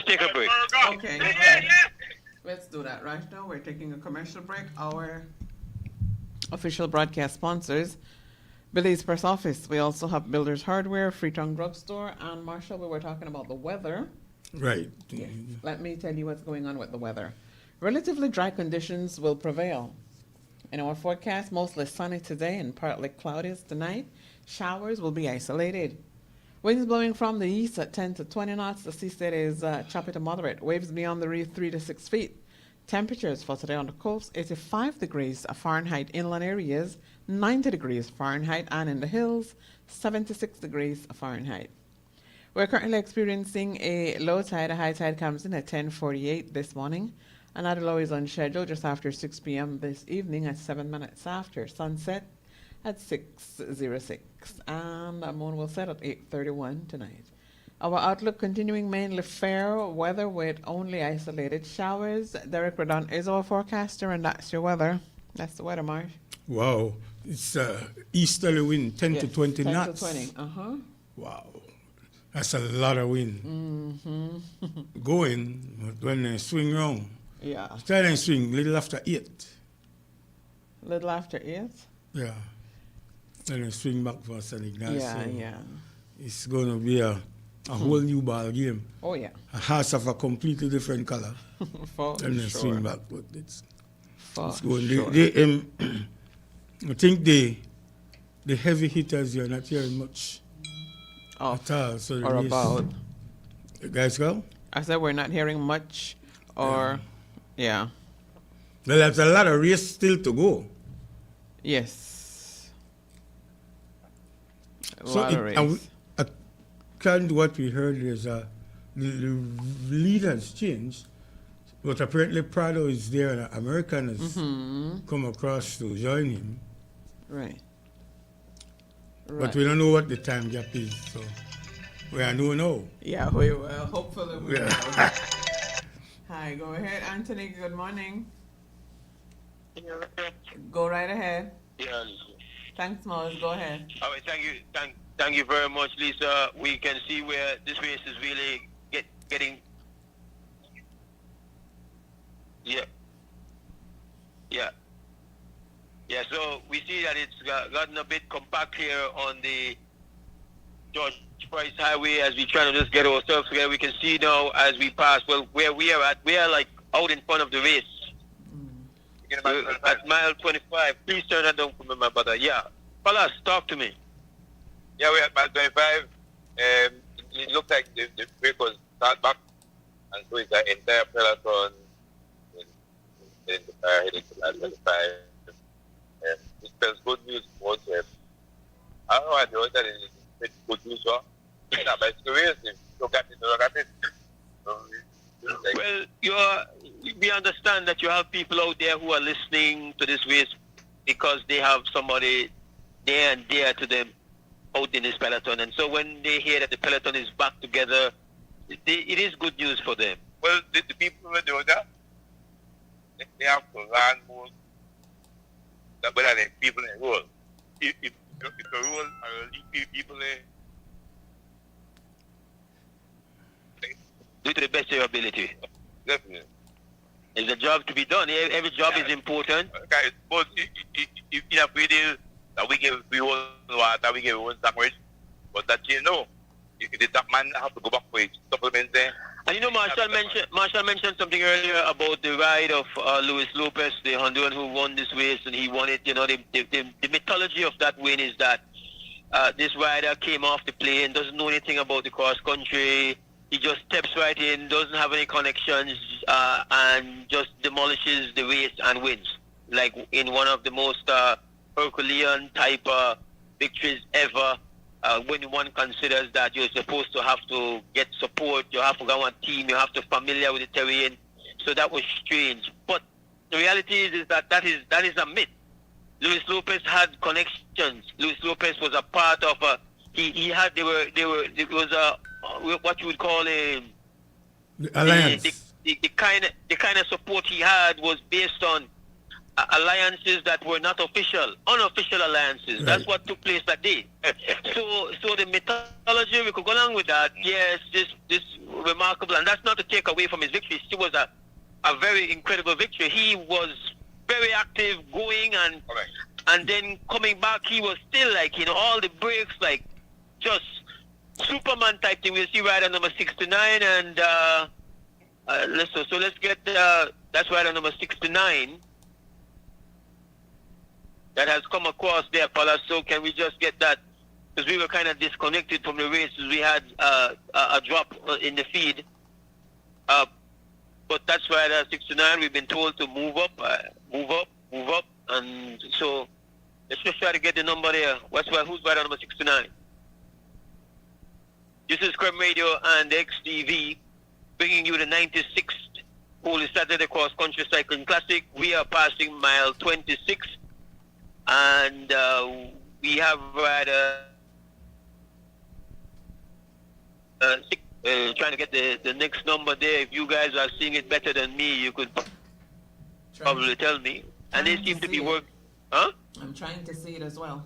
take a break. Okay. Let's do that right now. We're taking a commercial break. Our official broadcast sponsors, Billy's Press Office. We also have Builders Hardware, Freetown Drugstore, and Marshall, we were talking about the weather. Right. Yes. Let me tell you what's going on with the weather. Relatively dry conditions will prevail. In our forecast, mostly sunny today and partly cloudy tonight. Showers will be isolated. Winds blowing from the east at 10 to 20 knots. The sea state is choppy to moderate. Waves beyond the reef 3 to 6 feet. Temperatures for today on the coast, 85 degrees Fahrenheit inland areas, 90 degrees Fahrenheit, and in the hills, 76 degrees Fahrenheit. We're currently experiencing a low tide. A high tide comes in at 10:48 this morning. Another low is on schedule just after 6 p.m. this evening at 7 minutes after sunset at 6:06. And the moon will set at 8:31 tonight. Our outlook continuing mainly fair weather with only isolated showers. Derek Redon is our forecaster, and that's your weather. That's the weather, Marsh. Wow. It's easterly wind, 10 to 20 10 knots. to 20. Uh-huh. Wow. That's a lot of wind. Mm-hmm. Going, but when they swing round, Yeah. start and swing little after 8. Little after 8? Yeah. Then they swing back for St. Ignace. Yeah, so yeah. it's going to be a whole new ball game. Oh, yeah. A horse of a completely different color. For And then sure. swing back. But it's For going. sure. I think the heavy hitters, you're not hearing much Off at all. So the or race- about. The guys go? I said we're not hearing much or, yeah. Well, there's a lot of race still to go. Yes. A So lot of race. according to what we heard, is the lead has changed, but apparently Prado is there and American has come across to join him. Right. But we don't know what the time gap is, so we are no know. Yeah, we will. Hopefully we Yeah. will. Hi, go ahead, Anthony. Good morning. Go right ahead. Yeah. Thanks, Mose. Go ahead. All right, thank you very much, Lisa. We can see where this race is really getting. Yeah. So we see that it's gotten a bit compact here on the George Price Highway as we try to just get ourselves together. We can see now as we pass. Well, where we are at, we are like out in front of the race. At mile 25. Please turn that down for me, my brother. Yeah. Fellas, talk to me. Yeah, we're at mile 25. It looks like the break was start back, and so it's the entire peloton in the fire heading to mile 25. It spells good news for them. I don't know what the other is pretty good news for. It's not by race. If you look at it. So, Well, we understand that you have people out there who are listening to this race because they have somebody near and dear to them out in this peloton. And so when they hear that the peloton is back together, it is good news for them. well, the people who do that, they have to learn more that better than people in the world. If the rule are people Do it to the best of your ability. definitely. It's a job to be done. Every job is important. Okay, but if in a video that we give we one water, we give one sandwich, but that you know, if the top man have to go back for his supplements there. And you know, Marshall mentioned something earlier about the ride of Luis Lopez, the Honduran who won this race, and he won it. You know, the mythology of that win is that this rider came off the plane, doesn't know anything about the cross country. He just steps right in, doesn't have any connections, and just demolishes the race and wins. Like in one of the most Herculean type victories ever. When one considers that you're supposed to have to get support, you have to go on a team, you have to familiar with the terrain. So that was strange. But the reality is that is a myth. Luis Lopez had connections. Luis Lopez was a part of it was what you would call a The alliance. the kind of support he had was based on alliances that were not official, unofficial alliances. Right. That's what took place that day. So the mythology, we could go along with that. Yes, this remarkable, and that's not to take away from his victory. It still was a very incredible victory. He was very active, going and then coming back. He was still like, all the breaks, like just Superman type thing. We'll see rider number 69, and let's get that's rider number 69 that has come across there, Paula. So can we just get that? Because we were kind of disconnected from the races. We had a drop in the feed. But that's rider 69. We've been told to move up. And so let's just try to get the number there. Who's rider number 69? This is Creme Radio and XTV bringing you the 96th Holy Saturday Cross Country Cycling Classic. We are passing mile 26, and we have rider trying to get the next number there. If you guys are seeing it better than me, you could probably tell me. And they seem to be working. Huh? I'm trying to see it as well.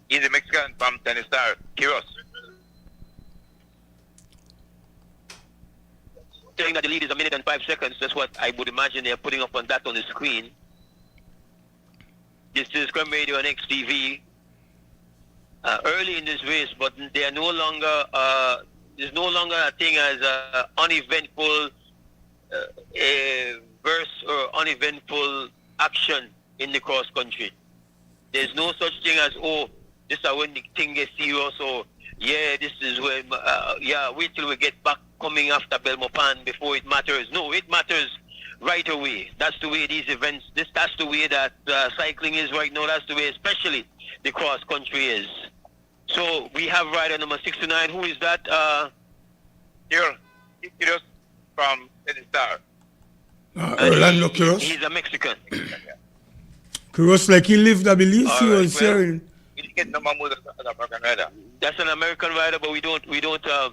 He's a Mexican from Tennis Star, Kiros. Saying that the lead is 1 minute and 5 seconds. That's what I would imagine they're putting up on that on the screen. This is Creme Radio and XTV. Early in this race, but they are no longer. There's no longer a thing as uneventful verse or uneventful action in the cross country. There's no such thing as this is when the thing gets serious, or this is when wait till we get back coming after Belmopan before it matters. No, it matters right away. That's the way these events. That's the way that cycling is right now. That's the way, especially the cross country is. So we have rider number 69. Who is that? Here, Kiros from Tennis Star. Orlando Quiros. He's a Mexican. Quiros, like he lived, I believe, he All was right, well, sharing. He didn't get number more than an American rider. That's an American rider, but we don't. Well,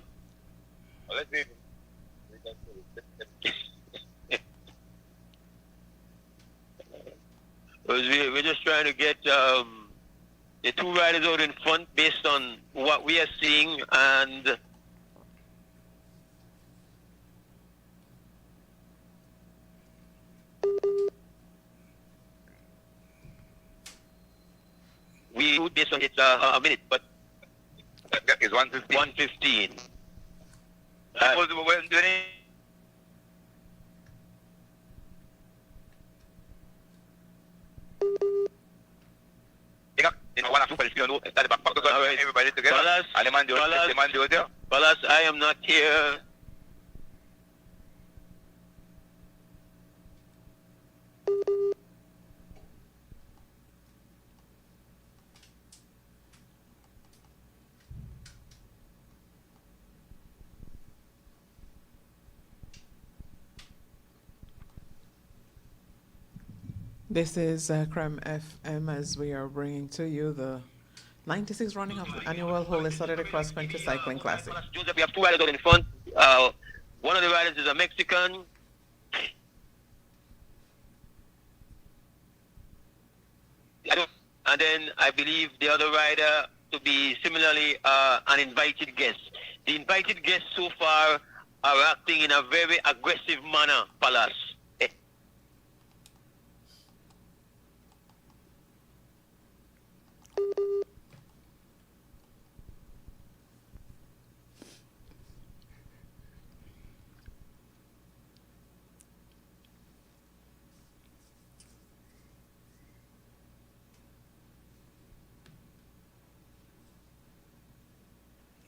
let's see. We're just trying to get the two riders out in front based on what we are seeing, and we do based on it's a minute, but That is 115. 1:15. Everybody together. Balas, I am not here. This is Creme FM as we are bringing to you the 96th running of the annual Holy Saturday Cross Country Cycling Classic. Joseph, we have two riders out in front. One of the riders is a Mexican. And then I believe the other rider to be similarly an invited guest. The invited guests so far are acting in a very aggressive manner, Palas.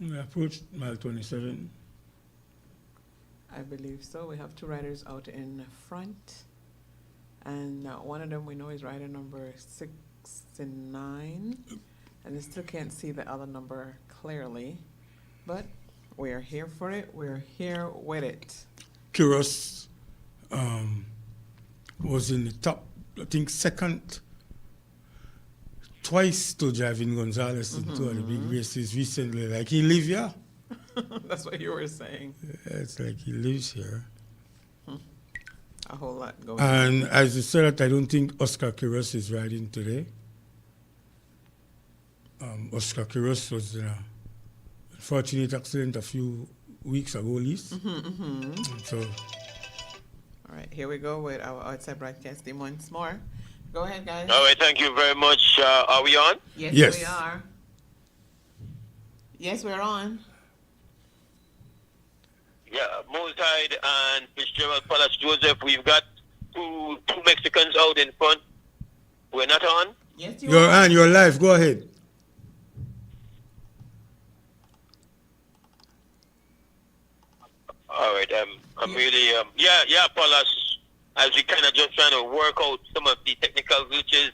We approached mile 27. I believe so. We have two riders out in front, and one of them we know is rider number 69, and I still can't see the other number clearly, but we are here for it. We're here with it. Quiros was in the top, I think, second twice to Javin Gonzalez in two of the big races recently. Like he lives here. That's what you were saying. Yeah, it's like he lives here. a whole lot going on. And as you said that, I don't think Oscar Quiros is riding today. Oscar Quiros was in a unfortunate accident a few weeks ago, Lise. So, All right, here we go with our outside broadcast team once more. Go ahead, guys. All right, thank you very much. Are we on? Yes, Yes. we are. Yes, we're on. Yeah, Moside and Fitzgerald Palace Joseph. We've got two Mexicans out in front. We're not on. Yes, you you're are. on, you're live. Go ahead. All right. I'm really Palace. As we kind of just trying to work out some of the technical glitches.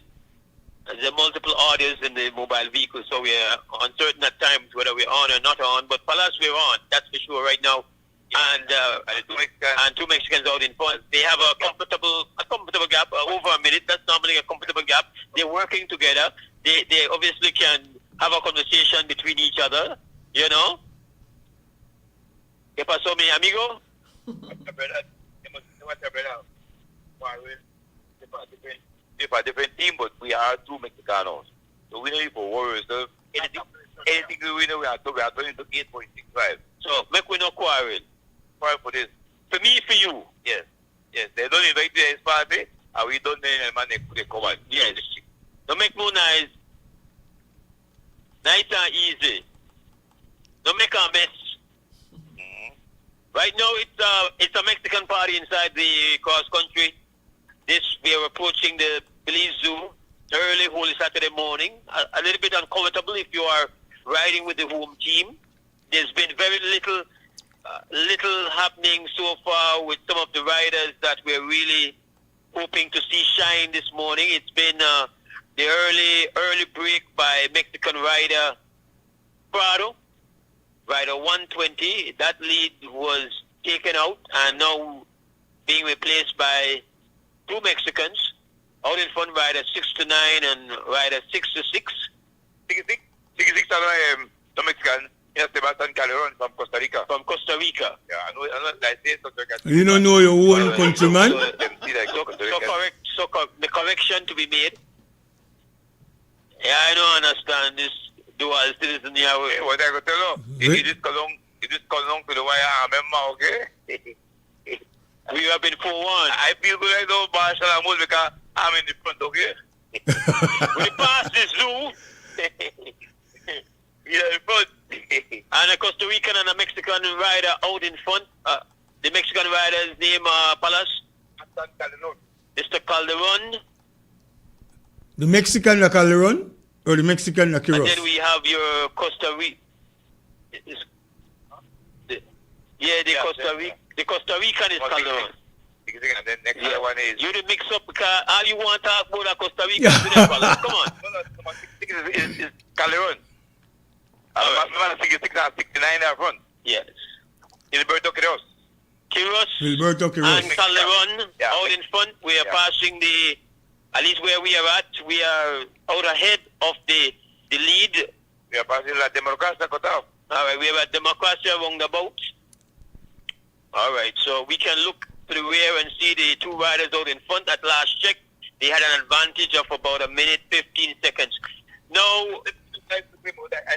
There are multiple audios in the mobile vehicle, so we're uncertain at times whether we're on or not on. But Palace, we're on. That's for sure right now. And two Mexicans out in front. They have a comfortable gap, over a minute. That's normally a comfortable gap. They're working together. They obviously can have a conversation between each other. You know. ¿Qué pasó, mi amigo? If a different team, but we are two Mexicanos. So we don't need to worry ourselves. Anything we know, we are turning to 8.65. So, make we no quarrel. Quarrel for this. For me, for you. Yes. Yes. They don't invite the next party, and we don't need man they come out. Yes. Don't make no nice. Nice and easy. Don't make a mess. Right now, it's a Mexican party inside the cross country. We are approaching the Belize Zoo early, Holy Saturday morning. A little bit uncomfortable if you are riding with the home team. There's been very little happening so far with some of the riders that we're really hoping to see shine this morning. It's been the early break by Mexican rider Prado, rider 120. That lead was taken out and now being replaced by two Mexicans. Out in front, rider 6 to 9 and rider 6 to 6. 66 are the Mexican. Yes, Sebastian Calderon from Costa Rica. From Costa Rica. Yeah, I know I say something. You don't know your own countryman? So the correction to be made. Yeah, I don't understand this dual citizen here. What I got to tell you, it is come along to the wire, I remember, okay? We have been 4-1. I feel good like those Marshall and Moore because I'm in the front, okay? We pass this zoo. Yeah, in front. And a Costa Rican and a Mexican rider out in front. The Mexican rider's name, Palace. Mr. Calderon. The Mexican La Calderon or the Mexican La And Quiros? then we have your Costa Rica. The Costa Rican is Calderon. And then next one is... You didn't mix up because all you want to talk about Costa Rica. Come on. is Calderon. Right. 66 and 69 up front. Yes. Gilberto Quiros. Gilberto Quiros. And Calderon out in front. We are passing at least where we are at, we are out ahead of the lead. We are passing La Democracia Cotao. All right, we are at Democracia roundabout. All right, so we can look to the rear and see the two riders out in front. At last check, they had an advantage of about a minute, 15 seconds. Now, I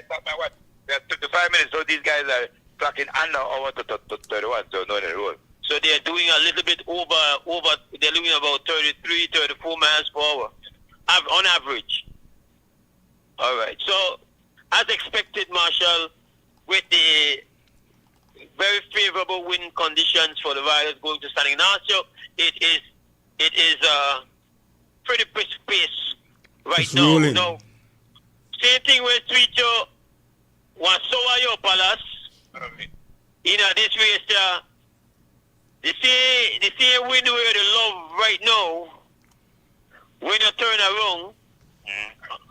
thought my watch. We have 55 minutes, so these guys are clocking under over to 31, so no in a row. so they're doing a little bit over, they're doing about 33, 34 miles per hour on average. All right, so as expected, Marshall, with the very favorable wind conditions for the riders going to San Ignacio, it is pretty brisk pace right It's now. rolling. Now, same thing with Twitcho, Wasowa Yo Palace. This race, the same wind where the love right now, when you turn around,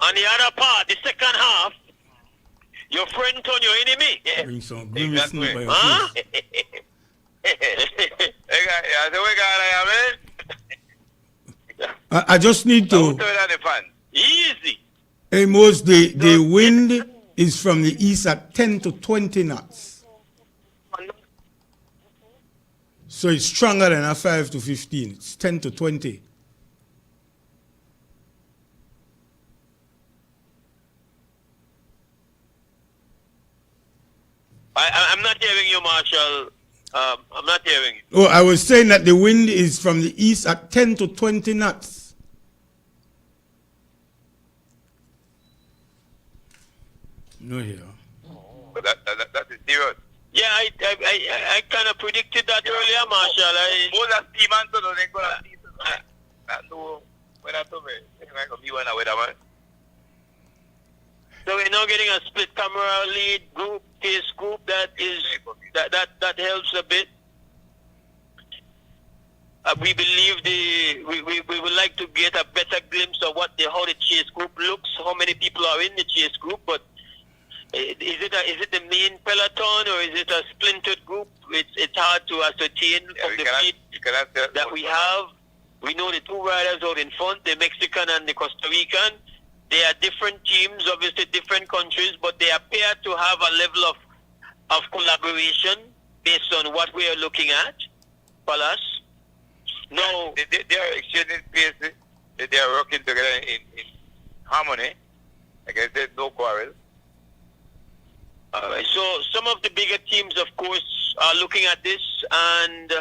on the other part, the second half, your friend turn your enemy. Bring some green snoop by your Huh? face. I just need to... Easy. Amos, the wind is from the east at 10 to 20 knots. So it's stronger than a 5 to 15. It's 10 to 20. I'm not hearing you, Marshall. I'm not hearing you. Oh, I was saying that the wind is from the east at 10 to 20 knots. No here. But that is serious. Yeah, I kind of predicted that earlier, Marshall. Most of the man to know they go to see that no when I told me it's like a view and a weatherman. So we're now getting a split camera lead group, case group that helps a bit. We believe we would like to get a better glimpse of how the chase group looks, how many people are in the chase group, but is it the main peloton or is it a splintered group? It's hard to ascertain of the fleet that we have. We know the two riders out in front, the Mexican and the Costa Rican. They are different teams, obviously different countries, but they appear to have a level of collaboration based on what we are looking at, Palas. No, they are exchanging space. They are working together in harmony. I guess there's no quarrel. So some of the bigger teams, of course, are looking at this, and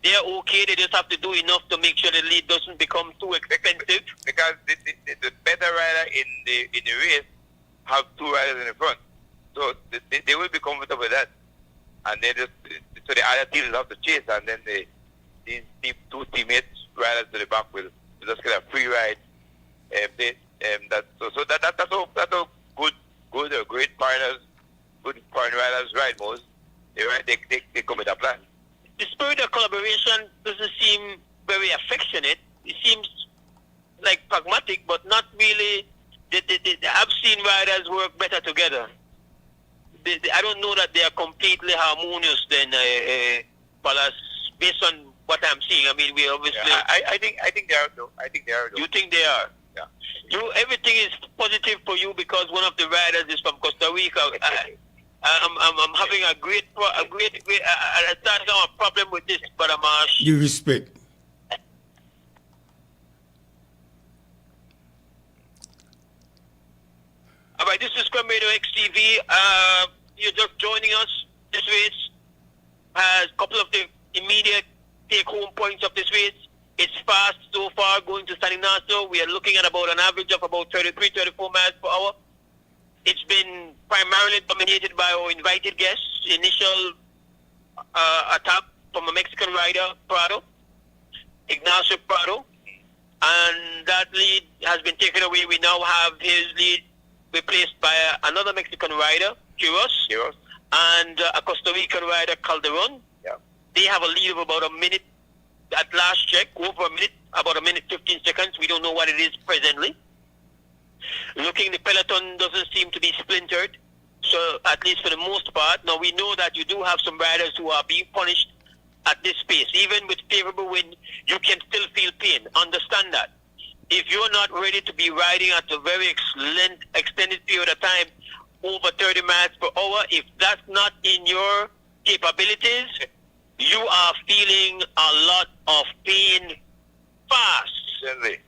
they're okay. They just have to do enough to make sure the lead doesn't become too expensive. Because the better rider in the race have two riders in the front, so they will be comfortable with that. And they just so the other teams have to chase, and then these two teammates riders to the back will just get a free ride. That's a good or great partners. Good foreign riders ride most. They come with a plan. The spirit of collaboration doesn't seem very affectionate. It seems like pragmatic, but not really. I've seen riders work better together. I don't know that they are completely harmonious then, Palas, based on what I'm seeing. I mean, we obviously... Yeah, I think they are, though. I think they are, though. You think they are? Yeah. Everything is positive for you because one of the riders is from Costa Rica. I'm having a great I started to have a problem with this, but Give respect. All right, this is Promotional XTV. You're just joining us. This race has a couple of the immediate take-home points of this race. It's fast so far going to San Ignacio. We are looking at about an average of about 33, 34 miles per hour. It's been primarily dominated by our invited guests. Initial attack from a Mexican rider, Ignacio Prado. And that lead has been taken away. We now have his lead replaced by another Mexican rider, Quiros. And a Costa Rican rider, Calderon. Yeah. They have a lead of about a minute. At last check, over a minute, about a minute 15 seconds. We don't know what it is presently. Looking, the peloton doesn't seem to be splintered. So at least for the most part. Now we know that you do have some riders who are being punished at this pace. Even with favorable wind, you can still feel pain. Understand that. If you're not ready to be riding at a very extended period of time, over 30 miles per hour, if that's not in your capabilities, you are feeling a lot of pain fast. Certainly.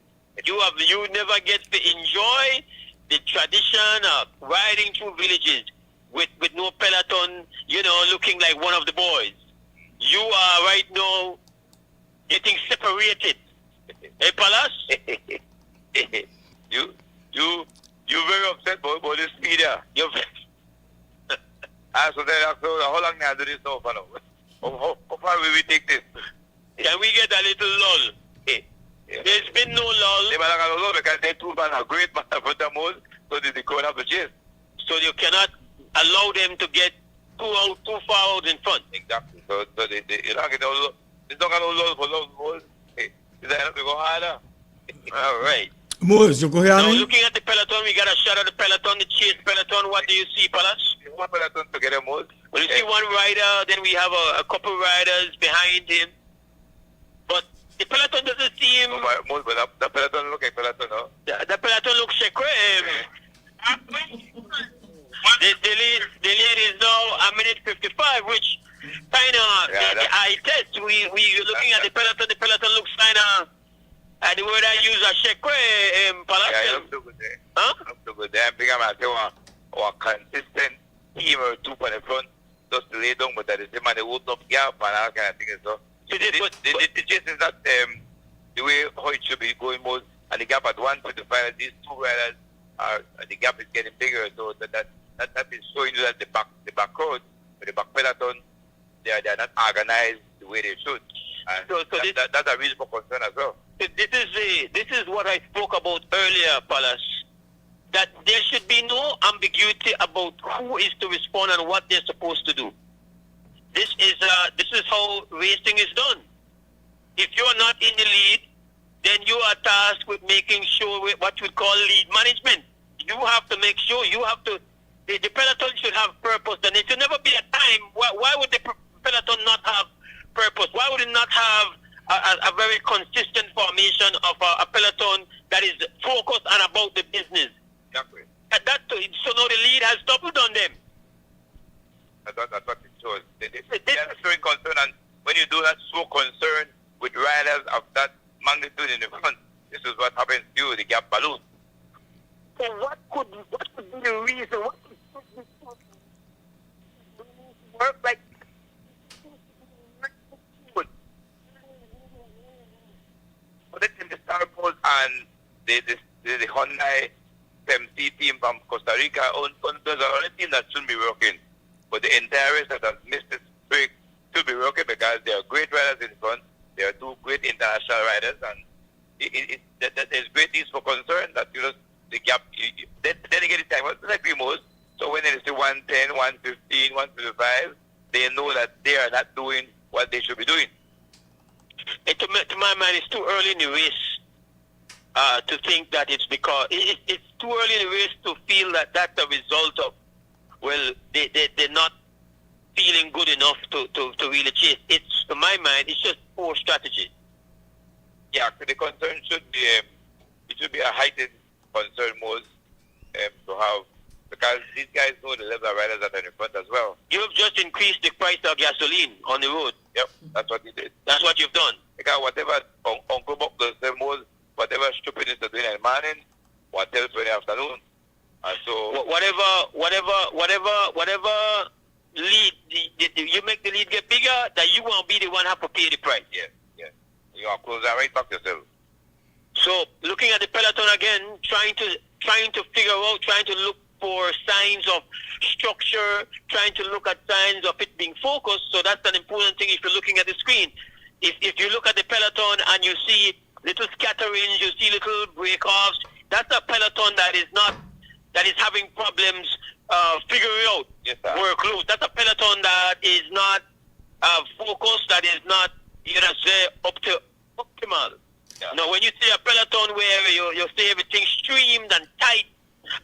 You never get to enjoy the tradition of riding through villages with no peloton, looking like one of the boys. You are right now getting separated. Hey, Palas? You're very upset about this media. You're So then, how long now do this now, fellow? How far will we take this? Can we get a little lull? There's been no lull. They might not lull because they two men are great man for the most, so they go have the chase. So you cannot allow them to get too far out in front. Exactly. So they don't get no lull. They don't get no lull for long balls. They have to go harder. All right. Moses, you go here. Now looking at the peloton, we got a shot of the peloton, the chase peloton. What do you see, Palas? One peloton together, most. Well, you see one rider, then we have a couple riders behind him. But the peloton doesn't seem... Most, but the peloton look like peloton, no? The peloton looks secret. The lead is now a minute 55, which kind of Yeah, the eye test. We looking at the Peloton. The Peloton looks kind of. The word I use a shekwe, Yeah, Palace. you look too good there. Huh? You look too good there. I think I'm going to consistent team or two for the front, just to lay down, but at the same time, they open up gap and all kind of things. So, the chase is not the way how it should be going most, and the gap at 125, these two riders are, the gap is getting bigger, so that is showing you that the back road, or the back Peloton, they are not organized the way they should. And that's a reason for concern as well. This is what I spoke about earlier, Palace. That there should be no ambiguity about who is to respond and what they're supposed to do. This is how racing is done. If you are not in the lead, then you are tasked with making sure what you would call lead management. You have to make sure the Peloton should have purpose. And it should never be a time. Why would the Peloton not have purpose? Why would it not have a very consistent formation of a Peloton that is focused and about the business? Exactly. So now the lead has doubled on them. That's what it shows. They are showing concern, and when you do not show concern with riders of that magnitude in the front, this is what happens to you, the gap balloon. So what could be the reason? What could work like? But in the Star Wars and the Hyundai MC team from Costa Rica, those are the only team that shouldn't be working. But the entire race that has missed this break should be working because they are great riders in front. They are two great international riders, and there's great needs for concern that the gap. Then they get the time like we most. So when it is 110, 115, 125, they know that they are not doing what they should be doing. To my mind, it's too early in the race to think that it's because it's too early in the race to feel that that's a result of they're not feeling good enough to really chase. It's, to my mind, it's just poor strategy. Yeah, the concern should be it should be a heightened concern most to have, because these guys know the level of riders that are in front as well. You have just increased the price of gasoline on the road. Yep, that's what he did. That's what you've done. Because whatever Uncle Buck does them most, whatever stupidness they're doing in the morning, what else in the afternoon. And so whatever lead you make the lead get bigger, that you won't be the one have to pay the price. Yeah. You are close that right back to yourself. So looking at the Peloton again, trying to figure out, trying to look for signs of structure, trying to look at signs of it being focused. So that's an important thing if you're looking at the screen. If you look at the Peloton and you see little scatterings, you see little break-offs, that's a Peloton that is having problems figuring out workloads. That's a Peloton that is not focused, that is not, say, optimal. Yeah. Now, when you see a Peloton where you see everything streamed and tight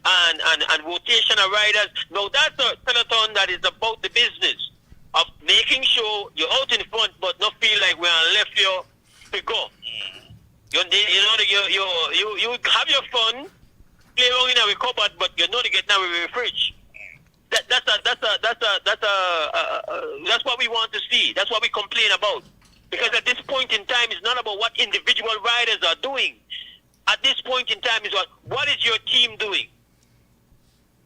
and rotation of riders, now that's a Peloton that is about the business of making sure you're out in front, but not feel like we're on left you to go. You have your fun, play around in our cupboard, but you know to get now with the fridge. That's what we want to see. That's what we complain about. Because at this point in time, it's not about what individual riders are doing. At this point in time, is what is your team doing?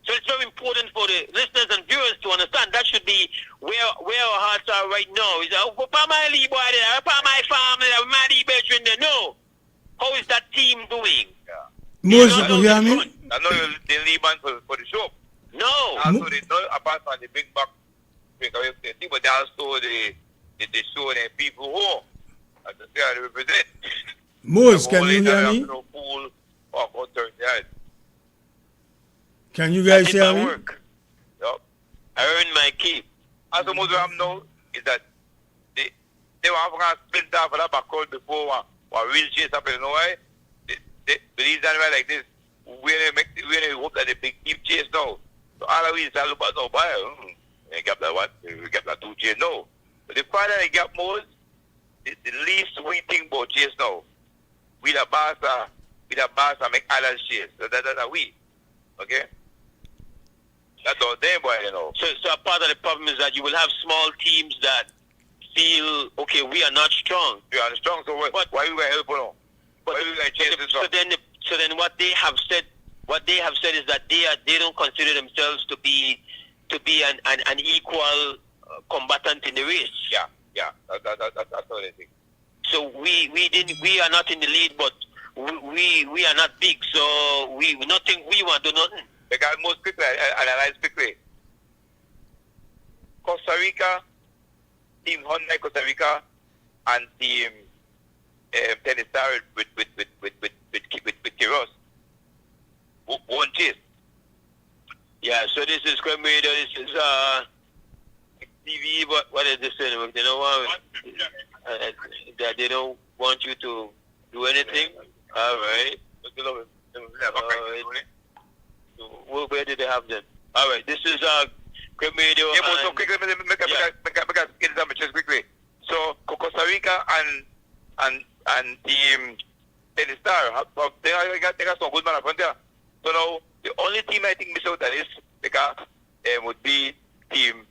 So it's very important for the listeners and viewers to understand that should be where our hearts are right now. Is my lead boy there, my family, my lead bedroom there. No. How is that team doing? Yeah. Most you hear me? I know the lead man for the show. No. Also, they know apart from the big back breakaway team, but also the show and people who as they represent. Most, can you hear me? Can you guys hear me? Yep. I earned my keep. As the most of them know is that they were having a split down for that back road before one real chase happened. You know why? They believe that like this. We hope that they big keep chase now. So all of we is look at no buy. We get that one. We get that two chase now. But the part that they get most, the least we think about chase now. We the boss make others chase. So that's we. Okay? That's all there, boy, you know. So a part of the problem is that you will have small teams that feel, okay, we are not strong. We are strong, so why we were helpful now? But Why we were change this so then what they have said is that they don't consider themselves to be an equal combatant in the race. Yeah. That's all they think. So we are not in the lead, but we are not big, so we nothing we want to do nothing. Because most quickly, analyze quickly. Costa Rica, Team Honda Costa Rica, and Team Tennis Star with Kiros won't chase. Yeah, so this is Cremator, this is XTV, what is this anyway? They don't want that they don't want you to do anything. All right. Where did they have them? All right, this is Cremator. Yeah, but so quickly, make get some just quickly. So Costa Rica and Team Tennis Star, they got some good man up front there. So now the only team I think miss out on this because would be the team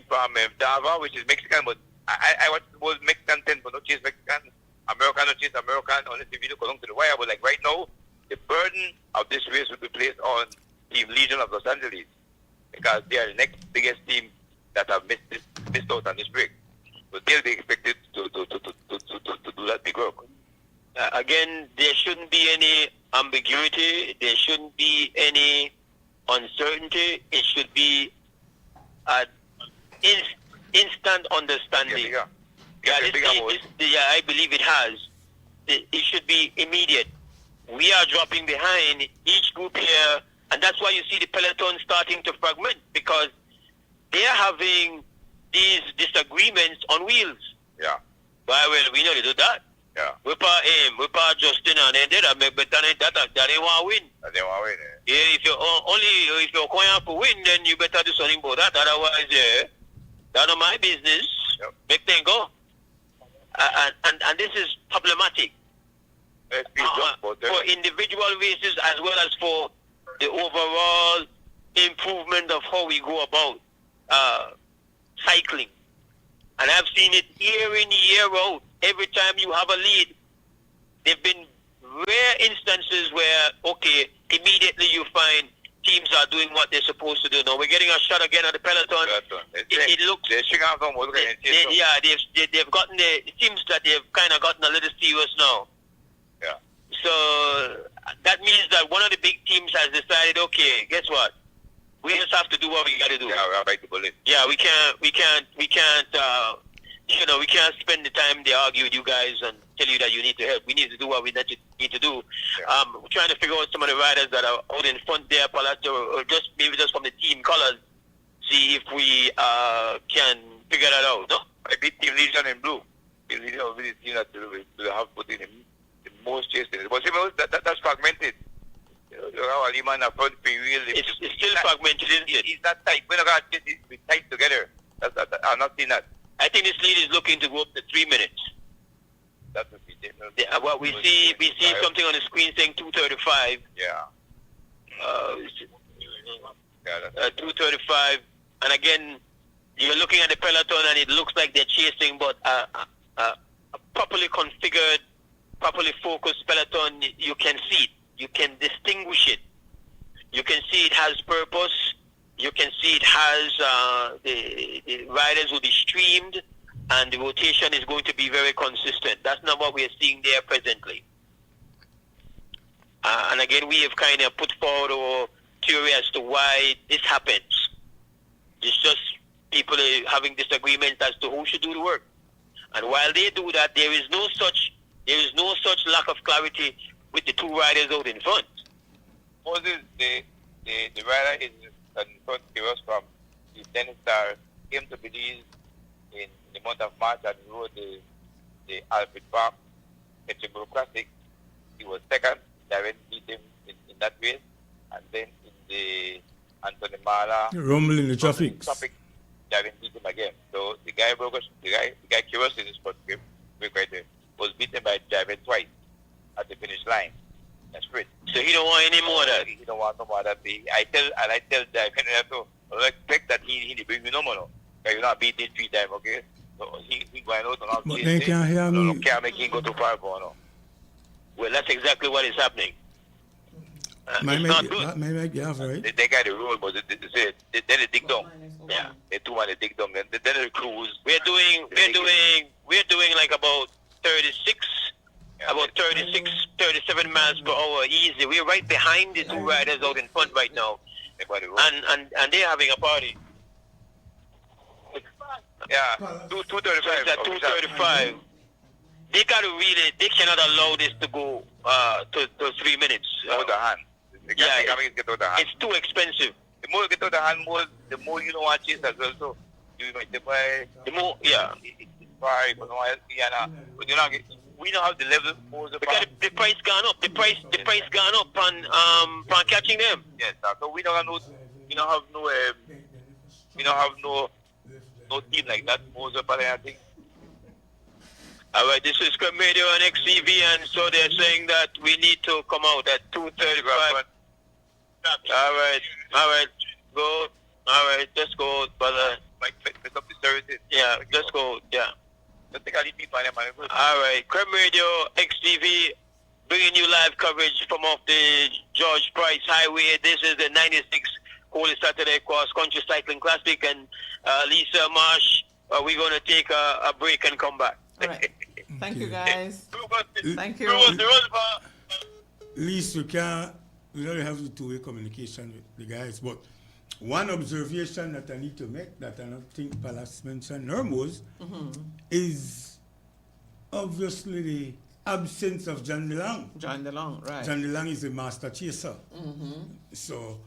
from Dava, which is Mexican, but I was Mexican 10, but not chase Mexican. American, not chase American, unless if you go to the wire. But like right now, the burden of this race will be placed on Team Legion of Los Angeles because they are the next biggest team that have missed out on this break. So they'll be expected to do that big work. Again, there shouldn't be any ambiguity. There shouldn't be any uncertainty. It should be an instant understanding. I believe it has. It should be immediate. We are dropping behind each group here, and that's why you see the Peloton starting to fragment because they are having these disagreements on wheels. Yeah. Well, we know they do that. Yeah. We part Justin and they did that make better than that they want to win. They want to win. Yeah, if you're going out for win, then you better do something about that. Otherwise, that's not my business. Yep. Make them go. And this is problematic for individual races as well as for the overall improvement of how we go about cycling. And I've seen it year in, year out. Every time you have a lead, there have been rare instances where, okay, immediately you find teams are doing what they're supposed to do. Now, we're getting a shot again at the Peloton. It looks... They've gotten it seems that they've kind of gotten a little serious now. Yeah. So, that means that one of the big teams has decided, okay, guess what? We just have to do what we got to do. Yeah, we'll bite the bullet. Yeah, we can't spend the time they argue with you guys and tell you that you need to help. We need to do what we need to do. Yeah. We're trying to figure out some of the riders that are out in front there, or just maybe just from the team colors, see if we can figure that out. No? I beat Team Legion in blue. Team Legion will be the team that will have put in the most chase in it. But that's fragmented. You know, Aliman up front, wheel. It's still fragmented, isn't it? It's not tight. We're not going to be tight together. I'm not seeing that. I think this lead is looking to go up to 3 minutes. That would be different. What we see something on the screen saying 2:35. Yeah. 2:35, and again, you're looking at the Peloton, and it looks like they're chasing, but a properly configured, properly focused Peloton, you can see it. You can distinguish it. You can see it has purpose. You can see it has the riders will be streamed, and the rotation is going to be very consistent. That's not what we are seeing there presently. And again, we have kind of put forward our theory as to why this happens. It's just people are having disagreements as to who should do the work. And while they do that, there is no such lack of clarity with the two riders out in front. Moses, the rider is in front of us from the Tennis Star, came to Belize in the month of March and rode the Alfred Park Etcheboro Classic. He was second. Darren beat him in that race. And then in the Anthony Mala rumble in the traffic, Darren beat him again. So the guy curious in his first game, was beaten by Darren twice at the finish line. That's great. So he don't want any more of that. He don't don't want some other thing. I tell Jack, I expect that he bring me no more. Because you're not beating 3 times, okay? So he going out and But they can't hear me. Can't make him go too far, no. Well, that's exactly what is happening. It's My not mic, good. my mic, yeah, right? They got the rule, but then they dig down. Yeah. They too much, they dig down. Then the cruise. We're doing like about 36, about 36, 37 miles per hour easy. We're right behind the 2 riders out in front right now, and they're having a party. Yeah, 235. It's at 235. They cannot allow this to go to 3 minutes. Out the hand. Get out the hand. It's too expensive. The more you get out the hand, the more you don't want to chase as well. So you might buy. The more, yeah. It's fine, but you know, we don't have the level more. Because the price gone up. The price gone up on catching them. Yes, so we don't have no team like that. More I think. All right, this is Scrum Radio on XTV, and so they're saying that we need to come out at 2:35. All right, go. All right, just go, brother. Might pick up the services. Yeah, just go. Yeah. Just take all the people and All right, Scrum Radio XTV, bringing you live coverage from off the George Price Highway. This is the 96th Holy Saturday Cross Country Cycling Classic, and Lisa Marsh, we're going to take a break and come back. All right. Thank you, guys. Thank you. At least we don't have the two-way communication with the guys, but one observation that I need to make that I don't think Palace mentioned nor Mose is obviously the absence of John DeLong. John DeLong, right. John DeLong is a master chaser. So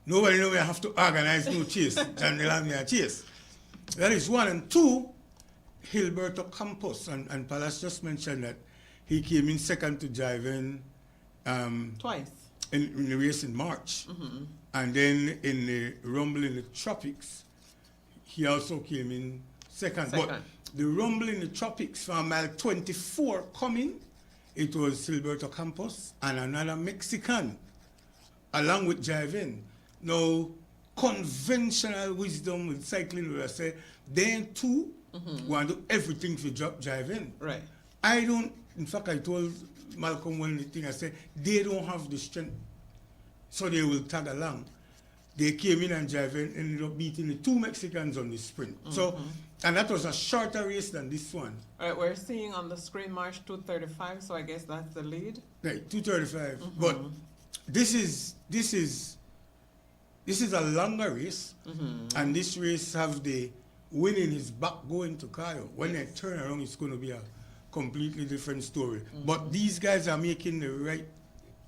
nobody knows we have to organize no chase. John DeLong may chase. That is one. And two, Gilberto Campos, and Palace just mentioned that he came in second to Jiven twice in the race in March. And then in the Rumble in the Tropics, he also came in second. But the Rumble in the Tropics from mile 24 coming, it was Gilberto Campos and another Mexican, along with Jiven. Now, conventional wisdom with cycling will say, they too want to do everything to drop Jiven. Right. I don't, in fact, I told Malcolm one thing, I said, they don't have the strength, so they will tag along. They came in and Jiven ended up beating the 2 Mexicans on the sprint. So, and that was a shorter race than this one. All right, we're seeing on the screen March 2:35, so I guess that's the lead. Right, 2:35. But this is a longer race, and this race have the winning his back going to Kyle. When they turn around, it's going to be a completely different story. But these guys are making the right,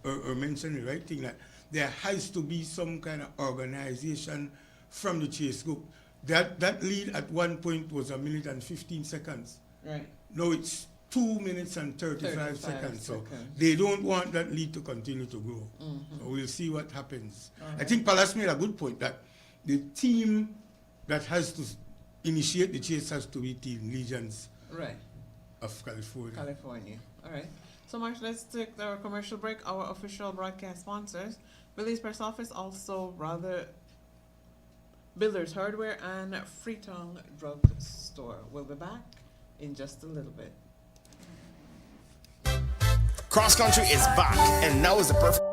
or mentioning the right thing, that there has to be some kind of organization from the chase group. That lead at one point was 1 minute and 15 seconds. Right. Now it's 2 minutes and 35 seconds. So they don't want that lead to continue to grow. So we'll see what happens. I think Palace made a good point that the team that has to initiate the chase has to be Team Legions of California. All right. So, Marsh, let's take our commercial break. Our official broadcast sponsors, Billy's Press Office, also Builders Hardware, and Freetown Drug Store. We'll be back in just a little bit. Cross Country is back, and now is the perfect.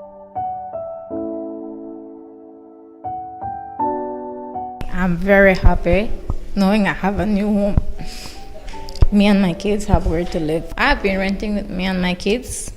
I'm very happy knowing I have a new home. Me and my kids have where to live. I've been renting with me and my kids.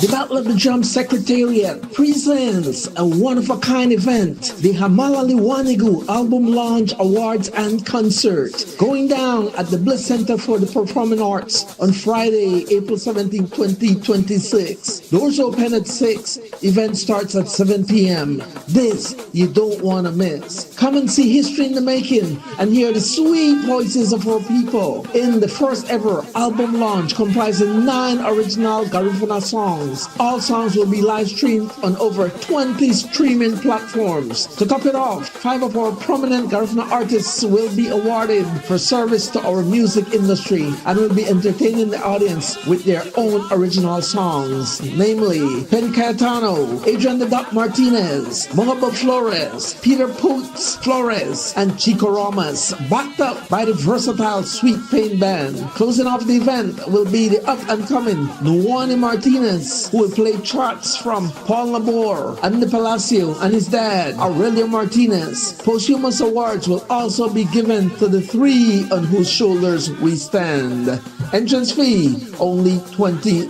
The Battle of the Drum Secretariat presents a one-of-a-kind event, the Hamalali Wanigu Album Launch Awards and Concert, going down at the Bliss Center for the Performing Arts on Friday, April 17, 2026. Doors open at 6, event starts at 7 p.m. This you don't want to miss. Come and see history in the making and hear the sweet voices of our people in the first ever album launch comprising 9 original Garifuna songs songs. All songs will be live streamed on over 20 streaming platforms. To top it off, 5 of our prominent Garifuna artists will be awarded for service to our music industry and will be entertaining the audience with their own original songs, namely Penny Cayetano, Adrian the Doc Martinez, Mongabo Flores, Peter Poots Flores, and Chico Romas, backed up by the versatile Sweet Pain Band. Closing off the event will be the up-and-coming Nuwane Martinez, who will play tracks from Paul Labor, Andy Palacio, and his dad, Aurelio Martinez. Posthumous awards will also be given to the 3 on whose shoulders we stand. Entrance fee, only $20.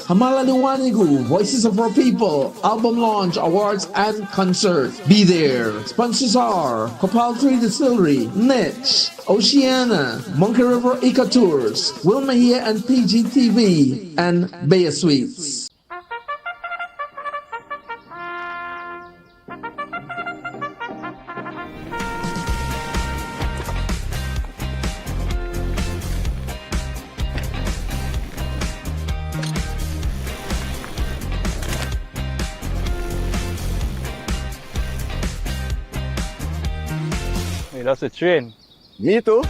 Hamala Liwanigu, Voices of Our People, album launch, awards, and concert. Be there. Sponsors are Copal 3 Distillery, Niche, Oceana, Monkey River Eco Tours, Will Mejia and PGTV, and Baya Sweets. Hey, that's a train. Me too.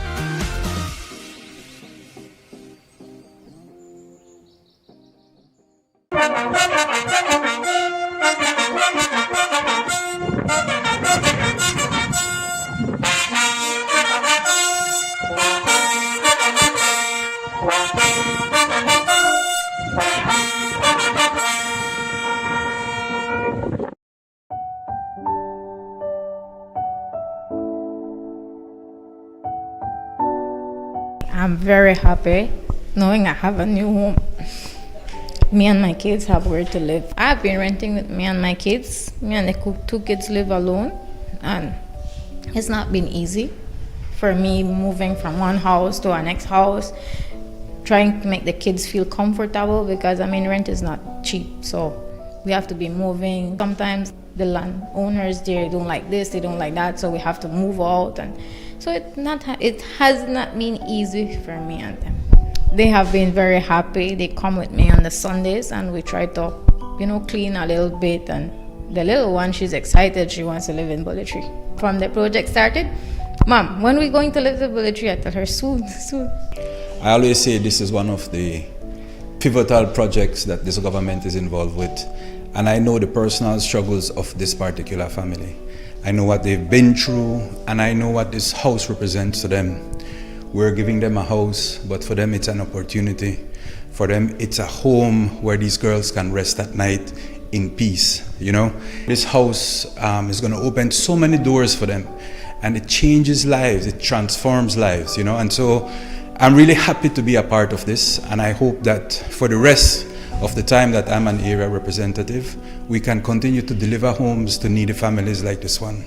I'm very happy knowing I have a new home. Me and my kids have where to live. I've been renting with me and my kids. Me and the 2 kids live alone, and it's not been easy for me moving from one house to our next house, trying to make the kids feel comfortable because rent is not cheap, so we have to be moving. Sometimes the landowners there don't like this, they don't like that, so we have to move out, and so it has not been easy for me and them. They have been very happy. They come with me on the Sundays and we try to, clean a little bit. And the little one, she's excited. She wants to live in Bullet Tree. From the project started, Mom, when are we going to live in Bullet Tree? I tell her, soon. I always say this is one of the pivotal projects that this government is involved with. And I know the personal struggles of this particular family. I know what they've been through, and I know what this house represents to them. We're giving them a house, but for them it's an opportunity. For them it's a home where these girls can rest at night in peace, This house is going to open so many doors for them, and it changes lives, it transforms lives, And so I'm really happy to be a part of this, and I hope that for the rest of the time that I'm an area representative, we can continue to deliver homes to needy families like this one.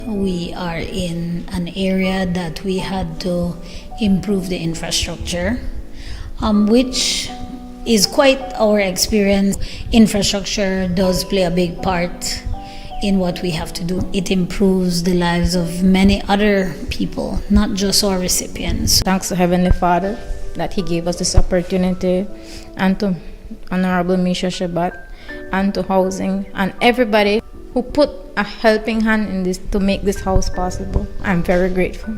We are in an area that we had to improve the infrastructure, which is quite our experience. Infrastructure does play a big part in what we have to do. It improves the lives of many other people, not just our recipients. Thanks to Heavenly Father that He gave us this opportunity, and to Honorable Misha Shabat, and to housing, and everybody who put a helping hand in this to make this house possible. I'm very grateful.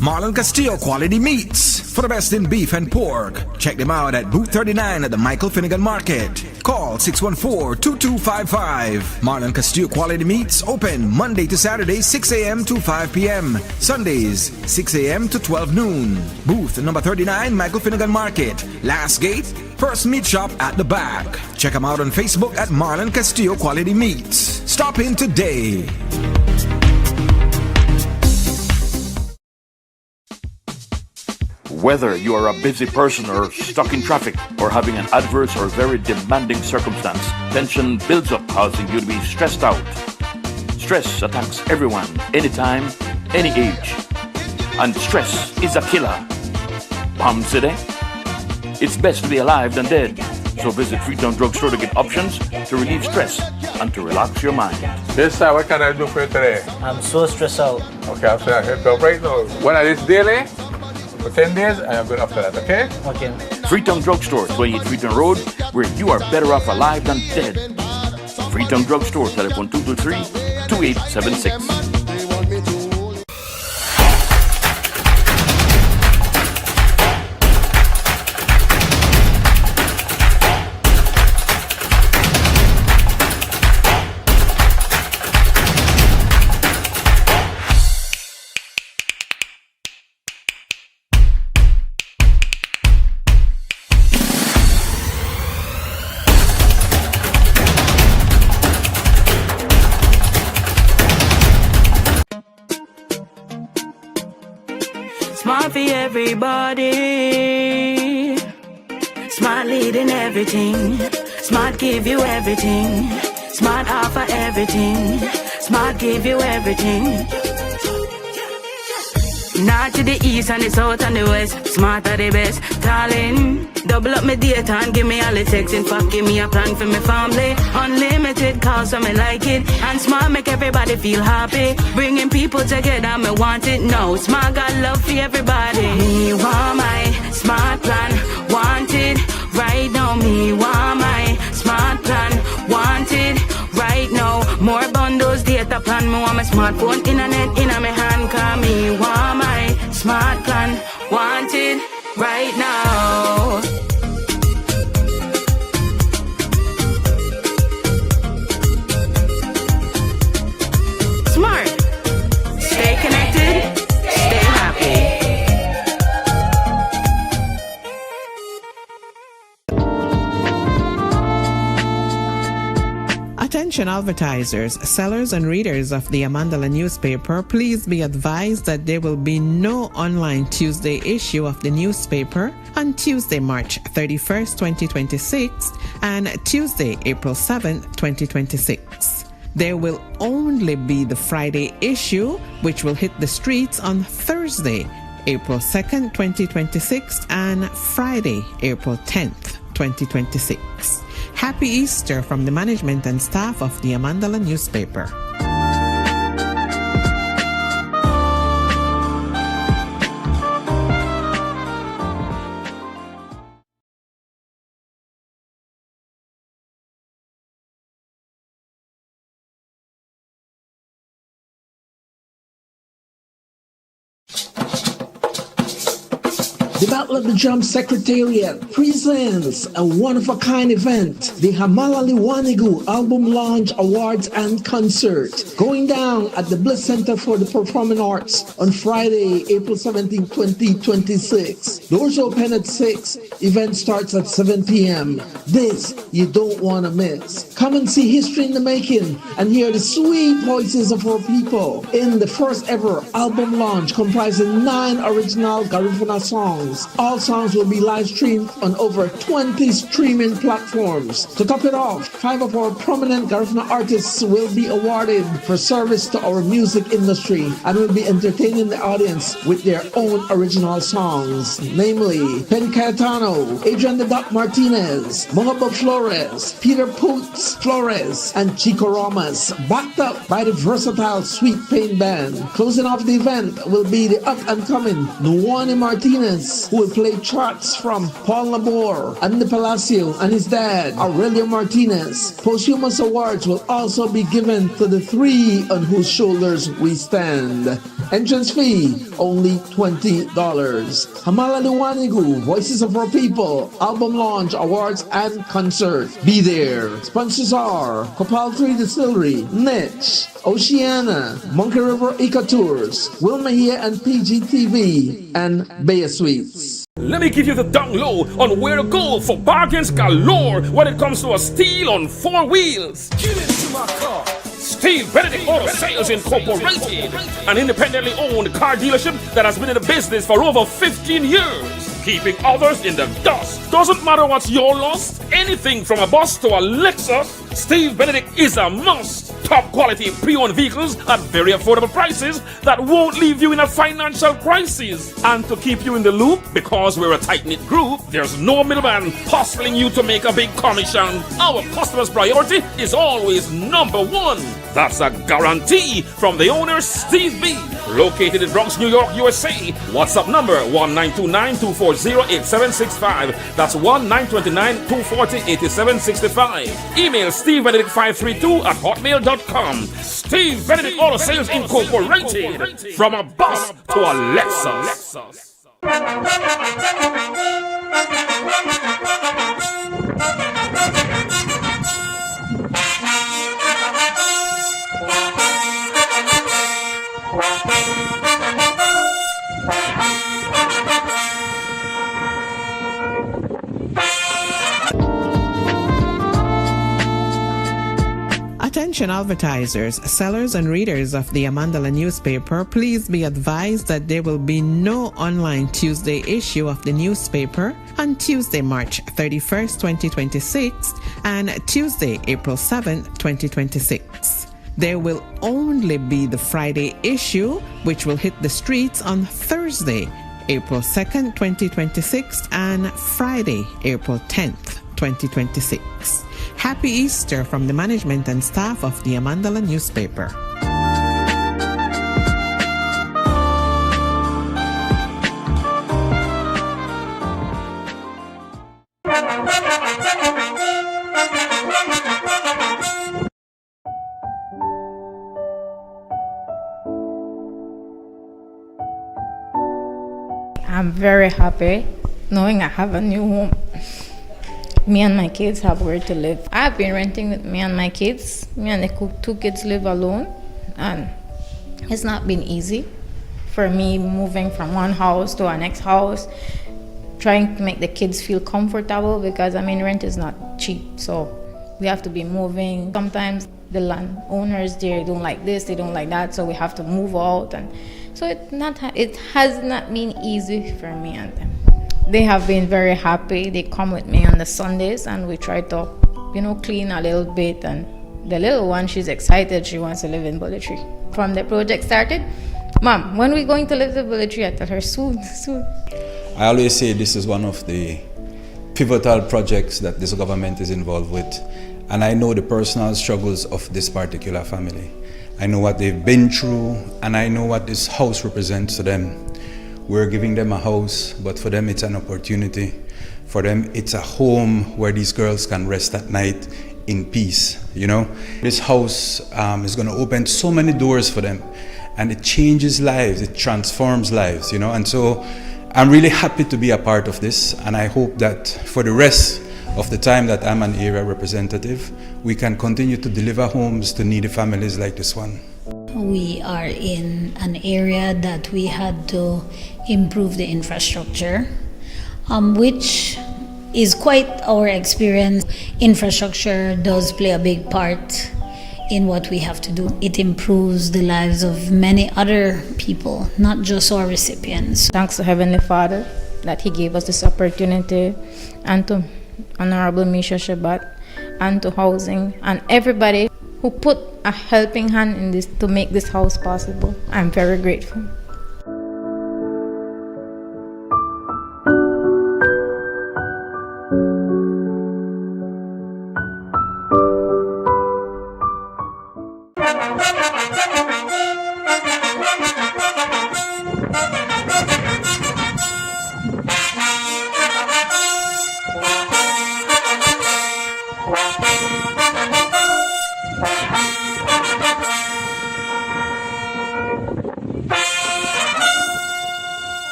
Marlon Castillo Quality Meats. For the best in beef and pork, check them out at Booth 39 at the Michael Finnegan Market. Call 614-2255. Marlon Castillo Quality Meats open Monday to Saturday 6 a.m. to 5 p.m. Sundays 6 a.m. to 12 noon. Booth number 39 Michael Finnegan Market. Last gate, first meat shop at the back. Check them out on Facebook at Marlon Castillo Quality Meats. Stop in today. Whether you are a busy person or stuck in traffic or having an adverse or very demanding circumstance, tension builds up, causing you to be stressed out. Stress attacks everyone, anytime, any age. And stress is a killer. Pam City, it's best to be alive than dead. So visit Freetown Drugstore to get options to relieve stress and to relax your mind. Yes, sir. What can I do for you today? I'm so stressed out. Okay, I'm saying I help you out right now. When I this daily, for 10 days, I am going after that, okay? Okay. Freetown Drugstore, 28 Freetown Road, where you are better off alive than dead. Freetown Drugstore, telephone 223-2876. Smart for everybody. Smart leading everything. Smart give you everything. Smart offer everything. Smart give you everything. North to the east and the south and the west. Smart are the best. Darling, double up my data and give me all the text. In fact, give me a plan for my family. Unlimited calls, so me like it. And Smart make everybody feel happy. Bringing people together, me want it now. Smart got love for everybody. Me want my Smart plan. Want it right now. Me want my Smart plan. Want it right now. More bundles, data plan. Me want my smartphone, internet in my hand. Call me want my Smart plan. Want it right now. Smart. Stay connected. Stay happy. Attention advertisers, sellers and readers of the Amandala newspaper, please be advised that there will be no online Tuesday issue of the newspaper on Tuesday, March 31st, 2026 and Tuesday, April 7th, 2026. There will only be the Friday issue, which will hit the streets on Thursday, April 2nd, 2026 and Friday, April 10th, 2026. Happy Easter from the management and staff of the Amandala newspaper. The Battle of the Drum Secretariat presents a one-of-a-kind event, the Hamalali Wanigu Album Launch Awards and Concert, going down at the Bliss Center for the Performing Arts on Friday, April 17, 2026. Doors open at 6, event starts at 7 p.m. This you don't want to miss. Come and see history in the making and hear the sweet voices of our people in the first ever album launch comprising 9 original Garifuna songs. All songs will be live streamed on over 20 streaming platforms. To top it off, 5 of our prominent Garifuna artists will be awarded for service to our music industry and will be entertaining the audience with their own original songs, namely Penny Cayetano, Adrian the Doc Martinez, Mohaba Flores, Peter Poots Flores, and Chico Romas, backed up by the versatile Sweet Pain Band. Closing off the event will be the up-and-coming Nuwani Martinez, who will play tracks from Paul Labor, Andy Palacio, and his dad, Aurelio Martinez. Posthumous awards will also be given to the 3 on whose shoulders we stand. Entrance fee, only $20. Hamalali Wanigu, Voices of Our People, Album Launch, Awards, and Concert. Be there. Sponsors are Copal 3 Distillery, Niche, Oceana, Monkey River Eco Tours, Wilmahia and PGTV, and Bay Suites. Let me give you the down low on where to go for bargains galore when it comes to a steel on 4 wheels. Get into my car. Steve Benedict Auto Sales Incorporated, an independently owned car dealership that has been in the business for over 15 years, keeping others in the dust. Doesn't matter what's your loss, anything from a bus to a Lexus, Steve Benedict is a must. top quality pre-owned vehicles at very affordable prices that won't leave you in a financial crisis. And to keep you in the loop, because we're a tight-knit group, there's no middleman hustling you to make a big commission. Our customers' priority is always number one. That's a guarantee from the owner, Steve B. Located in Bronx, New York, USA. WhatsApp number 1-929-240-8765. That's 1-929-240-8765. Email stevebenedict532@hotmail.com. Steve Benedict Auto Sales Incorporated. From a bus to a Lexus. Attention advertisers, sellers and readers of the Amandala newspaper, please be advised that there will be no online Tuesday issue of the newspaper on Tuesday, March 31st, 2026 and Tuesday, April 7th, 2026. There will only be the Friday issue, which will hit the streets on Thursday, April 2nd, 2026 and Friday, April 10th, 2026. Happy Easter from the management and staff of the Amandala newspaper. I'm very happy knowing I have a new home. Me and my kids have where to live. I've been renting with me and my kids. Me and the two kids live alone, and it's not been easy for me moving from one house to our next house, trying to make the kids feel comfortable because rent is not cheap. So we have to be moving. Sometimes the landowners there don't like this, they don't like that, so we have to move out, and so it has not been easy for me and them. They have been very happy. They come with me on the Sundays and we try to, clean a little bit. And the little one, she's excited. She wants to live in Bullet Tree. From the project started, Mom, when are we going to live in Bullet Tree? I tell her, soon. I always say this is one of the pivotal projects that this government is involved with. And I know the personal struggles of this particular family. I know what they've been through, and I know what this house represents to them. We're giving them a house, but for them it's an opportunity. For them it's a home where these girls can rest at night in peace, This house is going to open so many doors for them, and it changes lives, it transforms lives, And so I'm really happy to be a part of this, and I hope that for the rest of the time that I'm an area representative, we can continue to deliver homes to needy families like this one. We are in an area that we had to improve the infrastructure, which is quite our experience. Infrastructure does play a big part in what we have to do. It improves the lives of many other people, not just our recipients. Thanks to Heavenly Father that He gave us this opportunity, and to Honorable Misha Shabbat, and to housing, and everybody who put a helping hand in this to make this house possible. I'm very grateful.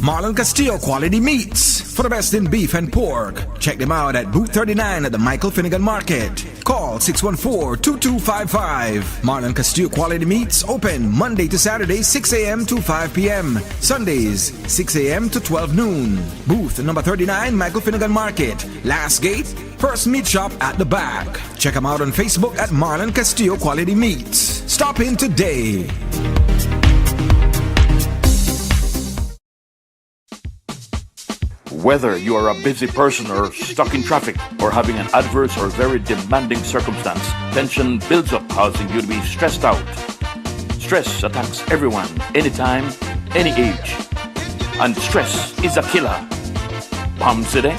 Marlon Castillo Quality Meats. For the best in beef and pork, check them out at Booth 39 at the Michael Finnegan Market. Call 614-2255. Marlon Castillo Quality Meats open Monday to Saturday 6 a.m. to 5 p.m. Sundays 6 a.m. to 12 noon. Booth number 39 Michael Finnegan Market. Last gate, first meat shop at the back. Check them out on Facebook at Marlon Castillo Quality Meats. Stop in today. Whether you are a busy person or stuck in traffic or having an adverse or very demanding circumstance, tension builds up, causing you to be stressed out. Stress attacks everyone, anytime, any age. And stress is a killer. Palm City?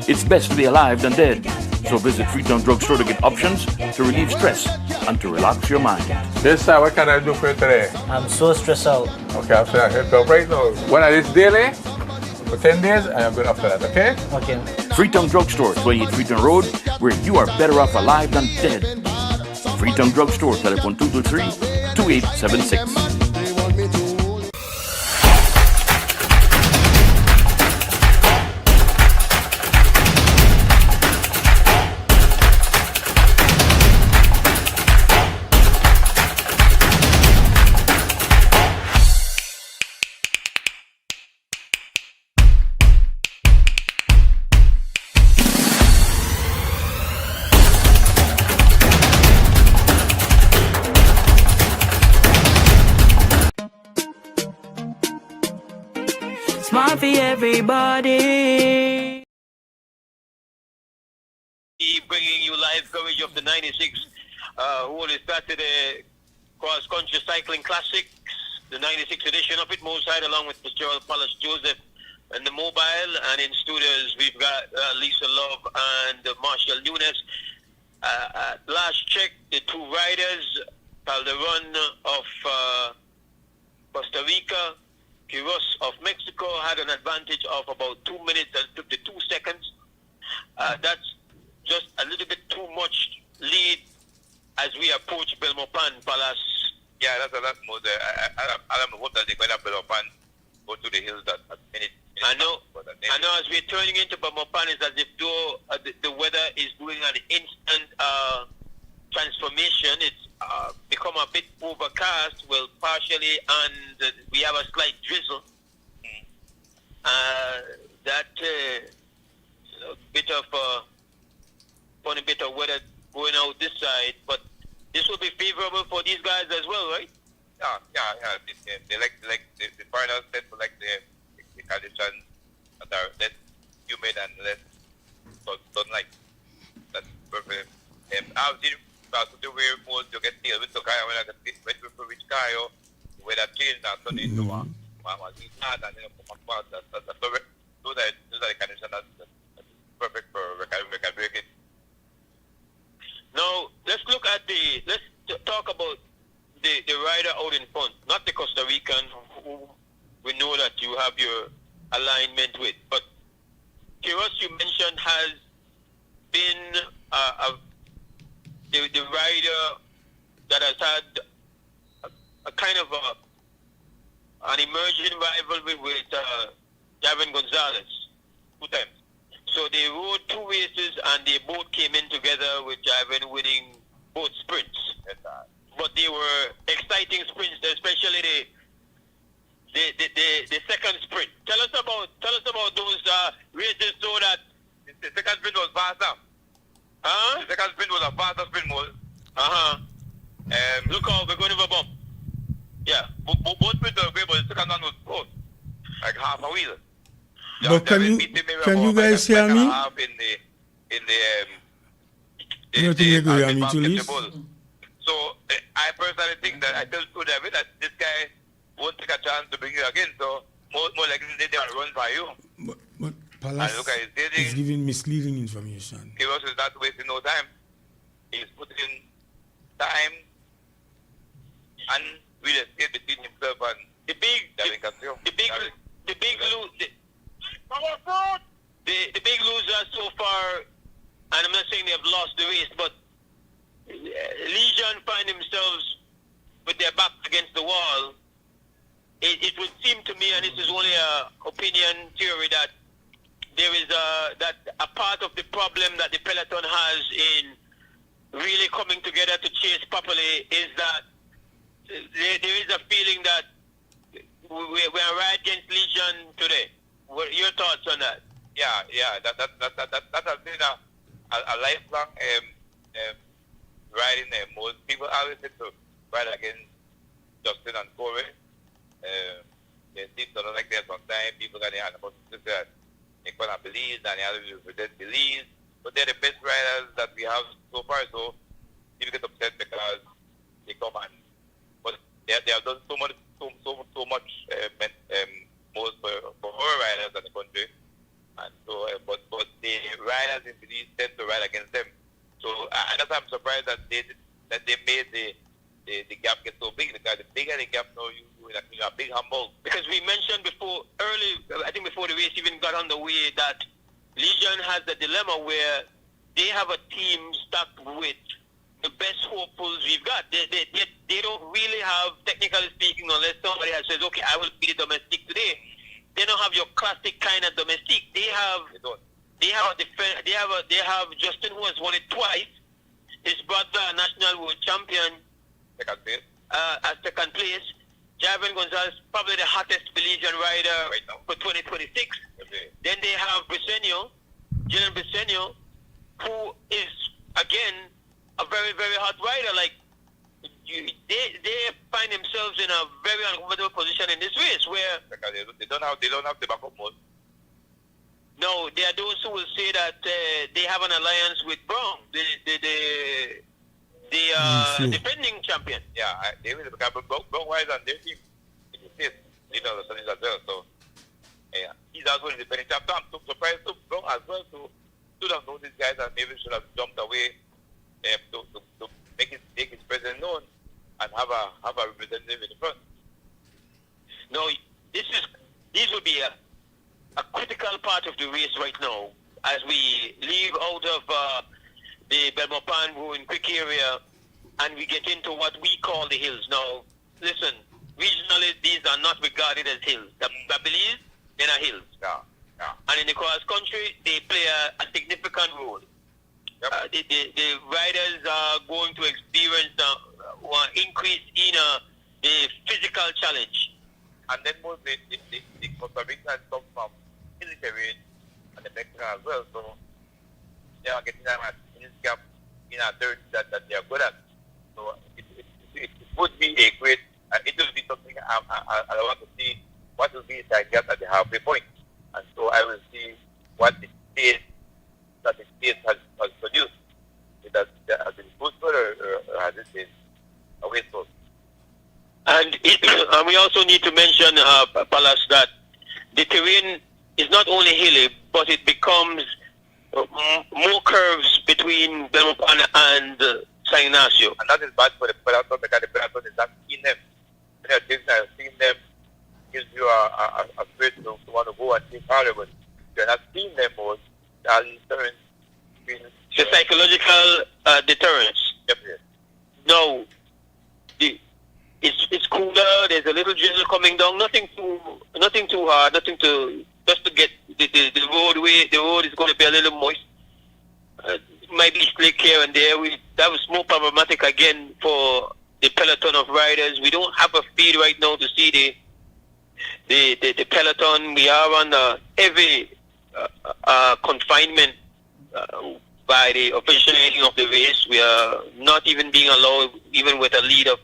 It's best to be alive than dead. So visit Freetown Drugstore to get options to relieve stress and to relax your mind. Yes, sir, what can I do for you today? I'm so stressed out. Okay, I'm saying I help you right now. When I do this daily, for 10 days, I am good after that, okay? Okay. Freetown Drugstore, 28 Freetown Road, where you are better off alive than dead. Freetown Drugstore, telephone 223-2876. Smart for everybody. Bringing you live coverage of the 96th Holy Saturday Cross Country Cycling Classics, the 96th edition of it, Mo Side, along with Mr. Paulus Joseph and the mobile. And in studios, we've got Lisa Love and Marshall Nunes. Last check, the two riders, Calderon of Costa Rica, Quiroz of Mexico had an advantage of about 2 minutes and 52 seconds. That's just a little bit too much lead as we approach Belmopan Palace. Yeah, that's more. I don't hope that they're going to Belmopan, go to the hills at minute. I know as we're turning into Belmopan, it's as if though the weather is doing an instant transformation. It's become a bit overcast, well, partially, and we have a slight drizzle. That bit of funny bit of weather going out this side, but this will be favorable for these guys as well, right? Yeah. They like the foreigners tend to like the conditions that are less humid and less sunlight. That's perfect. I've seen the way most you get tail with the car when I get when we reach Cayo, the weather changed and suddenly into one and then come apart. That's perfect. Those are the conditions that's perfect for we can break it. Now let's talk about the rider out in front, not the Costa Rican who we know that you have your alignment with, but Quiroz, you mentioned, has been the rider that has had a kind of an emerging rivalry with Gavin Gonzalez 2 times. So they rode 2 races and they both came in together with Gavin winning both sprints. But they were exciting sprints, especially the second sprint. Tell us about those races so that the second sprint was faster. The second sprint was a faster sprint mode. Look out, we're going over bump. Yeah. Both sprints were great, but the second one was close. Like half a wheel. But can you guys hear me? You don't think you can hear me too, Liz? So I personally think that I tell David that this guy won't take a chance to bring you again. So more likely they will run by you. But Palace is giving misleading information. Quiroz is not wasting no time. He's putting time and will escape between himself and the big losers so far, and I'm not saying they have lost the race, but Legion find themselves with their back against the wall. It would seem to me, and this is only an opinion theory, that there is a part of the problem that the Peloton has in really coming together to chase properly is that there is a feeling that we are right against Legion today. What are your thoughts on that? Yeah. That has been a lifelong riding. Most people always say to ride against Justin and Corey. They seem to not like that sometimes. People got their hand about that they cannot believe, and the others represent believe. But they're the best riders that we have so far. So people get upset because they come and but they have done so much most for our riders in the country. And so, but the riders in Belize tend to ride against them. So I guess I'm surprised that they made the gap get so big, because the bigger the gap now, you're a big humble. Because we mentioned before, I think before the race even got underway, that Legion has a dilemma where they have a team stacked with the best hopefuls we've got. They don't really have, technically speaking, unless somebody has says, okay, I will be the domestic today. They don't have your classic kind of domestic. They have Justin, who has won it twice. His brother, a national world champion, second place. At second place. Javan Gonzalez, probably the hottest Belizean rider right now for 2026. Okay. Then they have Jalen Briceño, who is again a very, very hot rider. Like they find themselves in a very uncomfortable position in this race where they don't have the backup mode. No, there are those who will say that they have an alliance with Brown, the defending champion. Yeah, they will become Brown wise on their team. As well. So yeah, he's also the defending champion. I'm surprised to Brown as well. So should have known these guys and maybe should have jumped away to make his presence known and have a representative in the front. No, these will be a critical part of the race right now as we leave out of the Belmopan Ruin Quick area and we get into what we call the hills. Now, listen, regionally these are not regarded as hills. The Belize, they're not hills. Yeah. And in the cross country, they play a significant role. Yep. The riders are going to experience one increase in the physical challenge. And then most the Costa Ricans come from hilly terrain and the Mexican as well, so they are getting them at this gap in a dirt that they are good at. So it would be a great, it will be something I want to see what will be that gap at the halfway point. And so I will see what the state has produced. Has it been fruitful or has it been a wasteful? And we also need to mention, Palas, that the terrain is not only hilly, but it becomes more curves between Belmopan and San Ignacio. And that is bad for the Peloton because the Peloton is not seeing them. When you're seeing them, gives you a spirit to want to go and see harder, but you're not seeing them more. The psychological deterrence. Yep. No, it's cooler. There's a little drizzle coming down. Nothing too hard. Just to get the roadway. The road is going to be a little moist. Might be slick here and there. That was more problematic again for the peloton of riders. We don't have a feed right now to see the peloton. We are under heavy confinement by the officiating of the race. We are not even being allowed, even with a lead of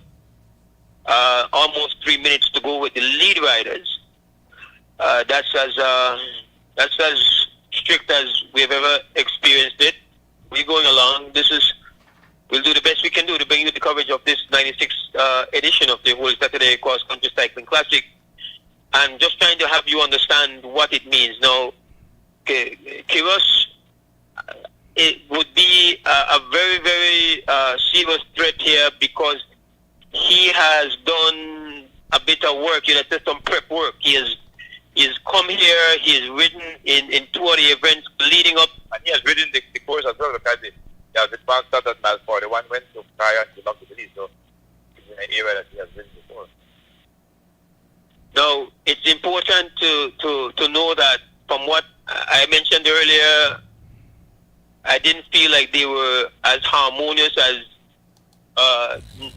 almost 3 minutes to go with the lead riders. That's as strict as we've ever experienced it. We're going along. We'll do the best we can do to bring you the coverage of this 96th edition of the Whole Saturday Cross Country Cycling Classic. And just trying to have you understand what it means. Now, Kiros, it would be a very, very serious threat here because he has done a bit of work. He has done some prep work. He's come here. He has ridden in two of the events leading up. And he has ridden the course as well because he has the fast start at mile 41, went to Kaya and to Long Beach. So it's in an area that he has ridden before. Now, it's important to know that from what I mentioned earlier, I didn't feel like they were as harmonious as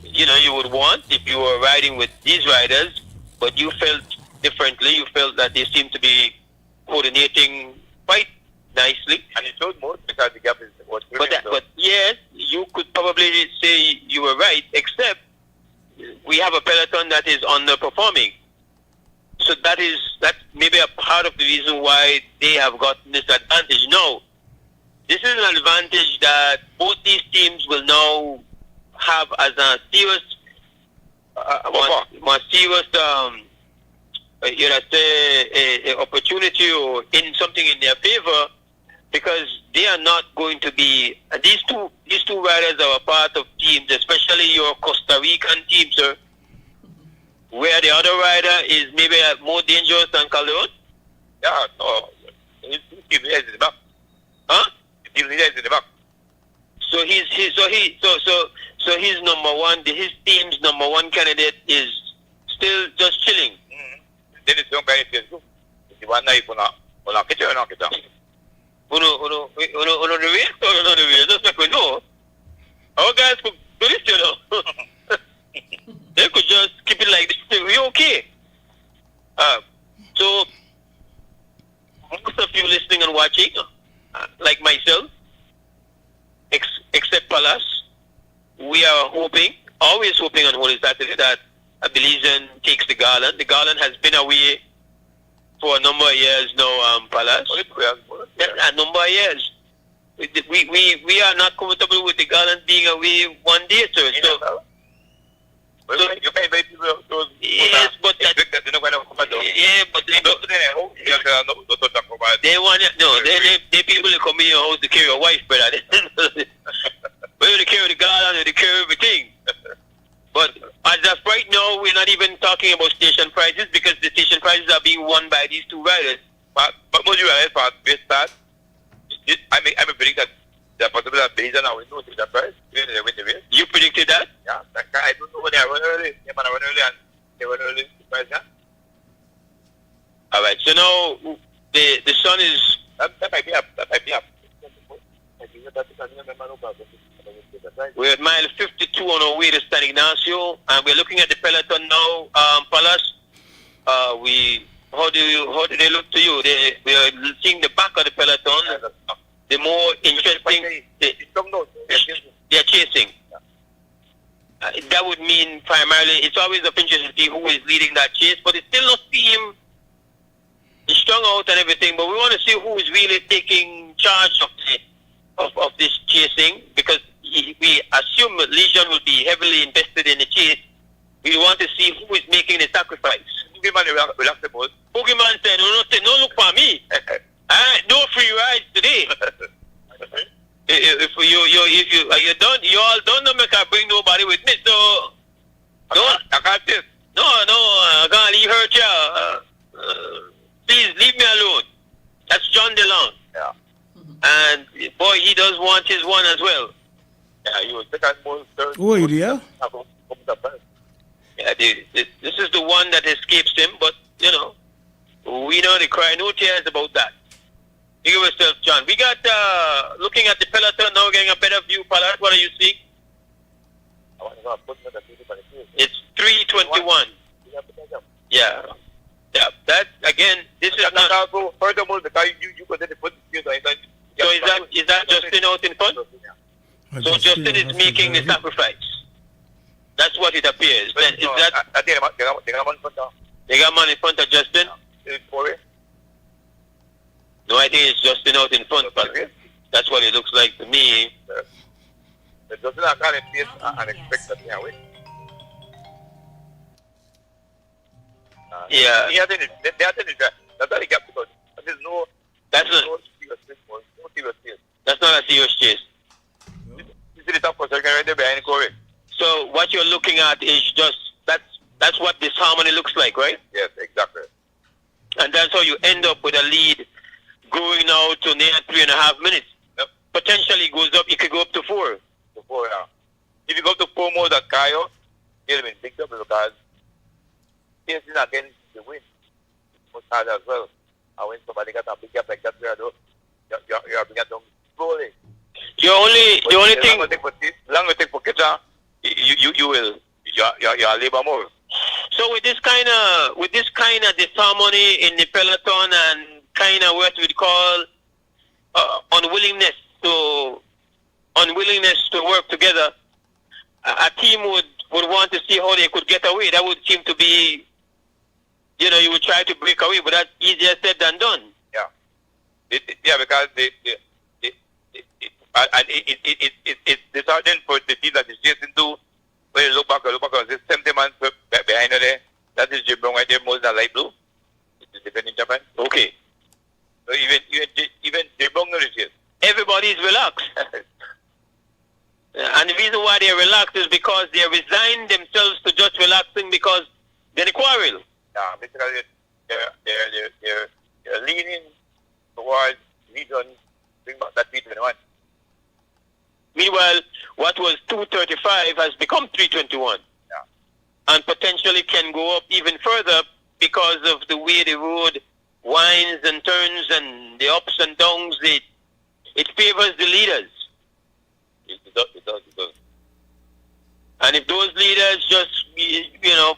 you would want if you were riding with these riders, but you felt differently. You felt that they seemed to be coordinating quite nicely. And it showed more because the gap was but yes, you could probably say you were right, except we have a Peloton that is underperforming. So that's maybe a part of the reason why they have gotten this advantage. No, this is an advantage that both these teams will now have as a serious, more serious, a opportunity or in something in their favor, because they are not going to be these two riders are a part of teams, especially your Costa Rican team, sir, where the other rider is maybe more dangerous than Calderon. Yeah, no, his team leader is in the back. Huh? His team leader is in the back. So his number one, his team's number one candidate is still just chilling. Then it's young guy is good. The one night on a kitchen or not kitchen. Uno the way, just like we know. Our guys could do this, you know. They could just keep it like this. We're okay. So most of you listening and watching, like myself, except Palace, we are always hoping on Holy Saturday that Belizean takes the Garland. The Garland has been away for a number of years now, Palace. A number of years. We are not comfortable with the Garland being away one day, sir. So, you can invite people to yes, but that, yeah, but they want they people that come in your house to carry your wife, brother. Whether they carry the Garland or they carry everything. But as of right now, we're not even talking about station prices because the station prices are being won by these two riders. But most you realize, for base start, I predict that the possibility that Belizean now will know the price. Win the race. You predicted that? Yeah. I don't know when they run early. They run early and they run early. Price, yeah. All right. So now the sun is. That might be up. We're at mile 52 on our way to San Ignacio, and we're looking at the Peloton now, Palace. How do they look to you? We are seeing the back of the Peloton. The more interesting, they're chasing. That would mean primarily, it's always of interest to see who is leading that chase, but it still not seem strung out and everything, but we want to see who is really taking charge of this chasing, because we assume Legion will be heavily invested in the chase. We want to see who is making the sacrifice. Boogeyman said, no look for me. No free rides today. If you all don't know, I bring nobody with me. So I can't this. No, I can't leave her. Please leave me alone. That's John DeLong. Yeah. And boy, he does want his one as well. Yeah, you will take out more. Oh, yeah. Yeah, this is the one that escapes him, but we know they cry no tears about that. Give yourself, John. We got looking at the Peloton now, getting a better view. Palace, what are you seeing? It's 3:21. Yeah. That again. This is not. Also, furthermore, because you could then put the So is that Justin out in front? So Justin is making the sacrifice. That's what it appears. Is that they got man in front of Justin? No, I think it's Justin out in front, but that's what it looks like to me. Justin I can't face unexpected win. Yeah. They are doing it. That's why they get because there's no. That's not. No serious chase. That's not a serious chase. This is the top person right there behind Corey. So what you're looking at is just that's what this harmony looks like, right? Yes, exactly. And that's how you end up with a lead going now to near 3.5 minutes. Yep. Potentially goes up. It could go up to 4. To 4, yeah. If you go to 4 more than Kayo, it'll be big double because chasing against the win. It's much harder as well. And when somebody got a big gap like that, you are bringing it down slowly. The only thing. Long we take for Kitchen, you will. Your labor more. So with this kind of disharmony in the peloton and kind of what we'd call unwillingness to work together, a team would want to see how they could get away. That would seem to be, you would try to break away, but that's easier said than done. Yeah. Because it's disheartening for the team that is chasing to. When you look back, there's 70 man behind there. That is Jim Brown right there, more than light blue. It's defending Japan. Okay. So even Jim Brown knows it. Everybody's relaxed. And the reason why they're relaxed is because they resign themselves to just relaxing because they're in a quarrel. Yeah, basically they're leaning towards region, bring back that 321. Meanwhile, what was 235 has become 321. Yeah. And potentially can go up even further because of the way the road winds and turns and the ups and downs. It favors the leaders. It does. And if those leaders just,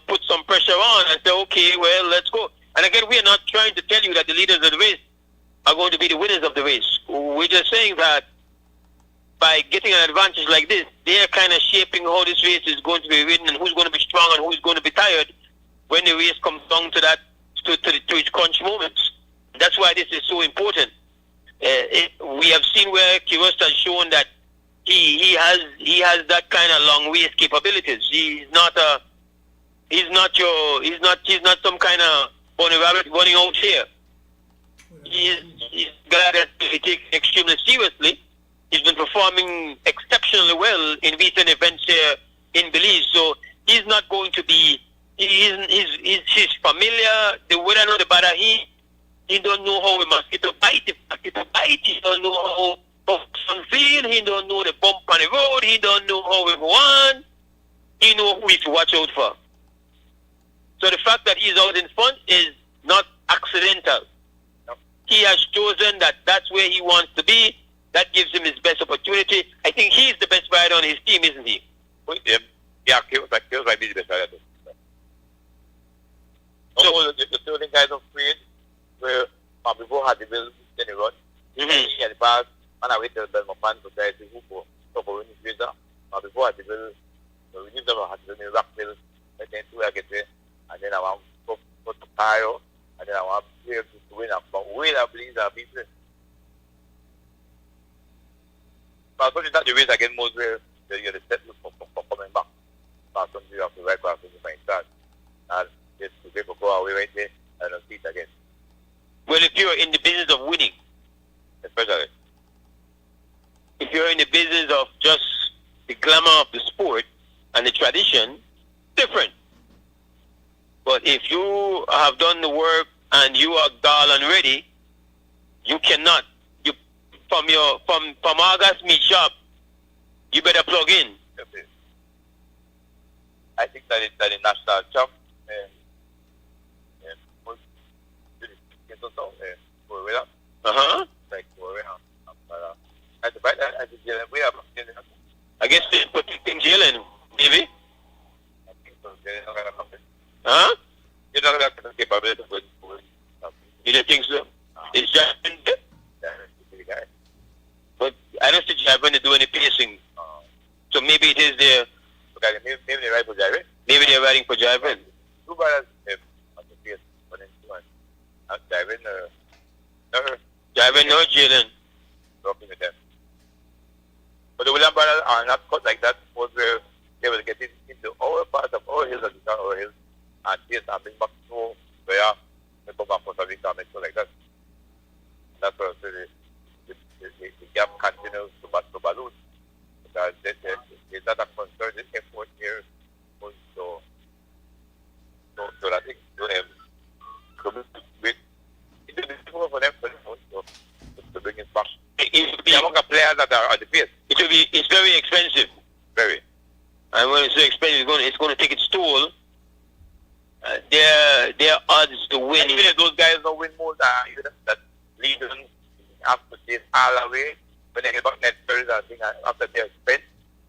put some pressure on and say, okay, well, let's go. And again, we are not trying to tell you that the leaders of the race are going to be the winners of the race. We're just saying that by getting an advantage like this, they are kind of shaping how this race is going to be ridden and who's going to be strong and who's going to be tired when the race comes down to that, to its crunch moments. That's why this is so important. We have seen where Kiros has shown that he has that kind of long race capabilities. He's not some kind of bunny rabbit running out here. He's a guy that he takes extremely seriously. He's been performing exceptionally well in recent events here in Belize. So he's not going to be. He's familiar. The way I know the better he don't know how a mosquito bite. If mosquito bite, he don't know how sun feel. He don't know the bump on the road. He don't know how it go on. He know who he to watch out for. So the fact that he's out in front is not accidental. He has chosen that that's where he wants to be. That gives him his best opportunity. I think he's the best rider on his team, isn't he? Yeah, Kills might be the best rider. So the two guys of Queen, where before had the bill, then he run. He had the pass, and I waited till my fans to try to go for winning visa. Before had the bill, we need them had the rock bill, and then two I get there, and then I want to go to Cairo, and then I want to win up. But wait, I believe I'll be there. But it's not the race again, most where you're the set for coming back. But you have to right back when you find that. And just to people go away right there and don't see it again. Well, if you're in the business of winning, especially if you're in the business of just the glamour of the sport and the tradition, different. But if you have done the work and you are dull and ready, you cannot. From August meet shop, you better plug in. Okay. I think that the national champ I guess they're protecting Jalen, maybe. Huh? You don't have the capability to win. You don't think so? Is Javan there? But I don't see Javan to do any pacing. So maybe it is there. Maybe they're riding for Javan. Maybe they're riding for Javan. Two brothers on the pace, one and two. And Javan or Jalen. Talking with them. But the William brothers are not cut like that, where they will get into our part of our hills and our hills and chase and bring back snow where they come back for something and so like that. And that's why the gap continues to balloon. Because there's not a concerted effort here so I think it's difficult for them to bring it back. They among the players that are on the field. It's very expensive. Very. And when it's so expensive, it's going to take its toll. Their odds to win. Even if those guys don't win more than that leaders have to chase all the way, when they get back next Thursday, I think after they spent,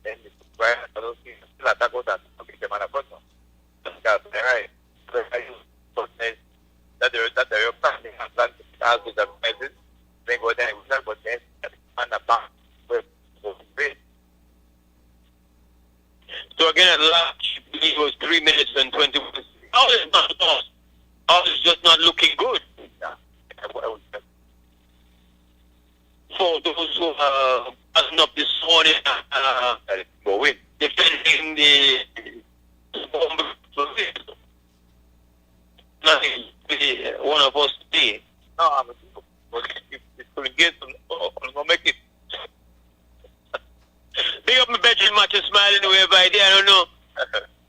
then it's right. I don't see still attack on that. Okay, the man of God, no. That's right. That they're planning and plan to start with the message. They go there, but then and the back will go great. So again, at last, I believe it was 3 minutes and 21 seconds. All is not lost. All is just not looking good. Yeah. For those who are passing up this morning, defending the nothing one of us today. No, I'm if couldn't get I'm gonna make it. Big up my bedroom match and smiling wherever I did, I don't know.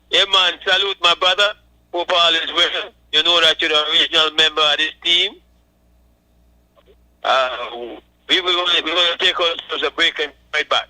Yeah man, salute my brother. Hope all is well. You know that you're the original member of this team. We're going to take ourselves a break and right back.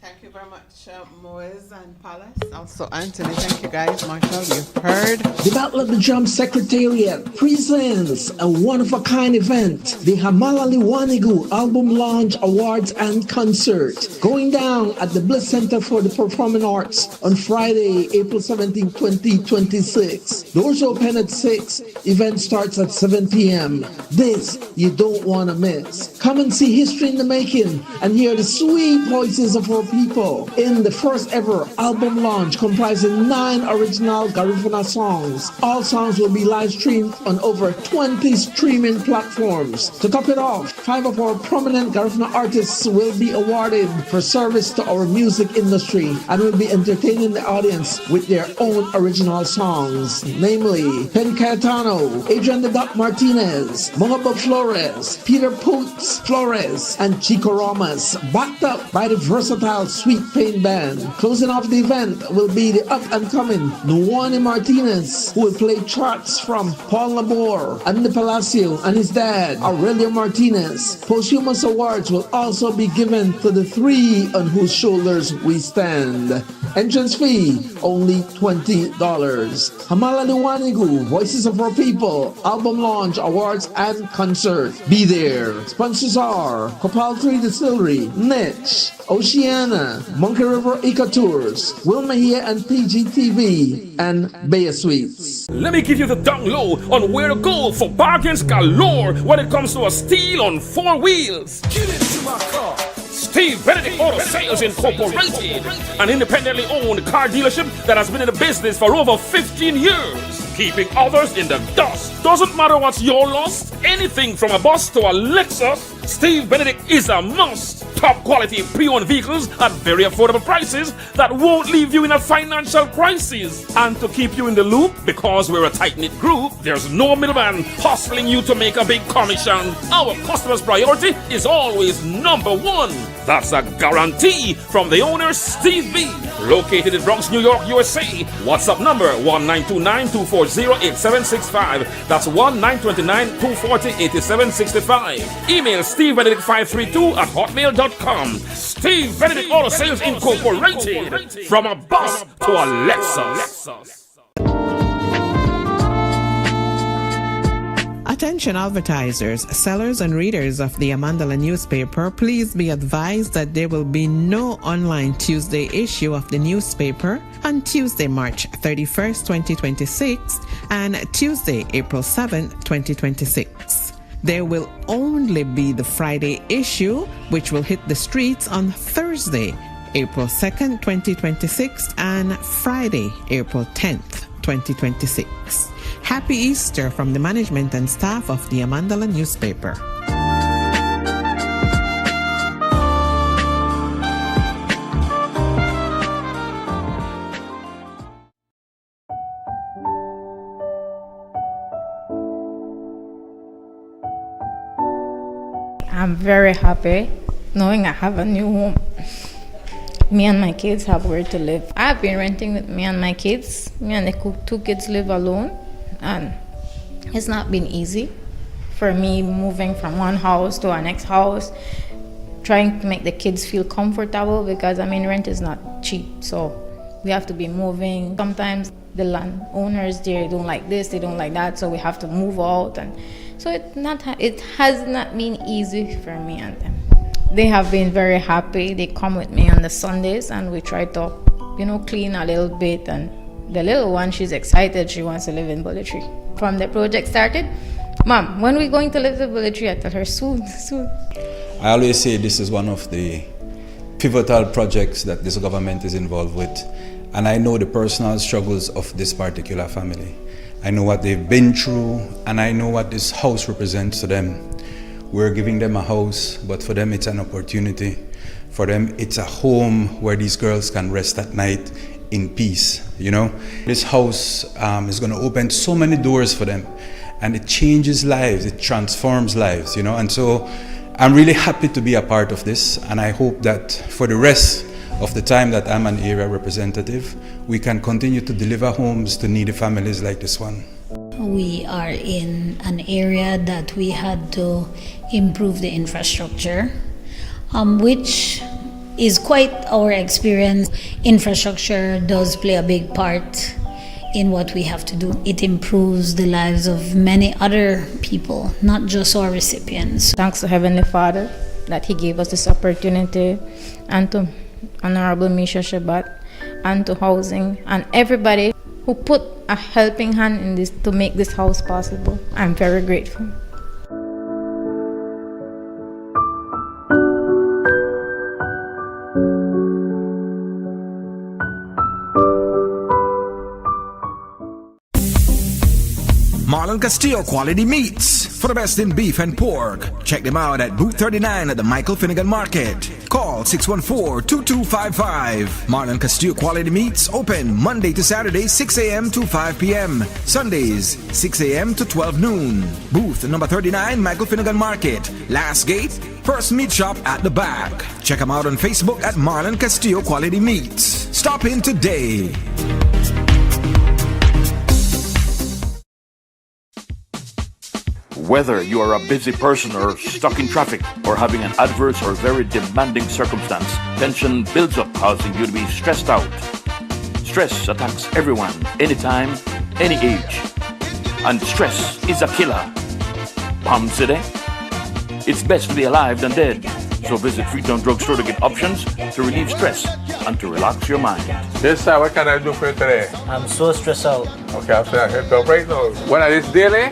Thank you very much, Moise and Palace. Also, Anthony, thank you guys. Marshall, you've heard. The Battle of the Drum Secretariat presents a one-of-a-kind event, the Hamalali Wanigu Album Launch Awards and Concert, going down at the Bliss Center for the Performing Arts on Friday, April 17, 2026. Doors open at 6. Event starts at 7 p.m. This you don't want to miss. Come and see history in the making and hear the sweet voices of our people in the first ever album launch comprising 9 original Garifuna songs. All songs will be live streamed on over 20 streaming platforms. To top it off, 5 of our prominent Garifuna artists will be awarded for service to our music industry and will be entertaining the audience with their own original songs, namely Pen Cayetano, Adrian the Doc Martinez, Mongabo Flores, Peter Poots Flores, and Chico Ramos, backed up by the versatile Sweet Pain Band. Closing off the event will be the up-and-coming Nuane Martinez, who will play tracks from Paul Labor, Andy Palacio, and his dad, Aurelio Martinez. Posthumous awards will also be given to the 3 on whose shoulders we stand. Entrance fee, only $20. Hamalali Wanigu, Voices of Our People, Album Launch, Awards, and Concert. Be there. Sponsors are Copal 3 Distillery, Niche, Oceana, Monkey River Eco Tours, Will Mejia and PGTV, and Bay Suites. Let me give you the down low on where to go for bargains galore when it comes to a steal on 4 wheels. Get into my car. Steve Benedict Auto Sales Incorporated, an independently owned car dealership that has been in the business for over 15 years, keeping others in the dust. Doesn't matter what's your loss, anything from a bus to a Lexus, Steve Benedict is a must. Top quality pre-owned vehicles at very affordable prices that won't leave you in a financial crisis. And to keep you in the loop, because we're a tight-knit group, there's no middleman hustling you to make a big commission. Our customer's priority is always number 1. That's a guarantee from the owner, Steve B. Located in Bronx, New York, USA. WhatsApp number 1-929-240-8765. That's 1-929-240-8765. Email SteveBenedict532@hotmail.com. Steve Benedict Auto Sales Incorporated. From a bus to a Lexus. Attention advertisers, sellers and readers of the Amandala newspaper, please be advised that there will be no online Tuesday issue of the newspaper on Tuesday, March 31st, 2026 and Tuesday, April 7th, 2026. There will only be the Friday issue, which will hit the streets on Thursday, April 2nd, 2026 and Friday, April 10th, 2026. Happy Easter from the management and staff of the Amandala newspaper. I'm very happy knowing I have a new home. Me and my kids have where to live. I've been renting with me and my kids. Me and the 2 kids live alone. And it's not been easy for me moving from one house to our next house, trying to make the kids feel comfortable because, rent is not cheap. So we have to be moving. Sometimes the landowners, they don't like this, they don't like that, so we have to move out. And so it has not been easy for me and them. They have been very happy. They come with me on the Sundays and we try to, clean a little bit. And the little one, she's excited. She wants to live in Bullet Tree. From the project started, Mom, when are we going to live in Bullet Tree? I tell her, soon. I always say this is one of the pivotal projects that this government is involved with. And I know the personal struggles of this particular family. I know what they've been through, and I know what this house represents to them. We're giving them a house, but for them it's an opportunity. For them it's a home where these girls can rest at night in peace, This house is going to open so many doors for them, and it changes lives, it transforms lives, And so I'm really happy to be a part of this, and I hope that for the rest of the time that I'm an area representative, we can continue to deliver homes to needy families like this one. We are in an area that we had to improve the infrastructure, which is quite our experience. Infrastructure does play a big part in what we have to do. It improves the lives of many other people, not just our recipients. Thanks to Heavenly Father that He gave us this opportunity, and to Honorable Misha Shabat, and to housing, and everybody who put a helping hand in this to make this house possible. I'm very grateful. Marlon Castillo Quality Meats. For the best in beef and pork, check them out at Booth 39 at the Michael Finnegan Market. Call 614-2255. Marlon Castillo Quality Meats open Monday to Saturday 6 a.m. to 5 p.m. Sundays 6 a.m. to 12 noon. Booth number 39, Michael Finnegan Market. Last gate, first meat shop at the back. Check them out on Facebook at Marlon Castillo Quality Meats. Stop in today. Whether you are a busy person or stuck in traffic or having an adverse or very demanding circumstance, tension builds up, causing you to be stressed out. Stress attacks everyone, anytime, any age. And stress is a killer. Palm City? It's best to be alive than dead. So visit Freetown Drugstore to get options to relieve stress and to relax your mind. Yes, sir, what can I do for you today? I'm so stressed out. Okay, I'll help you out right now. When I this daily,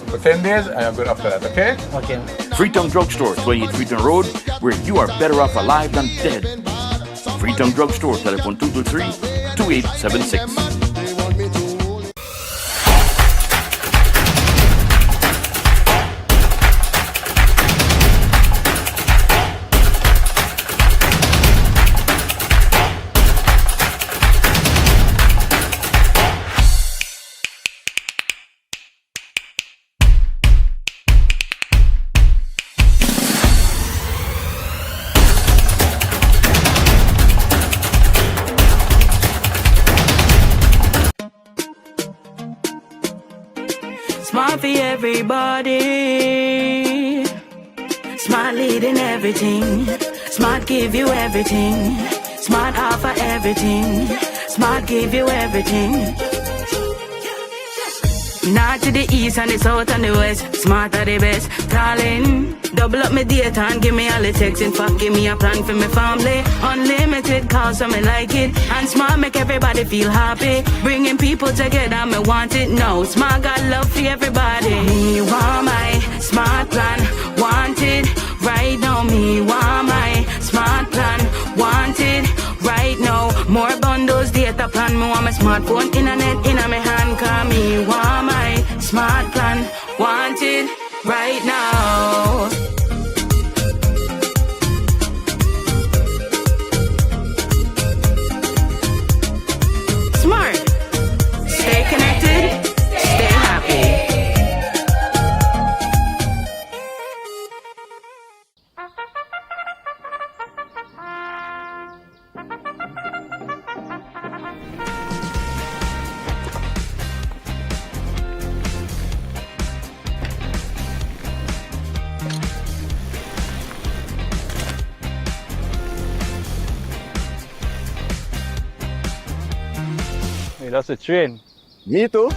for 10 days, and I'm good after that, okay? Okay. Freetown Drugstore, 28 Freetown Road, where you are better off alive than dead. Freetown Drugstore, telephone 223-2876. Smart for everybody. Smart leading everything. Smart give you everything. Smart offer everything. Smart give you everything. North to the east and the south and the west. Smart are the best. Darling, double up my data and give me all the text. In fact, give me a plan for my family. Unlimited calls, so me like it. And Smart make everybody feel happy. Bringing people together, me want it now. Smart got love for everybody. Me want my Smart plan. Want it right now. Me want my Smart plan. Want it right now. More bundles, data plan. Me want my smartphone, internet in my hand. Cause me want my Smart plan. Want it right now. Smart. Stay connected. Stay happy. Hey, that's a train. Me too.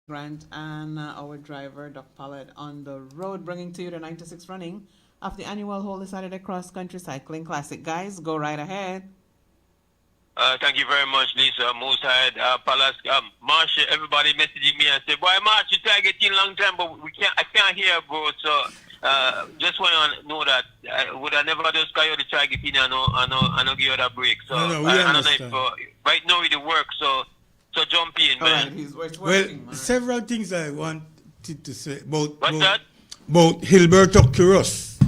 Grant and our driver, Doc Pollard, on the road, bringing to you the 96th running of the annual Holy Saturday Cross Country Cycling Classic. Guys, go right ahead. Thank you very much, Lisa. Most High, Palace, Marsha, everybody messaging me and say, "Boy, Marsh, you try to get in long time, but I can't hear, bro." So, just want to know that would I never just try to try to get in and no give you that break. So, No, we I don't understand. know if right now it work. So jump in, man. Well, several things I wanted to say about What's that? About Gilberto Quiroz.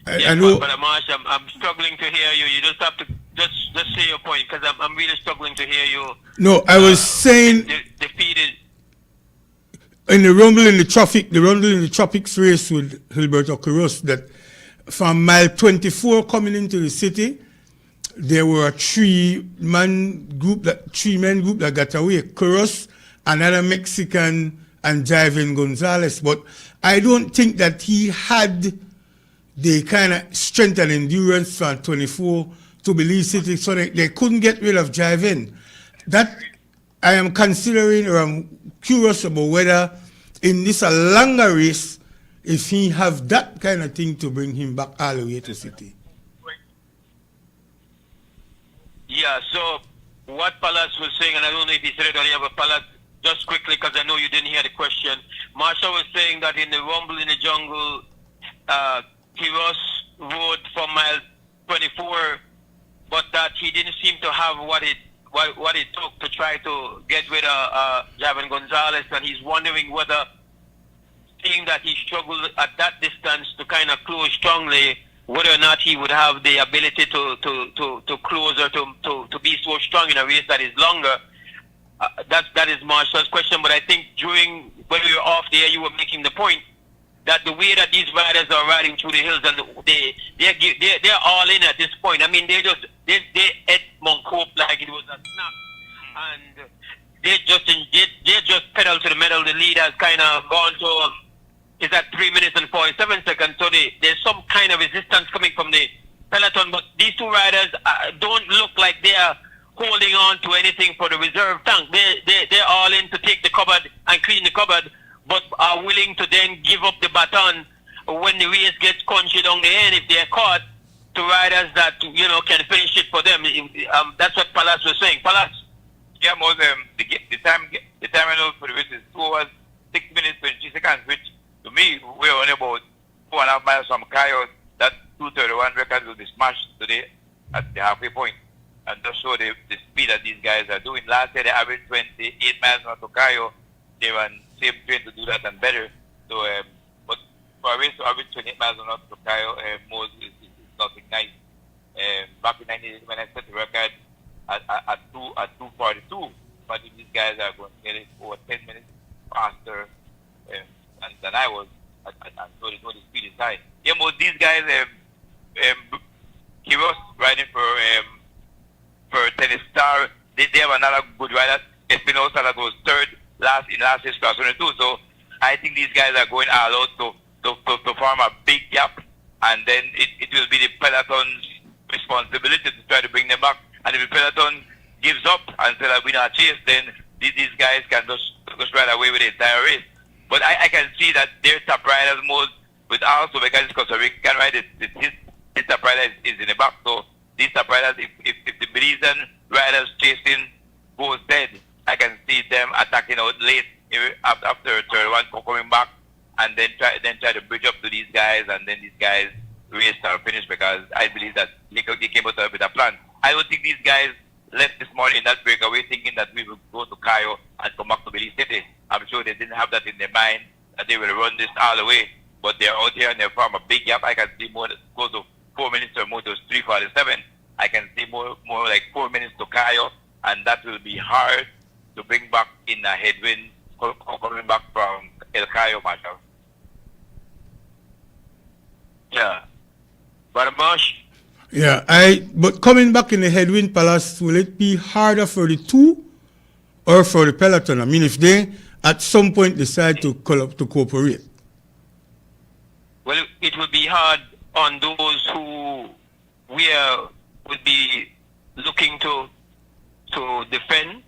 I know. But Marsh, I'm struggling to hear you. You just have to just say your point because I'm really struggling to hear you. No, I was saying Defeated. in the Rumble in the Tropics race with Gilberto Quiroz, that from mile 24 coming into the city, there were a three-man group that got away. Quiroz, another Mexican, and Javen Gonzalez. But I don't think that he had the kind of strength and endurance from 24 to Belize City, so they couldn't get rid of Javen. That I am considering, or I'm curious about whether in this a longer race, if he have that kind of thing to bring him back all the way to City. Yeah, so what Palace was saying, and I don't know if he said it earlier, but Palace, just quickly, because I know you didn't hear the question, Marsha was saying that in the Rumble in the Jungle, Quiroz rode from mile 24, but that he didn't seem to have what it took to try to get rid of Javen Gonzalez, and he's wondering whether, seeing that he struggled at that distance to kind of close strongly, whether or not he would have the ability to close or to be so strong in a race that is longer. That is Marsha's question, but I think when we were off the air, you were making the point that the way that these riders are riding through the hills, and they're all in at this point. I mean, they ate Mount Cope like it was a snap, and they just pedal to the metal. The lead has kind of gone to is at 3 minutes and 47 seconds. So there's some kind of resistance coming from the peloton, but these two riders don't look like they are holding on to anything for the reserve tank. They're all in to take the cupboard and clean the cupboard, but are willing to then give up the baton when the race gets crunchy down the end if they're caught, to riders that, you know, can finish it for them. That's what Palace was saying. Palace? Yeah, most the time I know for the race is 2 hours, 6 minutes, 20 seconds, which to me, we're only about 4.5 miles from Cayo. That 2:31 record will be smashed today at the halfway point. And just show the speed that these guys are doing. Last year they averaged 28 miles north of Cayo. They were on same train to do that and better. So, but for a race to average 28 miles north of Cayo, most is nothing nice. Back in 1980 when I set the record at 2:42, but these guys are going to get it over 10 minutes faster than I was, and so they know the speed is high. Yeah, most these guys, he was riding for Tennis Star. They have another good rider, Espinosa, that was third in last year's class 22. So I think these guys are going all out to form a big gap, and then it will be the Peloton's responsibility to try to bring them back. And if the Peloton gives up and says that we not chase, then these guys can just ride away with the entire race. But I can see that their top riders most, with also because it's Costa Rican rider, his top rider is in the back. So these top riders, if the Belizean riders chasing goes dead, I can see them attacking out late after third one coming back, and then try to bridge up to these guys, and then these guys race or finish, because I believe that they came out with a plan. I don't think these guys left this morning in that breakaway thinking that we will go to Cayo and come back to Belize City. I'm sure they didn't have that in their mind, that they will run this all the way. But they're out here and they're from a big gap. I can see more, close to 4 minutes or more to 3:47. I can see more like 4 minutes to Cayo, and that will be hard to bring back in a headwind coming back from El Cayo, Marshall. Yeah. Baramash? Yeah, but coming back in the headwind, Palace, will it be harder for the two or for the Peloton? I mean, if they at some point decide to cooperate. Well, it will be hard on those who would be looking to defend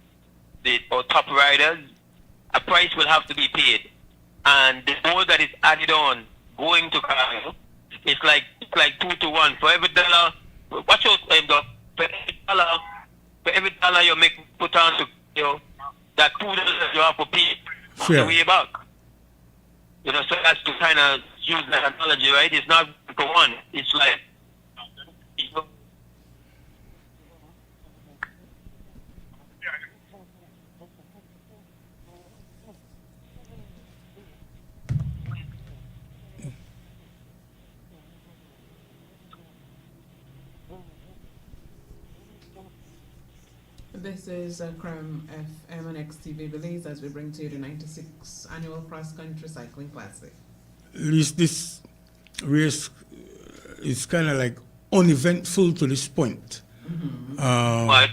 our top riders. A price will have to be paid, and the more that is added on going to Cayo, it's like 2 to 1 for every dollar. Watch out, for every dollar you put on to that $2 you have to pay on the way back. So that's to kind of use that analogy, right? It's not for one. It's like This is Chrome FM and XTV Belize as we bring to you the 96th Annual Cross Country Cycling Classic. At least this race is kind of like uneventful to this point. Mm-hmm. But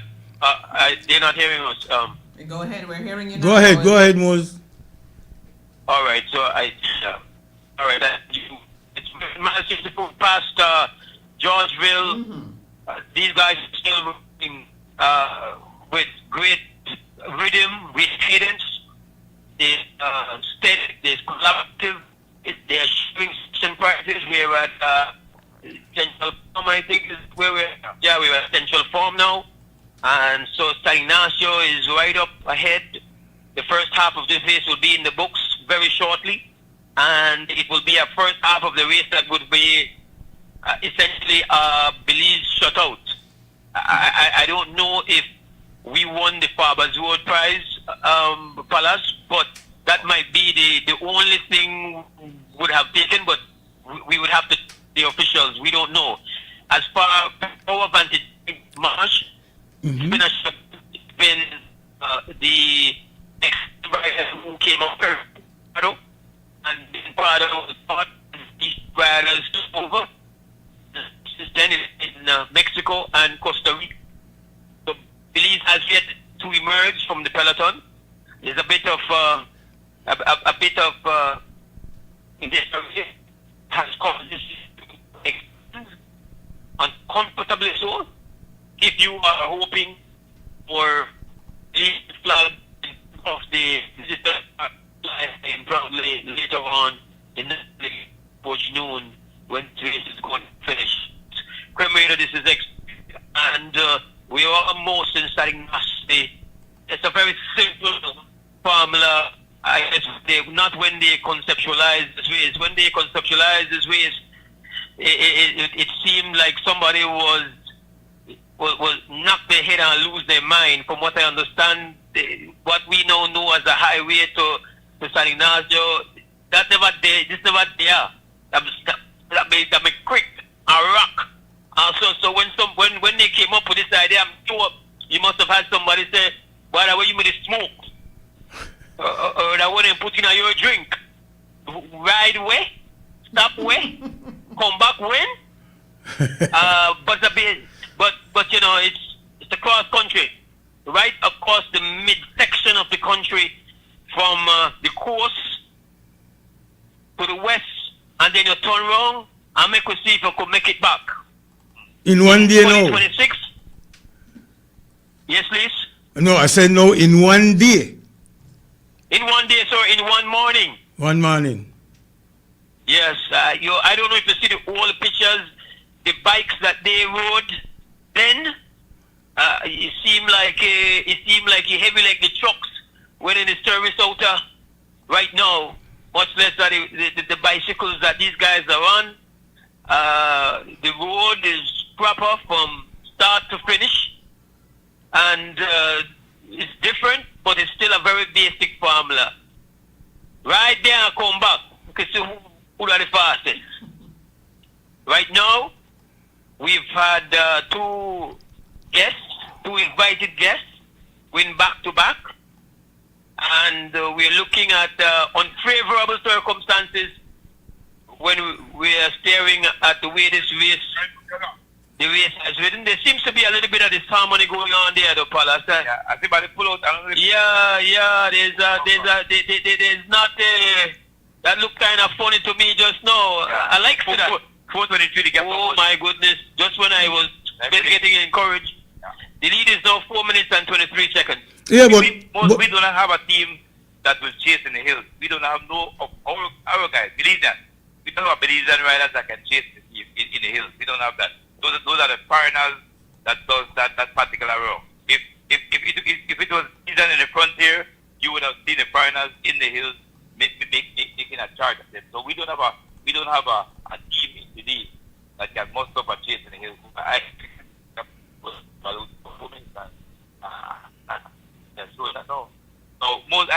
they're not hearing us. Go ahead, we're hearing you now. Go ahead, Mose. All right, so all right, it's massive to go past Georgeville. Mm-hmm. These guys are still moving with great rhythm, with cadence. They're steady, they're collaborative. They're showing some practice. We're at Central Farm, I think is where we're at Central Farm now. And so San Ignacio is right up ahead. The first half of this race will be in the books very shortly. And it will be a first half of the race that would be essentially Belize shutout. I don't know if we won the Farber's Road Prize, Palace, but that might be the only thing would have taken, but we would have to, the officials, we don't know. As far as our vantage Marsh, it's been the next rider who came up here, and Prado was part of these riders over. Since then it's in Mexico and Costa Rica. So Belize has yet to emerge from the peloton. There's a bit of has caused this uncomfortably so. If you are hoping more flag of the digital and probably later on in the noon when the race is going to finish. Cremator, this is and we are almost in starting nasty. It's a very simple formula. I guess not when they conceptualize this race. When they conceptualize this race, it seemed like somebody was knock their head and lose their mind. From what I understand, what we now know as a highway to San Ignacio, that never there. This never there. That may creek and rock. So when they came up with this idea, I'm sure you must have had somebody say, "By the way, you made it smoke." Or that one put in your drink. Ride way, stop way, come back when. But you know it's across country, right across the midsection of the country, from the coast to the west, and then you turn around and make us see if you could make it back. In one day now. 26. Yes, please. No, I said no. In one day. In one day, sir. In one morning. One morning. Yes. I don't know if you see the old pictures, the bikes that they rode then. It seemed like heavy like the trucks when in the service out right now. Much less the bicycles that these guys are on. The road is proper from start to finish, and it's different, but it's still a very basic formula. Right there and come back. You can see who are the fastest. Right now, we've had two invited guests, going back to back, and we're looking at unfavorable circumstances when we are staring at the way the race has ridden. There seems to be a little bit of disharmony going on there, though, Paul. Everybody pull out. Yeah. There's not that looked kind of funny to me just now. I like that. 4:23. Oh my goodness! Just when I was getting encouraged, the lead is now 4 minutes and 23 seconds. Yeah, but we don't have a team that will chase in the hills. We don't have no of our guys. Believe that. We don't have Belizean riders that can chase in the hills. We don't have that. Those are the foreigners that does that particular route. If it was Belizean in the frontier, you would have seen the foreigners in the hills making a charge of them. So we don't have a team in Belize that can muster up a chase in the hills. No. So most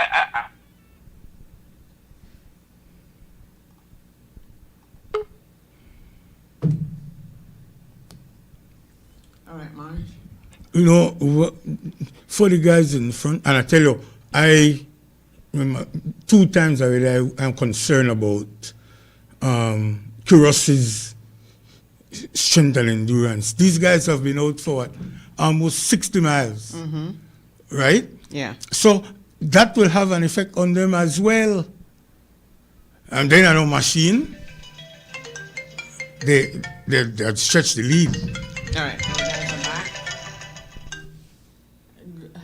All right, Marge. You know, for the guys in front, and I tell you, I remember 2 times already I'm concerned about Kuros's strength and endurance. These guys have been out for almost 60 miles, right? Yeah. So that will have an effect on them as well. And then I know machine, they stretch the lead. All right. Guys are back.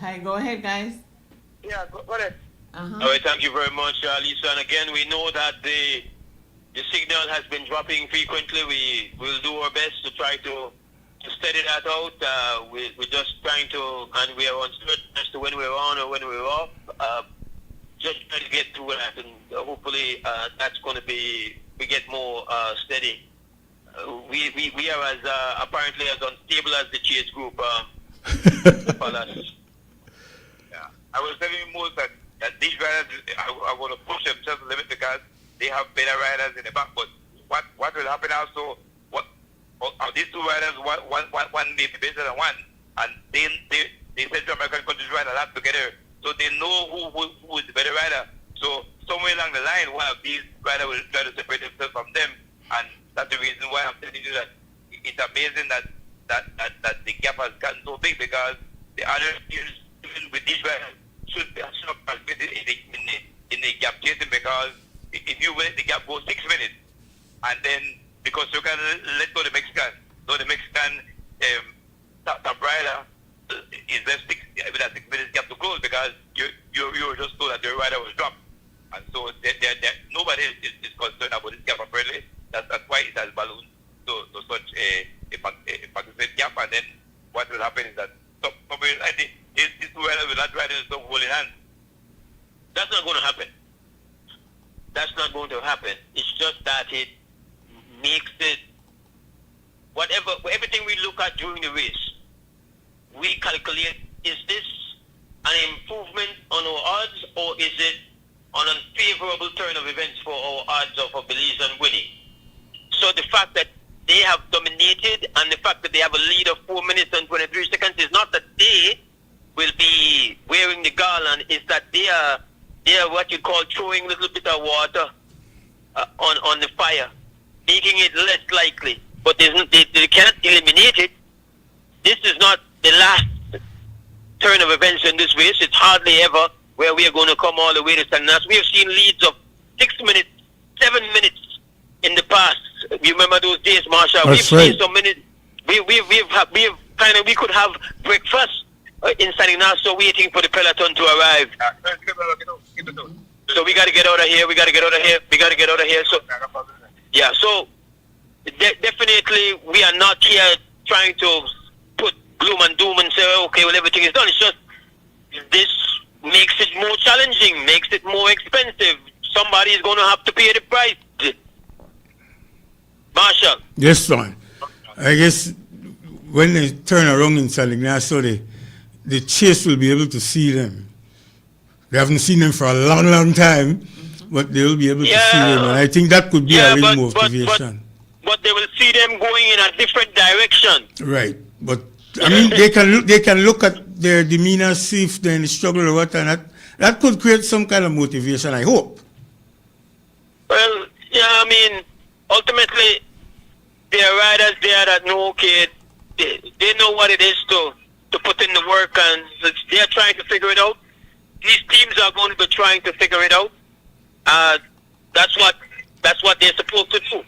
Hi, go ahead, guys. Yeah, go ahead. All right, thank you very much, Lisa. And again, we know that the signal has been dropping frequently. We will do our best to try to steady that out. We're just trying to, and we are uncertain as to when we're on or when we're off. Just trying to get through that, and hopefully that's going to be, we get more steady. We are as apparently as unstable as the chase group. Yeah, I was telling you most that these riders are going to push themselves to the limit because they have better riders in the back. But what will happen also? These two riders, one may be better than one, and they Central American countries ride a lot together, so they know who is the better rider. So somewhere along the line, one of these riders will try to separate themselves from them, and that's the reason why I'm telling you that it's amazing that the gap has gotten so big, because the other teams, even with these riders, should not participate in the gap chasing, because if you let the gap go 6 minutes, and then because you can let go the Mexican, so the Mexican top rider is left 6 with that 6 minutes gap to close because you were just told that the rider was dropped. And so nobody is concerned about this gap apparently. That's why it has ballooned to such a magnificent gap. And then what will happen is that somebody, I think, this rider will not ride in some holding hands. That's not going to happen. That's not going to happen. It's just that it makes it, everything we look at during the race, we calculate, is this an improvement on our odds or is it an unfavorable turn of events for our odds of a Belizean winning? So the fact that they have dominated and the fact that they have a lead of 4 minutes and 23 seconds is not that they will be wearing the garland, it's that they are what you call throwing a little bit of water on the fire, making it less likely. But they cannot eliminate it. This is not the last turn of events in this race. It's hardly ever where we are going to come all the way to San Ignacio. We have seen leads of 6 minutes, 7 minutes in the past. You remember those days, Marsha? We've seen so many. We could have breakfast in San Ignacio waiting for the peloton to arrive. So we got to get out of here. We got to get out of here. So yeah. So definitely we are not here trying to put gloom and doom and say, okay, well, everything is done. It's just this makes it more challenging, makes it more expensive. Somebody is going to have to pay the price. Marshall. Yes, son. I guess when they turn around in San Ignacio, the chase will be able to see them. They haven't seen them for a long, long time, but they will be able to see them. And I think that could be a real motivation. But they will see them going in a different direction. Right. But I mean, they can look at their demeanor, see if they're in struggle or what, and that could create some kind of motivation, I hope. Well, yeah, I mean, ultimately, there are riders there that know, okay, they know what it is to put in the work, and they're trying to figure it out. These teams are going to be trying to figure it out. That's what they're supposed to do.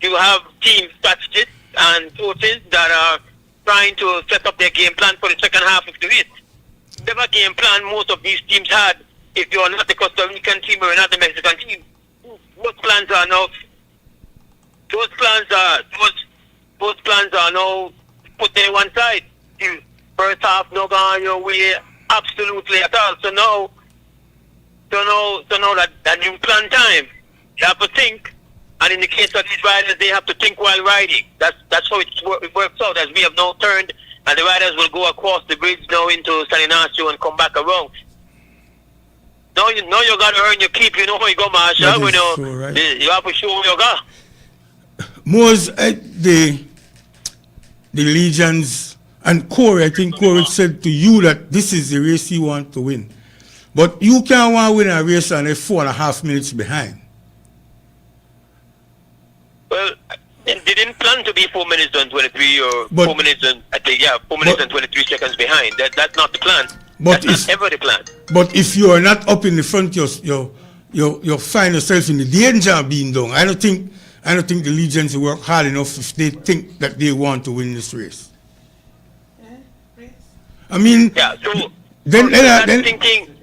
You have team strategists and coaches that are trying to set up their game plan for the second half of the race. Whatever game plan most of these teams had, if you're not the Costa Rican team or not the Mexican team, those plans are now now put in one side. The first half not going your way absolutely at all. So now that new plan time, you have to think. And in the case of these riders, they have to think while riding. That's how it works out. As we have now turned, and the riders will go across the bridge now into San Ignacio and come back around. Now you got to earn your keep. You know how you go, Marshall. You have to show who you got. Most the Legions and Corey, I think Corey said to you that this is the race he wants to win. But you can't want to win a race and they're 4.5 minutes behind. Well, they didn't plan to be 4 minutes and 23 or 4 minutes and 23 seconds behind. That's not the plan. That's not ever the plan. But if you are not up in the front, you find yourself in the danger of being down. I don't think the Legions will work hard enough if they think that they want to win this race. I mean, thinking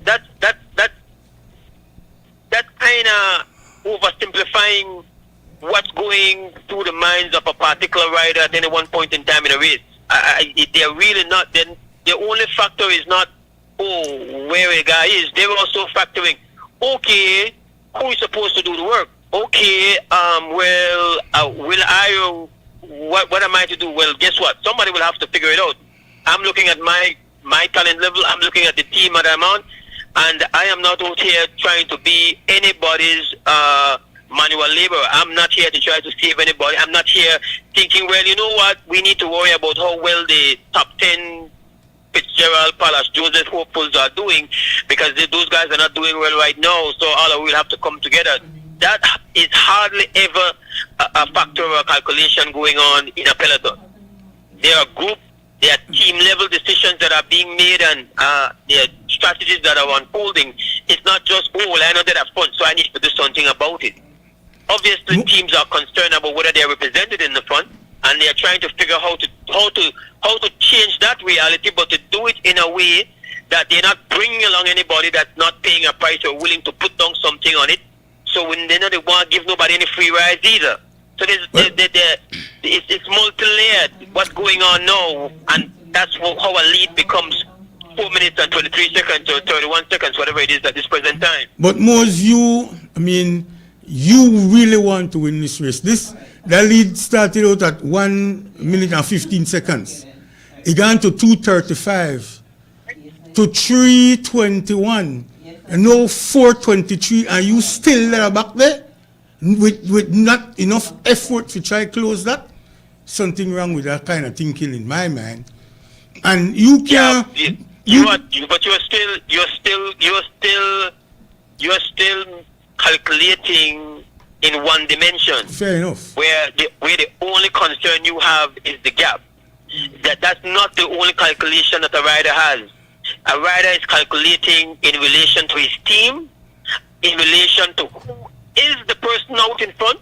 that's kind of oversimplifying what's going through the minds of a particular rider at any one point in time in a race. They're really not. The only factor is not where a guy is. They're also factoring, okay, who is supposed to do the work? Okay, what am I to do? Well, guess what? Somebody will have to figure it out. I'm looking at my talent level. I'm looking at the team that I'm on, and I am not out here trying to be anybody's manual labor. I'm not here to try to save anybody. I'm not here thinking, well, you know what? We need to worry about how well the top 10 Fitzgerald, Palace, Joseph hopefuls are doing, because those guys are not doing well right now. So all will have to come together. That is hardly ever a factor or a calculation going on in a peloton. There are there are team level decisions that are being made, and there are strategies that are unfolding. It's not just, I know that I've fun, so I need to do something about it. Obviously, teams are concerned about whether they're represented in the front, and they are trying to figure how to change that reality, but to do it in a way that they're not bringing along anybody that's not paying a price or willing to put down something on it. So when they want to give nobody any free rides either. So it's multi-layered what's going on now, and that's how a lead becomes 4 minutes and 23 seconds or 31 seconds, whatever it is at this present time. But Mose, you really want to win this race. The lead started out at 1 minute and 15 seconds. It got to 2:35 to 3:21, and now 4:23, and you still there back there with not enough effort to try to close that. Something wrong with that kind of thinking in my mind. And you can't. But you're still calculating in one dimension. Fair enough. Where the only concern you have is the gap. That's not the only calculation that a rider has. A rider is calculating in relation to his team, in relation to who is the person out in front,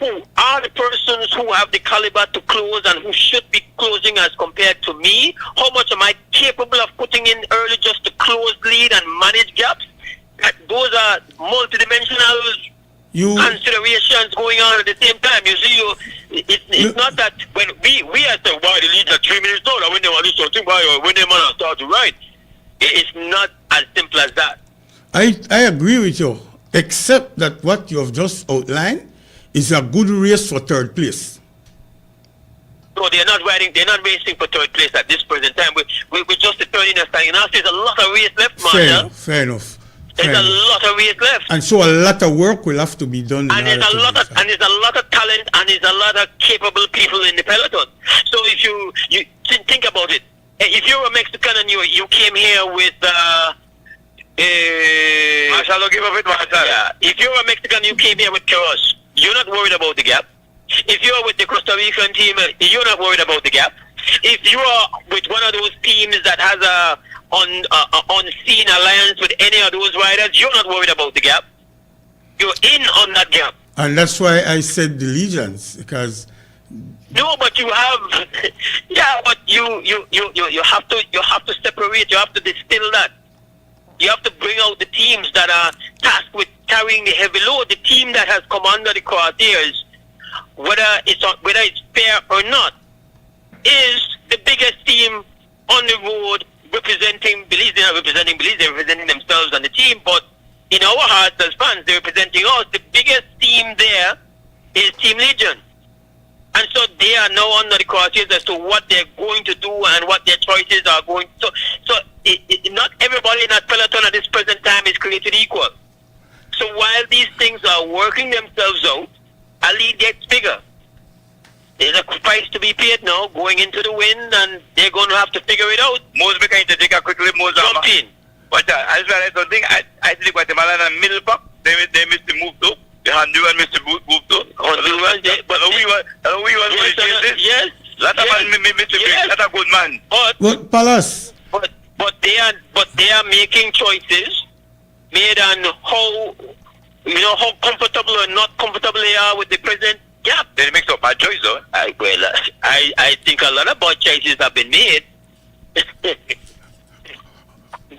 who are the persons who have the caliber to close and who should be closing as compared to me. How much am I capable of putting in early just to close lead and manage gaps? Those are multidimensional considerations going on at the same time. You see, it's not that when we are saying, why the lead at 3 minutes down, when they want to do something, or when they want to start to ride. It's not as simple as that. I agree with you, except that what you have just outlined is a good race for third place. No, they're not racing for third place at this present time. We're just turning and standing. Now there's a lot of race left, Marshall. Fair enough. There's a lot of race left. And so a lot of work will have to be done. And there's a lot of talent, and there's a lot of capable people in the peloton. So if you think about it, if you're a Mexican and you came here with Marshall, don't give up it, Marshall. Yeah, if you're a Mexican, you came here with Kuros, you're not worried about the gap. If you're with the Costa Rican team, you're not worried about the gap. If you are with one of those teams that has a unseen alliance with any of those riders, you're not worried about the gap. You're in on that gap. And that's why I said the legions, because no, but you have, yeah, but you have to separate. You have to distill that. You have to bring out the teams that are tasked with carrying the heavy load. The team that has come under the crosshairs, whether it's fair or not, is the biggest team on the road representing Belize. They're not representing Belize, they're representing themselves and the team, but in our hearts as fans, they're representing us. The biggest team there is Team Legion. And so they are now under the crosshairs as to what they're going to do and what their choices are going to. So not everybody in that peloton at this present time is created equal. So while these things are working themselves out, a lead gets bigger. There's a price to be paid now going into the wind, and they're going to have to figure it out. Most because to take a quickly more jump in. But as well as something, I think Guatemala and middle pack, they missed the move too. The Honduran missed the move too. Honduran, but we were going to change this. Yes. Lot of man missed the break. Lot of good man. But Palace. But they are making choices made on how comfortable or not comfortable they are with the present gap. They make some bad choices, though. I think a lot of bad choices have been made.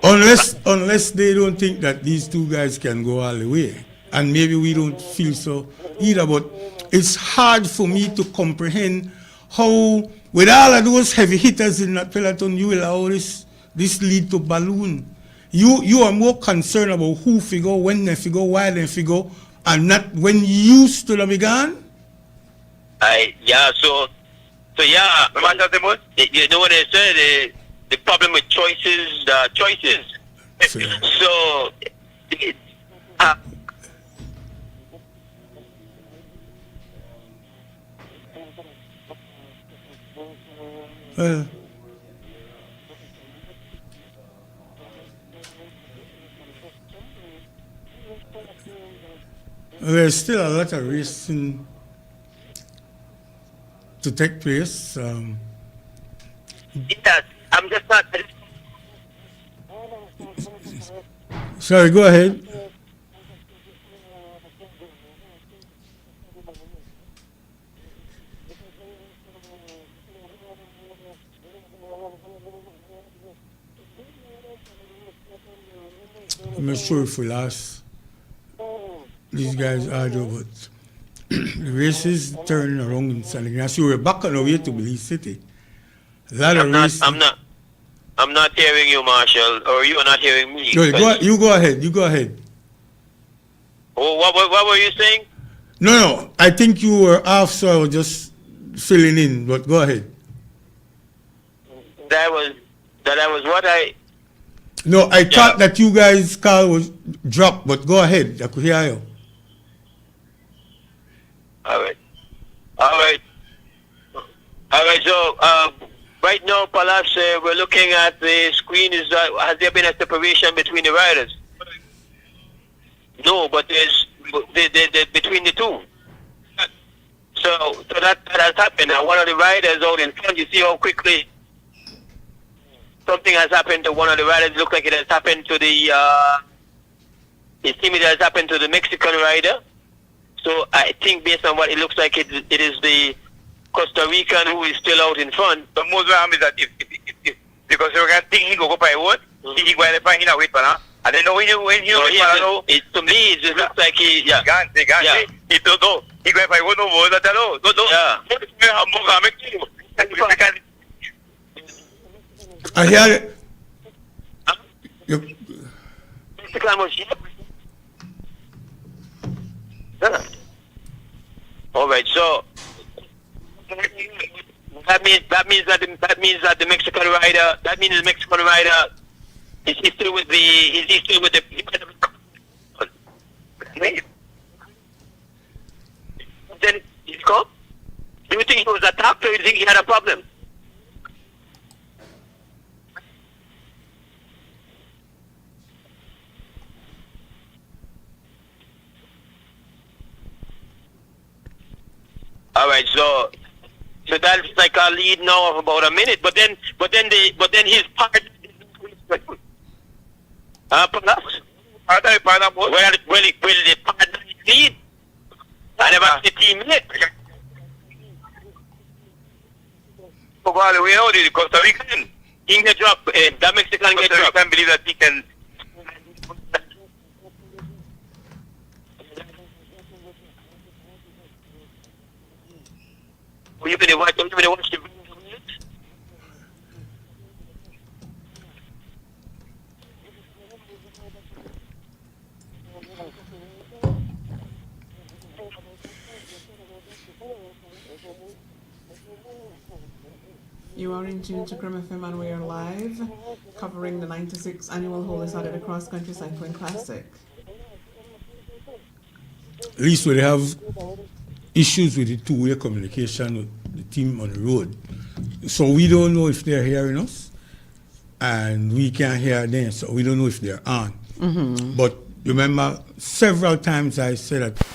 Unless they don't think that these two guys can go all the way. And maybe we don't feel so either. But it's hard for me to comprehend how, with all of those heavy hitters in that peloton, you will allow this lead to balloon. You are more concerned about who figure, when they figure, why they figure, and not when you stood up again. So you know what they say, the problem with choices, choices. So there's still a lot of racing to take place. It does. I'm just not. Sorry, go ahead. not sure if we lost these guys either, but the race is turning around in San Ignacio. We're back on our way to Belize City. A lot of races. I'm not hearing you, Marshall, or you are not hearing me. No, you go ahead. You go ahead. Oh, what were you saying? No. I think you were off, so I was just filling in. But go ahead. That was what I. No, I thought that you guys' call was dropped, but go ahead. I could hear you. All right. So right now, perhaps we're looking at the screen. Has there been a separation between the riders? No, but there's between the two. So that has happened. Now, one of the riders out in front. You see how quickly something has happened to one of the riders. It looks like it has happened to the. It seems it has happened to the Mexican rider. So I think based on what it looks like, it is the Costa Rican who is still out in front. The most harm is that if because you can think he go by what, he go and find him wait for now. And then when you wait for now, to me it just looks like he can't he don't know. He go and find no more that no. I hear it. All right, so that means that the Mexican rider. That means the Mexican rider is he still with the. Then he come. Do you think he was attacked, or do you think he had a problem? All right, so that's like a lead now of about a minute, but then his part. Perhaps. Will the partner lead? I never see the team yet. So by the way, now the Costa Rican, he get dropped. That Mexican get dropped. I can't believe that he can. You better watch the video. You are in tune to Crim FM and we are live, covering the 96th annual Holy Saturday Cross Country Cycling Classic. At least we have issues with the two-way communication with the team on the road. So we don't know if they're hearing us, and we can't hear them, so we don't know if they're on. Mm-hmm. But remember, several times I said that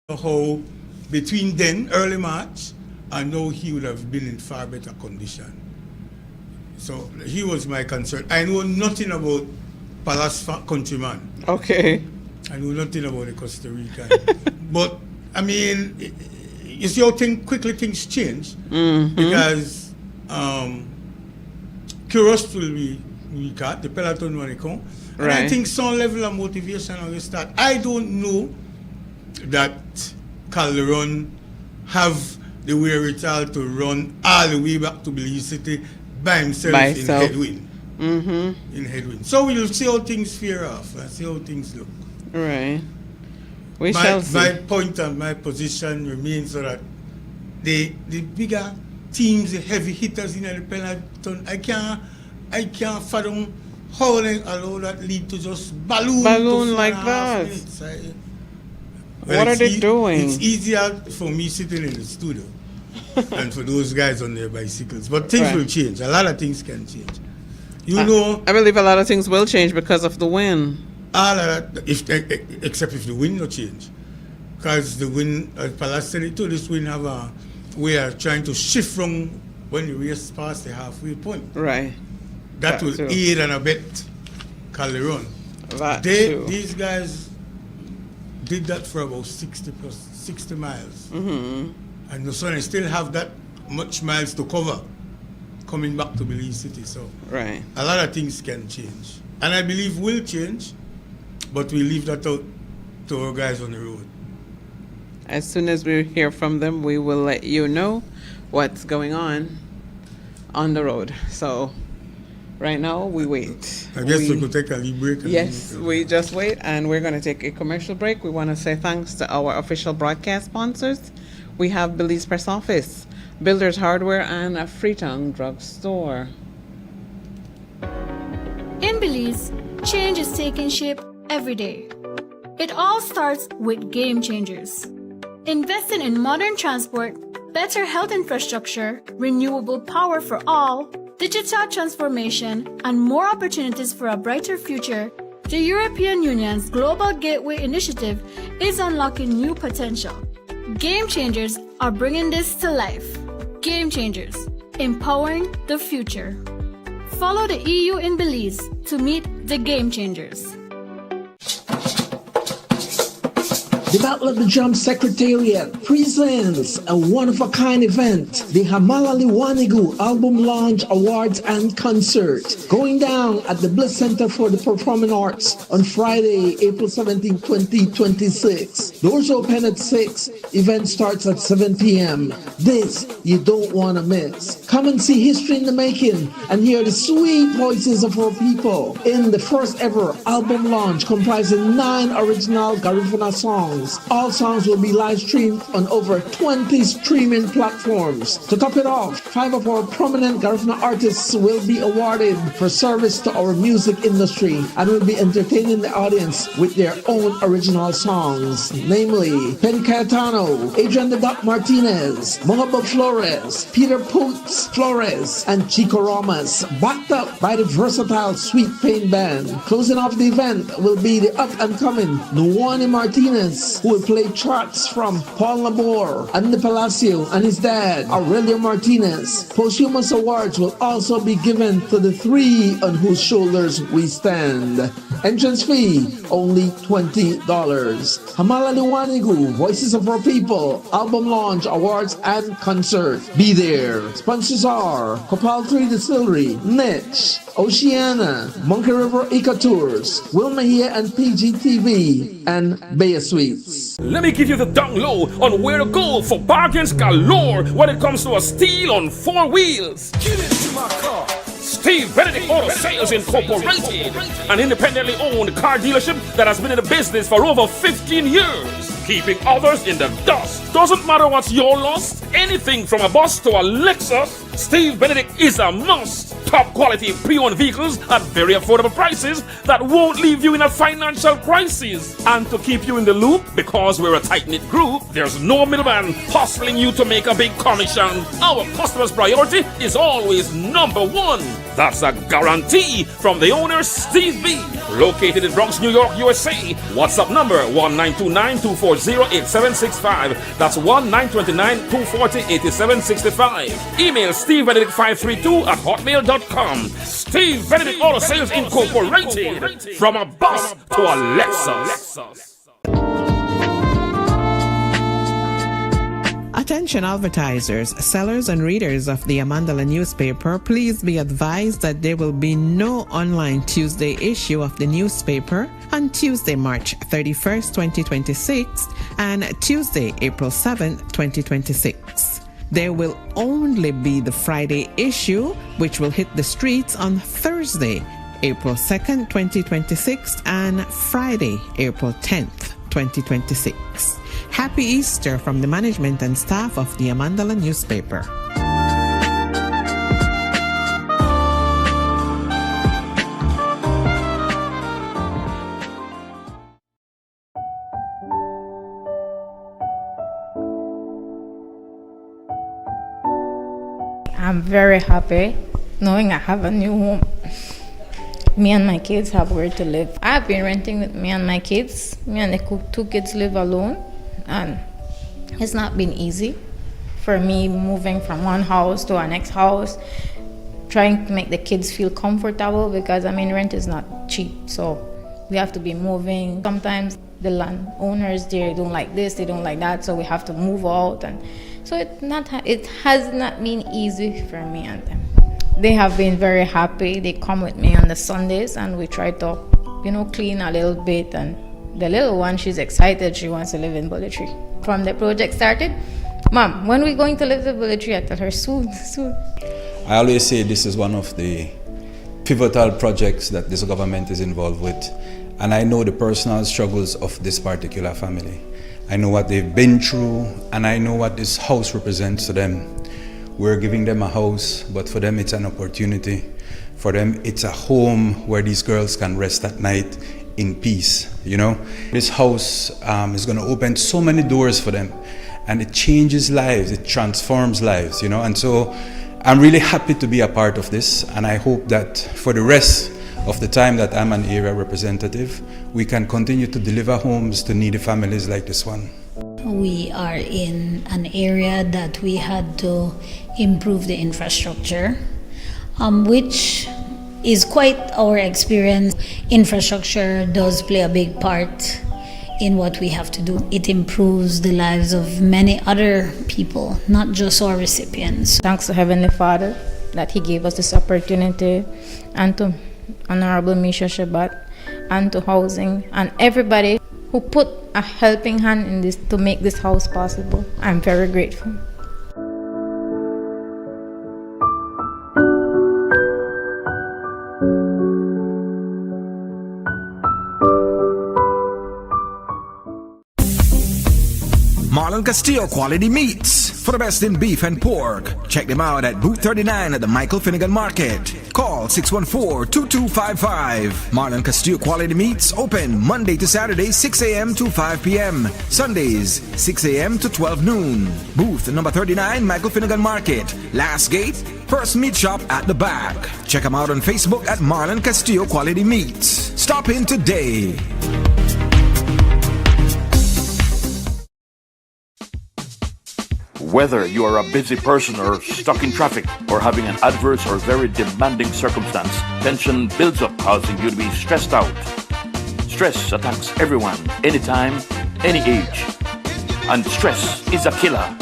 how between then, early March, and now he would have been in far better condition. So he was my concern. I know nothing about Palace Countryman. Okay. I know nothing about the Costa Rican. But, I mean, you see how quickly things change. Because Curious will be weaker, the Peloton when it come. And I think some level of motivation will start. I don't know that Calderon have the wherewithal to run all the way back to Belize City by himself in headwind. In headwind. So we'll see how things fare off and see how things look. Right. We shall see. My point and my position remains so that the bigger teams, the heavy hitters in the Peloton, I can't fathom how they allow that lead to just balloon like that. What are they doing? It's easier for me sitting in the studio than for those guys on their bicycles. But things will change. A lot of things can change. You know, I believe a lot of things will change because of the wind. All of that, except if the wind no change, because the wind, Palace said it too, this wind have a way of trying to shift from when the race past the halfway point. Right. That will aid and abet Calderon. These guys did that for about 60 miles. And the Sun still have that much miles to cover coming back to Belize City. So a lot of things can change. And I believe will change, but we leave that out to our guys on the road. As soon as we hear from them, we will let you know what's going on the road. So right now, we wait. I guess we could take a little break. Yes, we just wait, and we're going to take a commercial break. We want to say thanks to our official broadcast sponsors. We have Belize Press Office, Builders Hardware, and a Freetown Drug Store. In Belize, change is taking shape every day. It all starts with Game Changers. Investing in modern transport, better health infrastructure, renewable power for all, digital transformation, and more opportunities for a brighter future, the European Union's Global Gateway Initiative is unlocking new potential. Game Changers are bringing this to life. Game Changers, empowering the future. Follow the EU in Belize to meet the Game Changers. The Battle of the Drum Secretariat presents a one-of-a-kind event, the Hamalali Wanigu Album Launch Awards and Concert, going down at the Bliss Center for the Performing Arts on Friday, April 17, 2026. Doors open at 6, event starts at 7 p.m. This you don't want to miss. Come and see history in the making and hear the sweet voices of our people in the first ever album launch comprising 9 original Garifuna songs. All songs will be live streamed on over 20 streaming platforms. To top it off, 5 of our prominent Garifuna artists will be awarded for service to our music industry and will be entertaining the audience with their own original songs, namely Penny Cayetano, Adrian the Doc Martinez, Mohaba Flores, Peter Poots Flores, and Chico Romas, backed up by the versatile Sweet Pain Band. Closing off the event will be the up-and-coming Nuwani Martinez, who will play tracks from Paul Labor, Andy Palacio, and his dad, Aurelio Martinez. Posthumous awards will also be given to the 3 on whose shoulders we stand. Entrance fee, only $20. Hamalali Wanigu, Voices of Our People, Album Launch, Awards, and Concert. Be there. Sponsors are Copal 3 Distillery, Niche, Oceana, Monkey River Eco Tours, Wilmahia and PGTV, and Bay Suites. Let me give you the down low on where to go for bargains galore when it comes to a steal on 4 wheels. Get into my car. Steve Benedict Auto Sales Incorporated, an independently owned car dealership that has been in the business for over 15 years, keeping others in the dust. Doesn't matter what's your loss, anything from a bus to a Lexus, Steve Benedict is a must. Top quality pre-owned vehicles at very affordable prices that won't leave you in a financial crisis. And to keep you in the loop, because we're a tight-knit group, there's no middleman hustling you to make a big commission. Our customers' priority is always number 1. That's a guarantee from the owner, Steve B. located in Bronx, New York, USA. WhatsApp number 1-929-240-8765. That's 1-929-240-8765. Email stevebenedict532@hotmail.com. Steve Benedict Auto Sales Incorporated. From a bus to a Lexus. Attention advertisers, sellers and readers of the Amandala newspaper, please be advised that there will be no online Tuesday issue of the newspaper on Tuesday, March 31st, 2026 and Tuesday, April 7th, 2026. There will only be the Friday issue, which will hit the streets on Thursday, April 2nd, 2026 and Friday, April 10th, 2026. Happy Easter from the management and staff of the Amandala newspaper. I'm very happy knowing I have a new home. Me and my kids have where to live. I've been renting with me and my kids. Me and the two kids live alone, and it's not been easy for me moving from one house to our next house, trying to make the kids feel comfortable because rent is not cheap, so we have to be moving. Sometimes the landowners, they don't like this, they don't like that, so we have to move out, and so it has not been easy for me and them. They have been very happy. They come with me on the Sundays and we try to, clean a little bit. And the little one, she's excited. She wants to live in Bullet Tree. From the project started, Mom, when are we going to live in Bullet Tree? I tell her, soon. I always say this is one of the pivotal projects that this government is involved with. And I know the personal struggles of this particular family. I know what they've been through, and I know what this house represents to them. We're giving them a house, but for them it's an opportunity. For them it's a home where these girls can rest at night in peace, This house is going to open so many doors for them, and it changes lives, it transforms lives, And so I'm really happy to be a part of this, and I hope that for the rest of the time that I'm an area representative, we can continue to deliver homes to needy families like this one. We are in an area that we had to improve the infrastructure, which is quite our experience. Infrastructure does play a big part in what we have to do. It improves the lives of many other people, not just our recipients. Thanks to Heavenly Father that He gave us this opportunity, and to Honorable Misha Shabbat, and to housing, and everybody who put a helping hand in this to make this house possible. I'm very grateful. Marlon Castillo Quality Meats. For the best in beef and pork, check them out at Booth 39 at the Michael Finnegan Market. Call 614-2255. Marlon Castillo Quality Meats open Monday to Saturday 6 a.m. to 5 p.m. Sundays 6 a.m. to 12 noon. Booth number 39 Michael Finnegan Market. Last gate, first meat shop at the back. Check them out on Facebook at Marlon Castillo Quality Meats. Stop in today. Whether you are a busy person or stuck in traffic or having an adverse or very demanding circumstance, tension builds up, causing you to be stressed out. Stress attacks everyone, anytime, any age. And stress is a killer.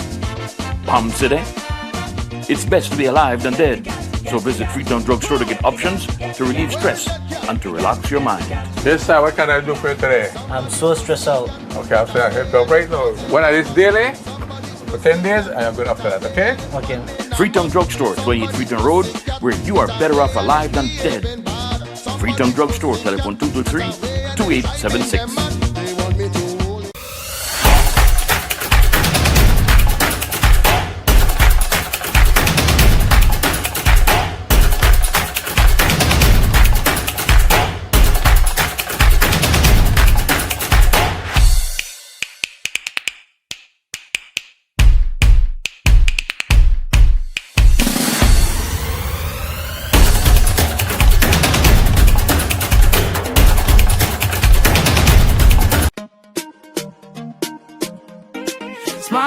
Palm City? It's best to be alive than dead. So visit Freetown Drugstore to get options to relieve stress and to relax your mind. Yes, sir, what can I do for you today? I'm so stressed out. Okay, I'm saying I help you out right now. When I this daily, for 10 days, I am good after that, okay? Okay. Freetown Drugstore, 28 Freetown Road, where you are better off alive than dead. Freetown Drugstore, telephone 223-2876.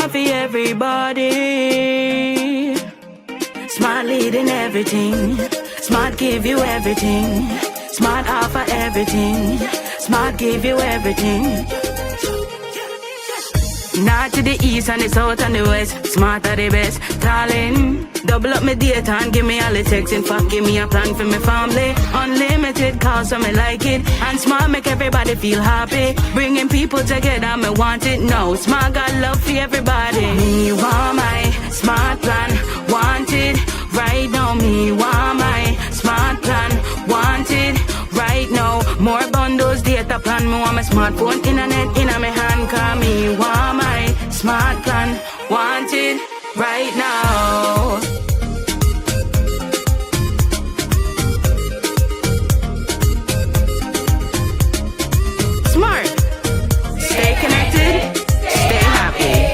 smart for everybody. Smart leading everything. Smart give you everything. Smart offer everything. Smart give you everything. North to the east and the south and the west. Smart are the best. Darling, double up my data and give me all the text. In fact, give me a plan for my family. Unlimited calls, so me like it. And Smart make everybody feel happy. Bringing people together, me want it now. Smart got love for everybody. Me want my Smart plan, want it right now. Me want my Smart plan, want it right now. More bundles, data plan. Me want my smartphone, internet in my hand. Call me want my Smart plan, want it right now. Smart. Stay connected, stay happy.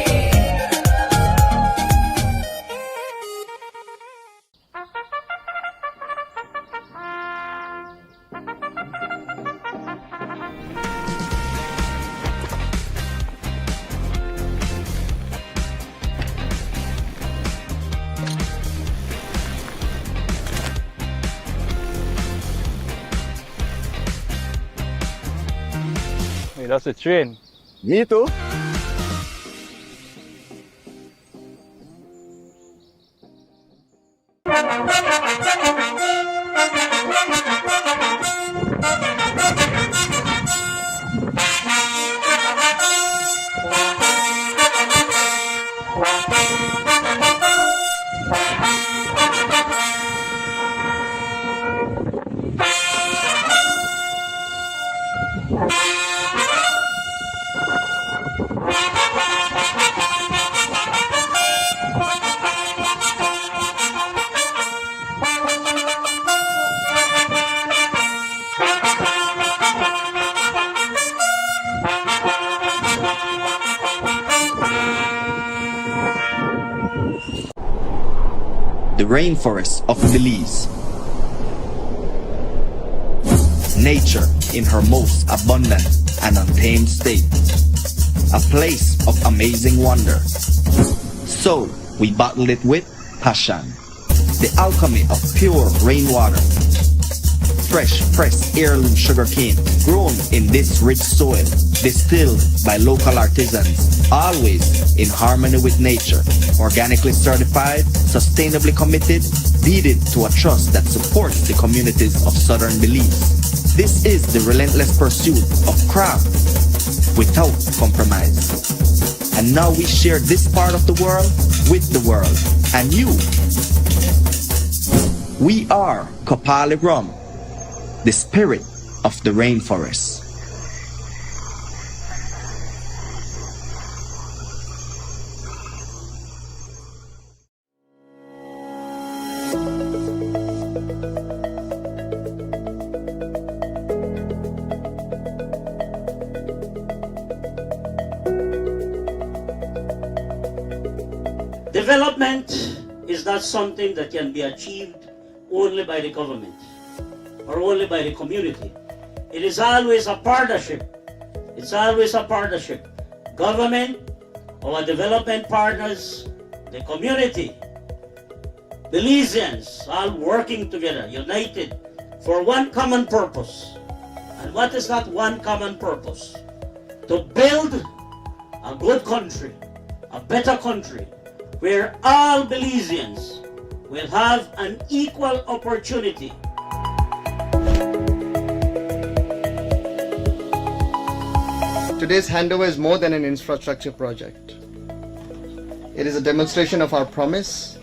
Hey, that's a train. Me too. The rainforest of Belize. Nature in her most abundant and untamed state. A place of amazing wonder. So we bottled it with passion. The alchemy of pure rainwater. Fresh pressed heirloom sugarcane grown in this rich soil. Distilled by local artisans. Always in harmony with nature. Organically certified, sustainably committed, deeded to a trust that supports the communities of southern Belize. This is the relentless pursuit of craft without compromise. And now we share this part of the world with the world and you. We are Kopali Rum, the spirit of the rainforest. Development is not something that can be achieved only by the government or only by the community. It is always a partnership. It's always a partnership. Government, our development partners, the community, Belizeans, all working together, united for one common purpose. And what is that one common purpose? To build a good country, a better country, where all Belizeans will have an equal opportunity. Today's handover is more than an infrastructure project. It is a demonstration of our promise,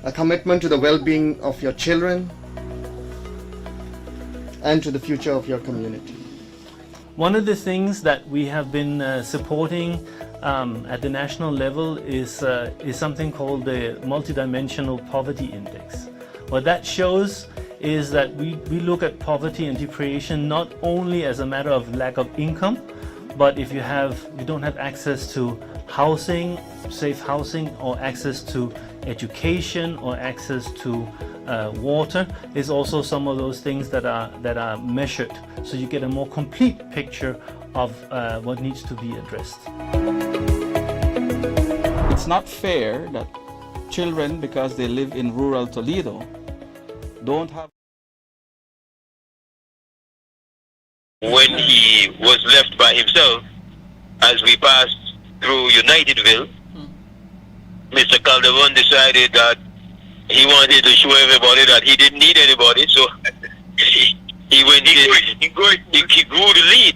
a commitment to the well-being of your children, and to the future of your community. One of the things that we have been supporting at the national level is something called the Multidimensional Poverty Index. What that shows is that we look at poverty and deprivation not only as a matter of lack of income, but if you don't have access to housing, safe housing, or access to education, or access to water, is also some of those things that are measured, so you get a more complete picture of what needs to be addressed. It's not fair that children, because they live in rural Toledo, don't have. When he was left by himself, as we passed through Unitedville, Mr. Calderon decided that he wanted to show everybody that he didn't need anybody, so he went in. He grew the lead.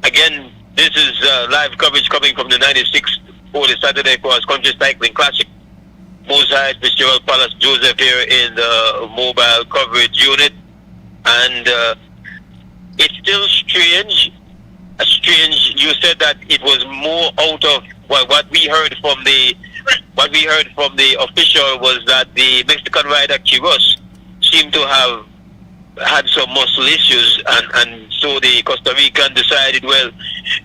Again, this is live coverage coming from the 96th for the Saturday Cross Country Cycling Classic. Mosaic, Fitzgerald Palace, Joseph here in the mobile coverage unit, and it's still strange. You said that it was more out of what we heard from the official was that the Mexican rider Quiros seemed to have had some muscle issues, and so the Costa Rican decided, well,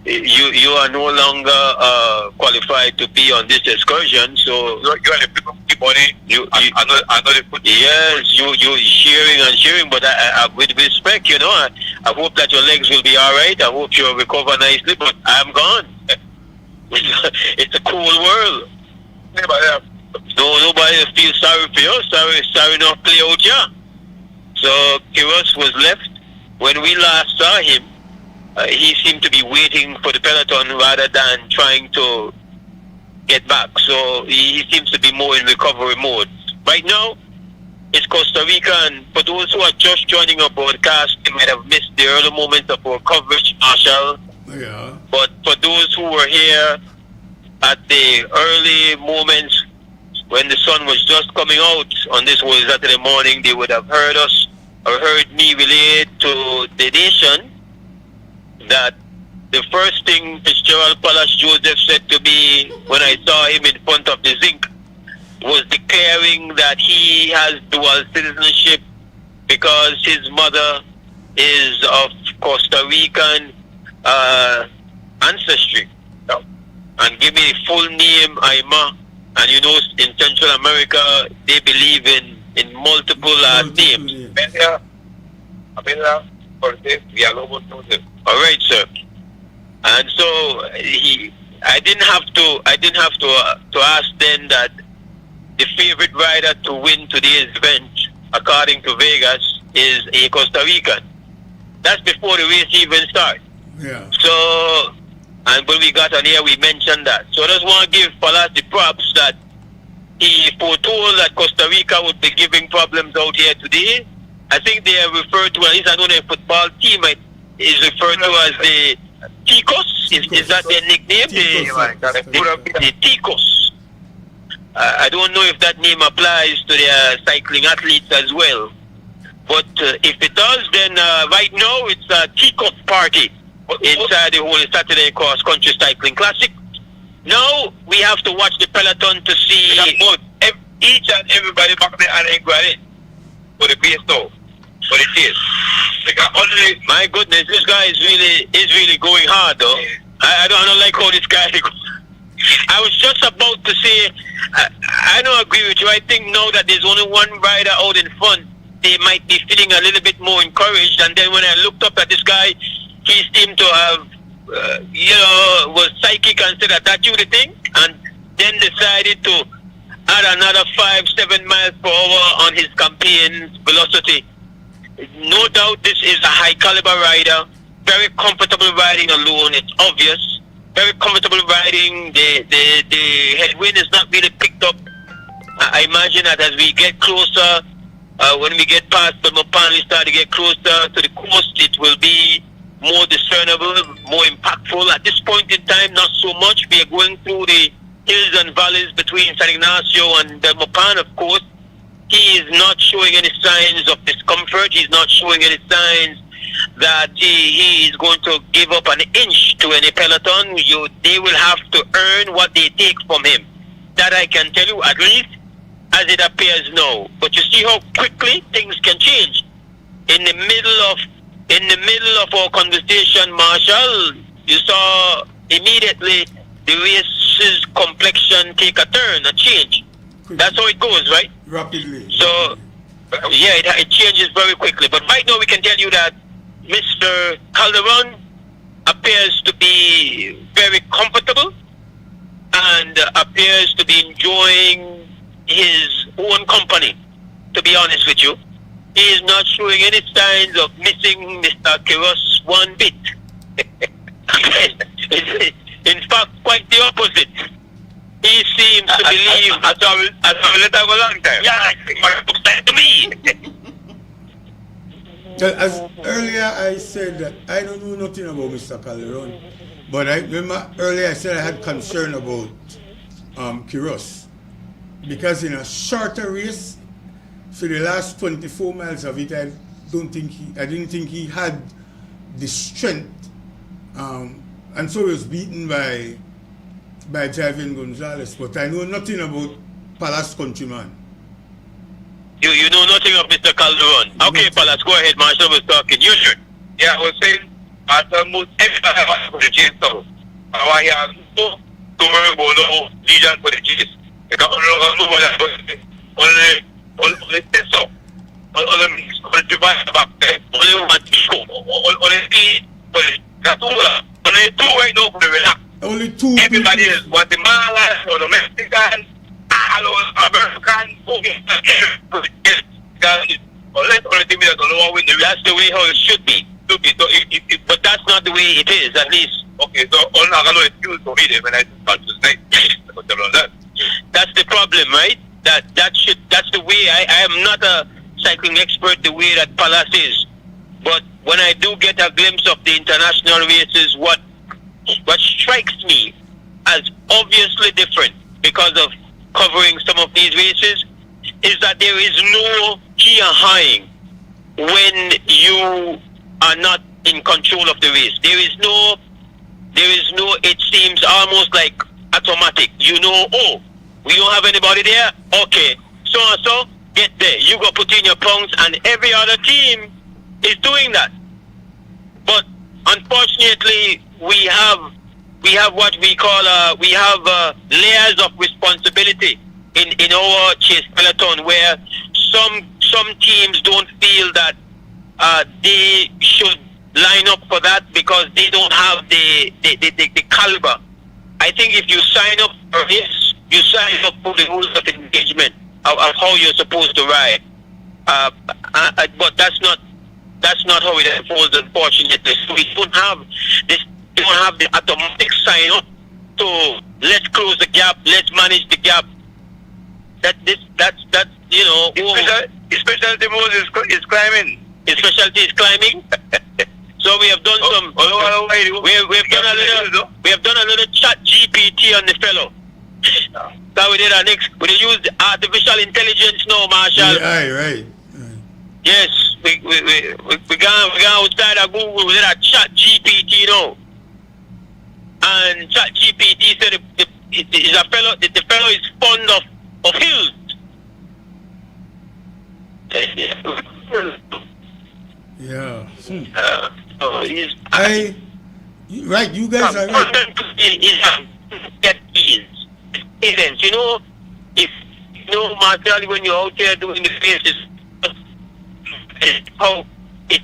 you are no longer qualified to be on this excursion, so you are the people money. I know the foot. Yes, you sharing, but I with respect, I hope that your legs will be all right. I hope you'll recover nicely, but I'm gone. It's a cool world. Nobody feels sorry for you. Sorry not play out here. So Quiros was left. When we last saw him, he seemed to be waiting for the peloton rather than trying to get back. So he seems to be more in recovery mode. Right now, it's Costa Rica, and for those who are just joining our broadcast, they might have missed the early moments of our coverage, Marshall. Yeah. But for those who were here at the early moments when the sun was just coming out on this Saturday morning, they would have heard us or heard me relay to the nation that the first thing Fitzgerald Palace Joseph said to me when I saw him in front of the zinc was declaring that he has dual citizenship because his mother is of Costa Rican ancestry. And give me the full name, Aima. And in Central America, they believe in multiple names. All right, sir. And so I didn't have to ask then that the favorite rider to win today's event, according to Vegas, is a Costa Rican. That's before the race even starts. Yeah. So, and when we got on here, we mentioned that. So I just want to give Palace the props that he foretold that Costa Rica would be giving problems out here today. I think they are referred to, at least I know their football team is referred to as the Ticos. Is that their nickname? The Ticos. I don't know if that name applies to their cycling athletes as well. But if it does, then right now it's a Ticos party inside the whole Saturday Cross Country Cycling Classic. Now we have to watch the peloton to see each and everybody back there and England for the base now. For the chase. My goodness, this guy is really going hard though. I don't like how this guy goes. I was just about to say I don't agree with you. I think now that there's only one rider out in front, they might be feeling a little bit more encouraged. And then when I looked up at this guy, he seemed to have was psychic and said that you the thing, and then decided to add another 5-7 miles per hour on his campaign velocity. No doubt this is a high caliber rider, very comfortable riding alone, it's obvious. Very comfortable riding, the headwind is not really picked up. I imagine that as we get closer, when we get past the Mopan, we start to get closer to the coast, it will be more discernible, more impactful. At this point in time, not so much. We are going through the hills and valleys between San Ignacio and the Mopan, of course. He is not showing any signs of discomfort. He's not showing any signs that he is going to give up an inch to any peloton. They will have to earn what they take from him. That I can tell you, at least as it appears now. But you see how quickly things can change. In the middle of our conversation, Marshall, you saw immediately the race's complexion take a turn, a change. That's how it goes, right? Rapidly. So, yeah, it changes very quickly. But right now we can tell you that Mr. Calderon appears to be very comfortable. and appears to be enjoying his own company, to be honest with you. He is not showing any signs of missing Mr. Kiros one bit. In fact, quite the opposite. He seems to believe... I let that go long time. Yeah, it looks like to me. As earlier I said that I don't know nothing about Mr. Calderon, but I remember earlier I said I had concern about Kiros, because in a shorter race, for the last 24 miles of it, I didn't think he had the strength, and so he was beaten by Javier Gonzalez. But I know nothing about Palace Countryman. You know nothing of Mr. Calderon. Okay, Palace, go ahead. Marshall was talking. You should. Yeah, I was saying, at almost every time for the chase now, I have no to worry about no legion for the chase. Because only test up, only mix, only divide back there, only one show, only that's all. Only two right now for the relax. Only two. Everybody is Guatemala or the Mexican, all American, that's the way how it should be. But that's not the way it is, at least. Okay, so all I know excuse for me when I start to say that's the problem, right? That's the way. I am not a cycling expert the way that Palace is. But when I do get a glimpse of the international races, what strikes me as obviously different because of covering some of these races is that there is no key highing when you are not in control of the race. There is no, it seems almost like automatic. You know, oh, we don't have anybody there? Okay, so and so, get there. You go put in your pounds, and every other team is doing that. But unfortunately, we have what we call layers of responsibility in our chase peloton, where some teams don't feel that they should line up for that because they don't have the caliber. I think if you sign up for this, you sign up for the rules of engagement of how you're supposed to ride. But that's not how it unfolds, unfortunately. So we don't have this. We don't have the automatic sign up. So let's close the gap. Let's manage the gap. That's you know. His specialty mode is climbing. His specialty is climbing. So we have done we have done a little chat GPT on the fellow. So we used artificial intelligence now, Marshall. Yeah, right. Yes, we gone outside of Google. We did a chat GPT now, and chat GPT said the fellow is fond of hills. Yeah. Right, you guys are right. Events, you know, Marshall, when you're out there doing the races, how it.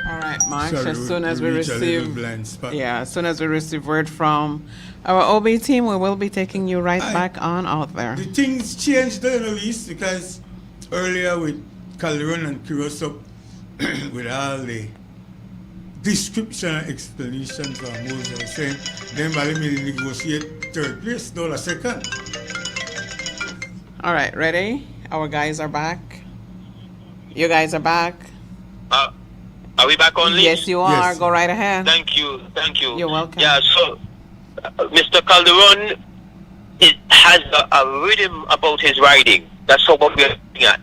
All right, Mark. Sorry, as soon as we reach a little receive, blind spot. as soon as we receive word from our OB team, we will be taking you right back on out there. The things changed a little least because earlier with Calderon and Kiros with all the description and explanations of Moses was saying, then Balimini negotiate third place, not a second. All right, ready? Our guys are back. You guys are back. Are we back on lead? Yes, you are. Yes. Go right ahead. Thank you. You're welcome. Yeah, so Mr. Calderon has a rhythm about his riding. That's what we're looking at.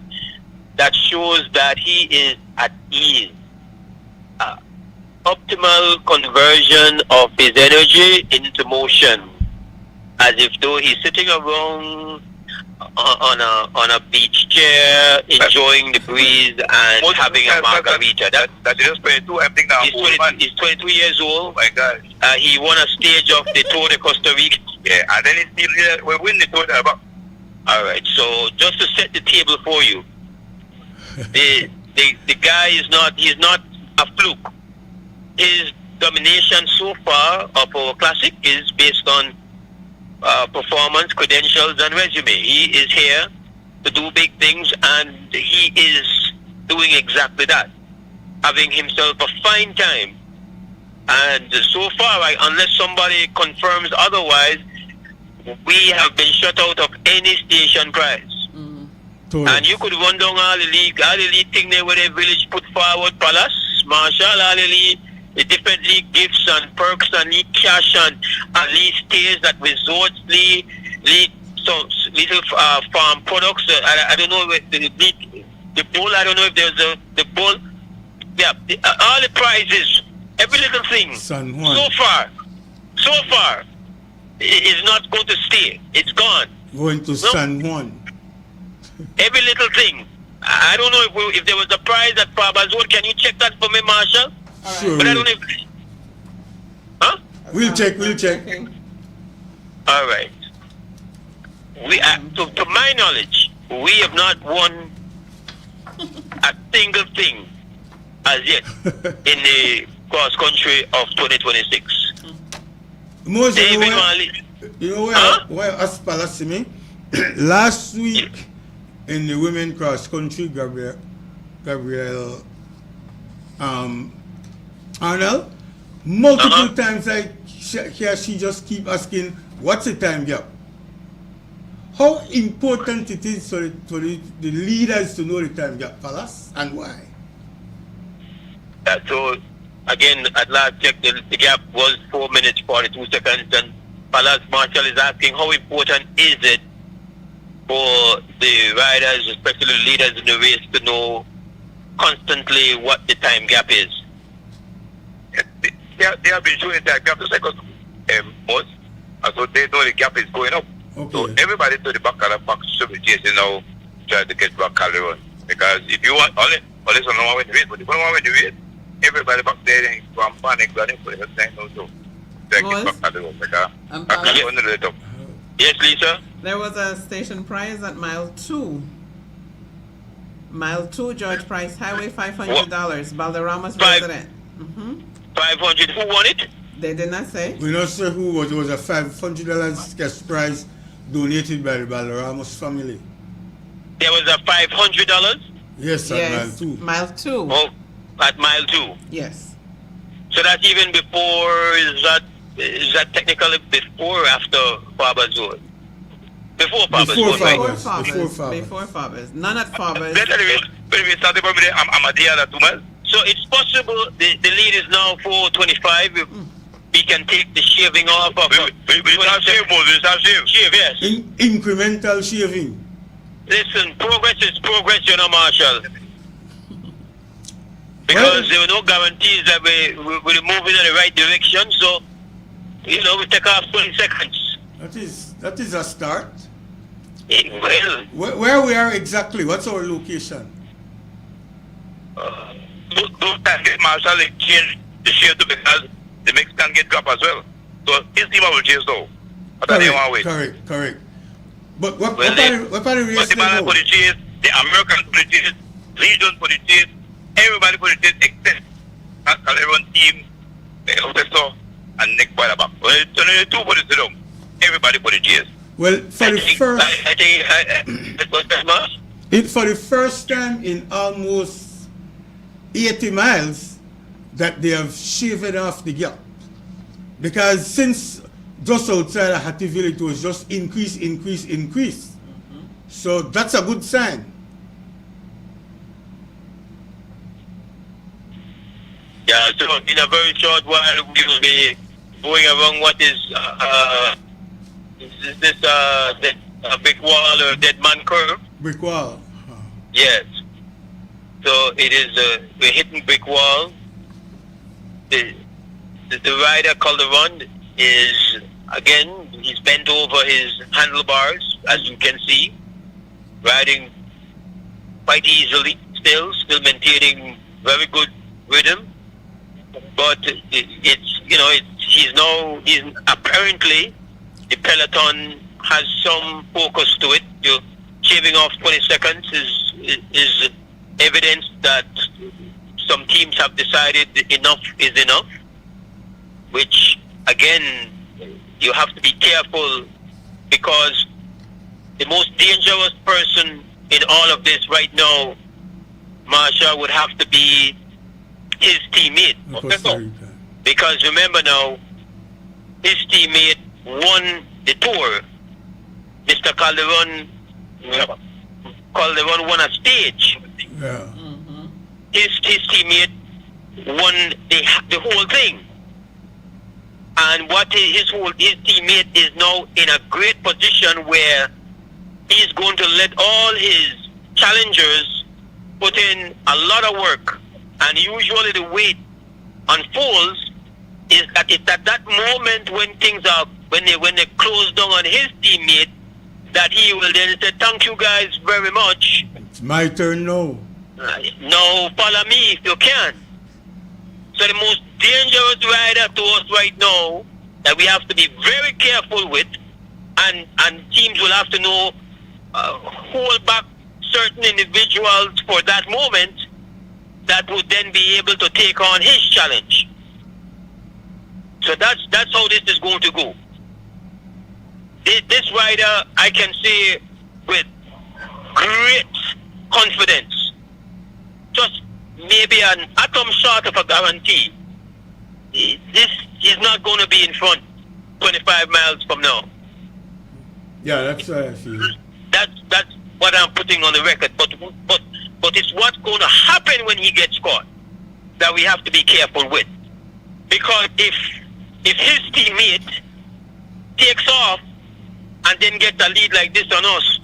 That shows that he is at ease. Optimal conversion of his energy into motion, as if though he's sitting around on a beach chair, enjoying the breeze and having a margarita. That is 22. I'm thinking he's 22 years old. Oh my God. He won a stage of the Tour de Costa Rica. Yeah, and then we win the Tour de. All right. So just to set the table for you, the the guy is not a fluke. His domination so far of our classic is based on performance, credentials, and resume. He is here to do big things, and he is doing exactly that, having himself a fine time. And so far, unless somebody confirms otherwise, we have been shut out of any station prize. And you could run down all the league thing there where the village put forward, Palace, Marshall, all the different league gifts and perks and league cash and league stays at resorts, league so little farm products. I don't know if the bull. I don't know if there's the bull. Yeah, all the prizes, every little thing. San Juan. So far, is not going to stay. It's gone. Going to San Juan. Every little thing. I don't know if there was a prize at Faber's Road. Can you check that for me, Marshall? Sure. But I don't know if... Huh? We'll check. All right. To my knowledge, we have not won a single thing as yet in the cross country of 2026. Most you know where Aspala see me? Last week in the women cross country, Gabrielle Arnold, multiple times she just keep asking, what's the time gap? How important it is for the leaders to know the time gap, Palace, and why? So, again, at last check, the gap was 4 minutes, 42 seconds, and Palace Marshall is asking how important is it for the riders, especially the leaders in the race, to know constantly what the time gap is. They have been showing that gap the second most, and so they know the gap is going up. Okay. So everybody to the back of the pack should be chasing now, try to get back Calderon. Because if you want, only someone want to win the race, but if you don't want to win the race, everybody back there and go and panic, running for the time now, so try to get back Calderon. Because Yes, Lisa? There was a station prize at mile 2. Mile 2, George Price Highway, $500. Balderrama's resident. 500. Who won it? They did not say. We're not sure who was. It was a $500 cash prize donated by the Balderramos family. There was a $500? Yes, at mile 2. Mile 2. Oh, at mile 2? Yes. So that's even before, is that technically before or after Faber's Road? Before Faber's Road, right? Before Faber's. None at Faber's. I'm a day 2 miles. So it's possible the lead is now 425. We can take the shaving off of shave, yes. Incremental shaving. Listen, progress is progress, you know, Marshall. Because there were no guarantees that we're moving in the right direction, so we take off 20 seconds. That is a start. Well, where we are exactly? What's our location? Don't get Marshall change the share too, because the mix can get dropped as well. So his team will change though. Correct. But what are the race the man for the chase, the American for the chase, Legion for the chase, everybody for the chase except everyone team, the Professor and Nick Boilerback. Well, it's only 2 for the sit-down. Everybody for the chase. Well, for the first time in almost 80 miles that they have shaved off the gap. Because since just outside of Hattieville, it was just increase. So that's a good sign. Yeah, so in a very short while, we will be going around what is this brick wall or dead man curve? Brick wall. Yes. So it is, we're hitting brick wall. The rider Calderon is, again, he's bent over his handlebars, as you can see, riding quite easily, still maintaining very good rhythm. But he's apparently, the Peloton has some focus to it. You're shaving off 20 seconds is evidence that some teams have decided enough is enough, which again, you have to be careful, because the most dangerous person in all of this right now, Marsha, would have to be his teammate. Because remember now, his teammate won the tour. Mr. Calderon won a stage. Yeah. His teammate won the whole thing. And his teammate is now in a great position where he's going to let all his challengers put in a lot of work. And usually the way it unfolds is that it's at that moment when things are, when they close down on his teammate, that he will then say, thank you guys very much. It's my turn now. Now follow me if you can. So the most dangerous rider to us right now that we have to be very careful with, and teams will have to know, hold back certain individuals for that moment that would then be able to take on his challenge. So that's how this is going to go. This rider, I can say with great confidence, just maybe an atom short of a guarantee, this is not going to be in front 25 miles from now. Yeah, that's what I feel. That's what I'm putting on the record. But it's what's going to happen when he gets caught that we have to be careful with. Because if his teammate takes off and then gets a lead like this on us,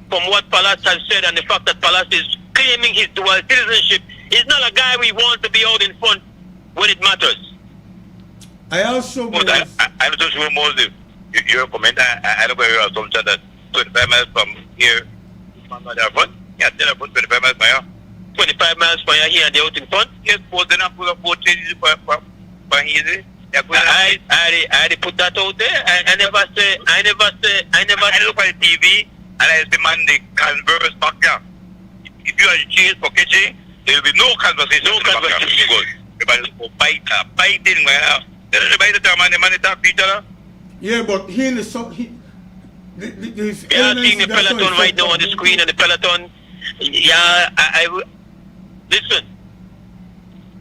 from what Palace has said and the fact that Palace is claiming his dual citizenship, he's not a guy we want to be out in front when it matters. I also I'm just sure most of your comment, I don't know your assumption that 25 miles from here, yeah, then I put 25 miles from here. 25 miles from here and they're out in front? Yes, but then I put up 4 changes for easy. I already put that out there. I never look at the TV and I say, man, they converse back there. If you are changed for kitchen, there will be no conversation. No conversation. Everybody will biting. Everybody talk to each other. Yeah, but he in the yeah, I'm seeing the Peloton right now on the screen, and the Peloton. Yeah, I listen.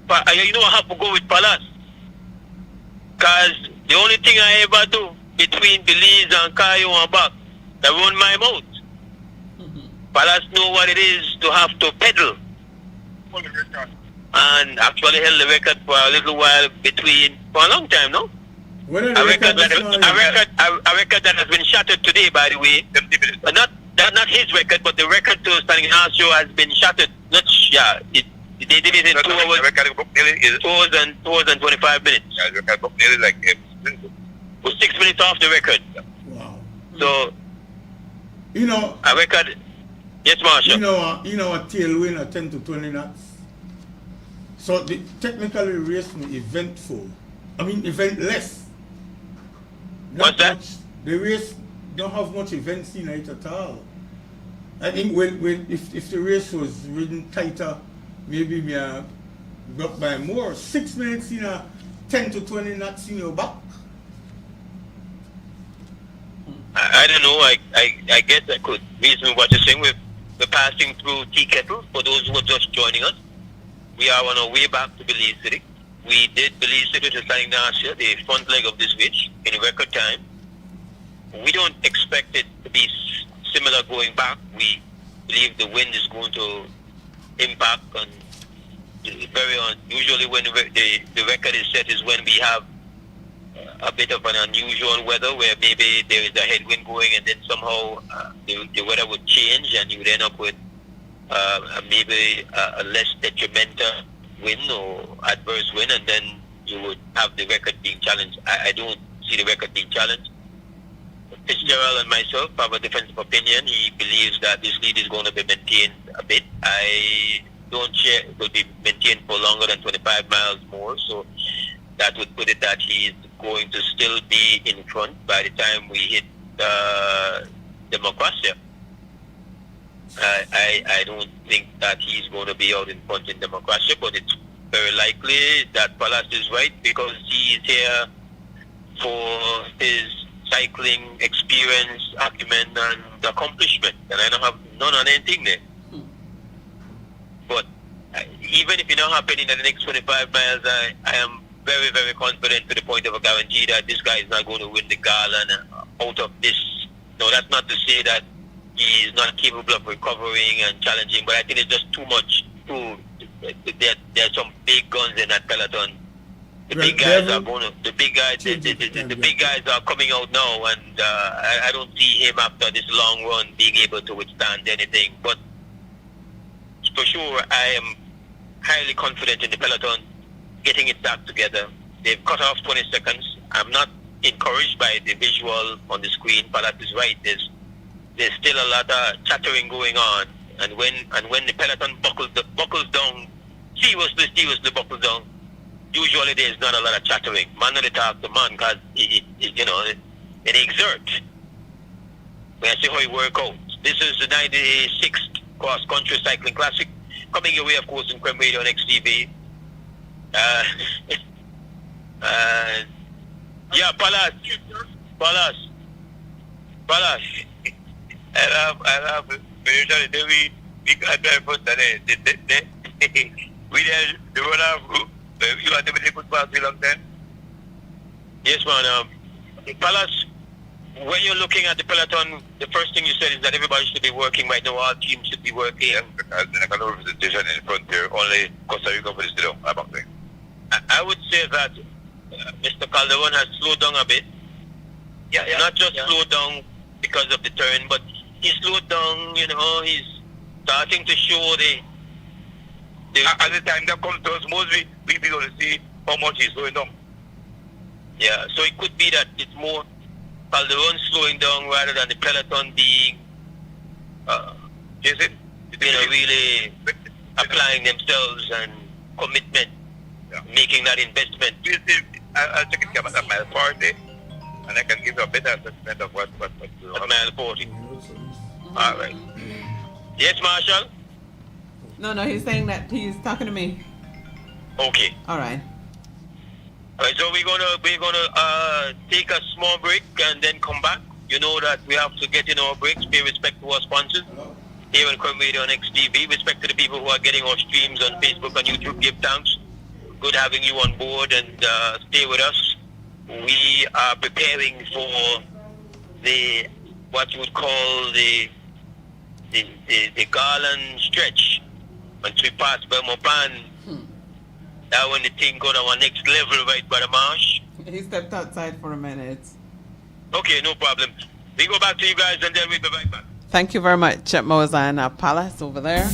But you know I have to go with Palace, cause the only thing I ever do between Belize and Cayo and back, I run my mouth. Palace know what it is to have to pedal, and actually held the record for a little while for a long time, no? A record that has been shattered today, by the way. Not his record, but the record to San Ignacio has been shattered. They did it in 2 hours and 25 minutes. Yeah, the record nearly like 6 minutes off the record. Wow. So, a record. Yes, Marshall. You know a tailwind at 10 to 20 knots. So technically race was eventful. I mean eventless. What's that? The race don't have much events in it at all. I think if the race was ridden tighter, maybe me got by more. 6 minutes 10 to 20 knots in your back. I don't know. I guess I could reason what you're saying. We're passing through Tea Kettle. For those who are just joining us, we are on our way back to Belize City. We did Belize City to San Ignacio, the front leg of this race, in record time. We don't expect it to be similar going back. We believe the wind is going to impact, and usually when the record is set is when we have a bit of an unusual weather where maybe there is a headwind going and then somehow the weather would change and you would end up with maybe a less detrimental wind or adverse wind, and then you would have the record being challenged. I don't see the record being challenged. Fitzgerald and myself have a difference of opinion. He believes that this lead is going to be maintained a bit. I don't share it will be maintained for longer than 25 miles more, so that would put it that he is going to still be in front by the time we hit Democracia. I don't think that he's going to be out in front in democracy, but it's very likely that Palace is right because he is here for his cycling experience, acumen, and accomplishment. And I don't have none on anything there. But even if it not happening in the next 25 miles, I am very, very confident to the point of a guarantee that this guy is not going to win the Garland out of this. No, that's not to say that he is not capable of recovering and challenging, but I think it's just too much. There's some big guns in that Peloton. The big guys are going to. The big guys. The big guys are coming out now, and I don't see him after this long run being able to withstand anything. But for sure, I am highly confident in the Peloton getting it back together. They've cut off 20 seconds. I'm not encouraged by the visual on the screen. Palace is right. There's still a lot of chattering going on, and when the Peloton buckles down, seriously buckles down, usually there's not a lot of chattering. Man only talk to man because it exert. When I see how it work out. This is the 96th Cross Country Cycling Classic, coming your way, of course, in Creme Radio on XTV. Yeah, Palace. I love usually we got there first we did the run off. You are the good pass long then. Yes, man. Palace. When you're looking at the Peloton, the first thing you said is that everybody should be working right now. All teams should be working. I got no representation in front there. Only Costa Rica for this still. I would say that Mr. Calderon has slowed down a bit. Yeah. Not just slowed down because of the turn, but he slowed down. He's starting to show the at the time that comes to us, mostly we be able to see how much he's slowing down. Yeah, so it could be that it's more Calderon slowing down rather than the Peloton being, really applying themselves and commitment, making that investment. I'll check it at mile 40, and I can give you a better assessment of what at mile 40. All right. Yes, Marshall? No, he's saying that he's talking to me. Okay. All right. All right, so we're gonna take a small break and then come back. You know that we have to get in our breaks, pay respect to our sponsors. Here on Creme Radio on XTV, respect to the people who are getting our streams on Facebook and YouTube. Give thanks. Good having you on board and stay with us. We are preparing for what you would call the Garland stretch. Once we pass Belmont Pan, that when the thing go to our next level, right, Brother Marsh? He stepped outside for a minute. Okay, no problem. We go back to you guys and then we'll be right back. Thank you very much, Moza Palace over there.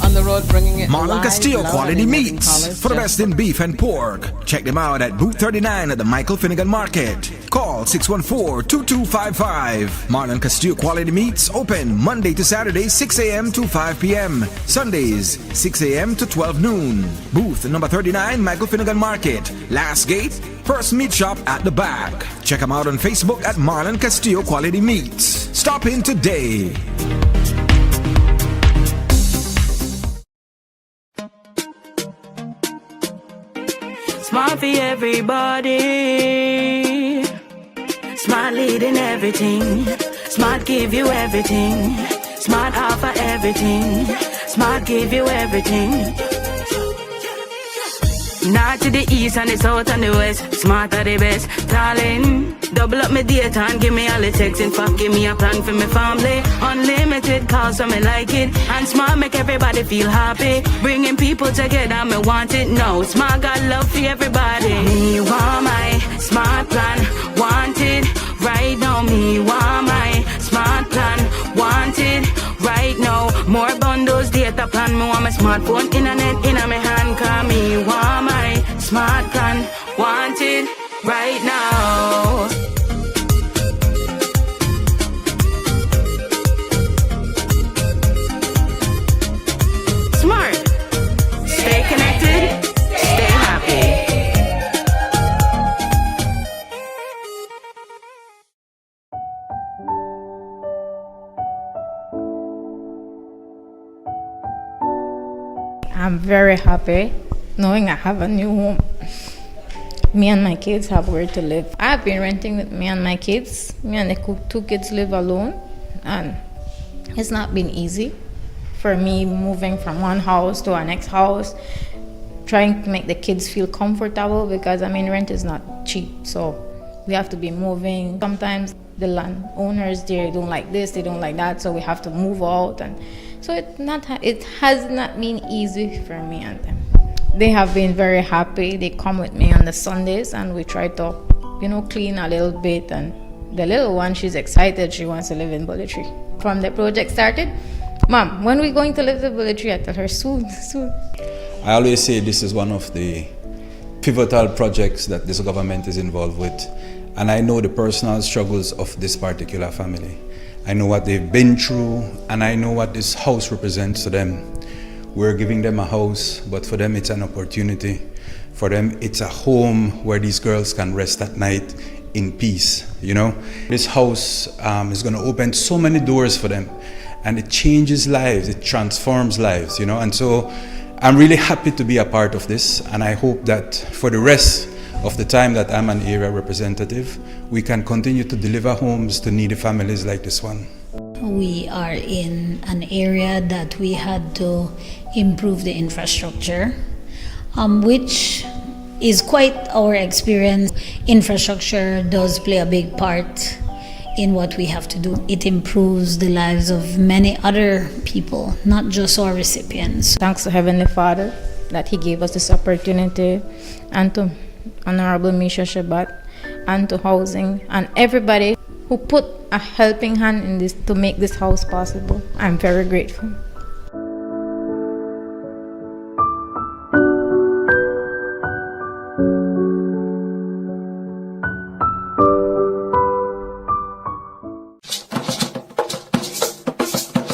On the road bringing it Marlon live, Castillo loud Quality and Meats. For the best in beef and pork. Check them out at booth 39 at the Michael Finnegan Market. Call 614-2255. Marlon Castillo Quality Meats open Monday to Saturday 6 a.m. to 5 p.m. Sundays 6 a.m. to 12 noon. Booth number 39 Michael Finnegan Market. Last gate, first meat shop at the back. Check them out on Facebook at Marlon Castillo Quality Meats. Stop in today. Smart for everybody. Smart leading everything. Smart give you everything. Smart offer everything. Smart give you everything. North to the east and the south and the west. Smart are the best. Darling, double up my data and give me all the text. In fact, give me a plan for my family. Unlimited calls, so me like it. And Smart make everybody feel happy. Bringing people together, me want it now. Smart got love for everybody. Me want my Smart plan. Want it right now. Me want my Smart plan. Want it right now. More bundles, data plan. Me want my smartphone, internet in my hand. Call me want my Smart plan. Want it right now. Smart. Stay connected. Stay happy. I'm very happy knowing I have a new home. Me and my kids have where to live. I've been renting with me and my kids. Me and the two kids live alone, and it's not been easy for me moving from one house to our next house, trying to make the kids feel comfortable because rent is not cheap, so we have to be moving. Sometimes the landowners, they don't like this, they don't like that, so we have to move out, and so it has not been easy for me and them. They have been very happy. They come with me on the Sundays and we try to, clean a little bit, and the little one, she's excited, she wants to live in Bullet Tree. From the project started, Mom, when are we going to live in Bullet Tree? I tell her, soon. I always say this is one of the pivotal projects that this government is involved with, and I know the personal struggles of this particular family. I know what they've been through, and I know what this house represents to them. We're giving them a house, but for them it's an opportunity. For them it's a home where these girls can rest at night in peace, This house is going to open so many doors for them, and it changes lives, it transforms lives, and so I'm really happy to be a part of this, and I hope that for the rest of the time that I'm an area representative, we can continue to deliver homes to needy families like this one. We are in an area that we had to improve the infrastructure, which is quite our experience. Infrastructure does play a big part in what we have to do. It improves the lives of many other people, not just our recipients. Thanks to Heavenly Father that He gave us this opportunity, and to Honorable Misha Shabat, and to housing, and everybody who put a helping hand in this to make this house possible. I'm very grateful.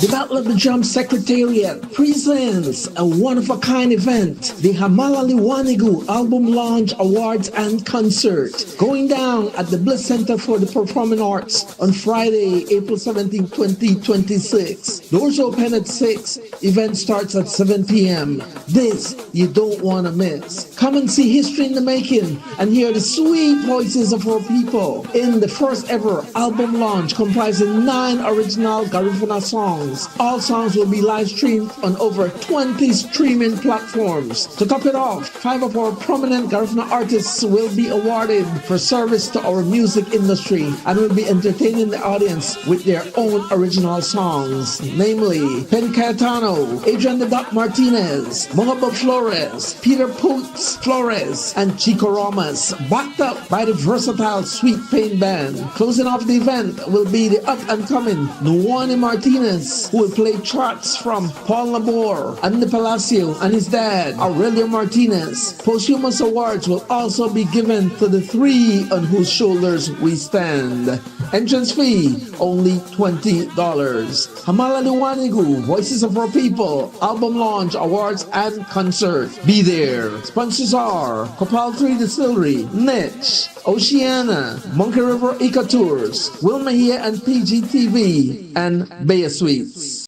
The Battle of the Drum Secretariat presents a one-of-a-kind event, the Hamalali Wanigu Album Launch Awards and Concert, going down at the Bliss Center for the Performing Arts on Friday, April 17, 2026. Doors open at 6, event starts at 7 p.m. This you don't want to miss. Come and see history in the making and hear the sweet voices of our people in the first ever album launch comprising 9 original Garifuna songs. All songs will be live streamed on over 20 streaming platforms. To top it off, 5 of our prominent Garifuna artists will be awarded for service to our music industry and will be entertaining the audience with their own original songs, namely Penny Cayetano, Adrian the Doc Martinez, Mohaba Flores, Peter Poots Flores, and Chico Romas, backed up by the versatile Sweet Pain Band. Closing off the event will be the up-and-coming Nuwani Martinez, who will play tracks from Paul Labor, Andy Palacio, and his dad, Aurelio Martinez. Posthumous awards will also be given to the 3 on whose shoulders we stand. Entrance fee, only $20. Hamalali Wanigu, Voices of Our People, Album Launch, Awards, and Concert. Be there. Sponsors are Copal 3 Distillery, Niche, Oceana, Monkey River Eco Tours, Will Mejia and PGTV, and Baya Suites.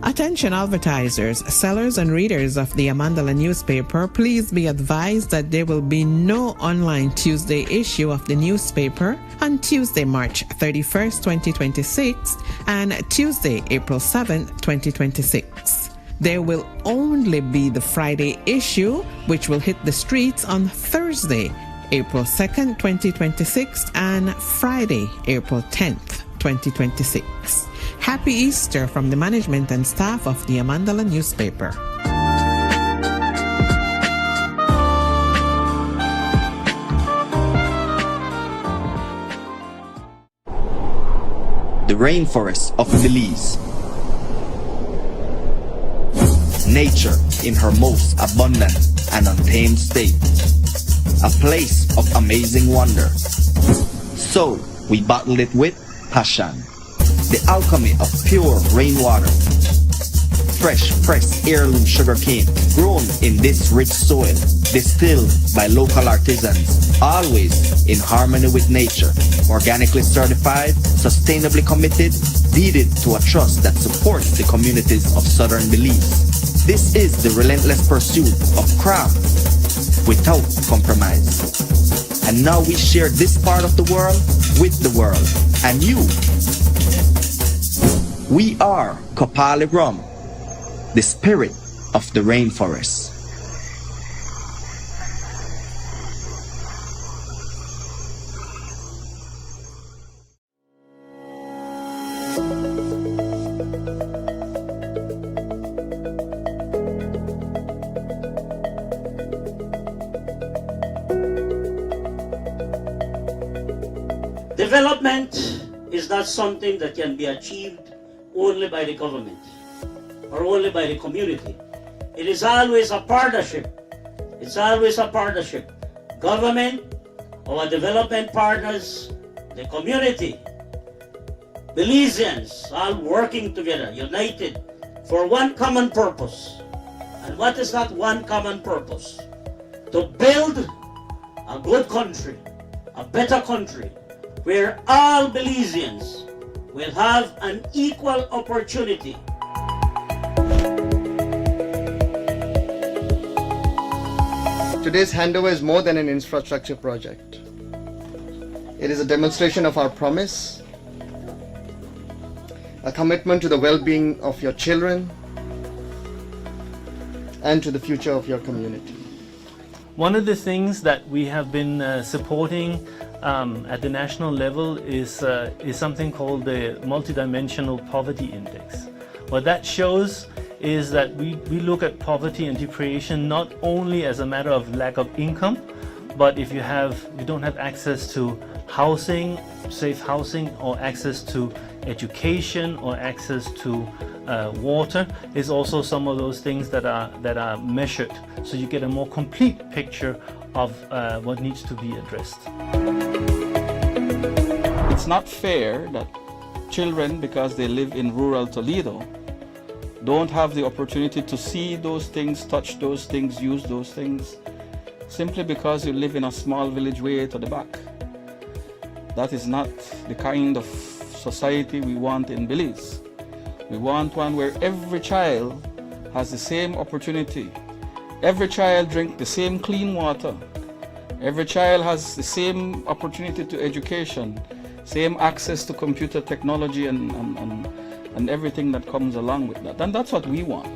Attention advertisers, sellers and readers of the Amandala newspaper, please be advised that there will be no online Tuesday issue of the newspaper on Tuesday, March 31st, 2026 and Tuesday, April 7th, 2026. There will only be the Friday issue, which will hit the streets on Thursday, April 2nd, 2026 and Friday, April 10th, 2026. Happy Easter from the management and staff of the Amandala newspaper. The rainforest of Belize. Nature in her most abundant and untamed state. A place of amazing wonder. So we bottled it with passion. The alchemy of pure rainwater. Fresh pressed heirloom sugarcane grown in this rich soil. distilled by local artisans, always in harmony with nature, organically certified, sustainably committed, deeded to a trust that supports the communities of Southern Belize. This is the relentless pursuit of craft without compromise. And now we share this part of the world with the world and you. We are Kopali Rum, the spirit of the rainforest. Development is not something that can be achieved only by the government or only by the community. It is always a partnership. It's always a partnership. Government, our development partners, the community, Belizeans, all working together, united for one common purpose. And what is that one common purpose? To build a good country, a better country, where all Belizeans will have an equal opportunity. Today's handover is more than an infrastructure project. It is a demonstration of our promise, a commitment to the well-being of your children, and to the future of your community. One of the things that we have been supporting at the national level is something called the multidimensional poverty index. What that shows is that we look at poverty and deprivation not only as a matter of lack of income, but if you don't have access to housing, safe housing, or access to education, or access to water, is also some of those things that are measured, so you get a more complete picture of what needs to be addressed. It's not fair that children, because they live in rural Toledo, don't have the opportunity to see those things, touch those things, use those things, simply because you live in a small village way to the back. That is not the kind of society we want in Belize. We want one where every child has the same opportunity. Every child drinks the same clean water. Every child has the same opportunity to education, same access to computer technology and everything that comes along with that. And that's what we want.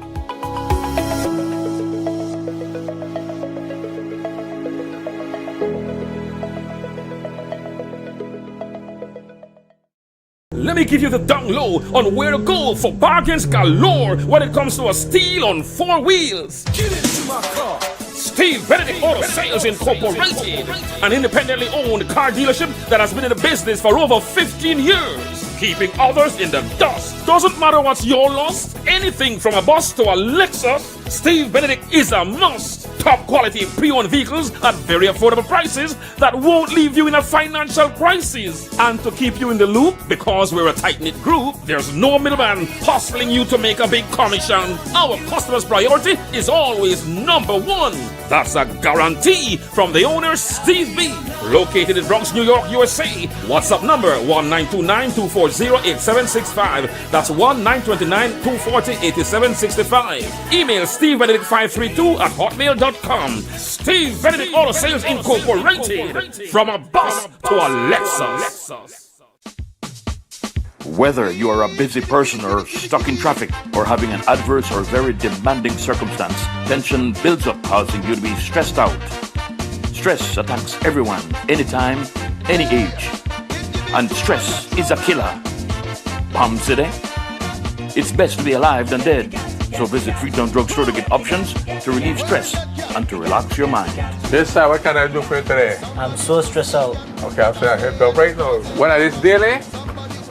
Let me give you the down low on where to go for bargains galore when it comes to a steal on 4 wheels. Get into my car. Steve Benedict Auto Sales Incorporated, an independently owned car dealership that has been in the business for over 15 years, keeping others in the dust. Doesn't matter what's your loss, anything from a bus to a Lexus, Steve Benedict is a must. Top quality pre-owned vehicles at very affordable prices that won't leave you in a financial crisis. And to keep you in the loop, because we're a tight-knit group, there's no middleman hustling you to make a big commission. Our customer's priority is always #1. That's a guarantee from the owner, Steve B. Located in Bronx, New York, USA. WhatsApp number 1-929-240-8765. That's 1-929-240-8765. Email stevebenedict532@hotmail.com. Steve Benedict Auto Sales Incorporated. From a bus to a Lexus. Whether you are a busy person or stuck in traffic or having an adverse or very demanding circumstance, tension builds up, causing you to be stressed out. Stress attacks everyone, anytime, any age. And stress is a killer. Palm City? It's best to be alive than dead. So visit Freetown Drugstore to get options to relieve stress and to relax your mind. This sir, what can I do for you today? I'm so stressed out. Okay, I'll say I help you out right now. When I this daily,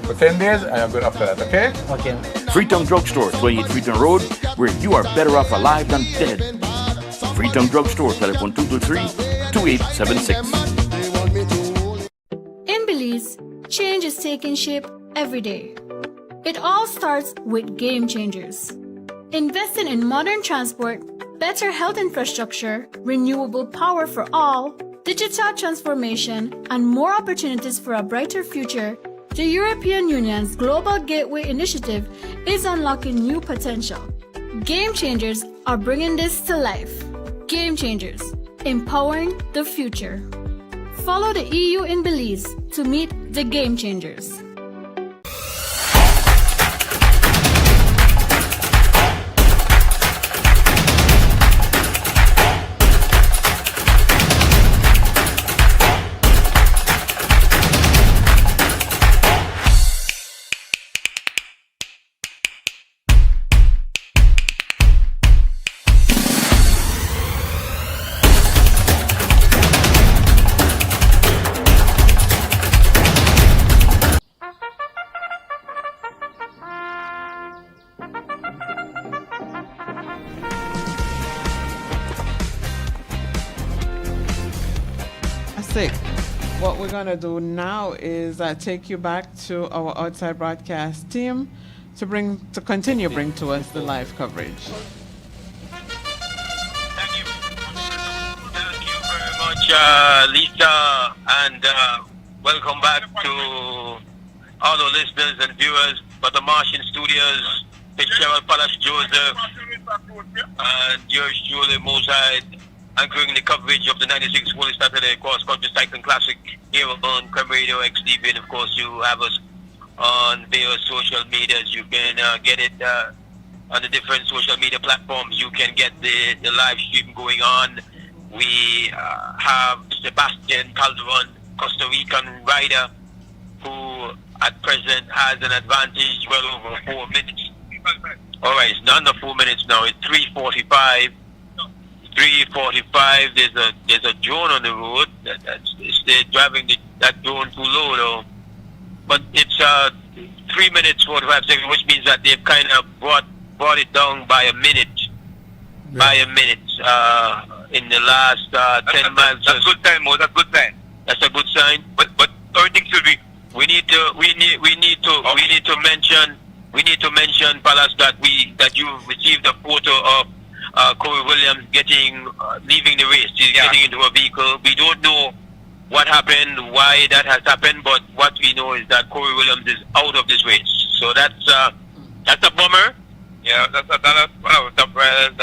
for 10 days, I am good after that, okay? Okay. Freetown Drugstore, 28 Freetown Road, where you are better off alive than dead. Freetown Drugstore, telephone 223-2876. In Belize, change is taking shape every day. It all starts with game changers. Investing in modern transport, better health infrastructure, renewable power for all, digital transformation, and more opportunities for a brighter future, the European Union's Global Gateway Initiative is unlocking new potential. Game Changers are bringing this to life. Game Changers, empowering the future. Follow the EU in Belize to meet the Game Changers. What we're going to do now is take you back to our outside broadcast team to continue bring to us the live coverage. Thank you very much, Lisa, and welcome back to all our listeners and viewers for the Martian Studios, Fitzgerald Palace Joseph, and yours truly, Moside, anchoring the coverage of the 96th World Saturday Cross Country Cycling Classic here on Creme Radio XTV, and of course you have us on various social medias. You can get it on the different social media platforms. You can get the live stream going on. We have Sebastian Calderon, Costa Rican rider, who at present has an advantage well over 4 minutes. Alright, it's not under 4 minutes now, it's 3:45. 3:45. There's a drone on the road. They're driving that drone too low though. But it's 3 minutes 45 seconds, which means that they've kind of brought it down by a minute. Yeah. By a minute in the last 10 miles. That's good time, Mo. That's good time. That's a good sign. But everything should be. We need to mention Palace that you received a photo of Corey Williams leaving the race. He's getting into a vehicle. We don't know what happened, why that has happened, but what we know is that Corey Williams is out of this race. So that's a bummer. Yeah, that's one of the top riders.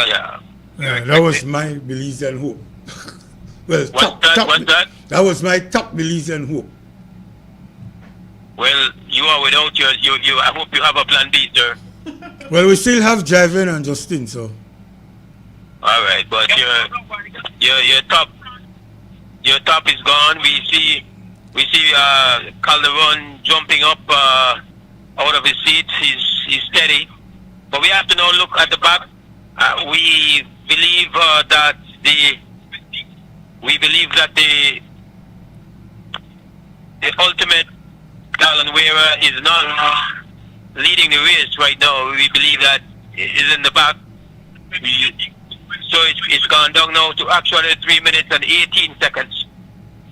That was my beliefs and hope. Well, what's that? That was my top beliefs and hope. Well, you are without your. I hope you have a plan B, sir. Well, we still have Javen and Justin, so. All right, but your top is gone. We see Calderon jumping up out of his seat. He's steady, but we have to now look at the back. We believe that the ultimate Alan Wearer is not leading the race right now. We believe that is in the back. So it's gone down now to actually 3 minutes and 18 seconds.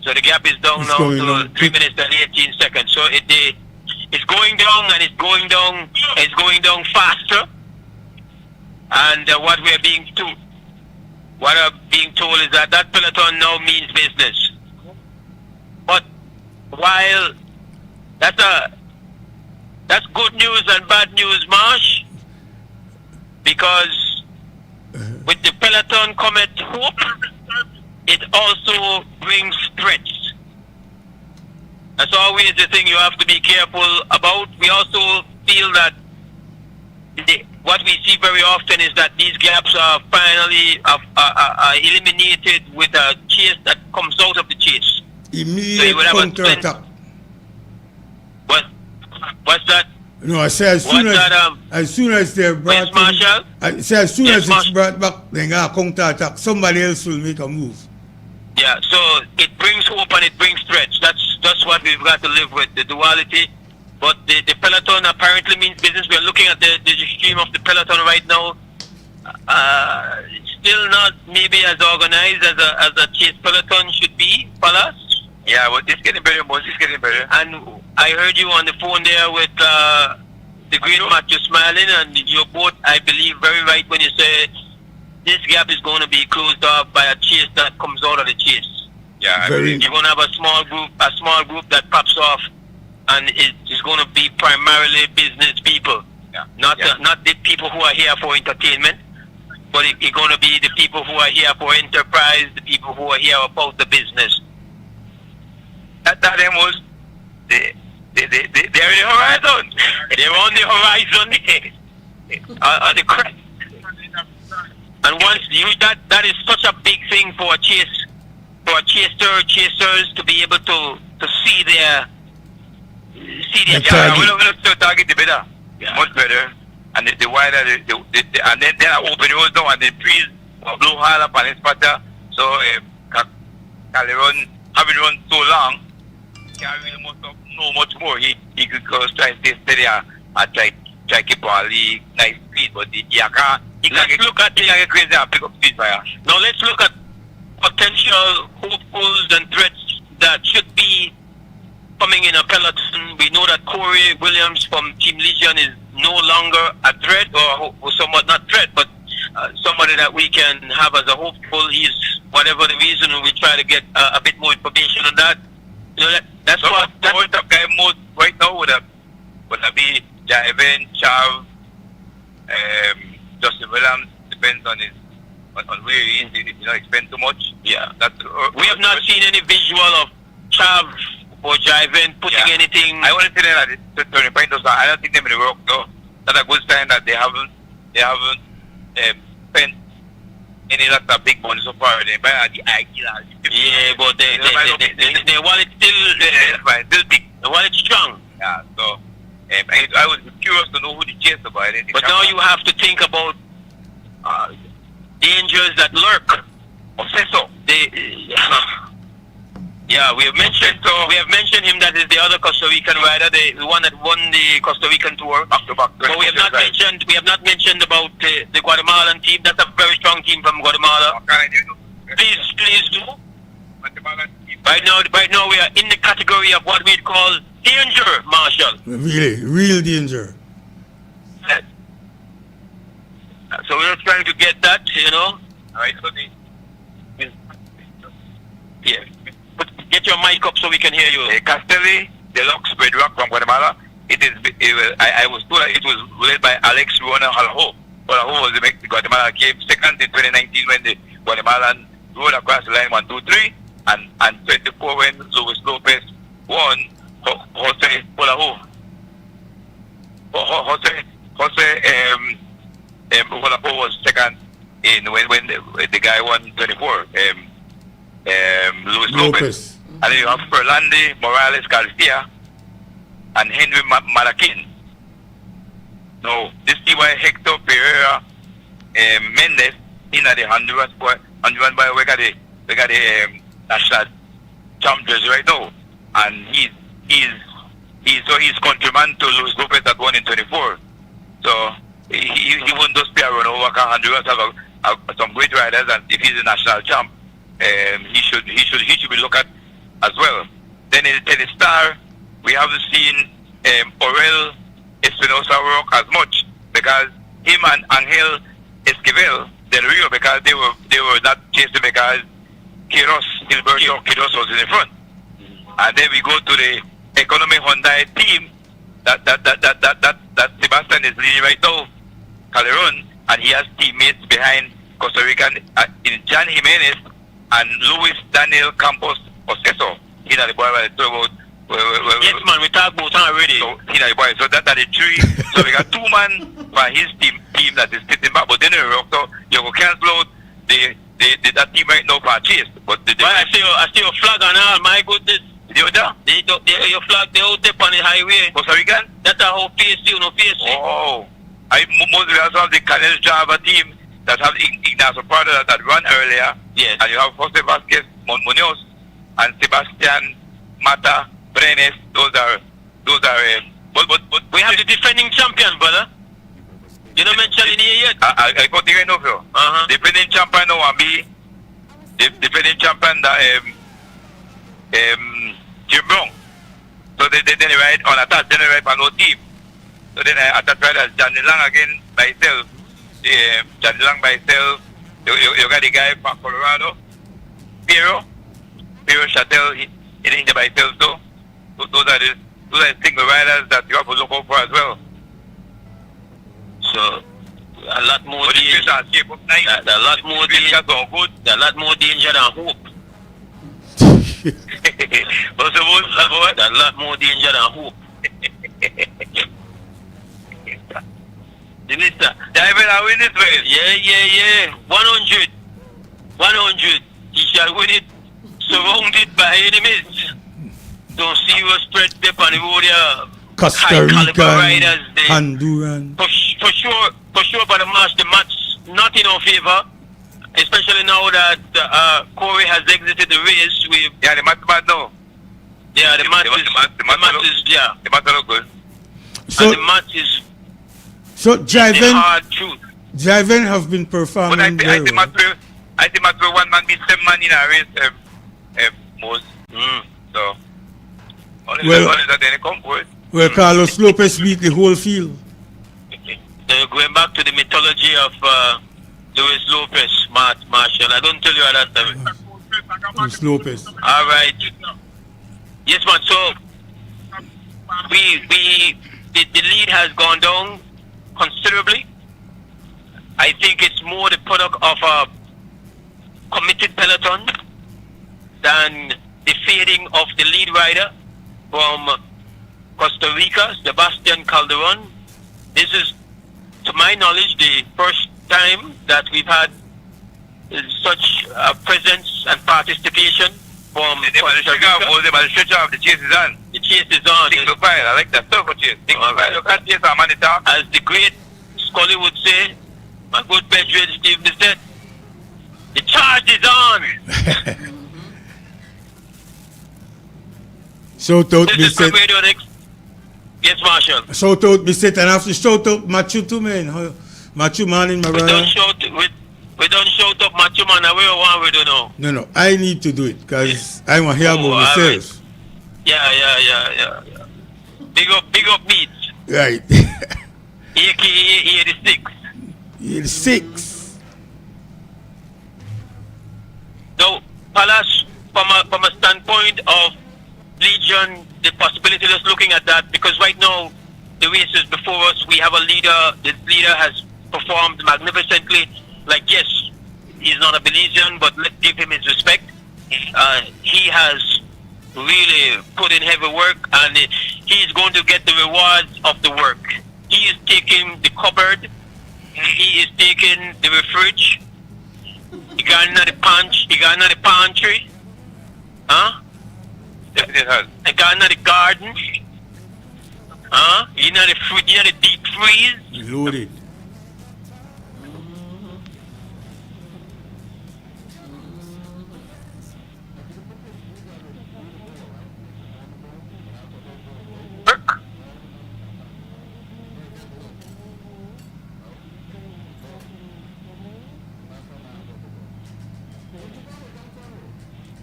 So the gap is down now to 3 minutes and 18 seconds. So it's going down and it's going down faster. And what we're being told is that Peloton now means business. But while that's good news and bad news, Marsh, because with the Peloton comet hope, it also brings threats. That's always the thing you have to be careful about. We also feel that what we see very often is that these gaps are finally eliminated with a chase that comes out of the chase. Immediate counter-attack. What's that? No, I say as soon as they're brought Marshall? I say as soon as it's brought back, then a counter-attack. Somebody else will make a move. Yeah, so it brings hope and it brings threats. That's what we've got to live with, the duality. But the Peloton apparently means business. We're looking at the stream of the Peloton right now. Still not maybe as organized as a chase Peloton should be, Palace. Yeah, but it's getting better, Moses. It's getting better. And I heard you on the phone there with the great Matthew Smiling, and you're both, I believe, very right when you say this gap is going to be closed off by a chase that comes out of the chase. Yeah, you're going to have a small group that pops off, and it's going to be primarily business people, not the people who are here for entertainment, but it's going to be the people who are here for enterprise, the people who are here about the business. That them was they're in the horizon. They're on the horizon. On the crest. And once that is such a big thing for a chasers to be able to see their target. We're going to target the better, much better. And the wider and then I open yours down and then please blow hard up on his patter. So Caleron having run so long, can't really know much more. He could go try and stay steady and try keep on the nice speed, but he can't. Let's look at get crazy and pick up speed fire. Now let's look at potential hopefuls and threats that should be coming in a Peloton. We know that Corey Williams from Team Legion is no longer a threat, or somewhat not threat, but somebody that we can have as a hopeful. He's, whatever the reason, we try to get a bit more information on that. You know, that's what the guy most right now would be Javen, Chav, Justin Williams. Depends on where he is. If you not spend too much. Yeah, we have not seen any visual of Chav or Javen putting anything. I want to tell you that to remind us, I don't think they're in the work though. That's a good sign that they haven't spent any of that big money so far. They buy the ideal. Yeah, but the wallet still big. The wallet strong. Yeah, so I was curious to know who the chase about it. But now you have to think about dangers that lurk. Obsesso. Yeah, we have mentioned him. That is the other Costa Rican rider, the one that won the Costa Rican tour. Back to back. But we have not mentioned about the Guatemalan team. That's a very strong team from Guatemala. Please do. Right now we are in the category of what we'd call danger, Marshall. Really, real danger. So we're trying to get that, you know. Alright, so yeah. But get your mic up so we can hear you. Castelli, the lock spread rock from Guatemala. I was told it was led by Alex Ruana Halaho. Halaho was the Guatemala came second in 2019 when the Guatemalan rode across the line 1, 2, 3, and 24 when Luis Lopez won. Jose Halaho. Halaho was second in when the guy won 24. Luis Lopez. And then you have Ferlandi, Morales, Garcia, and Henry Malakin. No, this is why Hector Pereira Mendez in the Honduran boy, we got the national champ jersey right now, and he's countryman to Luis Lopez that won in 24. So he won those pair run over. Honduras have some great riders, and if he's a national champ, he should be looked at as well. Then in the star, we haven't seen Orel Espinosa work as much because him and Angel Esquivel del Rio, because they were not chasing because Gilberto Quiroz was in the front. And then we go to the economy Hyundai team that Sebastian is leading right now, Calderon, and he has teammates behind Costa Rican in Jan Jimenez and Luis Daniel Campos Oseso. He know the boy by the about. Yes, man, we talk about him already. So he know the boy. So that are the three. So we got 2 man for his team that is sitting back, but then so you go cancel out that team right now for a chase. But I see your flag on all. My goodness. Your flag, they out there on the highway. Costa Rican? That's how face you, no face. Oh, mostly also have the Canel Java team that have Ignacio Prado that run earlier. Yes. And you have Jose Vasquez Munoz and Sebastian Mata Brenes. Those are but we have the defending champion, brother. You don't mention it here yet. I got the right of you. Defending champion now and be the defending champion that Jim Brown. So they ride on attack, then they ride for no team. So then attack riders Johnny Lang again by himself. Johnny Lang by himself, You got the guy from Colorado, Pero Chattel, he didn't by himself too. Those are the single riders that you have to look out for as well. So a lot more danger. A lot more danger. Good. A lot more danger than hope. What's the word? A lot more danger than hope. Minister, David, I win this way. Yeah. 100. 100. He shall win it, surrounded by enemies. Don't see you spread step on the road here. Costa Rica, riders, Honduran. For sure, but the match not in our favor. Especially now that Corey has exited the race. The match bad now. Yeah, the match is good. So, and the match is so hard truth. Jiven have been performing very well. I think match where one man beat 7 man in a race most. So only that they come for it. Well, Carlos Lopez beat the whole field. Going back to the mythology of Luis Lopez, Marshall. I don't tell you how that time. Luis Lopez. All right. Yes, man. So the lead has gone down considerably. I think it's more the product of a committed Peloton than the fading of the lead rider from Costa Rica, Sebastian Calderon. This is, to my knowledge, the first time that we've had such presence and participation from Costa Rica. The chase is on. The chase is on. I like that stuff for chase. As the great Scully would say, my good Pedro Steve said, the charge is on. Shout out Bissett. Yes, Marshall. Shout out Bissett, and I have to shout out Matthew too, man. Matthew man in my brother. We don't shout up Matthew man. We don't know. No. I need to do it because I want to hear about myself. Yeah. Big up beats. Right. AKA 86. 86. Now, Palace, from a standpoint of Legion, the possibility of looking at that, because right now the race is before us. We have a leader. The leader has performed magnificently. Like, yes, he's not a Belizean, but let's give him his respect. He has really put in heavy work, and he's going to get the rewards of the work. He is taking the cupboard. He is taking the fridge. He got another punch. He got another pantry. Huh? I got another garden. Huh? You know the deep freeze. Loaded.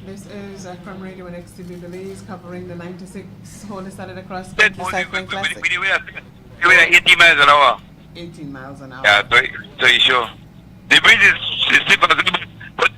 This is Akram Radio and XTV Belize covering the 96th Holy Saturday Cross Country Cycling Classic. We were 18 miles an hour. 18 miles an hour. Yeah, so you sure. The bridge is stiff as but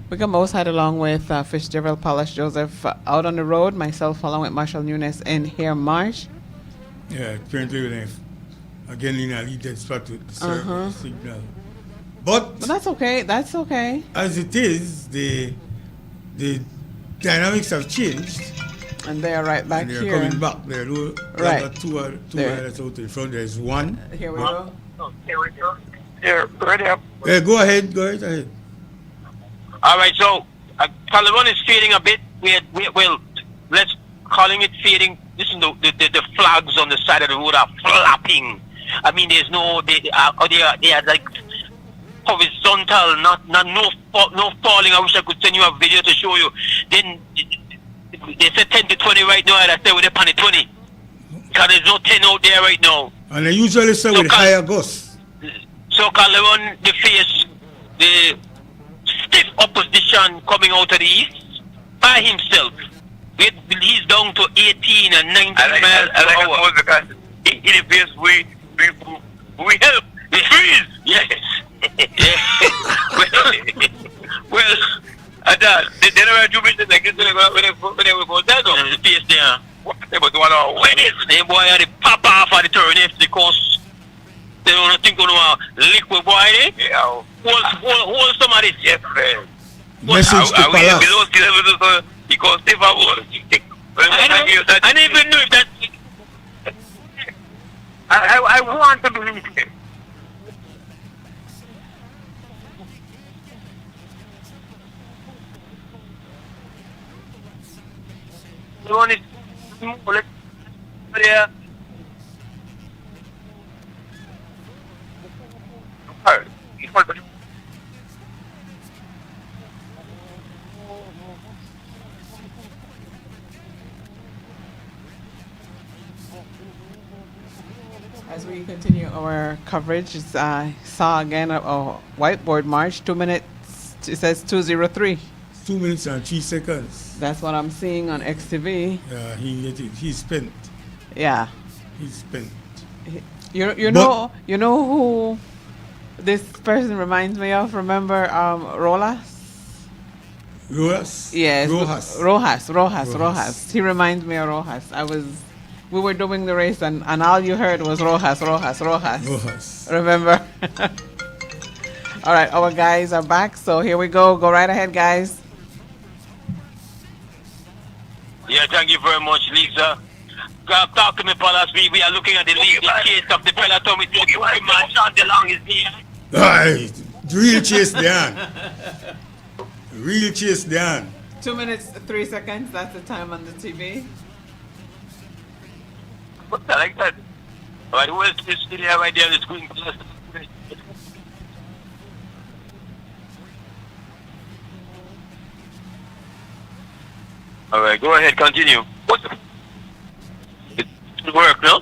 Wigan Mouse had along with Fitzgerald, Paulus Joseph out on the road, myself along with Marshall Nunes in here Marsh. Yeah, currently we're again in a lead spot with the signal. But that's okay. That's okay. As it is, the dynamics have changed. And they are right back and they're here. Coming back. They're right. Two riders out in front. There's one. Here we go. Yeah, ready up. Yeah, go ahead. Go right ahead. All right, so Calderon is fading a bit. Well, let's calling it fading. Listen, the flags on the side of the road are flapping. I mean, there's no they are like horizontal, no falling. I wish I could send you a video to show you. Then they said 10 to 20 right now, and I say we're up on the 20 because there's no 10 out there right now. And they usually say with higher gusts. So Calderon, the face the stiff opposition coming out of the east by himself. He's down to 18 and 19 miles per hour. Because in the place we help. Freeze. Yes. well, they never do business like this when they go down the pace there. But the boy had the pop off of the turn if because they don't think on a liquid boy there. Yeah. Hold some of this. Yes, friend. Message to Palace. Below sea level, because if I was, I don't even know if that. I want to believe it. The one is there. As we continue our coverage, I saw again a whiteboard march, 2 minutes, it says 2:03. 2 minutes and 3 seconds. That's what I'm seeing on XTV. Yeah, he's spent. Yeah. He's spent. You know who this person reminds me of? Remember Rolas? Rojas? Yes. Rojas. Rojas. He reminds me of Rojas. We were doing the race and all you heard was Rojas. Remember? All right, our guys are back, so here we go. Go right ahead, guys. Yeah, thank you very much, Lisa. Talk to me, Palace. We are looking at the case of the Peloton with Yogi man. Sean DeLong is here. Right. Real chase down. Real chase down. 2 minutes, 3 seconds. That's the time on the TV. What's that like that? All right, who else is still here right there on the screen? All right, go ahead, continue. It work, no?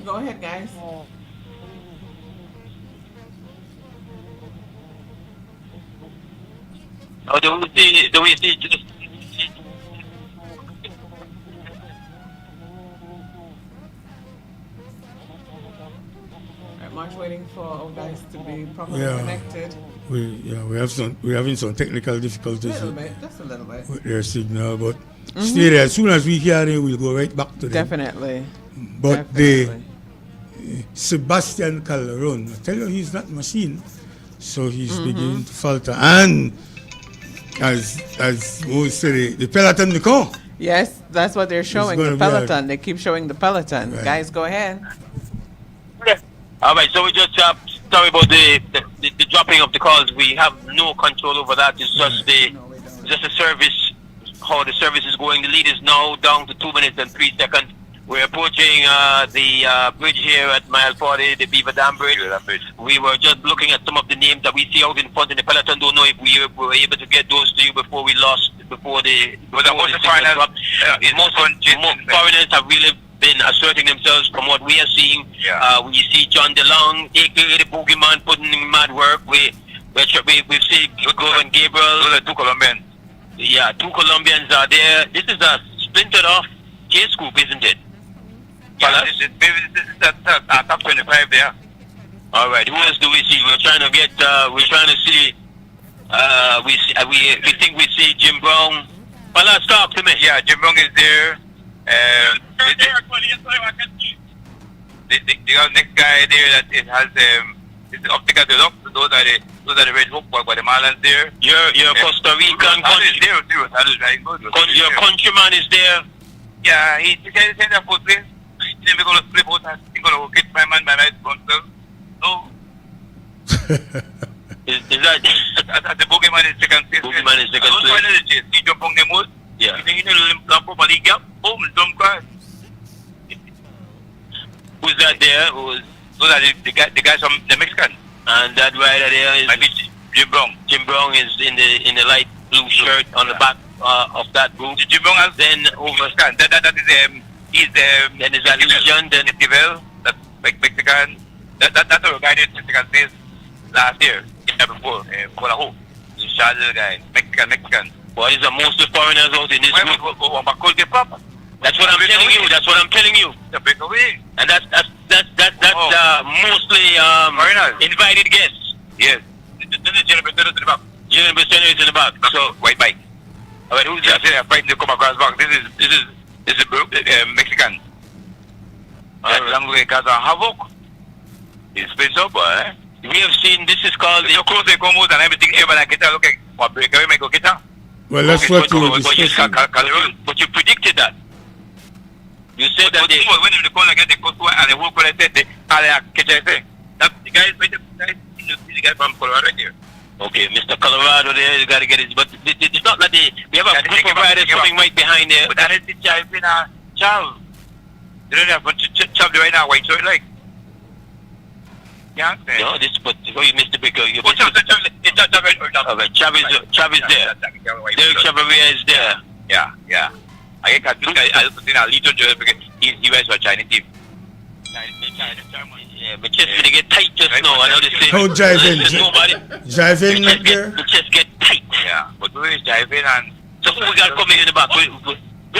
Go ahead, guys. Oh, do we see just March waiting for our guys to be properly connected. We're having some technical difficulties Just a little bit. with their signal, but stay there. As soon as we hear it, we'll go right back to them. Definitely. But Sebastian Calderon, I tell you, he's not machine, so he's beginning to falter. And as we say, the Peloton Nicole. Yes, that's what they're showing. The Peloton. They keep showing the Peloton. Right. Guys, go ahead. all right? So we just sorry about the dropping of the calls. We have no control over that. It's just the service, how the service is going. The lead is now down to 2 minutes and 3 seconds. We're approaching the bridge here at mile 40, the Beaver Dam Bridge. We were just looking at some of the names that we see out in front in the peloton. Don't know if we were able to get those to you before we lost, before the foreigners. Most foreigners have really been asserting themselves from what we are seeing. We see John DeLong, aka the Boogeyman, putting in mad work. We see Gordon Gabriel. Those are two Colombians. Yeah, two Colombians are there. This is a splintered off case group, isn't it? Yeah, this is top 25 there. All right. Who else do we see? We're trying to see. We think we see Jim Brown. Well, let's talk to me. Yeah, Jim Brown is there. The next guy there that it has it's optical deluxe. Those are the red hook by the Marlins there. Your Costa Rican country. Your countryman is there. Yeah, he said that for place. He's going to flip out. He's going to get my man by my sponsor. So, is that the Boogeyman is second place? Boogeyman is second place. He jump on the mood. Yeah. He didn't jump up on the gap. Boom, jump crash. Who's that there? Those are the guys from the Mexican. And that rider there is Jim Brown. Jim Brown is in the light blue shirt on the back of that group. Jim Brown has then over. That is he's then is Legion, then Estival, that's Mexican. That's our guy that Mexican says last year, before Cola the Charles guy, Mexican. What is the most of foreigners out in this group? That's what I'm telling you. That's what I'm telling you. And that's mostly invited guests. Yes. This is General President in the back. General President is in the back. So white bike. All right, who's just fighting to come across back? This is Mexican. Long way cause havoc. It's been so bad. We have seen. This is called. Your clothes they come out and everything. Everybody get look like what break away, make go get out. Well, that's what we were discussing. But you predicted that. You said that they... When the corner get the coast and the whole corner said the guys the guy from Colorado right here. Okay, Mr. Colorado there, you got to get it. But it's not that we have a group of riders coming right behind there. But that is the child in a child. They don't have to chop right now, white shirt like. Yeah, no, this, but you missed the big. Chavez there. Derek Chavaria is there. Yeah. I got I put in a little job because he's US or Chinese team. Yeah, but chest gonna get tight just now. I know they say. How driving? Driving up there? The chest get tight. Yeah, but we is driving and. So who we got coming in the back? We're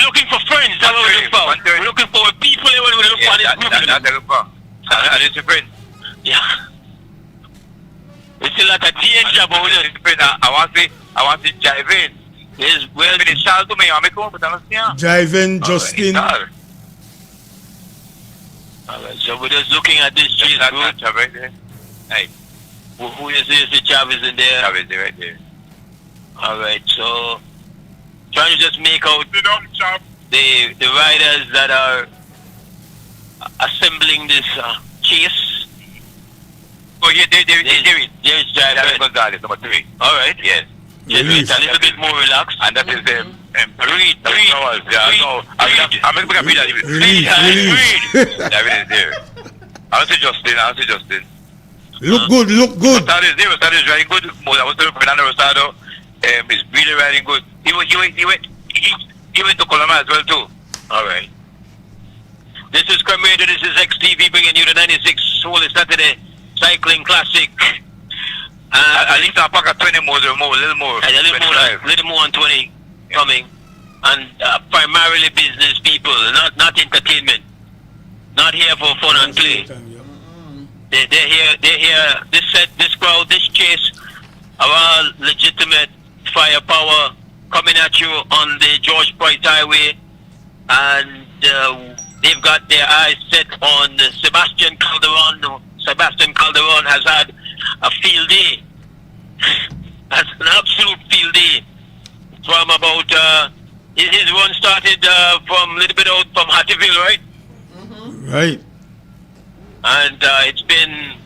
looking for friends. That's what we're looking for. We're looking for people. We're looking for this group. That's the look for. And it's a friend. Yeah. We still at a danger, but I want to drive in. Yes, well, the child to me, I make up, but I don't see. Driving, Justin. Alright, so we're just looking at this street group. Right there. Hey. Who is this? The Chavez in there? Chavez right there. Alright, so trying to just make out the riders that are assembling this chase. Oh, yeah, there's Javier Gonzalez, number 3. Alright. Yes. Yes, it's a little bit more relaxed. And that is Reed. I'm going to be that. Reed. David is there. I'll say Justin. Look good. Rosado is there. Rosado is riding good. I was telling Fernando Rosado is really riding good. He went to Coloma as well too. Alright. This is Commander. This is XTV bringing you the 96th Holy Saturday Cycling Classic. At least I'll pack a 20 more, a little more. A little more on 20 coming. And primarily business people, not entertainment. Not here for fun and play. They're here. This crowd, this chase are all legitimate firepower coming at you on the George Price Highway. And they've got their eyes set on Sebastian Calderon. Sebastian Calderon has had a field day. That's an absolute field day. From about his run started from a little bit out from Hattieville, right? Right. And it's been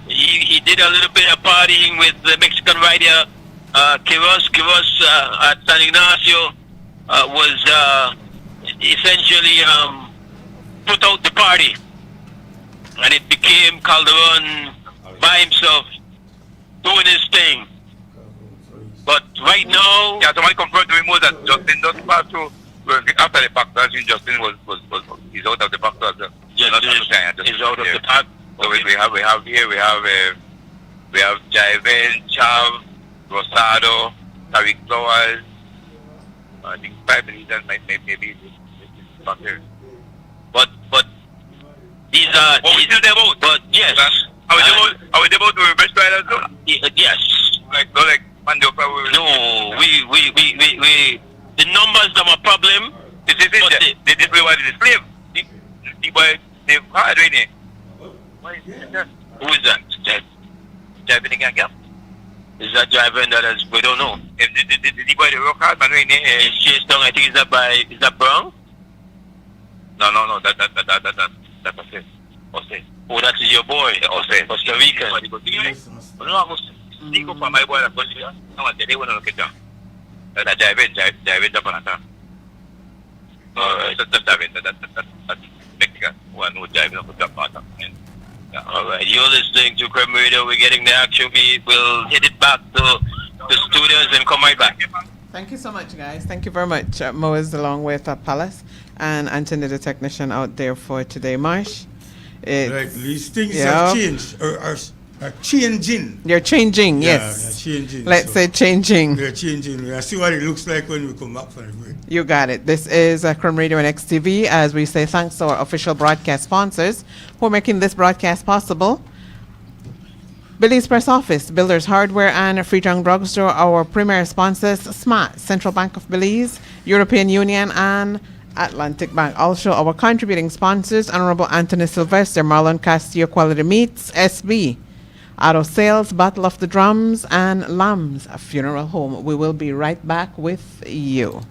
he did a little bit of partying with the Mexican rider Quiroz at San Ignacio was essentially put out the party, and it became Calderon by himself doing his thing. But right now, yeah, somebody confirmed to me more that Justin doesn't pass through after the pack. I think Justin he's out of the pack as well. He's out of the pack. So we have Javen, Chav, Rosado, Tariq Flowers. I think 5 minutes maybe back here. But these are we still there both. But yes. Are we there both to best riders though? Yes. Like Mandioka. No, we the numbers are a problem. This display was the slave. The boy they've hard right there. Who is that? Driving again, yeah. Is that driving that is, we don't know. The boy the rock hard man right there. He's chased down, I think is that Brown? No, that's Jose. Jose. Oh, that is your boy. Jose. Costa Rican. No, I was digo para my boy la cosa. No, I didn't want to get down. That's driving up on that. That's Mexican. One who driving up on that part. All right, you're listening to Creme Radio. We're getting the action. We will hit it back to the studios and come right back. Thank you so much, guys. Thank you very much. Moaz along with Palace and Anthony, the technician, out there for today. Marsh? Like these things have changed, are changing. They're changing, Yeah, yes. they're changing. Let's say changing. They're changing. We'll see what it looks like when we come back from the break. You got it. This is Creme Radio and XTV. As we say thanks to our official broadcast sponsors who are making this broadcast possible. Belize Press Office, Builders Hardware, and Freetown Drugstore. Our premier sponsors, SMART, Central Bank of Belize, European Union, and Atlantic Bank. Also, our contributing sponsors, Honorable Anthony Sylvester, Marlon Castillo Quality Meats, SB, Auto Sales, Battle of the Drums, and Lamb's Funeral Home. We will be right back with you.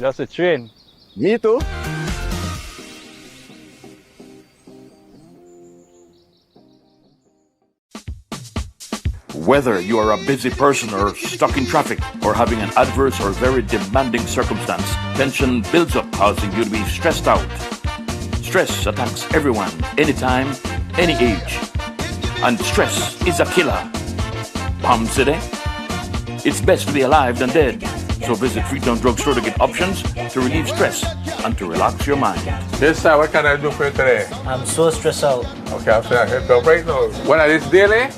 That's a train. Me too. Whether you are a busy person or stuck in traffic or having an adverse or very demanding circumstance, tension builds up, causing you to be stressed out. Stress attacks everyone, anytime, any age. And stress is a killer. Palm City? It's best to be alive than dead. So visit Freetown Drugstore to get options to relieve stress and to relax your mind. Yes, sir. What can I do for you today? I'm so stressed out. Okay, I'm saying I help you out right now. When I this daily,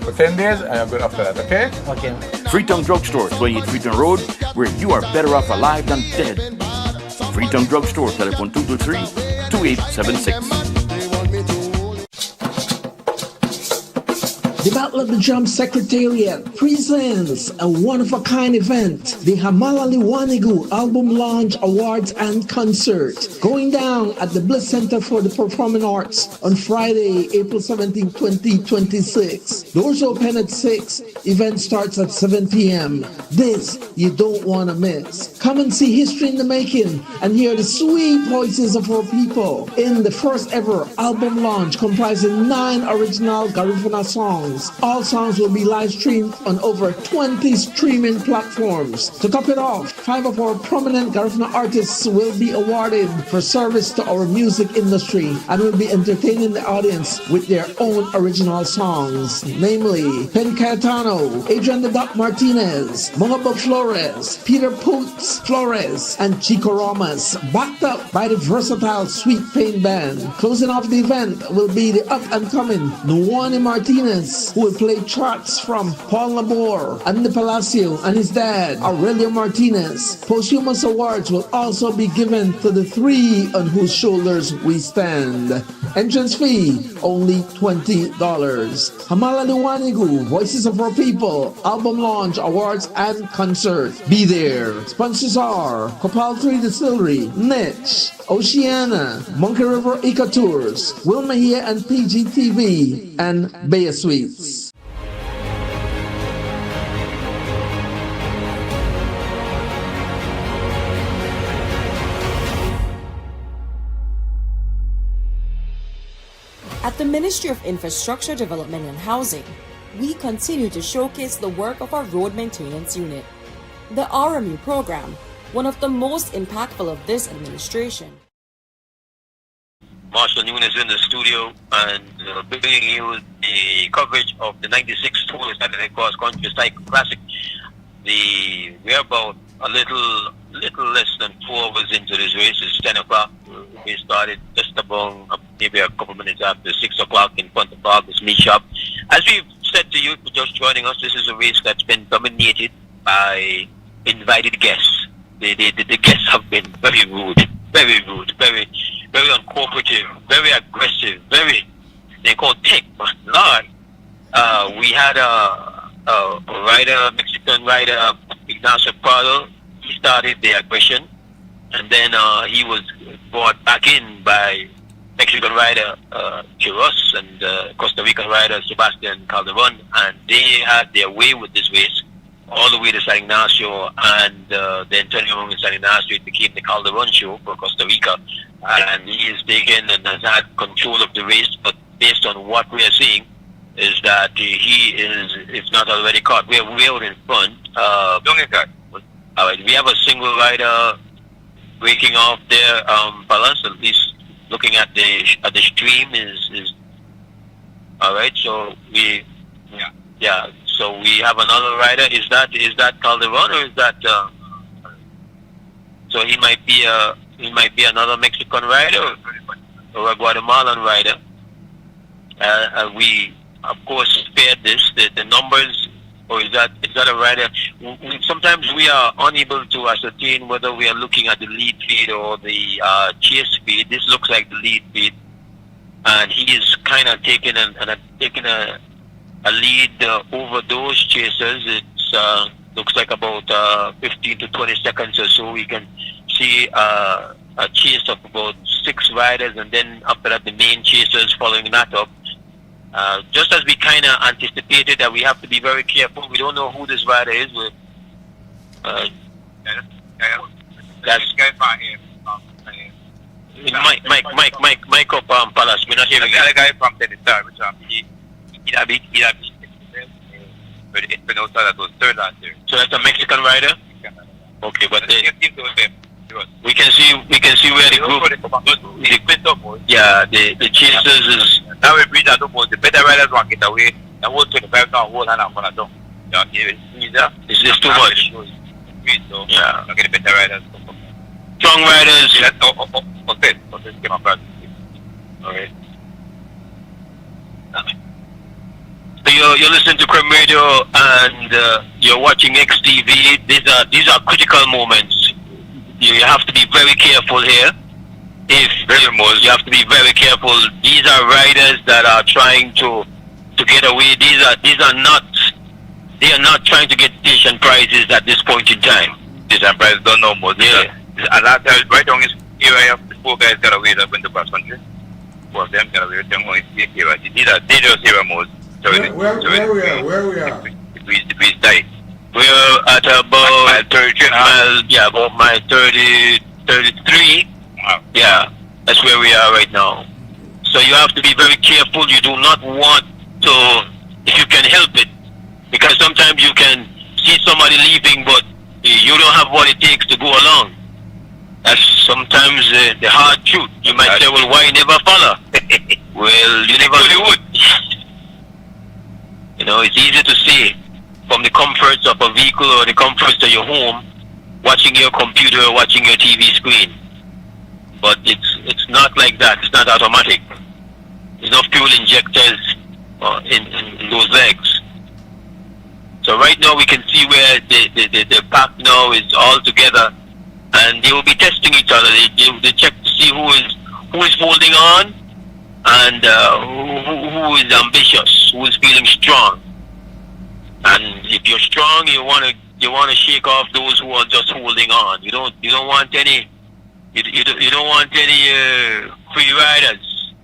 for 10 days, and I'm going after that, okay? Okay. Freetown Drugstore, 28 Freetown Road, where you are better off alive than dead. Freetown Drugstore, telephone 223-2876. The Battle of the Drum Secretariat presents a one-of-a-kind event, the Hamalali Wanigu Album Launch Awards and Concert, going down at the Bliss Center for the Performing Arts on Friday, April 17, 2026. Doors open at 6, event starts at 7 p.m. This you don't want to miss. Come and see history in the making and hear the sweet voices of our people in the first ever album launch comprising 9 original Garifuna songs. All songs will be live streamed on over 20 streaming platforms. To top it off, 5 of our prominent Garifuna artists will be awarded for service to our music industry and will be entertaining the audience with their own original songs, namely Pen Cayetano, Adrian the Doc Martinez, Mongabo Flores, Peter Poots Flores, and Chico Romas, backed up by the versatile Sweet Pain Band. Closing off the event will be the up-and-coming Nuwani Martinez, who will play tracks from Paul Labor, Andy Palacio, and his dad, Aurelio Martinez. Posthumous awards will also be given to the 3 on whose shoulders we stand. Entrance fee, only $20. Hamalali Wanigu, Voices of Our People, Album Launch, Awards, and Concert. Be there. Sponsors are Copal 3 Distillery, Niche, Oceana, Monkey River Eco Tours, Wilmahia and PGTV, and Bay Suites. At the Ministry of Infrastructure Development and Housing, we continue to showcase the work of our Road Maintenance Unit, the RMU program, one of the most impactful of this administration. Marshall Nunes in the studio and bringing you the coverage of the 96th Tour Saturday Cross Country Cycle Classic. We're about a little less than 4 hours into this race. It's 10 o'clock. We started just about maybe a couple minutes after 6 o'clock in front of August Meat Shop. As we've said to you, for just joining us, this is a race that's been dominated by invited guests. The guests have been very rude, very uncooperative, very aggressive, they call tick, but Lord. We had a rider, Mexican rider, Ignacio Prado. He started the aggression, and then he was brought back in by Mexican rider Quiros and Costa Rican rider Sebastian Calderon, and they had their way with this race all the way to San Ignacio, and then turning around in San Ignacio, it became the Calderon show for Costa Rica, and he is taken and has had control of the race. But based on what we are seeing, is that he is, if not already caught, we are way out in front. All right, we have a single rider breaking off there. Balance, at least looking at the stream is all right. So we, so we have another rider. Is that Calderon, or is that? So he might be another Mexican rider or a Guatemalan rider. We of course spared this. The numbers, or is that a rider? Sometimes we are unable to ascertain whether we are looking at the lead feed or the chase feed. This looks like the lead feed, and he is kind of taking a lead over those chasers. It looks like about 15 to 20 seconds or so. We can see a chase of about 6 riders, and then after that the main chasers following that up. Just as we kind of anticipated that we have to be very careful. We don't know who this rider is with. That's Mike up Palace. We're not hearing the guy from the start, which So that's a Mexican rider. Okay, but we can see where the group. The chasers is. Now we breathe out the better riders want to get away. The whole 25 now hold on for that. It's just too much. Yeah, get better riders. Strong riders. Okay. So you're listening to Creme Radio and you're watching XTV. These are critical moments. You have to be very careful here. You have to be very careful. These are riders that are trying to get away. They are not trying to get station prizes at this point in time. Station prizes don't know more. Yeah. And last time, right on this area, the 4 guys got away that went to cross country. 4 of them got away. These are dangerous area modes. Where we are? The breeze tight. We're at about mile 33. About mile 33. Yeah, that's where we are right now. So you have to be very careful. You do not want to, if you can help it, because sometimes you can see somebody leaving, but you don't have what it takes to go along. That's sometimes the hard truth. You might say, well, why never follow? Well, you never would. You know, it's easy to see from the comforts of a vehicle or the comforts of your home, watching your computer or watching your TV screen. But it's not like that. It's not automatic. There's no fuel injectors in those legs. So right now we can see where the pack now is all together, and they will be testing each other. They check to see who is holding on and who is ambitious, who is feeling strong. And if you're strong, you want to shake off those who are just holding on. You don't want any. You don't want any free riders.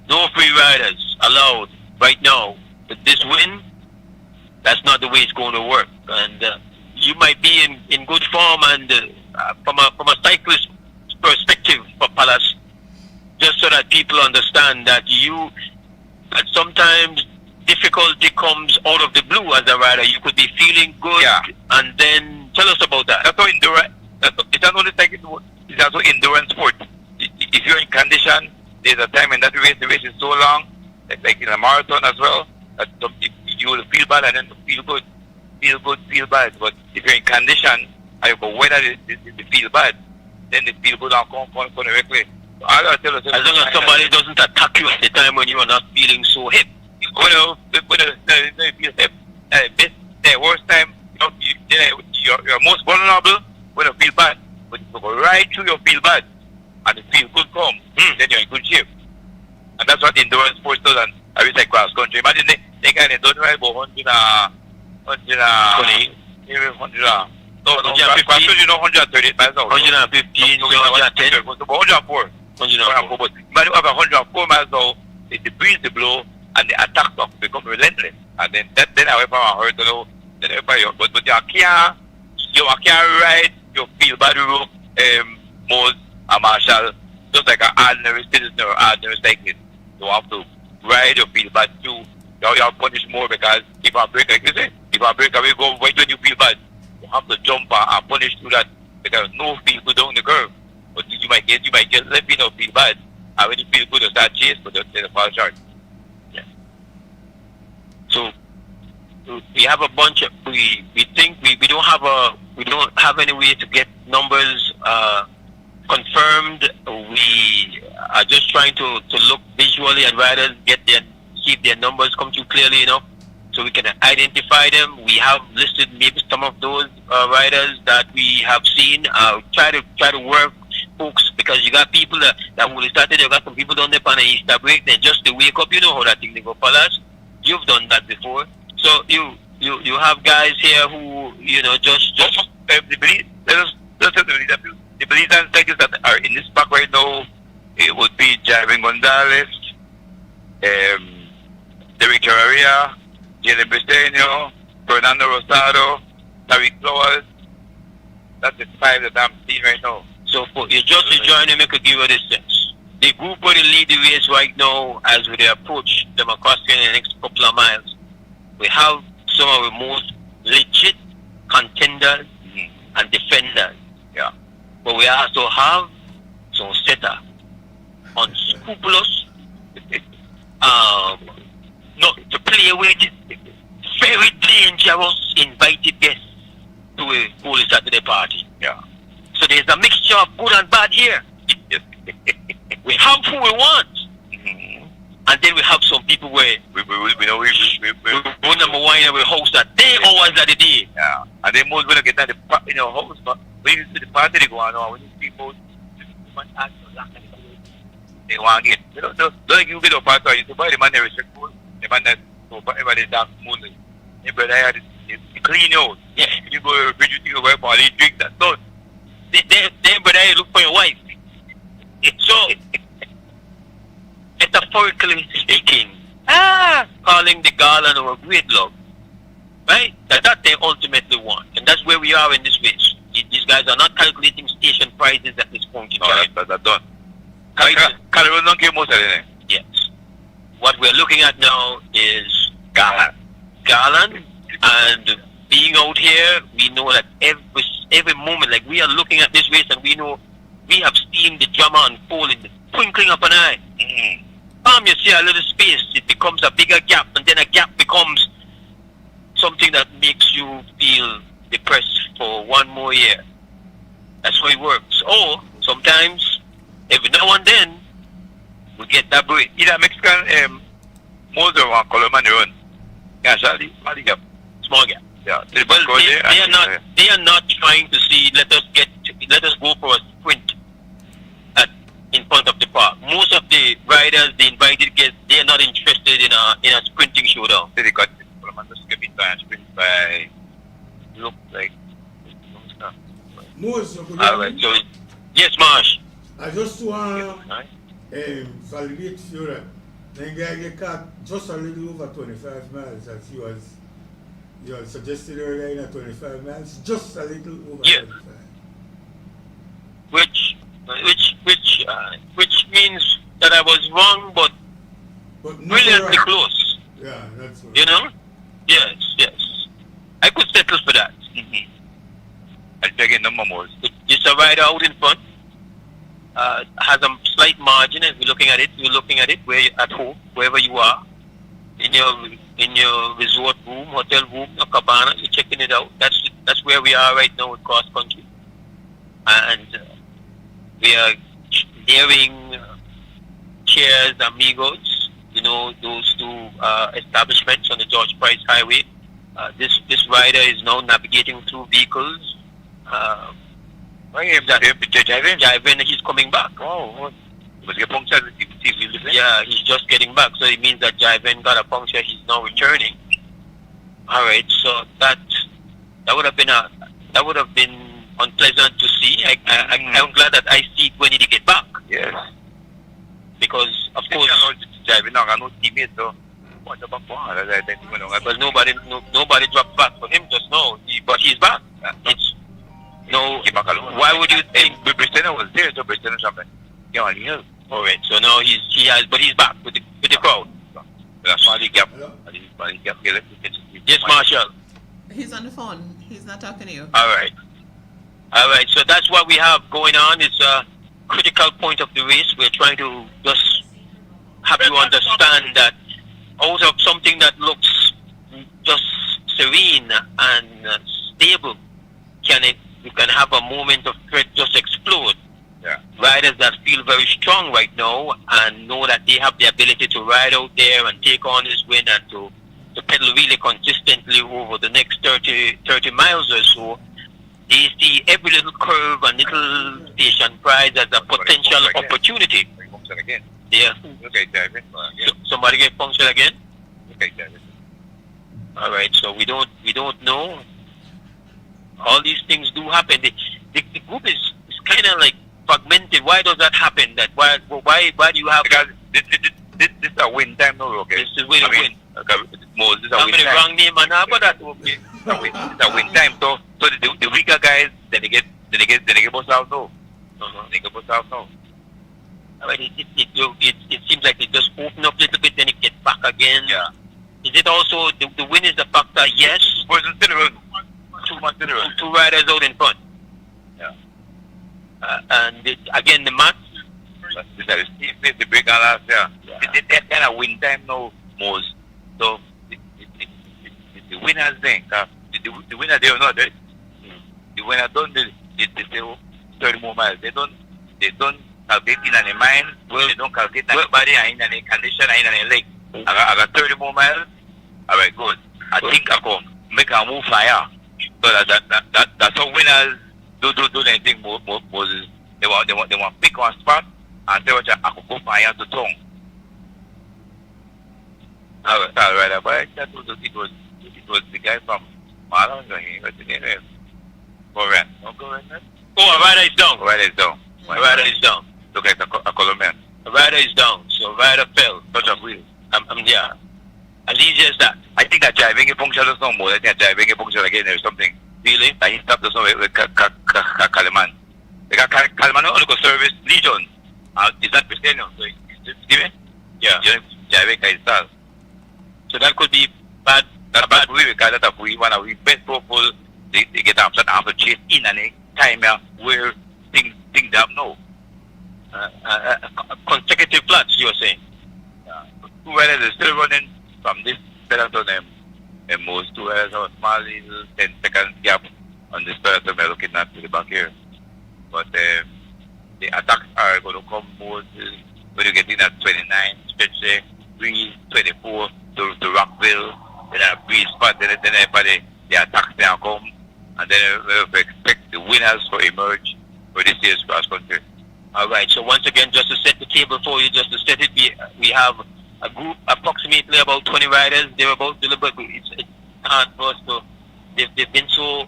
No free riders allowed right now. With this win, that's not the way it's going to work. And you might be in good form, and from a cyclist perspective for Palace, just so that people understand that sometimes difficulty comes out of the blue as a rider. You could be feeling good, and then tell us about that. That's how endurance. It's not only cycling. It's also endurance sport. If you're in condition, there's a time in that race, the race is so long, like in a marathon as well, that you will feel bad and then feel good, feel bad. But if you're in condition, and you go weather the feel bad, then the feel good and come directly. So I gotta tell you, as long as somebody doesn't attack you at the time when you are not feeling so hip. When you feel hip, the worst time, you're most vulnerable when you feel bad. But if you go right through your feel bad and the feel good come, then you're in good shape. And that's what endurance sports does, and I wish like cross country. Imagine they kind of don't ride about 120, no, cross country, 130 miles out. 115, 110. It goes to about 104. 104. But when you have 104 miles now, the breeze they blow and the attacks of become relentless. And then however I heard then everybody but you can't ride your feel by the road Mose and Marshall just like an ordinary citizen or ordinary cyclist. You have to ride your feel bad too. You have punished more because if I break, like you say, if I break away, go right when you feel bad, you have to jump and punish through that because no feel good down the curve. But you might get left in or feel bad, and when you feel good, you start chase, but you fall short. Yeah. So we have a bunch of we think we don't have any way to get numbers confirmed. We are just trying to look visually at riders, see if their numbers come through clearly enough so we can identify them. We have listed maybe some of those riders that we have seen. Try to work folks because you got people that when they started, you got some people down there on the Easter break, then just to wake up, you know how that thing they go palace. You've done that before. So you have guys here who just the beliefs and cyclists that are in this pack right now. It would be Javin Gonzalez, Derek Carrera, Jalen Briceño, Fernando Rosado, Tariq Flowers. That's the 5 that I'm seeing right now. So for you just to join them, I could give you this sense. The group will lead the race right now as we approach them across in the next couple of miles. We have some of the most legit contenders and defenders. Yeah. But we also have some setter, unscrupulous, not to play with, very dangerous invited guests to a Holy Saturday party. Yeah. So there's a mixture of good and bad here. We have who we want. And then we have some people where we number one and we host that day hours of the day. Yeah. And then most will get that house, but when you see the party they go on, when you see most they want it. Don't like you get a party, you buy the man that restrict food, the man that so for everybody dark moon. The brother had it clean out. Yeah. You go to the fridge, you go for they drink that. So then brother look for your wife. So metaphorically speaking, calling the garland of a great love, right? That they ultimately want, and that's where we are in this race. These guys are not calculating station prices at this point in time. That's done. Cameroon don't give most of it. Yes. What we're looking at now is garland, and being out here, we know that every moment, like we are looking at this race, and we know we have seen the drama unfold in the twinkling of an eye. You see a little space, it becomes a bigger gap, and then a gap becomes something that makes you feel depressed for one more year. That's how it works. Or sometimes, every now and then, we get that break. Either Mexican Moser or Colombian run. Yeah, Charlie, gap. Small gap. Yeah. Well, they are not trying to see let us go for a sprint in front of the park. Most of the riders, the invited guests, they are not interested in a sprinting showdown. They got sprint by look like alright, so yes, Marsh. I just want to validate you that the guy get caught just a little over 25 miles as you had suggested earlier in 25 miles, just a little over 25. Which means that I was wrong, but brilliantly close. Yeah, that's right. Yes. I could settle for that. I'll take a number more. It's a rider out in front. Has a slight margin. If you're looking at it where you're at home, wherever you are, in your resort room, hotel room, or cabana, you're checking it out. That's where we are right now in cross country, and we are nearing Cheers Amigos. Those two establishments on the George Price Highway. This rider is now navigating through vehicles. Javin, he's coming back. Oh, yeah, he's just getting back. So it means that Javin got a puncture. He's now returning. All right, so that would have been unpleasant to see. I'm glad that I see it when he get back. Yes. because of course driving on no teammate so what about because nobody dropped back for him just now, but he's back. It's no. Why would you think Britain was there? So Britain was something. Yeah, on the hill. All right. So now he's back with the crowd. Yes, Marshall. He's on the phone. He's not talking to you. All right. So that's what we have going on. It's a critical point of the race. We're trying to just have you understand that out of something that looks just serene and stable, you can have a moment of threat just explode. Yeah. Riders that feel very strong right now and know that they have the ability to ride out there and take on this win and to pedal really consistently over the next 30 miles or so, they see every little curve and little station prize as a potential opportunity. Yeah. Okay, David. Somebody get punctured again? Okay, David. All right, so we don't know. All these things do happen. The group is kind of like fragmented. Why does that happen? That why do you have? Because this is a win time, no? Okay. This is win. This is a win time. Wrong name and but that okay. It's a win time. So the weaker guys then they get bust out now. They get bust out now. I mean, it seems like it just open up a little bit, then it gets back again. Yeah. Is it also the win is the factor? Yes. Two riders out in front. Yeah. And again, the math. The break last year. They kind of win time now, most. So the winners then, the winner they are not there. The winner done they say 30 more miles. They don't calculate in their mind. Well, they don't calculate in their body and in their condition and in their leg. I got 30 more miles. All right, good. I think I can make a move fire. So that's how winners do anything. Moses. They want pick one spot and say what I could go fire to tongue. All right. But it was the guy from Marlon. What's the name? Correct. Oh, a rider is down. A rider is down. Look like a Colombian. A rider is down. So a rider fell. Touch of wheel. Yeah. As easy as that. I think that driving a function is no more. I think that driving a function again or something. Really? And he stopped us with Kaliman. Kaliman only go service Legion. Is that Christian? So give me? Yeah. Driving is that. So that could be bad. That's bad way because that we want to best people they get upset after chase in any time where things have no. Consecutive flats, you were saying? Yeah. Two riders are still running from this Peloton and most two riders have a small little 10 seconds gap on this Peloton we're looking at to the back here. But the attacks are going to come more when you get in at 29, stretch there, 24 to Rockville, then a breeze spot, then everybody, the attacks there come, and then we expect the winners to emerge for this year's cross country. All right, so once again, just to set the table for you, just to set it, we have a group, approximately about 20 riders. They're about deliberate. It's hard for us to, they've been so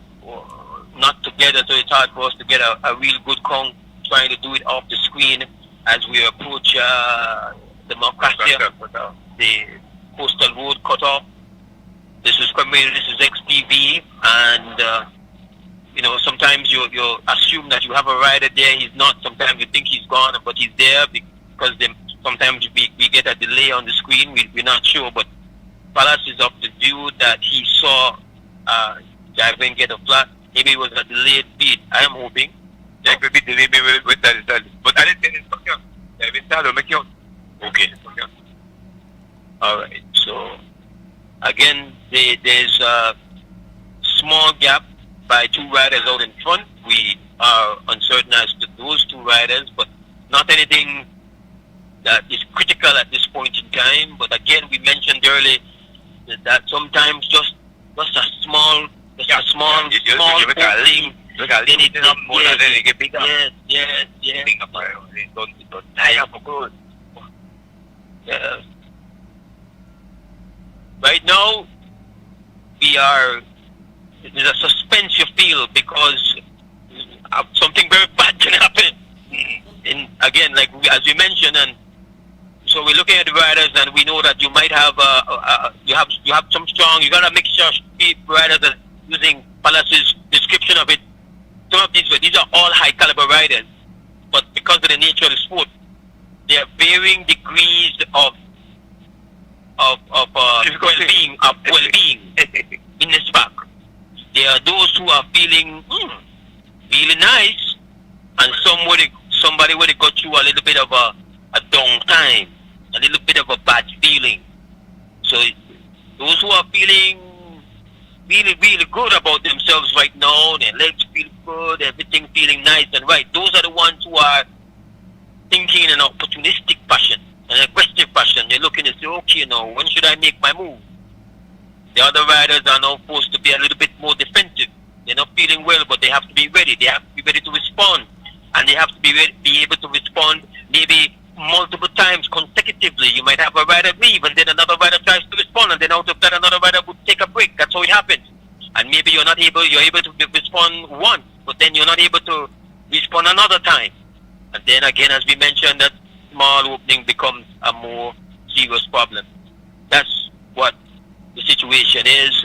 not together, so it's hard for us to get a real good count, trying to do it off the screen as we approach the Marcasia, the coastal road cutoff. This is XTV, and sometimes you assume that you have a rider there. He's not. Sometimes you think he's gone, but he's there because sometimes we get a delay on the screen. We're not sure, but Palace is of the view that he saw Javin get a flat. Maybe it was a delayed feed. I am hoping. There could be delayed with that. But I didn't say instruction. Javin started making out. Okay. All right. So again, there's a small gap by two riders out in front. We are uncertain as to those two riders, but not anything that is critical at this point in time. But again, we mentioned earlier that sometimes just a small thing. Yes. Right now, there's a suspense you feel because something very bad can happen. And again, as we mentioned, and So we're looking at the riders, and we know that you might have you have some strong. You got a mixture of riders that using Palace's description of it. Some of these are all high caliber riders, but because of the nature of the sport, they are varying degrees of well-being in this back. There are those who are feeling really nice, and somebody would have got through a little bit of a down time, a little bit of a bad feeling. So those who are feeling really, really good about themselves right now, their legs feel good, everything feeling nice and right, those are the ones who are thinking in an opportunistic fashion, an aggressive fashion. They're looking to say, okay, now, when should I make my move? The other riders are now forced to be a little bit more defensive. They're not feeling well, but they have to be ready. They have to be ready to respond. And they have to be able to respond maybe multiple times consecutively. You might have a rider leave, and then another rider tries to respond, and then out of that another rider would take a break. That's how it happens. And maybe you're able to respond once, but then you're not able to respond another time. And then again, as we mentioned, that small opening becomes a more serious problem. That's what the situation is.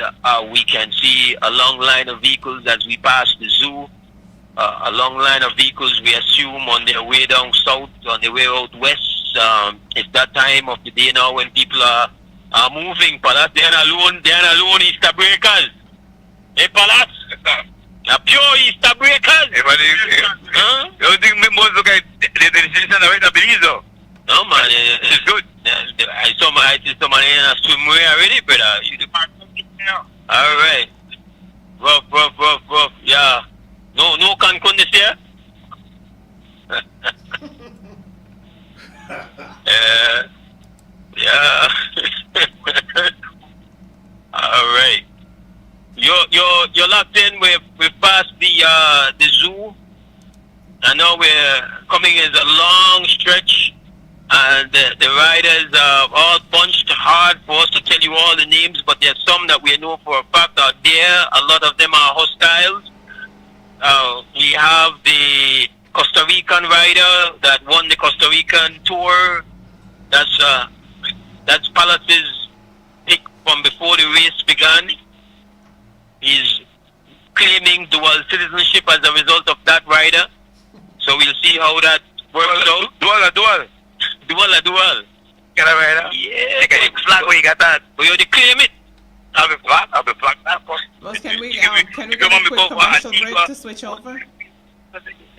We can see a long line of vehicles as we pass the zoo. A long line of vehicles, we assume, on their way down south, on their way out west. It's that time of the day now when people are moving. Palace, they are alone Easter breakers. Hey, Palace, a pure Easter breakers. You don't think we must look at the decision of it, I believe so. No, man, it's good. I see somebody in a swimwear already, brother. You the part of it now. All right. Rough. Yeah. No Cancun this year? Yeah. All right. You're locked in. We've passed the zoo, and now we're coming in a long stretch, and the riders are all bunched hard for us to tell you all the names, but there's some that we know for a fact are there. A lot of them are hostiles. We have the Costa Rican rider that won the Costa Rican tour. That's Palace's pick from before the race began. He's claiming dual citizenship as a result of that rider. So we'll see how that works out. Dual. Get a rider? Yeah. You get flag where you got that. But you already claim it. I'll be flag that. Boss, can we get a quick commercial break to switch over?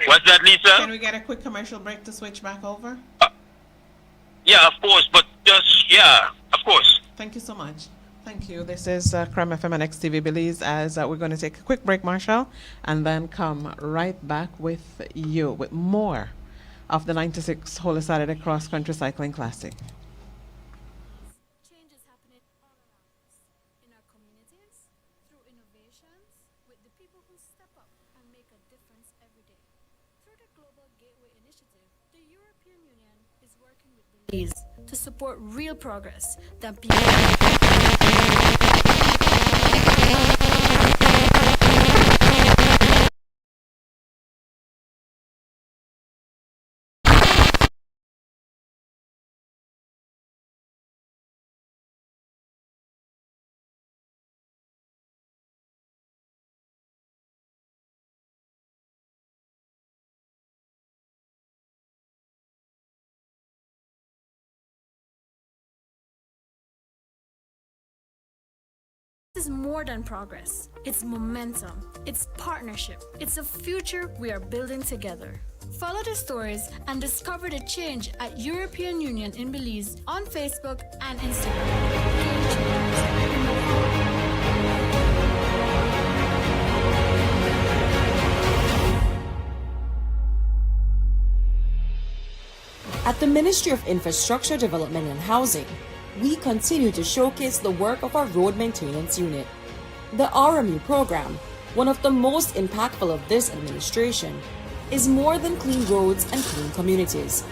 What's that, Lisa? Can we get a quick commercial break to switch back over? Yeah, of course, but of course. Thank you so much. Thank you. This is Crime FM and XTV Belize, as we're going to take a quick break, Marshall, and then come right back with you with more of the 96th Holy Saturday Cross Country Cycling Classic. To support real progress that people. Is more than progress. It's momentum. It's partnership. It's a future we are building together. Follow the stories and discover the change at European Union in Belize on Facebook and Instagram. At the Ministry of Infrastructure Development and Housing, we continue to showcase the work of our Road Maintenance Unit. The RMU program, one of the most impactful of this administration, is more than clean roads and clean communities.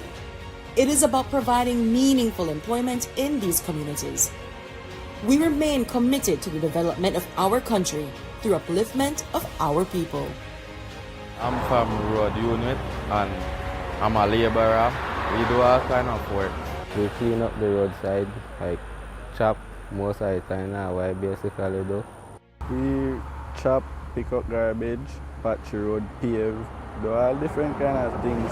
It is about providing meaningful employment in these communities. We remain committed to the development of our country through upliftment of our people. I'm from Road Unit and I'm a laborer. We do all kind of work. We clean up the roadside, like chop most of the time now, what I basically do. We chop, pick up garbage, patch road, pave, do all different kind of things.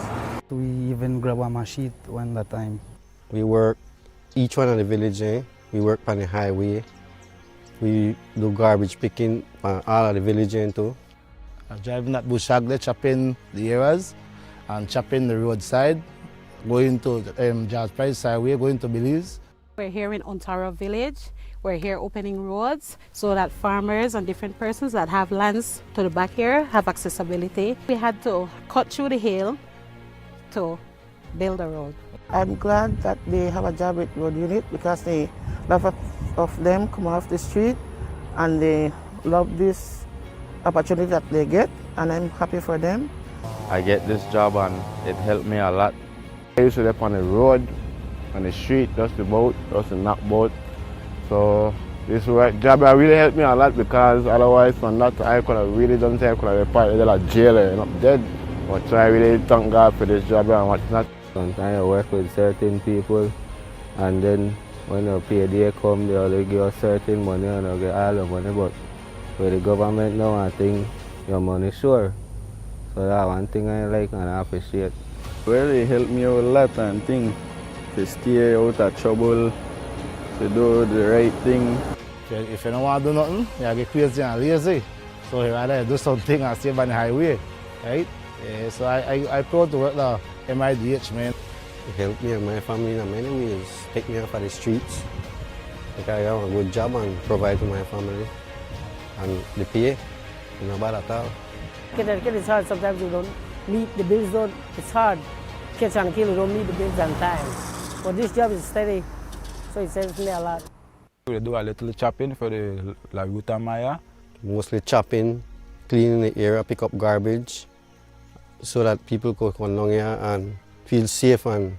We even grab a machine one at a time. We work each one of the village, we work on the highway. We do garbage picking on all of the village too. I'm driving that bush hog there, chopping the areas and chopping the roadside, going to George Price Highway, going to Belize. We're here in Ontario Village. We're here opening roads so that farmers and different persons that have lands to the back here have accessibility. We had to cut through the hill to build a road. I'm glad that they have a job with road unit because a lot of them come off the street and they love this opportunity that they get, and I'm happy for them. I get this job and it helped me a lot. I used to live on the road, on the street, just the boat, just the knock boat. So this job really helped me a lot because otherwise from that I could have really done things, I could have been part of the jail and not dead. But so I really thank God for this job and what's not. Sometimes I work with certain people and then when the payday come, they only give us certain money and I get all the money. But with the government now, I think your money sure. So that's one thing I like and I appreciate. Well, it helped me out a lot and things to stay out of trouble, to do the right thing. If you don't want to do nothing, you get crazy and lazy. So you rather do something and stay by the highway, right? So I proud to work the MIDH, man. It helped me and my family in many ways. Take me off of the streets because I have a good job and provide to my family. And the pay, not bad at all. It's hard. Sometimes you don't meet the bills. It's hard. Catch and kill, you don't meet the bills on time. But this job is steady, so it saves me a lot. We do a little chopping for the La Ruta Maya. Mostly chopping, cleaning the area, pick up garbage, so that people could come along here and feel safe and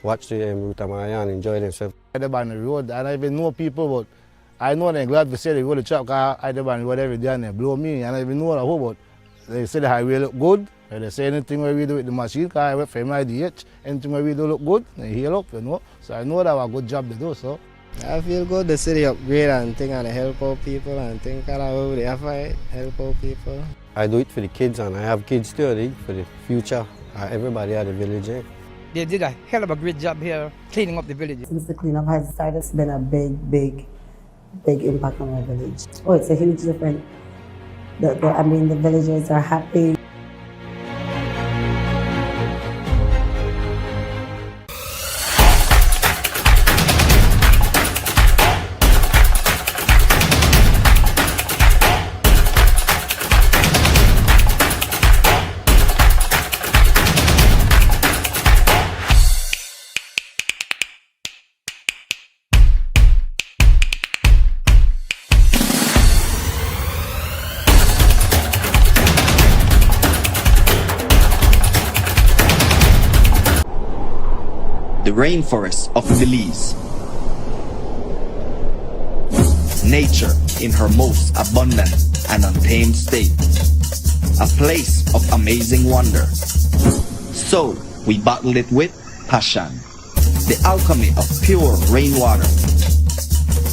watch the Ruta Maya and enjoy themselves. I live on the road, and I even know people, but I know they're glad to say they go to chop because I live on the road every day and they blow me, and I even know the whole, but they say the highway look good. If they say anything where we do with the machine, because I work for MIDH, anything where we do look good, they heal up, you know. So I know that was a good job to do, so. I feel good, the city upgrade and thing and help out people and think about the effort, help out people. I do it for the kids and I have kids too, for the future, everybody at the village. They did a hell of a great job here cleaning up the village. Since the cleanup has started, it's been a big impact on our village. Oh, it's a huge difference. The villagers are happy. The rainforest of Belize. Nature in her most abundant and untamed state. A place of amazing wonder. So we bottled it with passion. The alchemy of pure rainwater.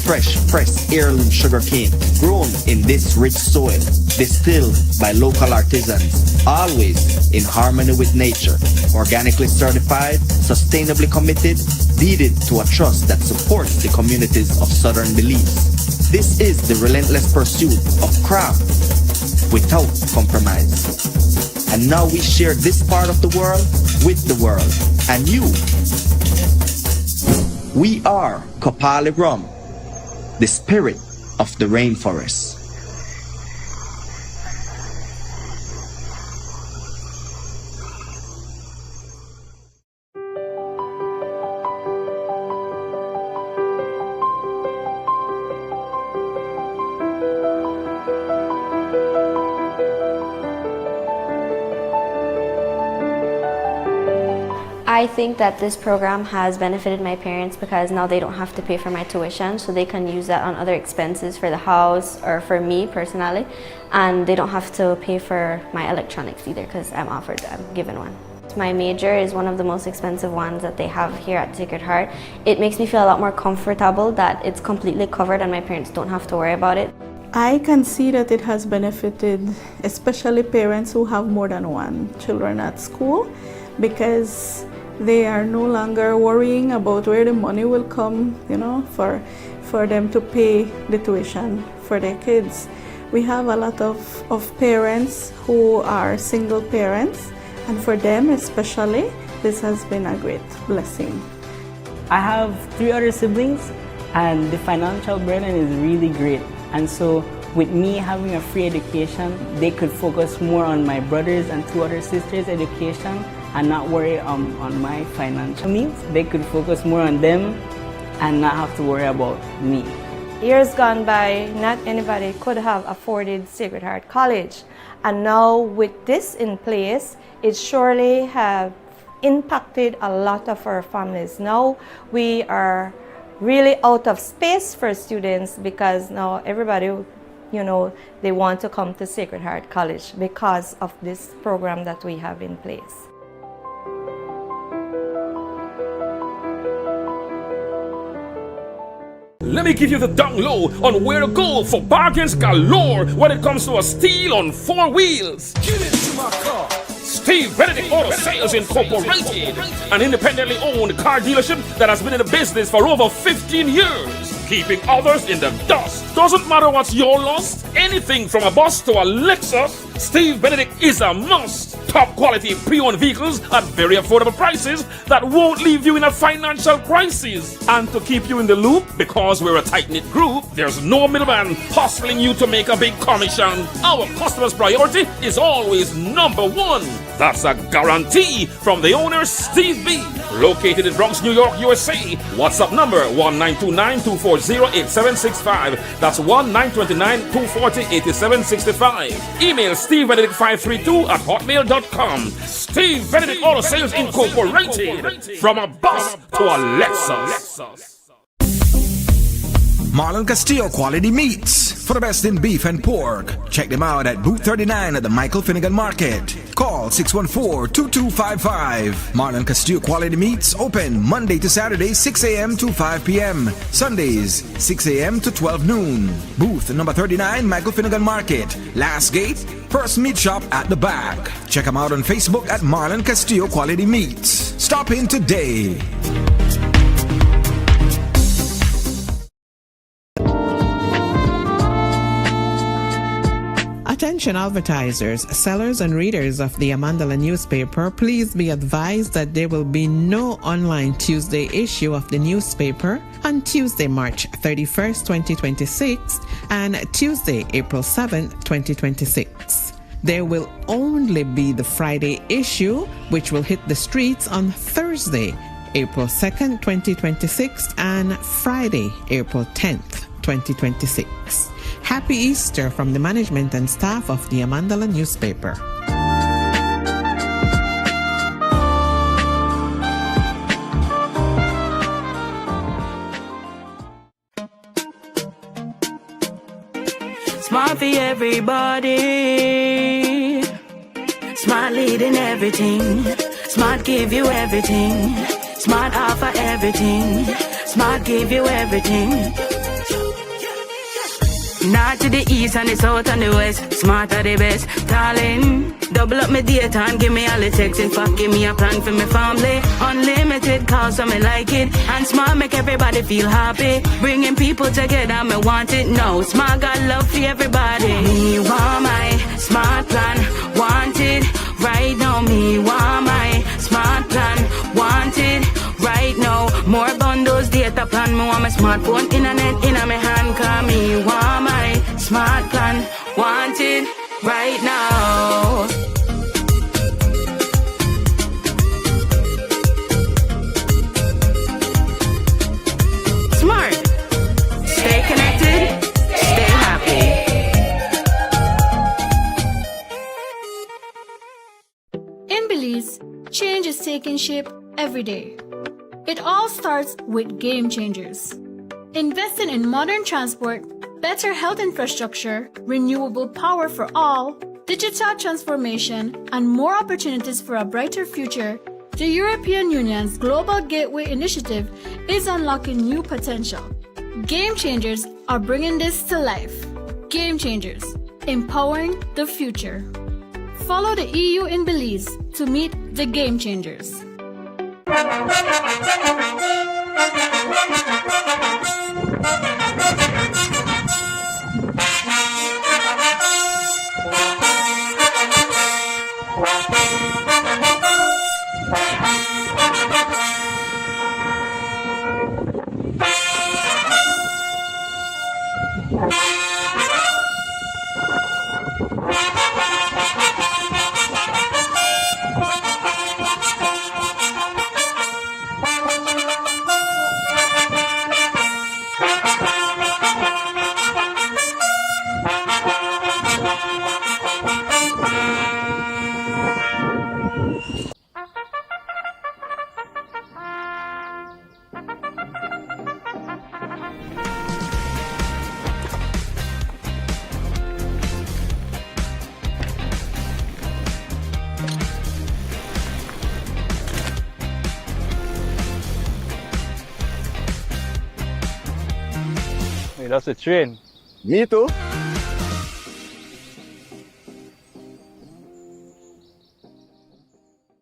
Fresh pressed heirloom sugarcane grown in this rich soil, distilled by local artisans, always in harmony with nature, organically certified, sustainably committed, deeded to a trust that supports the communities of southern Belize. This is the relentless pursuit of craft without compromise. And now we share this part of the world with the world and you. We are Kopali Rum, the spirit of the rainforest. I think that this program has benefited my parents because now they don't have to pay for my tuition, so they can use that on other expenses for the house or for me personally, and they don't have to pay for my electronics either because I'm given one. my major is one of the most expensive ones that they have here at Sacred Heart, it makes me feel a lot more comfortable that it's completely covered and my parents don't have to worry about it. I can see that it has benefited especially parents who have more than one children at school, because they are no longer worrying about where the money will come, for them to pay the tuition for their kids. We have a lot of parents who are single parents, and for them especially, this has been a great blessing. I have 3 other siblings, and the financial burden is really great. And so with me having a free education, they could focus more on my brothers and 2 other sisters' education and not worry on my financial needs. They could focus more on them and not have to worry about me. Years gone by, not anybody could have afforded Sacred Heart College. And now with this in place, it surely have impacted a lot of our families. Now we are really out of space for students, because now everybody, they want to come to Sacred Heart College because of this program that we have in place. Let me give you the down low on where to go for bargains galore when it comes to a steal on 4 wheels. Get into my car. Steve Benedict Auto Sales Incorporated, an independently owned car dealership that has been in the business for over 15 years, keeping others in the dust. Doesn't matter what's your loss, anything from a bus to a Lexus, Steve Benedict is a must. Top quality pre-owned vehicles at very affordable prices that won't leave you in a financial crisis. And to keep you in the loop, because we're a tight-knit group, there's no middleman hustling you to make a big commission. Our customer's priority is always #1. That's a guarantee from the owner, Steve B. Located in Bronx, New York, USA. WhatsApp number 1-929-240-8765. That's 1-929-240-8765. Email stevebenedict532@hotmail.com. Steve Benedict Auto Sales Incorporated. From a bus to a Lexus. Marlon Castillo Quality Meats. For the best in beef and pork, check them out at Booth 39 at the Michael Finnegan Market. Call 614-2255. Marlon Castillo Quality Meats open Monday to Saturday 6 a.m. to 5 p.m. Sundays 6 a.m. to 12 noon. Booth number 39 Michael Finnegan Market. Last gate, first meat shop at the back. Check them out on Facebook at Marlon Castillo Quality Meats. Stop in today. Attention advertisers, sellers and readers of the Amandala newspaper, please be advised that there will be no online Tuesday issue of the newspaper on Tuesday, March 31st, 2026 and Tuesday, April 7th, 2026. There will only be the Friday issue, which will hit the streets on Thursday, April 2nd, 2026 and Friday, April 10th, 2026. Happy Easter from the management and staff of the Amandala newspaper. Smart for everybody. Smart leading everything. Smart give you everything. Smart offer everything. Smart give you everything. North to the east and the south and the west. Smart are the best, darling. Double up my data and give me all the text. In fact, give me a plan for my family. Unlimited calls, so me like it. And Smart make everybody feel happy. Bringing people together, me want it now. Smart got love for everybody. Me want my Smart plan, want it right now. Me want my Smart plan, want it right now. More bundles, data plan. Me want my smartphone, internet in my hand. Call me want my Smart plan, want it right now. Smart. Stay connected, stay happy. In Belize, change is taking shape every day. It all starts with game changers. Investing in modern transport, better health infrastructure, renewable power for all, digital transformation, and more opportunities for a brighter future, the European Union's Global Gateway Initiative is unlocking new potential. Game Changers are bringing this to life. Game Changers, empowering the future. Follow the EU in Belize to meet the Game Changers. That's a train. Me too.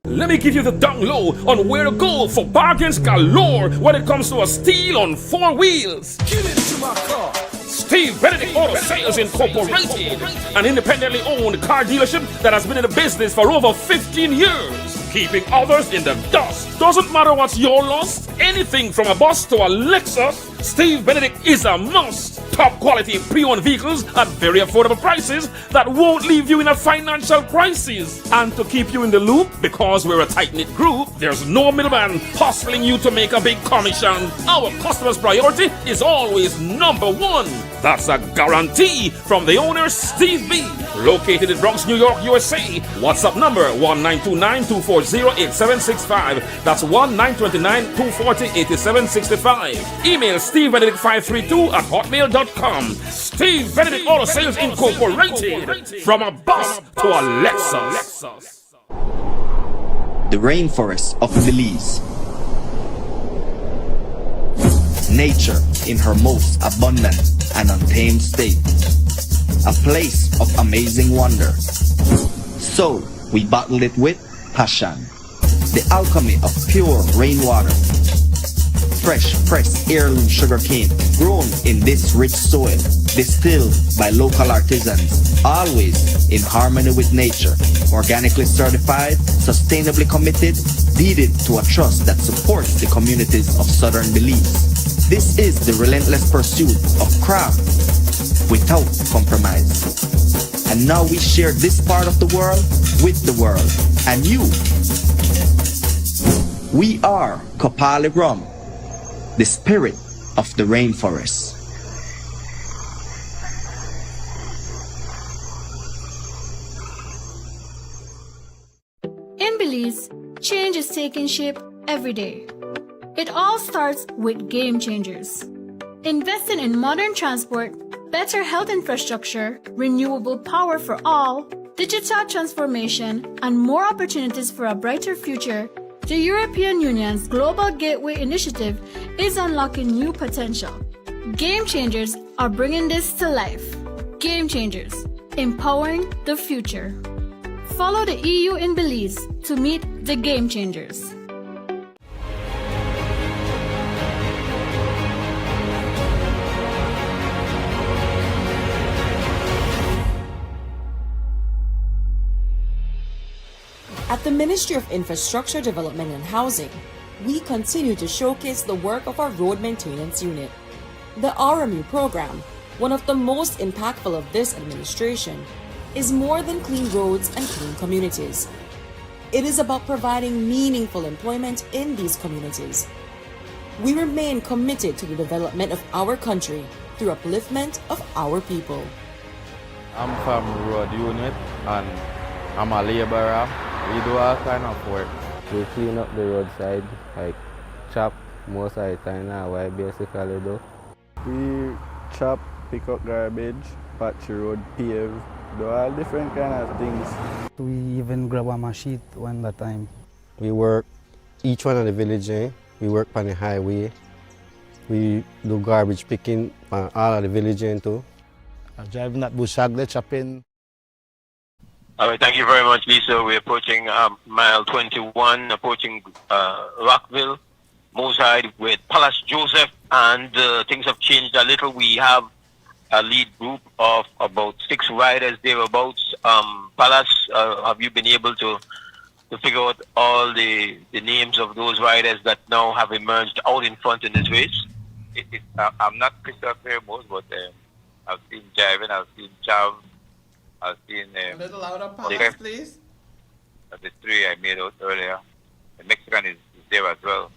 Let me give you the down low on where to go for bargains galore when it comes to a steal on 4 wheels. Get into my car. Steve Benedict Auto Sales Incorporated, an independently owned car dealership that has been in the business for over 15 years, keeping others in the dust. Doesn't matter what's your loss, anything from a bus to a Lexus, Steve Benedict is a must. Top quality pre-owned vehicles at very affordable prices that won't leave you in a financial crisis. And to keep you in the loop, because we're a tight-knit group, there's no middleman hustling you to make a big commission. Our customers' priority is always number one. That's a guarantee from the owner, Steve B. Located in Bronx, New York, USA. WhatsApp number 1-929-240-8765. That's 1-929-240-8765. Email stevebenedict532@hotmail.com. Steve Benedict Auto Sales Incorporated. From a bus to a Lexus. The rainforest of Belize. Nature in her most abundant and untamed state. A place of amazing wonder. So we bottled it with passion. The alchemy of pure rainwater. Fresh pressed heirloom sugarcane grown in this rich soil. Distilled by local artisans. Always in harmony with nature. Organically certified, sustainably committed, deeded to a trust that supports the communities of southern Belize. This is the relentless pursuit of craft without compromise. And now we share this part of the world with the world and you. We are Kopali Rum, the spirit of the rainforest. In Belize, change is taking shape every day. It all starts with Game Changers. Investing in modern transport, better health infrastructure, renewable power for all, digital transformation, and more opportunities for a brighter future, the European Union's Global Gateway Initiative is unlocking new potential. Game Changers are bringing this to life. Game Changers, empowering the future. Follow the EU in Belize to meet the Game Changers. At the Ministry of Infrastructure Development and Housing, we continue to showcase the work of our Road Maintenance Unit. The RMU program, one of the most impactful of this administration, is more than clean roads and clean communities. It is about providing meaningful employment in these communities. We remain committed to the development of our country through upliftment of our people. I'm from Road Unit and I'm a laborer. We do all kind of work. We clean up the roadside, like chop most of the time now, what I basically do. We chop, pick up garbage, patch the road, pave, do all different kind of things. We even grab a machine one that time. We work each one of the village, we work on the highway. We do garbage picking on all of the village too. I'm driving that bush hog, chopping. All right, thank you very much, Lisa. We're approaching mile 21, approaching Rockville, Moside with Palace Joseph, and things have changed a little. We have a lead group of about 6 riders thereabouts. Palace, have you been able to figure out all the names of those riders that now have emerged out in front in this race? I'm not Christopher most, but I've seen Javin, I've seen Chav, I've seen... a little louder, Palace, please. The 3 I made out earlier. The Mexican is there as well.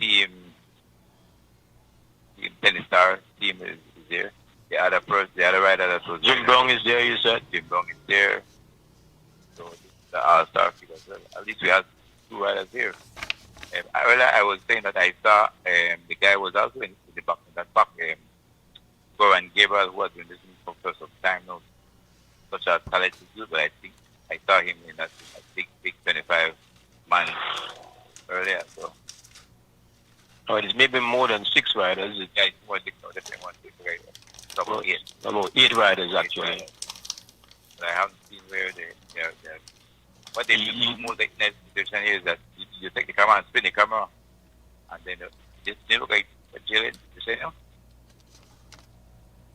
Team Penny Star team is there. The other rider that was Jim Brown is there, you said? Jim Brown is there. So the all-star field as well. At least we have 2 riders here. Earlier I was saying that I saw the guy was also in the back, Goran Gabriel, who has been listening for some time now, such as talented youth, but I think I saw him in a big 25 man earlier. So. Oh, it is maybe more than 6 riders. Yeah, it's more than 6 riders. About 8. About 8 riders, actually. But I haven't seen where they're what they do more like next situation is that you take the camera and spin the camera, and then they look like a Jillian, you say no?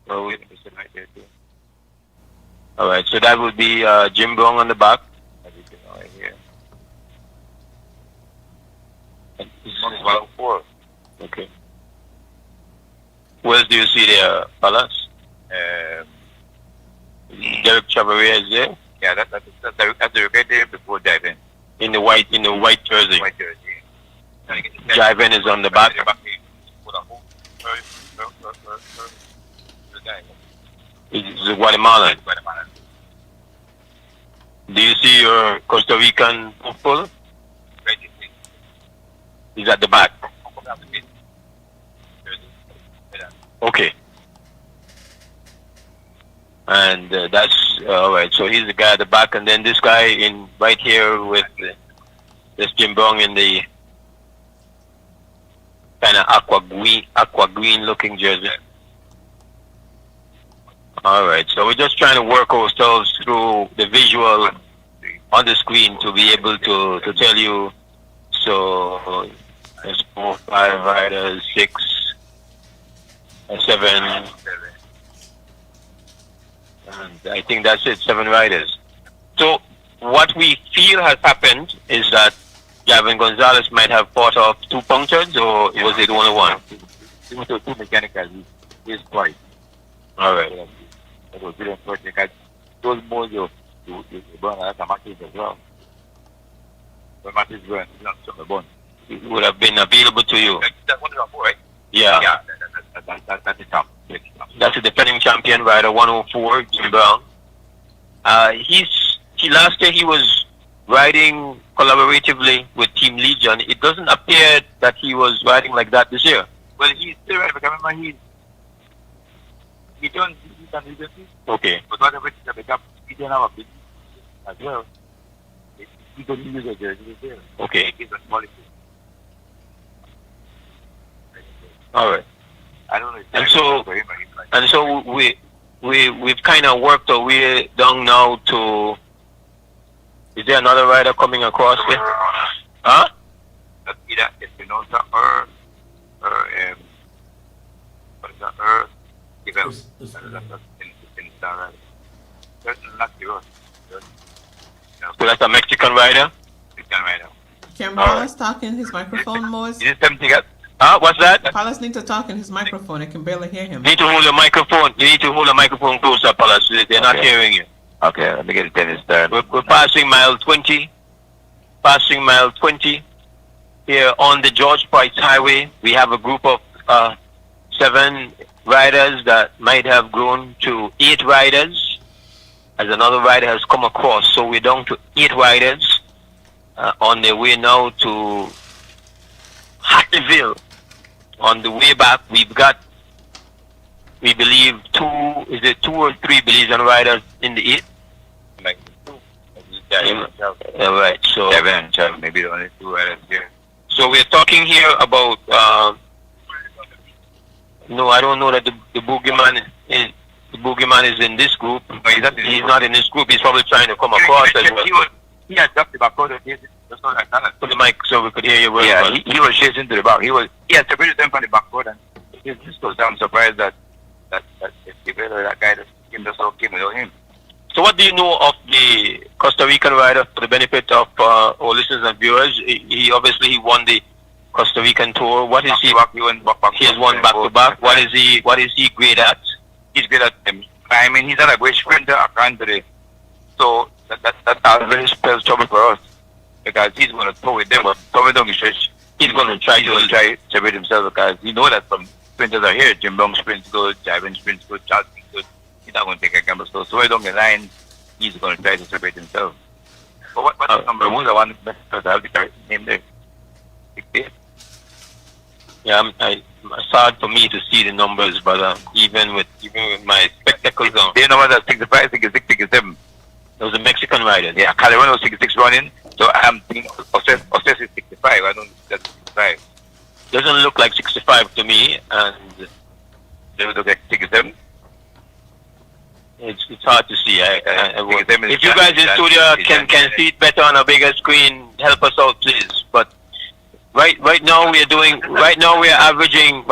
Oh, right there too. All right, so that would be Jim Brown on the back. As you can know right here. This is 104. Okay. Where do you see there, Palace? Derek Chavaria is there? Yeah, that's the right there before diving. In the white jersey. White jersey. Jiven is on the back. It's a Guatemalan. Do you see your Costa Rican football? He's at the back. Okay. And that's all right. So he's the guy at the back, and then this guy in right here with this Jim Brown in the kind of aqua green looking jersey. All right. So we're just trying to work ourselves through the visual on the screen to be able to tell you. So there's 4, 5 riders, 6, 7. And I think that's it, 7 riders. So what we feel has happened is that Gavin Gonzalez might have fought off 2 punctures, or was it only 1? It was 2 mechanical. He's twice. All right. It was really important because those more you burn a lot of matches as well. When matches burn, it's not from the bone. It would have been available to you. That's 104, right? Yeah. Yeah, that's the top. That's the defending champion rider, 104, Jim Brown. Last year he was riding collaboratively with Team Legion. It doesn't appear that he was riding like that this year. Well, he's still right, but I remember he done agency. Okay. But whatever it is, he don't have a big as well. He don't use a jersey there. Okay. He's a quality. All right. I don't know. And so we've kind of worked our way down now to. Is there another rider coming across here? Huh? That's either Espinosa or what is that? Or Givel. That's in Star Rider. That's not yours. So that's a Mexican rider? Mexican rider. Can Palace talk in his microphone, Moise? Is it something else? What's that? Palace need to talk in his microphone. I can barely hear him. You need to hold your microphone. You need to hold the microphone closer, Palace. They're not hearing you. Okay, let me get the tennis turn. We're passing mile 20. Passing mile 20. Here on the George Price Highway, we have a group of 7 riders that might have grown to 8 riders, as another rider has come across. So we're down to 8 riders on their way now to Hattieville. On the way back, we've got we believe 2 or 3 Belizean riders in the 8th. Right. So maybe the only 2 riders here. So we're talking here about. No, I don't know that the boogeyman is in this group. No, he's not in this group. He's probably trying to come across as well. He had dropped the back road. Just not like that. Put the mic so we could hear you well. Yeah, he was chasing to the back. He had separated them from the back road, and he just goes down surprised that that guy that came without him. So what do you know of the Costa Rican rider for the benefit of our listeners and viewers? He obviously won the Costa Rican tour. What is he? He has won back to back. What is he great at? He's great at climbing. He's not a great sprinter or country. So that really spells trouble for us because he's going to tow with them. But towing down the stretch, he's going to try to separate himself because he knows that some sprinters are here. Jim Long sprints good, Jivin sprints good, Charles good. He's not going to take a gamble. So way down the line, he's going to try to separate himself. But what's number 1? I want to have the correct name there. 68. Yeah, it's hard for me to see the numbers, but even with my spectacles on. Their numbers are 65, 66, 67. Those are Mexican riders. Yeah, Calderon was 66 running, so I'm thinking Ocess is 65. I don't think that's 65. Doesn't look like 65 to me, and they look like 67. It's hard to see. If you guys in studio can see it better on a bigger screen, help us out, please. But right now we are averaging.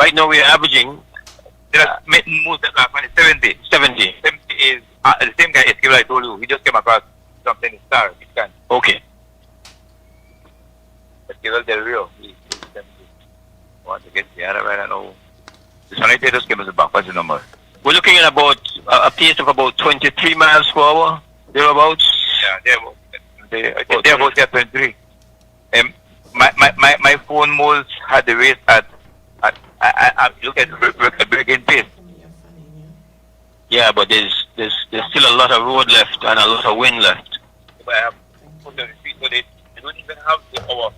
Most of that 70. 70 is the same guy I told you. He just came across something star. Okay. But Del Rio, he's 70. I want to get the other right now. The Sonite just came as a back. What's the number? We're looking at about a pace of about 23 miles per hour, thereabouts. Yeah, they're about 23. My phone moles had the race at I look at breaking pace. Yeah, but there's still a lot of road left and a lot of wind left. But I have put the speed, so they don't even have the hour.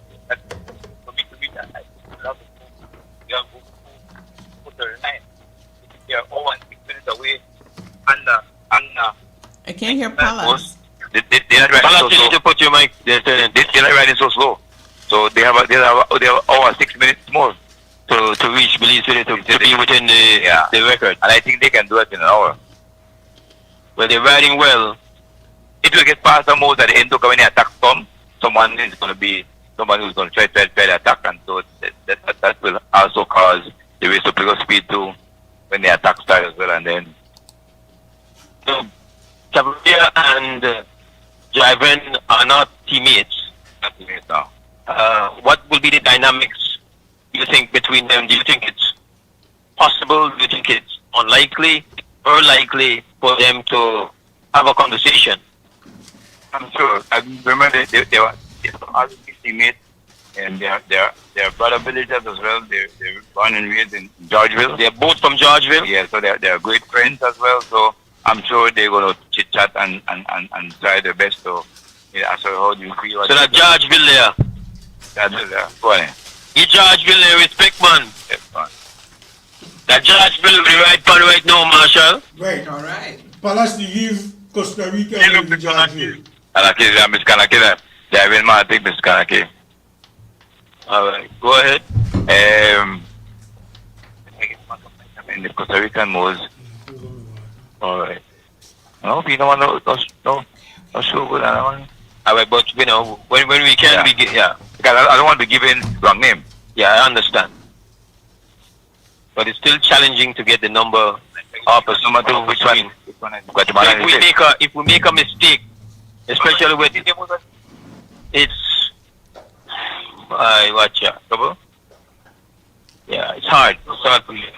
For me to reach that, I have to put the 9. They are all 6 minutes away. And I can't hear Palas. They're not riding so slow. To put your mic. They're not riding so slow. So they have hour 6 minutes more to reach Belize City to be within the record. And I think they can do it in an hour. Well, they're riding well. It will get past the most at the end when the attack comes. Someone who's going to try to attack, and so that will also cause the race to pick up speed too when the attack starts as well. And then Cabrera and Jivin are not teammates. Not teammates now. What will be the dynamics, you think, between them? Do you think it's possible? Do you think it's unlikely or likely for them to have a conversation? I'm sure. I remember they were always teammates, and they're brother villagers as well. They're born and raised in Georgeville. They're both from Georgeville? Yeah, so they're great friends as well. So I'm sure they're going to chit-chat and try their best to ask her how do you feel. So that Georgeville there? Georgeville there. Go on. You Georgeville there, respect, man. Yes, man. That Georgeville will be right pan right now, Marshall. Right, all right. Palas to give Costa Rica and the Georgeville. Miss Kanaki, Javin Matic, Miss Kanaki. All right, go ahead. In the Costa Rican modes. All right. No, we don't want no sure good. All right, but when we can, we get, yeah. Because I don't want to give in wrong name. Yeah, I understand. But it's still challenging to get the number up as number 2. Which one? If we make a mistake, especially with it's watch ya, trouble. Yeah, it's hard. It's hard for you.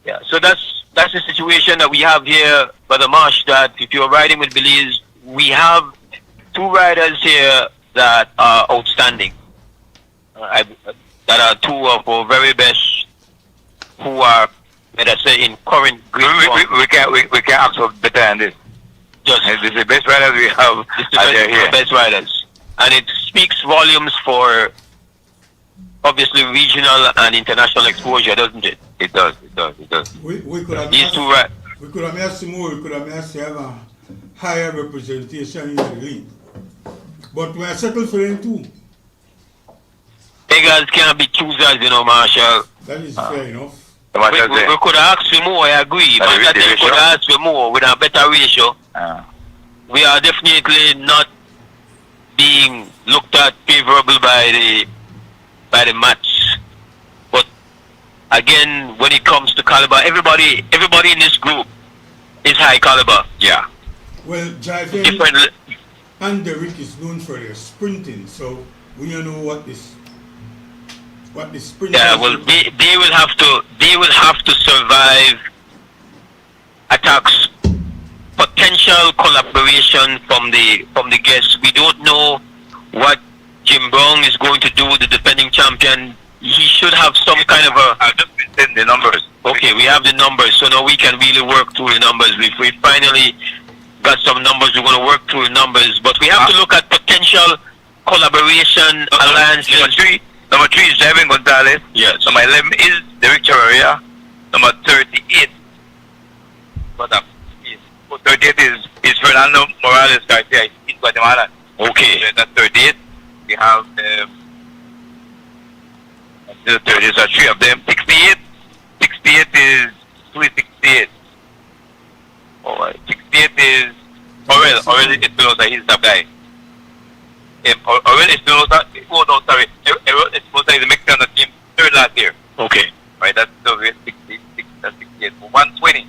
Yeah, so that's the situation that we have here, Brother Marsh, that if you're riding with Belize, we have 2 riders here that are outstanding. That are 2 of our very best who are, let us say, in current great form. We can't ask for better than this. This is the best riders we have. This is the best riders. And it speaks volumes for obviously regional and international exposure, doesn't it? It does. We could have These two we could have made some more. We could have made have a higher representation in the league. But we are settled for them too. Beggars can't be choosers, you know, Marshall. That is fair enough. We could have asked for more, I agree. But I think we could have asked for more with a better ratio. We are definitely not being looked at favorable by the match. But again, when it comes to caliber, everybody in this group is high caliber. Yeah. Well, Jive and Derek is known for their sprinting, so we don't know what the sprint. Yeah, well, they will have to survive attacks, potential collaboration from the guests. We don't know what Jim Brown is going to do with the defending champion. He should have some kind of a. I've just sent the numbers. Okay, we have the numbers, so now we can really work through the numbers. If we finally got some numbers, we're going to work through the numbers. But we have to look at potential collaboration, alliances. Number 3 is Javin Gonzalez. Yes. Number 11 is Derek Chavarria. Number 38. What up? 38 is Fernando Morales Garcia in Guatemala. Okay. So that's 38. We have the 30s are 3 of them. 68. 68 is 268. Alright. 68 is Orel Espinosa, he's the guy. Orel Espinosa, oh no, sorry. Orel Espinosa is the Mexican on the team, 3rd last year. Okay. Right, that's 66, that's 68. 120.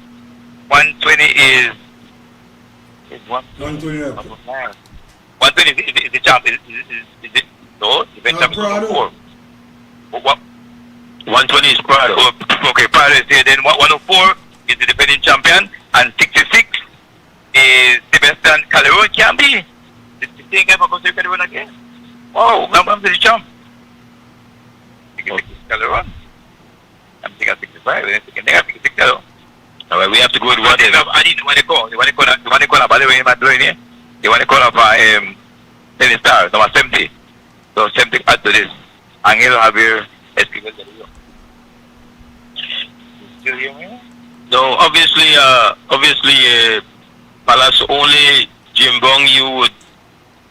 120 is 120. 120 is the champ. Is it? No, the bench champ is 4. What? 120 is Prado. Okay, Prado is here. Then 104 is the defending champion. And 66 is Sebastian Calderon. Can be. The same guy for Costa Rica Calderon again. Wow, I'm the champ. 66 Calderon. I'm thinking of 65. I'm thinking of 66 Calderon. Alright, we have to go with what is. I didn't want to call. They want to call by the way, I'm doing here. They want to call up Tennis Stars, number 70. So 70 add to this. Angelo Javier Esquivel de Rio. Still hear me? No, obviously, Palace, only Jim Bong you would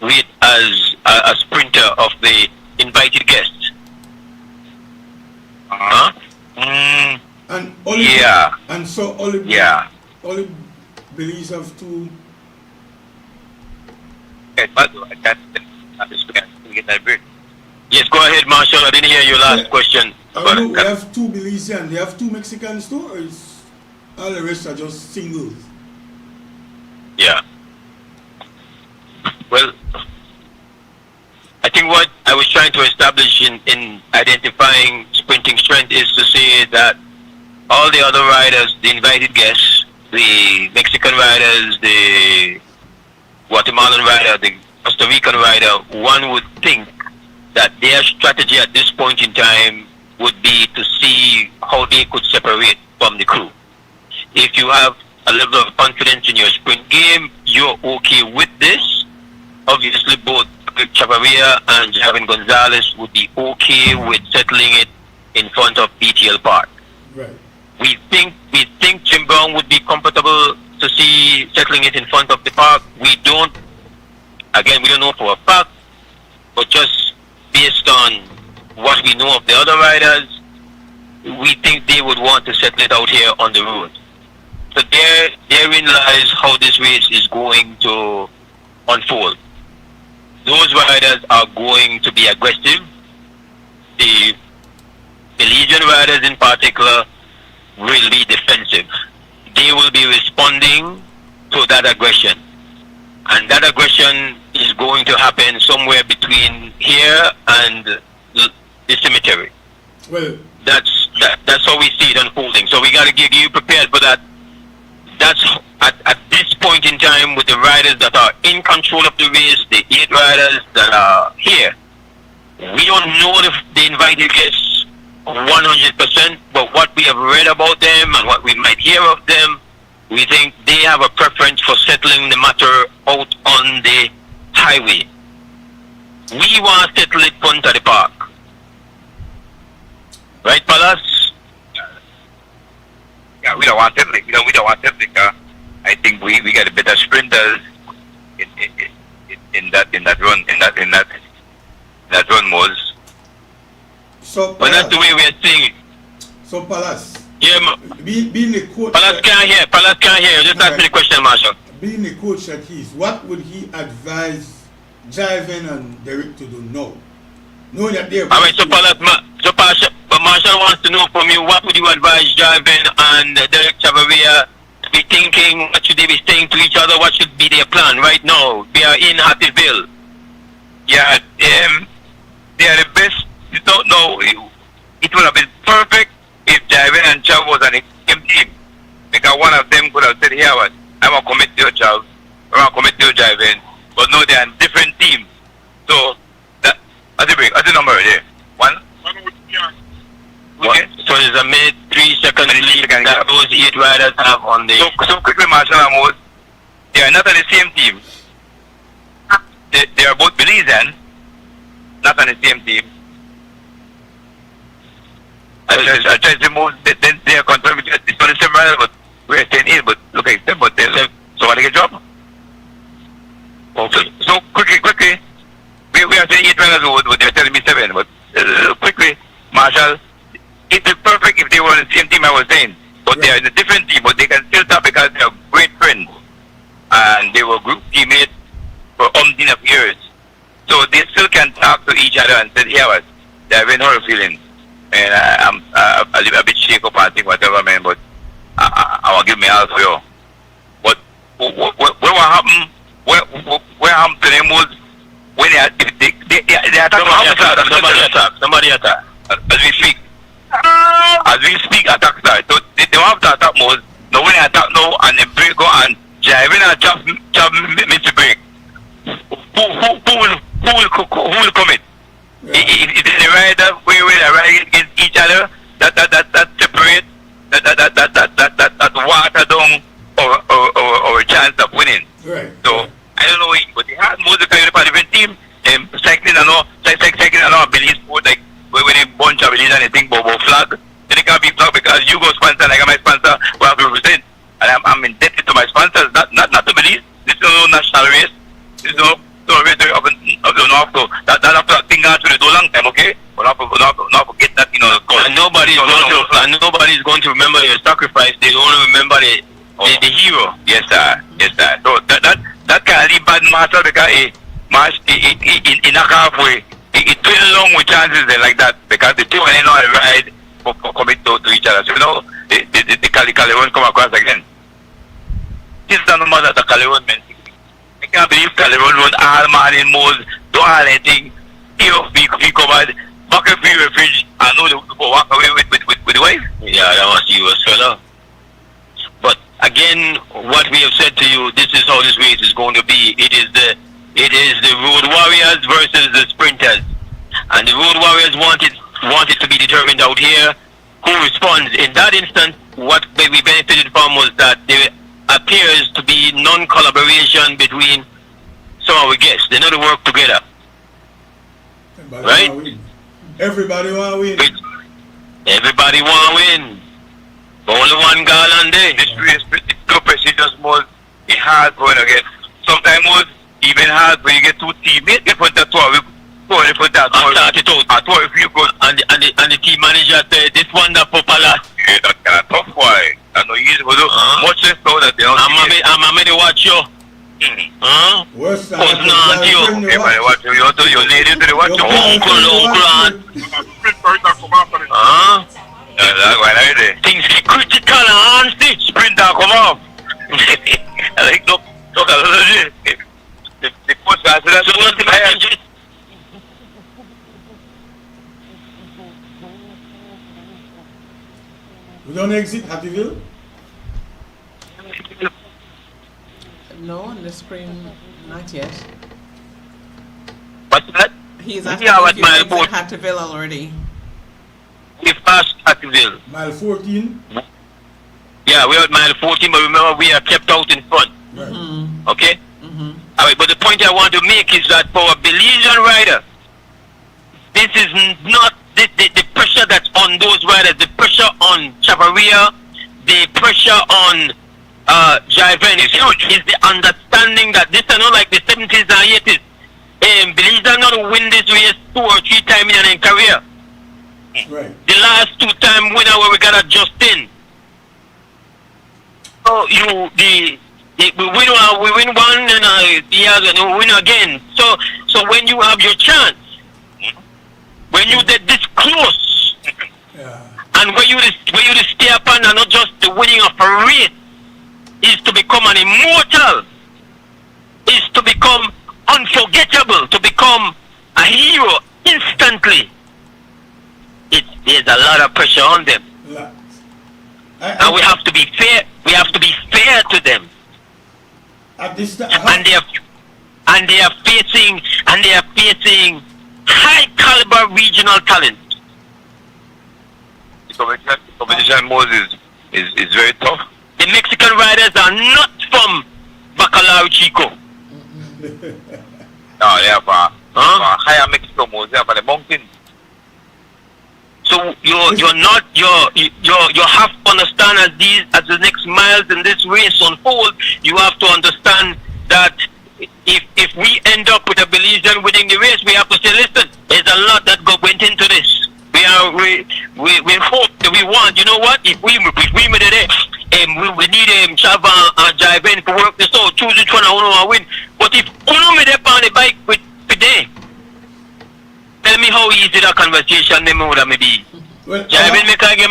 read as a sprinter of the invited guests. And Oli, yeah. And so Oli, yeah. Oli believes of two. Yes, go ahead, Marshall. I didn't hear your last question. We have 2 Belizean. They have 2 Mexicans too, or is all the rest are just singles? Yeah. Well, I think what I was trying to establish in identifying sprinting strength is to say that all the other riders, the invited guests, the Mexican riders, the Guatemalan rider, the Costa Rican rider, one would think that their strategy at this point in time would be to see how they could separate from the crew. If you have a level of confidence in your sprint game, you're okay with this. Obviously, both Chavarria and Javin Gonzalez would be okay with settling it in front of BTL Park. Right. We think Jim Brown would be comfortable to see settling it in front of the park. We don't know for a fact, but just based on what we know of the other riders, we think they would want to settle it out here on the road. So therein lies how this race is going to unfold. Those riders are going to be aggressive. The Legion riders in particular will be defensive. They will be responding to that aggression. And that aggression is going to happen somewhere between here and the cemetery. Well, that's how we see it unfolding. So we got to get you prepared for that. That's at this point in time with the riders that are in control of the race, the 8 riders that are here. We don't know the invited guests 100%, but what we have read about them and what we might hear of them, we think they have a preference for settling the matter out on the highway. We want to settle it front of the park. Right, Palas? Yeah, we don't want them. We don't want them because I think we got better sprinters in that run Mose. So but that's the way we are seeing it. So Palas. Yeah, being the coach. Palas can't hear. Palas can't hear. Just ask me the question, Marshall. Being the coach at his, what would he advise Jiven and Derek to do now? Knowing that they're. Alright, so Palas, Marshall wants to know from you, what would you advise Jiven and Derek Chavarria to be thinking? What should they be saying to each other? What should be their plan right now? We are in Hattieville. Yeah, they are the best. You don't know. It would have been perfect if Jiven and Chav was on the same team. Because one of them could have said, here, I'm going to commit to your Chav, I'm going to commit to your Jiven. But no, they are on different teams. So, what's the number there? One? Okay. So there's a minute, 3 seconds lead that those 8 riders have on the... So quickly, Marshall and Mose, they are not on the same team. They are both Belizean, not on the same team. I tried to move, then they are confirmed with it's on the same rider, but we're staying in, but look at them, but they're so what they get job? Okay. So quickly, we are saying 8 riders, but they're telling me 7, but quickly, Marshall, it would be perfect if they were on the same team I was saying, but they are in a different team, but they can still talk because they are great friends, and they were group teammates for umpteen of years. So they still can talk to each other and say, here, they have been her feelings. And I'm a bit shake up and think whatever, man, but I will give me all for you. But what happened? What happened to them was when they attack. Somebody attack. As we speak, attack start. So they don't have to attack most. No, when they attack now and they break go and Jiven and Chav miss the break. Who will commit? It is the rider where they ride against each other that separate that water down or a chance of winning. Right. So I don't know, but they had most of the different team and cycling and all Belize sport like when they bunch of Belize and they think about flag. Then it can't be flag because you go sponsor like my sponsor who have to represent. And I'm indebted to my sponsors, not to Belize. This is no national race. This is no race of the North. So that after thing out to the long time, okay? But not forget that, you know. And nobody's going to remember your sacrifice. They only remember the hero. Yes, sir. So that can leave bad matter because in a halfway, it went along with chances like that because the two and not ride for commit to each other. So you know, the Cali won't come across again. This is no matter the Cali won't. I can't believe Cali won't run all man in Mose, do all anything. He covered back a few refuge and know to walk away with the wife. Yeah, that was you as well. But again, what we have said to you, this is how this race is going to be. It is the road warriors versus the sprinters. And the road warriors want it to be determined out here. Who responds? In that instance, what we benefited from was that there appears to be non-collaboration between some of our guests. They know to work together. Right? Everybody want to win. Everybody want to win. But only one girl on there. This race, the two procedures more, it's hard going to get. Sometimes more, even hard when you get two teammates. They put that two. They put that two. If you go and the team manager said this one that popular. Yeah, that's kind of tough. Why? I know you go do much less so that they don't. I'm to watch you. What's that? Everybody watch you. Your lady to the watch. Uncle. Things get critical and honestly. Sprinter come off. Like look the coach guys. So what's the message? We don't exit Hattieville? No, on the screen, not yet. What's that? He's asking if you exit Hattieville already. We passed Hattieville. Mile 14? Yeah, we're at mile 14, but remember we are kept out in front. Right. Okay? Alright, but the point I want to make is that for a Belizean rider, this is not the pressure pressure that's on those riders, the pressure on Chavaria, the pressure on Jiven is huge. Is the understanding that this is not like the 70s and 80s. Belize are not win this race 2 or 3 times in their career. Right. The last 2 time winner where we got a Justin. So we win one and we win again. So when you have your chance, when you get this close, and when you stay up and not just the winning of a race, is to become an immortal, is to become unforgettable, to become a hero instantly. There's a lot of pressure on them. And we have to be fair. We have to be fair to them. And they are facing high caliber regional talent. The competition Moses is very tough. The Mexican riders are not from Bacalao Chico. No, they are from higher Mexico, Moses, they are from the mountains. So you have to understand as the next miles in this race unfold, you have to understand that if we end up with a Belizean winning the race, we have to say, listen, there's a lot that went into this. We hope that we want. You know what? If we made it, we need Chava and Jiven to work this out. Choose which one I want to win. But if you made up on the bike with today, tell me how easy that conversation would be. Well, Jiven make I get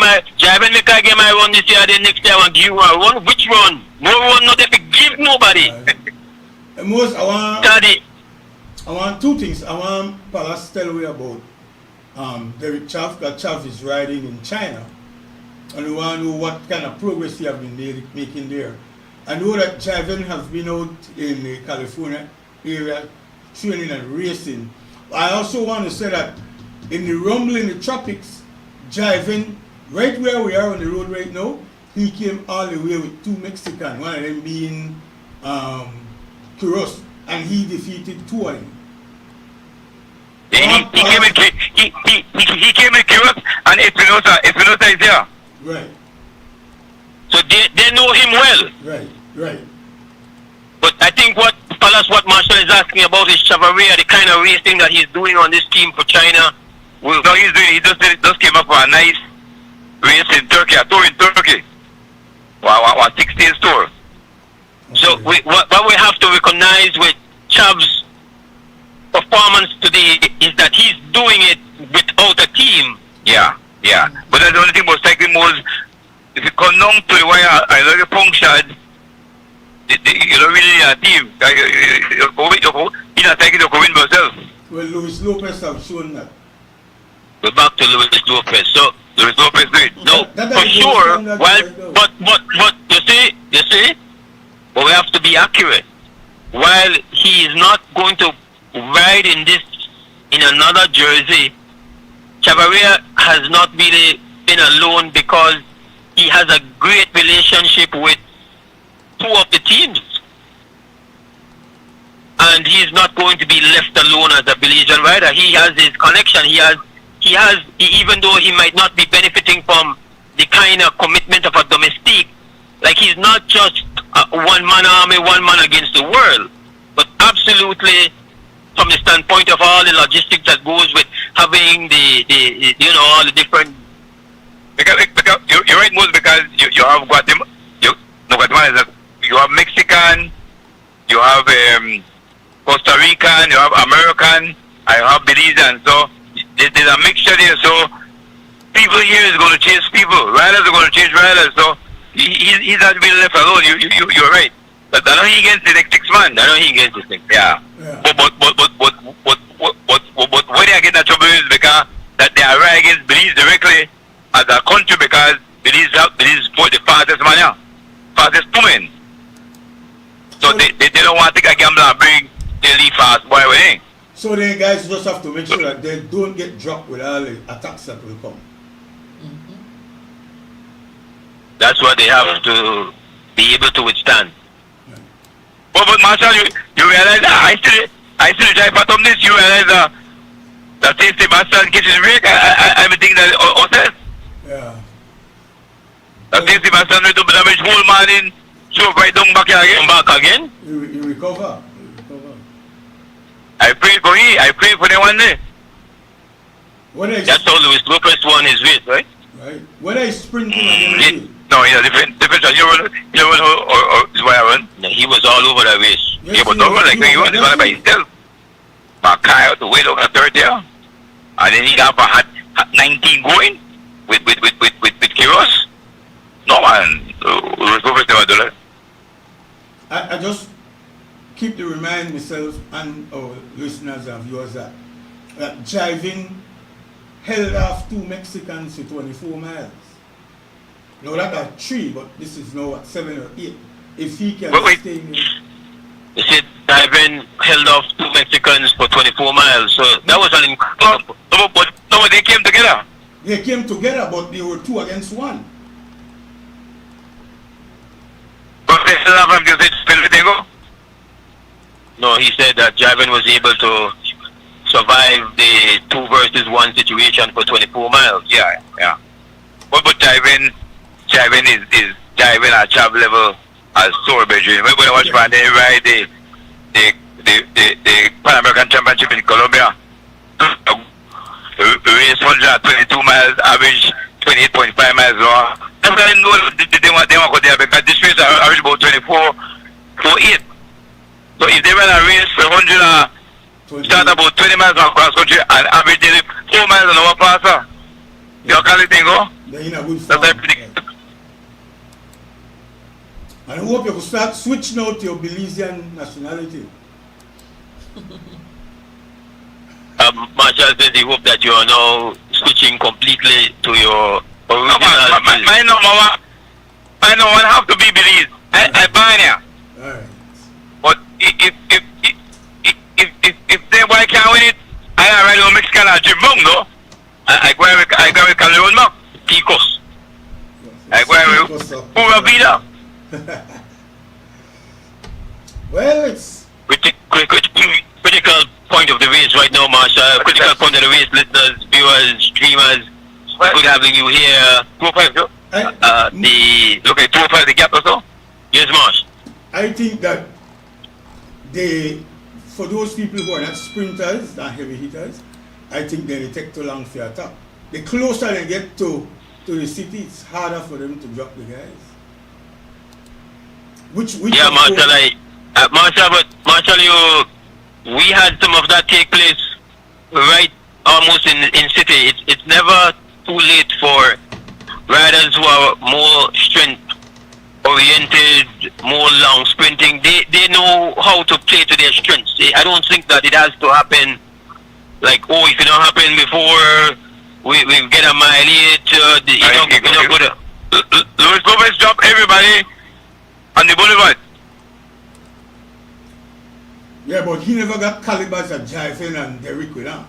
my run this year, then next year I give you a run. Which run? No run, not if you give nobody. Most I want 2 things. I want Palace to tell you about Derek Chaff, because Chaff is riding in China. And we want to know what kind of progress he has been making there. I know that Jiven has been out in the California area training and racing. I also want to say that in the rumble in the tropics, Jiven, right where we are on the road right now, he came all the way with 2 Mexicans, one of them being Quiros, and he defeated 2 of them. He came in Quiros and Espinosa is there. Right. So they know him well. Right. But I think what Marshall is asking about is Chavaria, the kind of racing that he's doing on this team for China. No, he just came up for a nice race in Turkey, a tour in Turkey. A 16 tour. So what we have to recognize with Chav's performance today is that he's doing it without a team. Yeah. But that's the only thing about cycling was, if you come down to the wire and you get punctured, you don't really need a team. You're not taking the win by yourself. Well, Luis Lopez have shown that. We're back to Luis Lopez. So Luis Lopez did. No, for sure. But you see, but we have to be accurate. While he is not going to ride in another jersey, Chavaria has not really been alone because he has a great relationship with 2 of the teams. And he is not going to be left alone as a Belizean rider. He has his connection. He has, even though he might not be benefiting from the kind of commitment of a domestique, like he's not just one man army, one man against the world, but absolutely from the standpoint of all the logistics that goes with having the all the different. Because you're right, most, because you have Guatemala. Guatemala is that you have Mexican, you have Costa Rican, you have American, and you have Belizean. So there's a mixture there. So people here is going to chase people. Riders are going to chase riders. So he's not being left alone. You're right. But I know he against the next 6 months. I know he against the 6. Yeah. But where they are getting in trouble is because that they are right against Belize directly as a country, because Belize for the fastest man, yeah, fastest woman. So they don't want to take a gamble and bring the lead fast boy away. So the guys just have to make sure that they don't get dropped with all the attacks that will come. That's what they have to be able to withstand. But Marshall, you realize I still drive bottom this. You realize That is the master kitchen break. I think that hotel. Yeah. That is the master to damage whole morning. So right down back again. Back again. You recover. I pray for him. I pray for the one day. That's how Luis Lopez won his race, right? Right. Whether it's sprinting or no, different. You run or is what I run. No, he was all over that race. Yes, yeah, but don't run like when you run. He's running by himself. But Kyle the way over third there, and then he got hot 19 going with Kiros. No man, Luis Lopez never do that. I just keep to remind myself and our listeners and viewers that driving held off 2 Mexicans to 24 miles. Now that are 3, but this is now at 7 or 8. If he can stay in you said driving held off 2 Mexicans for 24 miles. So that was an incredible. But they came together. They came together, but they were 2 against 1. But they still have him because they go. No, he said that Javan was able to survive the 2 versus 1 situation for 24 miles. Yeah. But Javan is Javan at travel level as sore bedroom. When I watch Van, they ride the Pan American Championship in Colombia. Race 122 miles, average 28.5 miles long. That's why I know they want to go there because this race average about 24.8. So if they run a race for 100, start about 20 miles across country and average daily 4 miles an hour passer, you can't let it go. They're in a good form. And I hope you could start switching out to your Belizean nationality. Marshall says he hopes that you are now switching completely to your original. My number one have to be Belize. Albania. Alright. But if they boy can't win it, I already know Mexican or Jimbong, no? I go with Calderon Mark, Ticos. I go with Pura Vida. Well, it's critical point of the race right now, Marshall. Critical point of the race, listeners, viewers, streamers. Good having you here. 205, look at 205, the gap or so. Yes, Marsh. I think that for those people who are not sprinters and heavy hitters, I think they take too long for attack. The closer they get to the city, it's harder for them to drop the guys. Which yeah, Marshall, we had some of that take place right almost in city. It's never too late for riders who are more strength oriented, more long sprinting. They know how to play to their strengths. I don't think that it has to happen like, oh, if it don't happen before we get a mile late, Luis Lopez dropped everybody on the boulevard. Yeah, but he never got calibers at Javan and Derrick with him.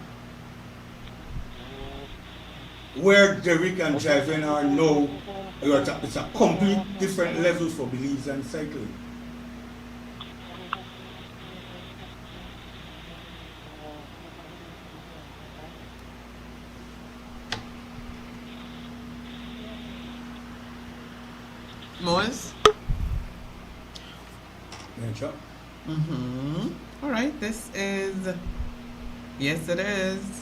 Where Derrick and Javan are now, it's a complete different level for Belize and cycling. Moise? All right, this is, yes it is.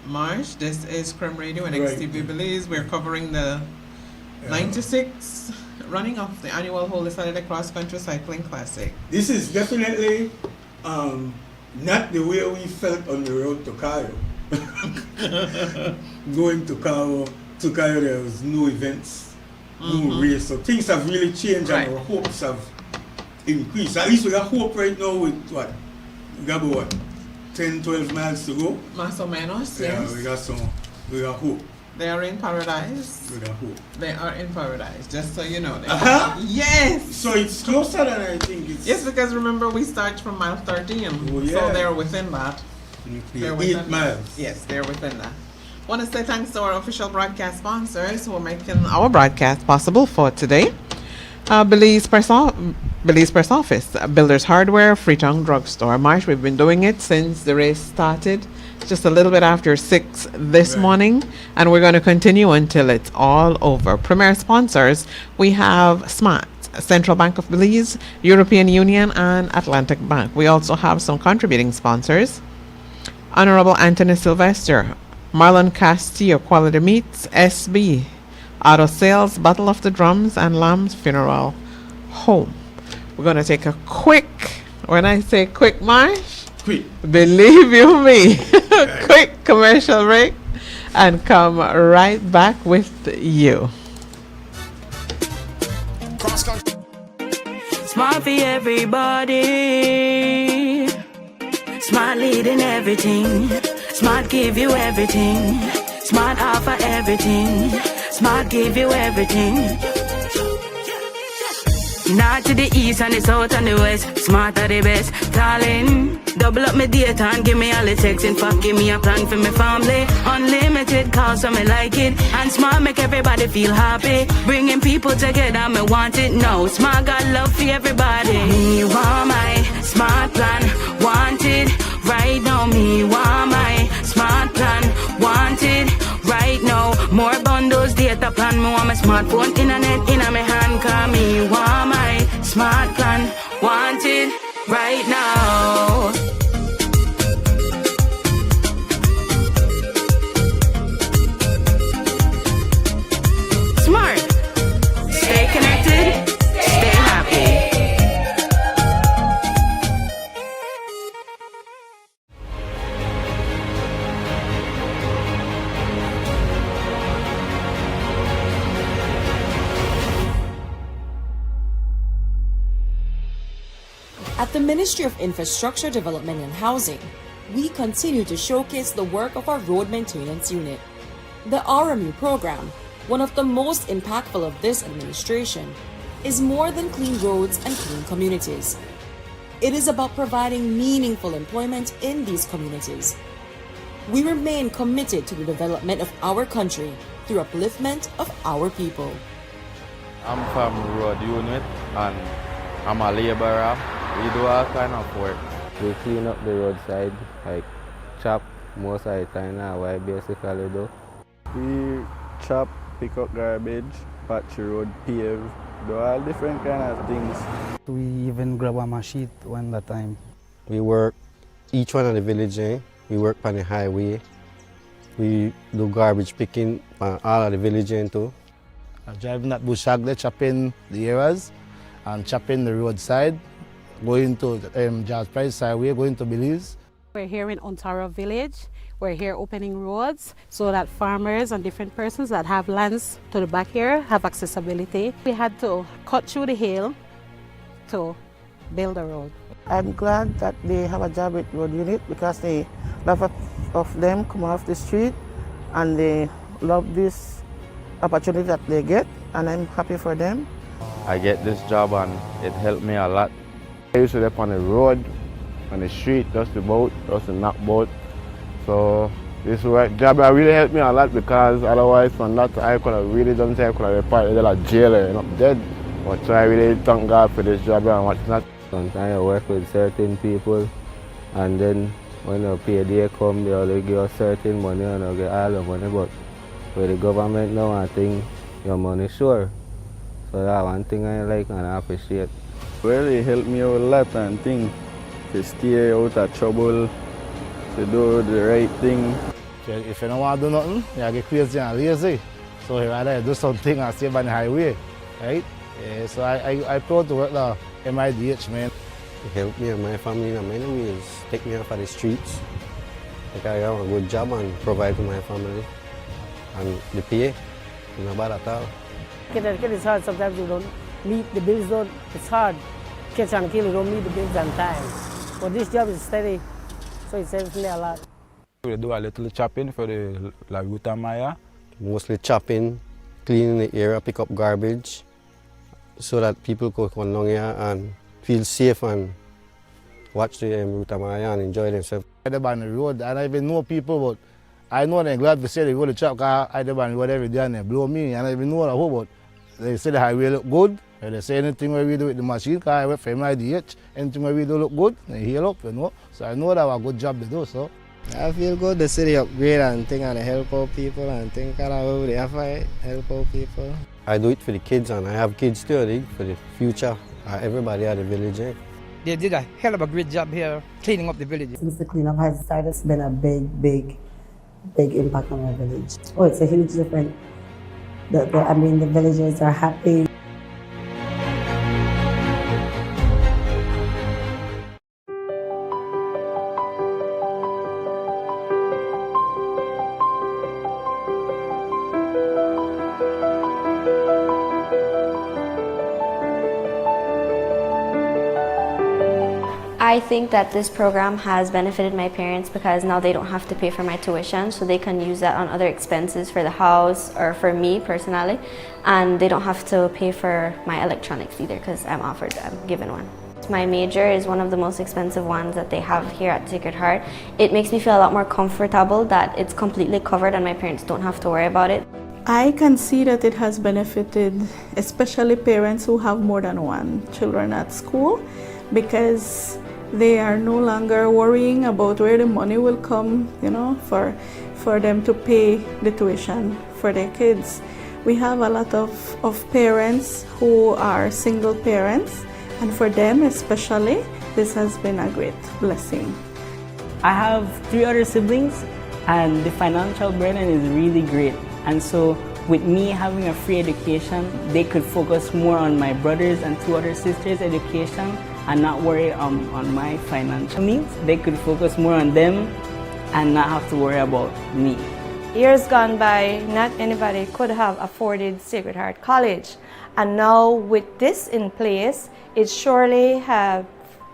March, this is Creme Radio and XTV Belize. We're covering the 96th running of the annual Holy Saturday Cross Country Cycling Classic. This is definitely not the way we felt on the road to Cairo. Going to Cairo, there was no events, no race, so things have really changed and our hopes have increased. At least we got hope right now with what? We got about 10, 12 miles to go. Más o menos, yes. We got hope. They are in paradise. We got hope. They are in paradise, just so you know. Yes! So it's closer than I think it's... Yes, because remember we start from mile 13, so they're within that. They're within 8 miles. Yes, they're within that. I want to say thanks to our official broadcast sponsors who are making our broadcast possible for today. Belize Press Belize Press Office, Builders Hardware, Freetown Drugstore. Marsh, we've been doing it since the race started, just a little bit after 6 this morning, and we're going to continue until it's all over. Premier sponsors, we have Smart, Central Bank of Belize, European Union, and Atlantic Bank. We also have some contributing sponsors. Honorable Anthony Sylvester, Marlon Castillo, Quality Meats, SB, Auto Sales, Battle of the Drums, and Lamb's Funeral Home. We're going to take a quick, when I say quick, Marsh, quick, believe you me, quick commercial break, and come right back with you. Smart for everybody. Smart leading everything. Smart give you everything. Smart offer everything. Smart give you everything. North to the east and the south and the west. Smart are the best. Darling, double up my data and give me all the text. In fact, give me a plan for my family. Unlimited calls, so me like it. And Smart make everybody feel happy. Bringing people together, me want it now. Smart got love for everybody. Me want my Smart plan. Want it right now. Me want my Smart plan. Want it right now. More bundles, data plan. Me want my smartphone, internet in my hand. Call me want my Smart plan. Want it right now. Smart. Stay connected. Stay happy. At the Ministry of Infrastructure Development and Housing, we continue to showcase the work of our Road Maintenance Unit. The RMU program, one of the most impactful of this administration, is more than clean roads and clean communities. It is about providing meaningful employment in these communities. We remain committed to the development of our country through upliftment of our people. I'm from Road Unit and I'm a laborer. We do all kind of work. We clean up the roadside, like chop most of the time now, what I basically do. We chop, pick up garbage, patch the road, pave, do all different kind of things. We even grab a machine when that time. We work each one of the village, we work on the highway. We do garbage picking on all of the village too. I'm driving that bushag there, chopping the areas and chopping the roadside, going to George Price Highway, going to Belize. We're here in Ontario Village. We're here opening roads so that farmers and different persons that have lands to the back here have accessibility. We had to cut through the hill to build a road. I'm glad that they have a job with Road Unit because a lot of them come off the street and they love this opportunity that they get, and I'm happy for them. I get this job and it helped me a lot. I used to live on the road, on the street, just the boat, just the knock boat. So this job really helped me a lot because otherwise from that I could have really done say I could have been part of the jailer and I'm dead. But so I really thank God for this job and what's not. Sometimes I work with certain people and then when the payday come they only give us certain money and I get all the money, but with the government now I think your money sure. So that's one thing I like and I appreciate. Well, it helped me out a lot and things to stay out of trouble, to do the right thing. If you don't want to do nothing, you get crazy and lazy. So you rather do something and stay on the highway, right? Yeah, so I proud to work the MIDH, man. It helped me and my family in many ways. Take me off of the streets. I have a good job and provide to my family. And the pay, not bad at all. It's hard. Sometimes you don't meet the bills. It's hard. Catch and kill, you don't meet the bills on time. But this job is steady, so it saves me a lot. We do a little chopping for the La Ruta Maya. Mostly chopping, cleaning the area, pick up garbage, so that people could come along here and feel safe and watch the Ruta Maya and enjoy themselves. I live on the road and I even know people, but I know they're glad to say they go to chop because I live on the road every day and they blow me and I even know the whole, but they say the highway look good. They say anything where we do with the machine, because I work for MIDH, anything where we do look good, they heal up, you know. So I know that was a good job to do, so. I feel good, the city upgrade and thing, and help out people and think about the effort, help out people. I do it for the kids, and I have kids too, I think, for the future. Everybody at the village. Eh? They did a hell of a great job here cleaning up the village. Since the cleanup has started, it's been a big impact on our village. Oh, it's a huge difference. The villagers are happy. I think that this program has benefited my parents because now they don't have to pay for my tuition, so they can use that on other expenses for the house or for me personally, and they don't have to pay for my electronics either because I'm given one. My major is one of the most expensive ones that they have here at Sacred Heart. It makes me feel a lot more comfortable that it's completely covered and my parents don't have to worry about it. I can see that it has benefited especially parents who have more than one children at school, because they are no longer worrying about where the money will come, you know, for them to pay the tuition for their kids. We have a lot of parents who are single parents, and for them especially, this has been a great blessing. I have 3 other siblings, and the financial burden is really great. And so with me having a free education, they could focus more on my brothers and 2 other sisters' education and not worry on my financial needs. They could focus more on them and not have to worry about me. Years gone by, not anybody could have afforded Sacred Heart College. And now with this in place, it surely have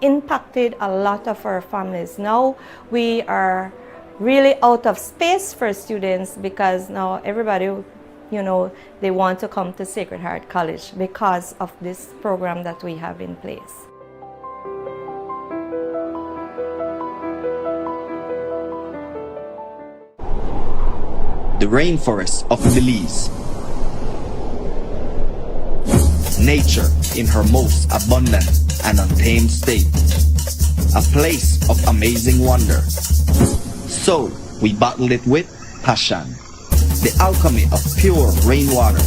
impacted a lot of our families. Now we are really out of space for students because now everybody, you know, they want to come to Sacred Heart College because of this program that we have in place. The rainforest of Belize. Nature in her most abundant and untamed state. A place of amazing wonder. So we bottled it with passion. The alchemy of pure rainwater.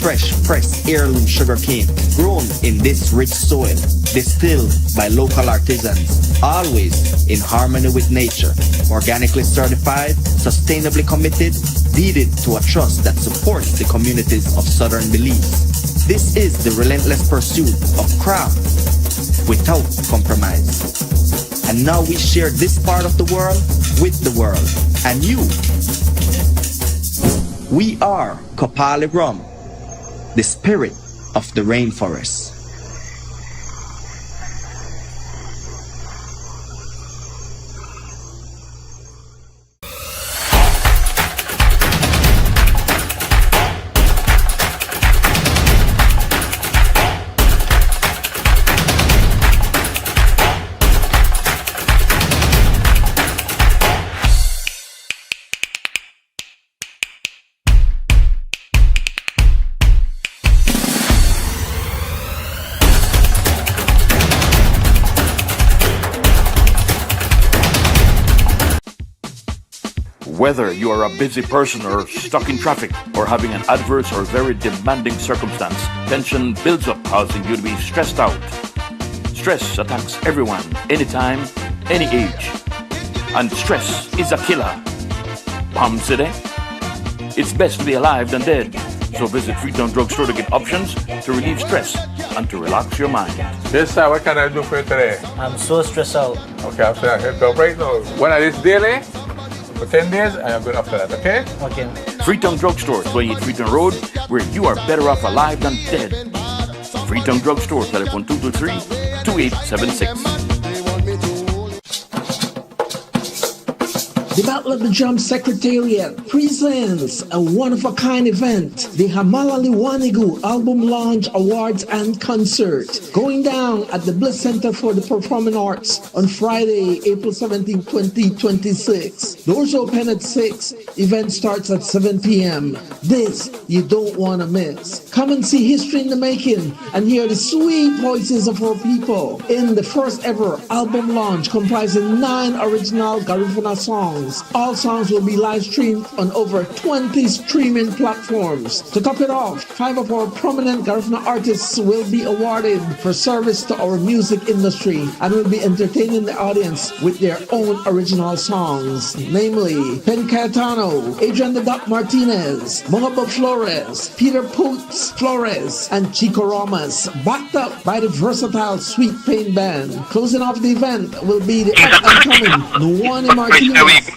Fresh pressed heirloom sugarcane grown in this rich soil, distilled by local artisans, always in harmony with nature, organically certified, sustainably committed, deeded to a trust that supports the communities of southern Belize. This is the relentless pursuit of craft without compromise. And now we share this part of the world with the world and you. We are Kopali Rum, the spirit of the rainforest. Whether you are a busy person or stuck in traffic or having an adverse or very demanding circumstance, tension builds up, causing you to be stressed out. Stress attacks everyone, anytime, any age. And stress is a killer. Palm City? It's best to be alive than dead. So visit Freetown Drugstore to get options to relieve stress and to relax your mind. Yes, sir. What can I do for you today? I'm so stressed out. Okay, I'm saying I help you right now. When I this daily, for 10 days, I am good after that, okay? Okay. Freetown Drugstore, 28 Freetown Road, where you are better off alive than dead. Freetown Drugstore, telephone 223-2876. The Battle of the Drum Secretariat presents a one-of-a-kind event, the Hamalali Wanigu Album Launch Awards and Concert, going down at the Bliss Center for the Performing Arts on Friday, April 17, 2026. Doors open at 6, event starts at 7 p.m. This you don't want to miss. Come and see history in the making and hear the sweet voices of our people in the first ever album launch comprising 9 original Garifuna songs. All songs will be live streamed on over 20 streaming platforms. To top it off, 5 of our prominent Garifuna artists will be awarded for service to our music industry and will be entertaining the audience with their own original songs, namely Pen Cayetano, Adrian the Doc Martinez, Mongobo Flores, Peter Poots Flores, and Chico Romas, backed up by the versatile Sweet Pain Band. Closing off the event will be the up-and-coming Nuwani Martinez.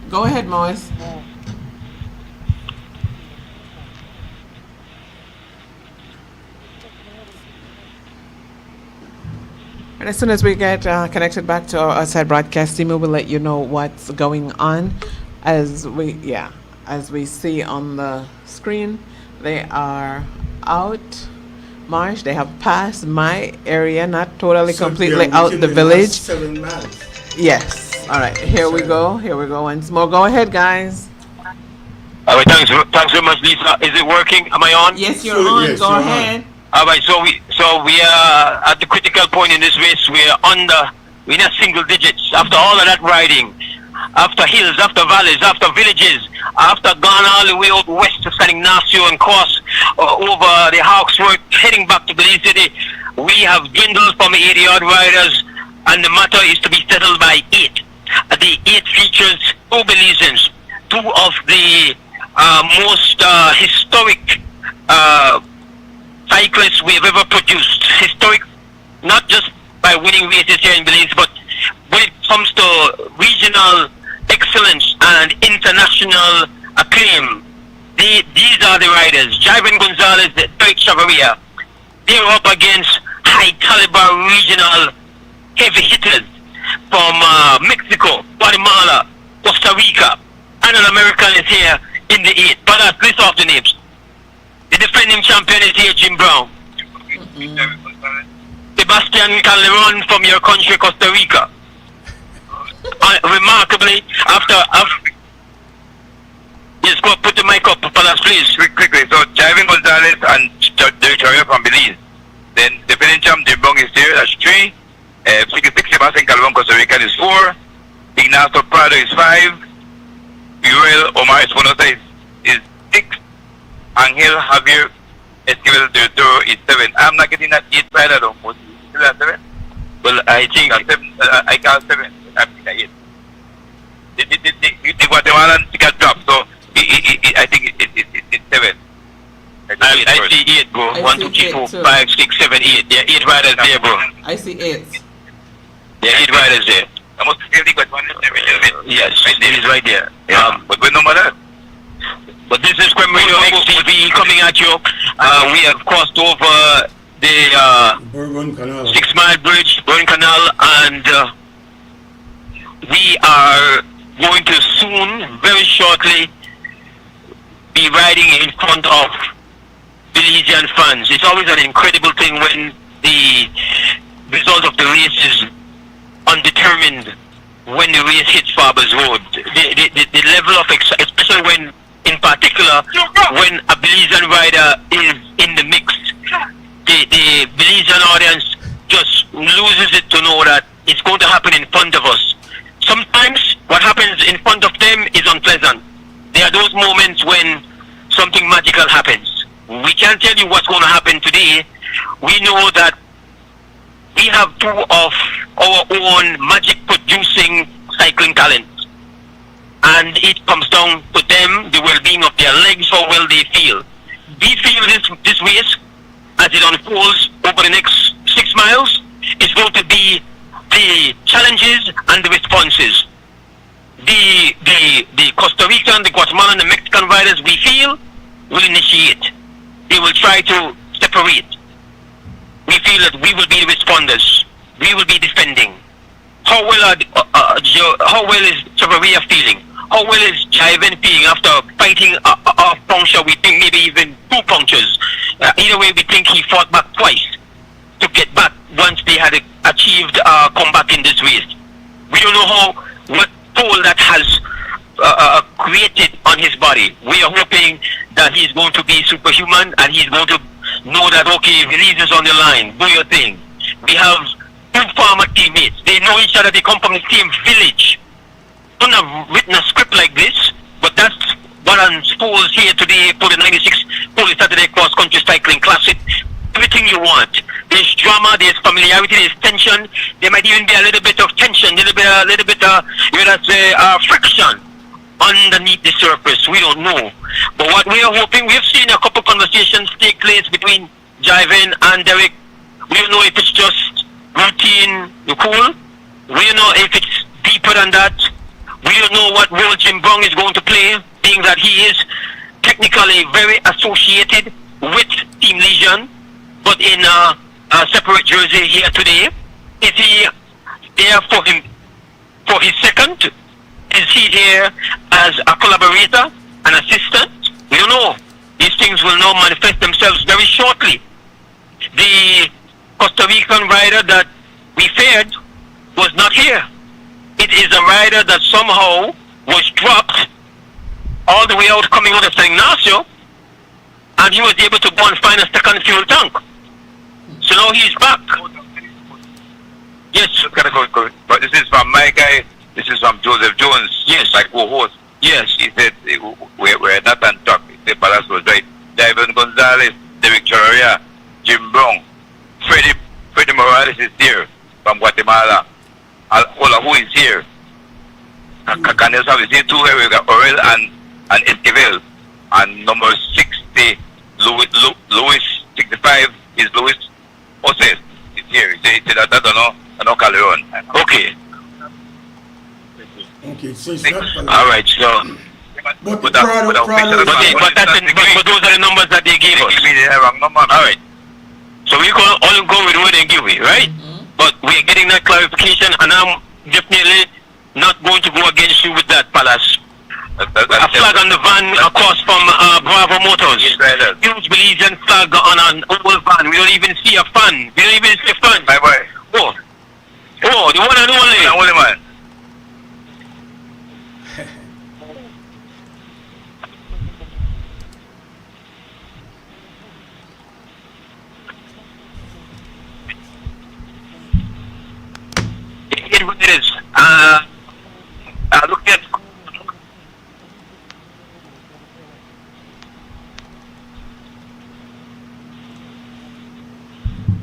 Go ahead, Moise. And as soon as we get connected back to our outside broadcast team, we will let you know what's going on. As we see on the screen, they are out. Marsh, they have passed my area, not totally completely out the village. 7 miles. Yes. All right, here we go once more. Go ahead, guys. All right, thanks very much, Lisa. Is it working? Am I on? Yes, you're on. Yes, go you're ahead. All right, so we are at the critical point in this race. We're in a single digits after all of that riding, after hills, after valleys, after villages, after gone all the way out west to San Ignacio and cross over the Hawksworth, heading back to Belize City. We have dwindled from 80-odd riders, and the matter is to be settled by 8. The 8 features 2 Belizeans, 2 of the most historic cyclists we have ever produced. Historic, not just by winning races here in Belize, but when it comes to regional excellence and international acclaim. These are the riders. Jaiven Gonzalez, Eric Chavarria. They're up against high-caliber regional heavy hitters from Mexico, Guatemala, Costa Rica, and an American is here in the 8. But let's list off the names. The defending champion is here, Jim Brown. Sebastian Calderon from your country, Costa Rica. Remarkably, after yes, go put the mic up, Palas, please. Quickly, so Jaiven Gonzalez and Victoria from Belize. Then defending champ Jim Brown is there, that's 3. 66 Sebastian Calderon, Costa Rica is 4. Ignacio Prado is 5. Uriel Omar Espinosa is 6. Angel Javier Esquivel de Toro is 7. I'm not getting that 8 right at all. Is that 7? Well, I think 7. I got 7. I'm getting 8. The Guatemalan got dropped, so I think it's 7. I see 8, bro. 1, 2, 3, 4, 5, 6, 7, 8. Yeah, 8 riders there, bro. I see 8. Yeah, 8 riders there. I must feel the Guatemalan. Yes, it is right there. But no matter. But this is Creme Radio XTV coming at you. We have crossed over the Bourbon Canal. 6 Mile Bridge, Bourbon Canal, and we are going to soon, very shortly, be riding in front of Belizean fans. It's always an incredible thing when the result of the race is undetermined when the race hits Farber's Road. The level of especially when, in particular, when a Belizean rider is in the mix, the Belizean audience just loses it to know that it's going to happen in front of us. Sometimes what happens in front of them is unpleasant. There are those moments when something magical happens. We can't tell you what's going to happen today. We know that we have 2 of our own magic-producing cycling talents. And it comes down to them, the well-being of their legs, how well they feel. We feel this race, as it unfolds over the next 6 miles, is going to be the challenges and the responses. the Costa Rican, the Guatemalan, the Mexican riders, we feel, will initiate. They will try to separate. We feel that we will be the responders. We will be defending. How well is Chavarria feeling? How well is Jaiven feeling after fighting a puncture? We think maybe even 2 punctures. Either way, we think he fought back twice to get back once they had achieved comeback in this race. We don't know what toll that has created on his body. We are hoping that he's going to be superhuman and he's going to know that, okay, Belize is on the line, do your thing. We have 2 farmer teammates. They know each other, they come from the same village. Don't have written a script like this, but that's what unfolds here today for the 96th Holy Saturday Cross Country Cycling Classic. Everything you want. There's drama, there's familiarity, there's tension. There might even be a little bit of tension, a little bit friction underneath the surface. We don't know. But what we are hoping, we've seen a couple conversations take place between Jaiven and Derek. We don't know if it's just routine, cool. We don't know if it's deeper than that. We don't know what role Jim Brown is going to play, being that he is technically very associated with Team Legion, but in a separate jersey here today. Is he there for his second? Is he here as a collaborator, an assistant? We don't know. These things will now manifest themselves very shortly. The Costa Rican rider that we feared was not here. It is a rider that somehow was dropped all the way out coming out of San Ignacio, and he was able to go and find a second fuel tank. So now he's back. Yes. But this is from my guy. This is from Joseph Jones. Yes. My co-host. Yes. He said we're not on top. He said Palace was right. Ivan Gonzalez, Derek Chavarria, Jim Brown, Freddie Morales is there from Guatemala. Ola, who is here? Canel is here too. We got Orel and Esquivel. And number 60, Louis 65 is Louis Oses. Is here. He said that I don't know Calderon. Okay. Okay, so it's not all right, so but those are the numbers that they gave us. All right. So we can only go with what they give me, right? But we are getting that clarification, and I'm definitely not going to go against you with that, Palace. A flag on the van across from Bravo Motors. Huge Belizean flag on an old van. We don't even see a fan. We don't even see a fan. Bye bye. Oh, the one and only. The only man. It is. Look at.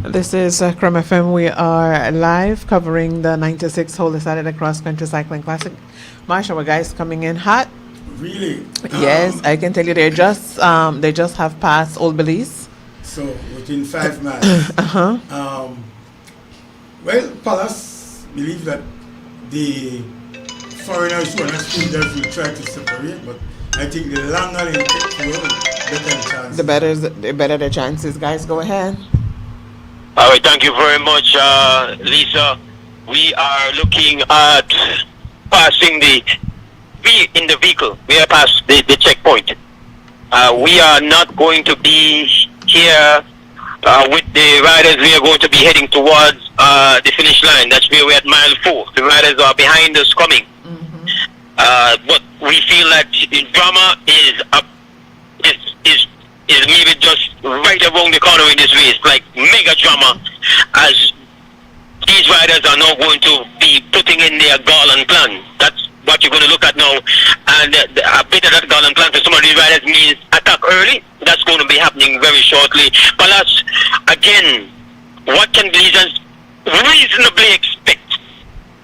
This is Chrome FM. We are live covering the 96th Holy Saturday Cross Country Cycling Classic. Marsha, our guys coming in hot. Really? Yes, I can tell you they just have passed Old Belize. So within 5 miles. Well, Palace believe that the foreigners who are not students will try to separate, but I think the longer they take, the better the chances. The better the chances. Guys, go ahead. All right, thank you very much, Lisa. We are looking at passing in the vehicle. We are past the checkpoint. We are not going to be here with the riders. We are going to be heading towards the finish line. That's where we're at mile 4. The riders are behind us coming. But we feel that the drama is maybe just right around the corner in this race, like mega drama, as these riders are now going to be putting in their Garland plan. That's what you're going to look at now. And a bit of that Garland plan for some of these riders means attack early. That's going to be happening very shortly. Palace, again, what can Belizeans reasonably expect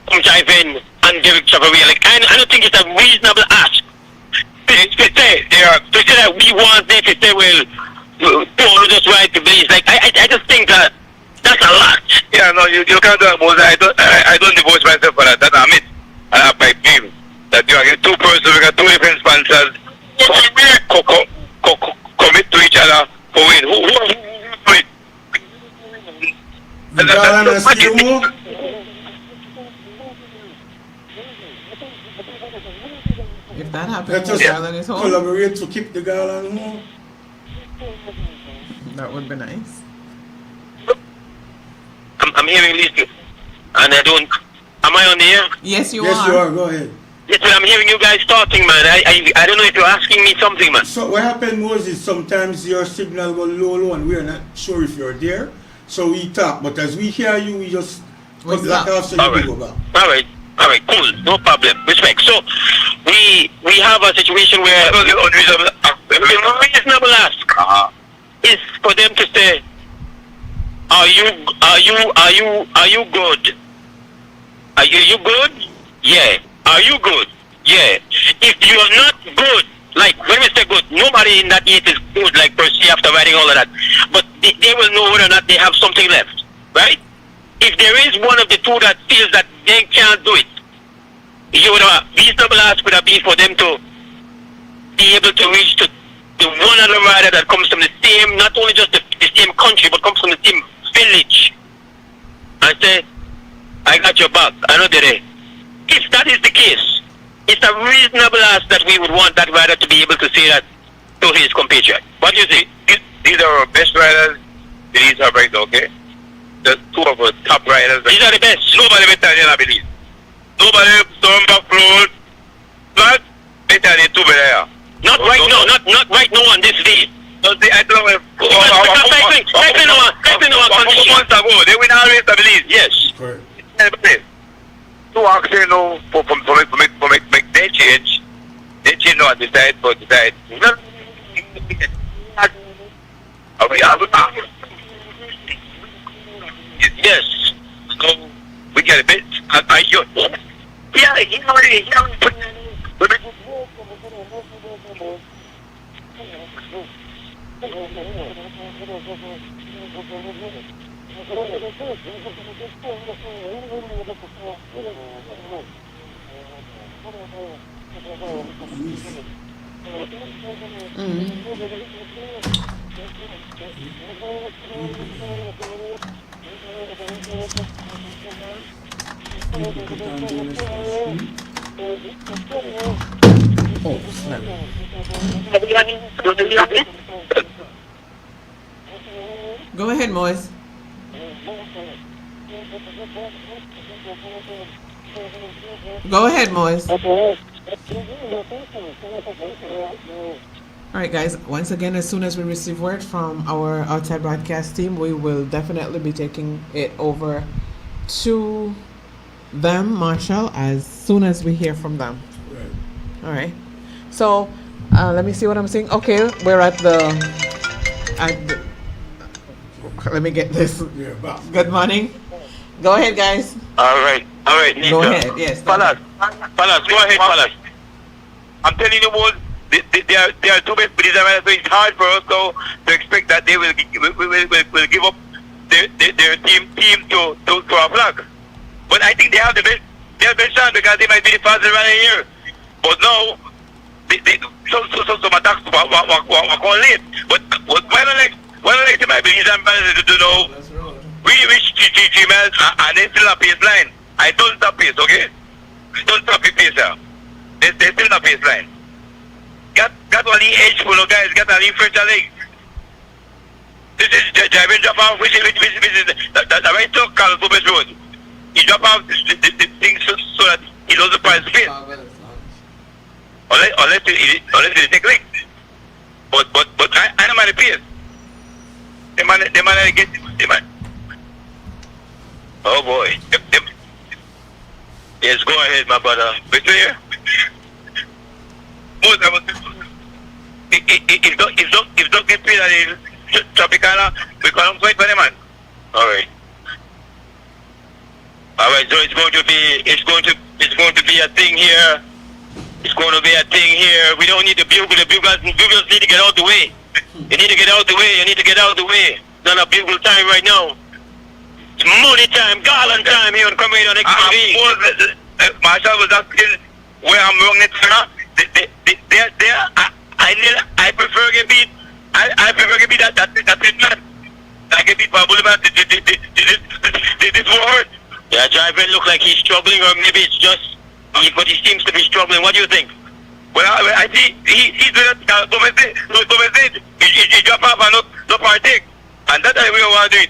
from Jaiven and Derek Chavarria? Like, I don't think it's a reasonable ask. To say that we want them to say, well, just right to Belize. Like, I just think that that's a lot. Yeah, no, you can't do it, Moses. I don't divorce myself for that. That I admit. I have my view that you you more? If that happens, Let us Garland is home. collaborate to keep the Garland home. That would be nice. I'm hearing this, and I don't. Am I on the air? Yes, you Yes, are. you are. Go ahead. Yes, but I'm hearing you guys talking, man. I don't know if you're asking me something, man. So what happened, Moses, sometimes your signal go low, and we're not sure if you're there. So we talk, but as we hear you, we just cut back off so you can go back. All right, cool, no problem. Respect. So we have a situation where reasonable ask is for them to say, are you good? Are you good? Yeah. Are you good? Yeah. If you are not good, like when we say good, nobody in that yet is good, like per se after writing all of that. But they will know whether or not they have something left, right? If there is one of the two that feels that they can't do it, you would have reasonable ask would have been for them to be able to reach to the one other rider that comes from the same, not only just the same country, but comes from the same village, and say, I got your back, I know the If that is the case, it's a reasonable ask that we would want that rider to be able to say that to his compatriot. What do you think? These are our best riders. These are right, okay? The two of our top riders. These are the best. Nobody better than I believe. Nobody storm back road. But better than two better. Not right now. Not right now on this day. I don't know. Months ago, they win all race, I believe. Yes. Correct. Two actually know for make their change. They change now and decide. Yes. So we get a bit. Go ahead, Moise. Go ahead, Moise. All right, guys. Once again, as soon as we receive word from our outside broadcast team, we will definitely be taking it over to them, Marshall, as soon as we hear from them. Right. All right. So let me see what I'm seeing. Okay, we're at the let me get this. Good morning. Go ahead, guys. All right. Go ahead. Yes. Fellas, go ahead, fellas. I'm telling you what, they are too best for so it's hard for us to expect that they will give up their team to our flag. But I think they have the best chance because they might be the fastest rider here. But now, some attacks were called late. But why don't let them believe that to know we reach 3 miles and they still have pace line. I don't stop pace, okay? Don't stop your pace there. They still have pace line. Got one edge full of guys, got a French leg. This is driving drop off, which is the right to Calvubes Road. He drop off the things so that he doesn't price space. Unless he take leg. But I don't mind the pace. They man get the man. Oh boy. Yes, go ahead, my brother. Be clear. Most of us, if don't get paid at the Tropicana, we call them fight for the man. Alright, so it's going to be a thing here. It's going to be a thing here. We don't need the bugle. The bugles need to get out the way. You need to get out the way. It's not a bugle time right now. It's money time, Garland time here on Comrade on XTV. Marshall was asking where I'm wrong next time. I prefer to be that man. I get beat by a boulevard. This word. Yeah, driver look like he's struggling, or maybe it's just, but he seems to be struggling. What do you think? Well, I see he's doing it. He drop off and no partake, and that's the way I want to do it.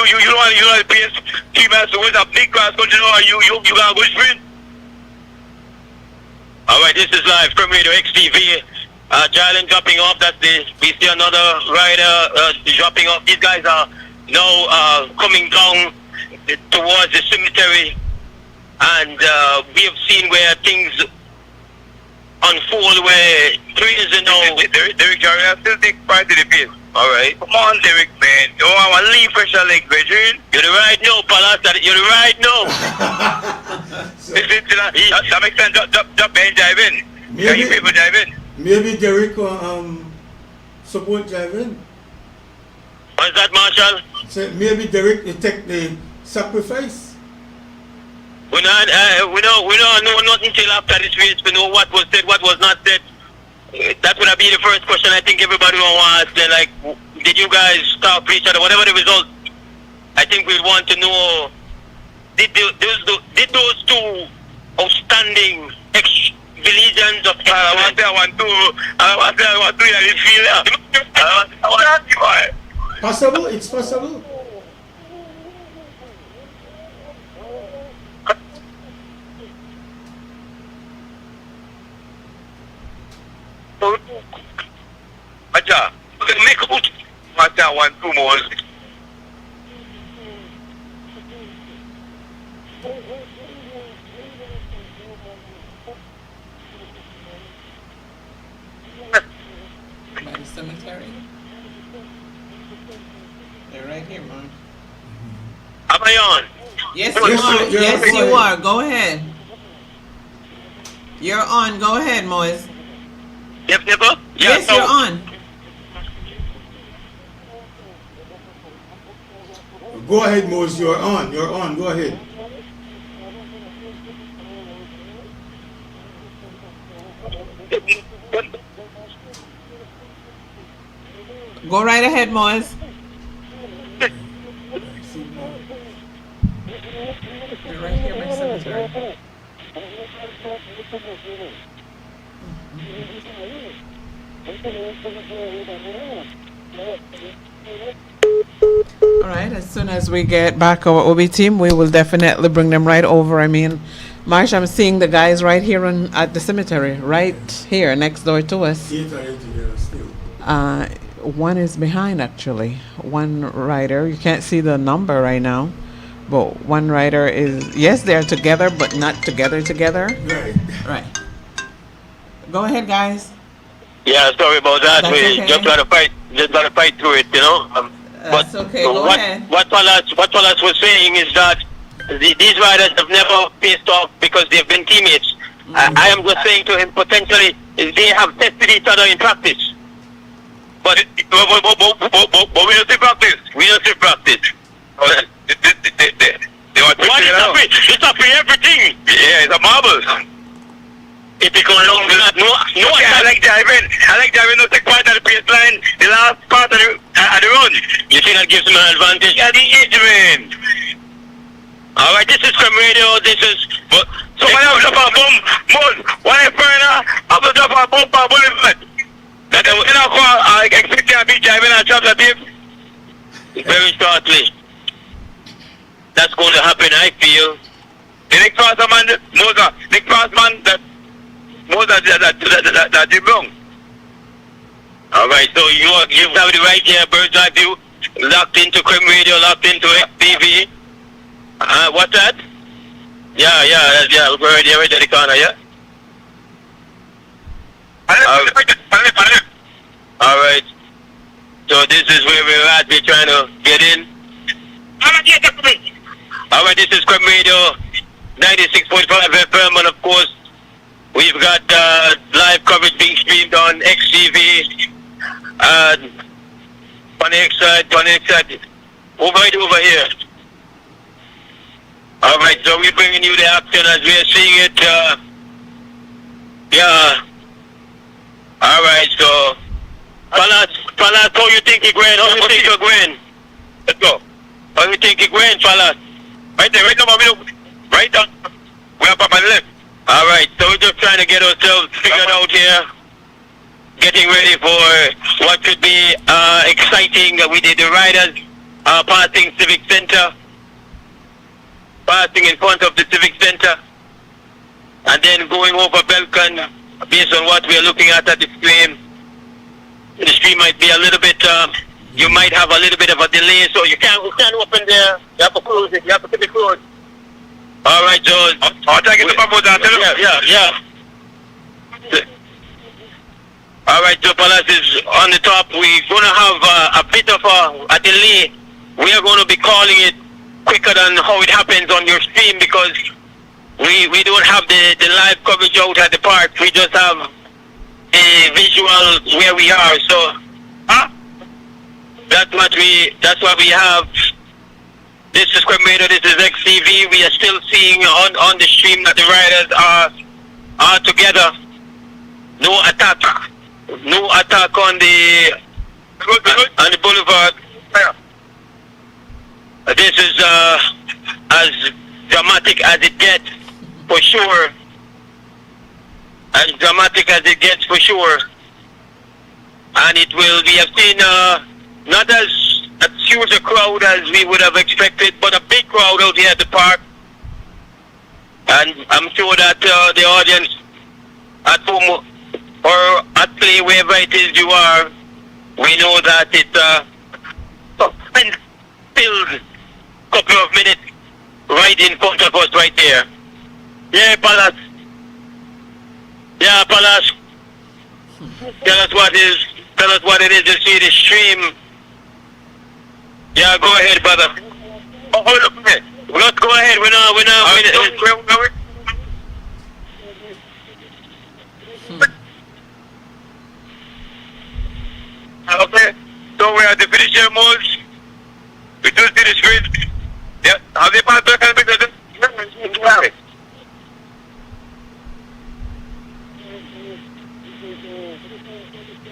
You don't want to pace 3 miles away a big cross country, or you gonna go sprint. All right, this is live from Radio XTV. Jalen dropping off. We see another rider dropping off. These guys are now coming down towards the cemetery, and we have seen where things unfold, where trees and all. Derek Jerry, I still take part in the pace. All right. Come on, Derek, man. You want to leave pressure like veteran? You're the right now, Palace. You're the right now. That makes sense. Drop behind driving. Can you pay for driving? Maybe Derek support driving. What's that, Marshall? So maybe Derek will take the sacrifice. We don't know nothing till after this race. We know what was said, what was not said. That would be the first question I think everybody will want to ask. Like, did you guys stop each other? Whatever the result, I think we want to know, did those two outstanding ex-Belizeans of I want to feel possible? It's possible. Acha, make out what I want to more. By the cemetery. They're right here, Mark. Am I on? Yes, you are. Yes, you are. Go ahead. You're on. Go ahead, Moise. Yep. Yes, you're on. Go ahead, Mose. You're on. Go ahead. Go right ahead, Moise. You're right here by cemetery. All right, as soon as we get back our OB team, we will definitely bring them right over. I mean, Marsh, I'm seeing the guys right here at the cemetery, right here next door to us. One is behind, actually. One rider, you can't see the number right now, but one rider is, yes, they're together, but not together. Right. Go ahead, guys. Yeah, sorry about that. That's We okay. just try to fight through it, you know. That's okay. Go ahead. What Wallace was saying is that these riders have never faced off because they've been teammates. I am just saying to him, potentially they have tested each other in practice. But we don't see practice. It's a free everything. Yeah, it's a marble. It becomes long. I like driving. No take part of the pace line. The last part of the run. You think that gives him an advantage? Yeah, the edge, man. All right, this is from radio. This is. But somebody have to drop a bomb. One foreigner have to drop a bomb for a bullet. That the winner call. I expect to be driving and drop the tape. Very shortly. That's going to happen, I feel. The next person, man, Nick Crossman, that you wrong. All right, so you have the right here, bird's eye view, locked into Crime Radio, locked into XTV. What's that? Yeah, we're right there, right at the corner, yeah? All right. So this is where we're at. We're trying to get in. All right, this is Crime Radio, 96.5 FM, and of course, we've got live coverage being streamed on XTV, on the X side, over here. All right, so we're bringing you the action as we're seeing it. Yeah. All right, so Palas, how you think you're going? How you think you're going? Let's go. How do you think it went, fellas? Right there, right now, mommy, look. Right down. We're up on the left. All right, so we're just trying to get ourselves figured out here. Getting ready for what could be exciting. We did the riders passing Civic Center. Passing in front of the Civic Center. And then going over Belcon based on what we are looking at the stream. The stream might be a little bit, you might have a little bit of a delay, so you can't open there. You have to close it. You have to keep it closed. All right, George. I'll take it to my yeah. All right, Joe Palace is on the top. We're going to have a bit of a delay. We are going to be calling it quicker than how it happens on your stream because we don't have the live coverage out at the park. We just have a visual where we are. So that's what we have. This is Square, this is XTV. We are still seeing on the stream that the riders are together. No attack on the boulevard. This is as dramatic as it gets, for sure. As dramatic as it gets, for sure. And it will be, I've seen not as huge a crowd as we would have expected, but a big crowd out here at the park. And I'm sure that the audience at home or at play, wherever it is you are, we know that it's filled couple of minutes right in front of us right there. Yeah, Palace. Yeah, Palace. Tell us what it is to see the stream. Yeah, go ahead, brother. Oh, hold up a minute. Let's go ahead. We're not. Okay. So we are the finisher modes. We do see the screen. Yeah. Have you passed back and make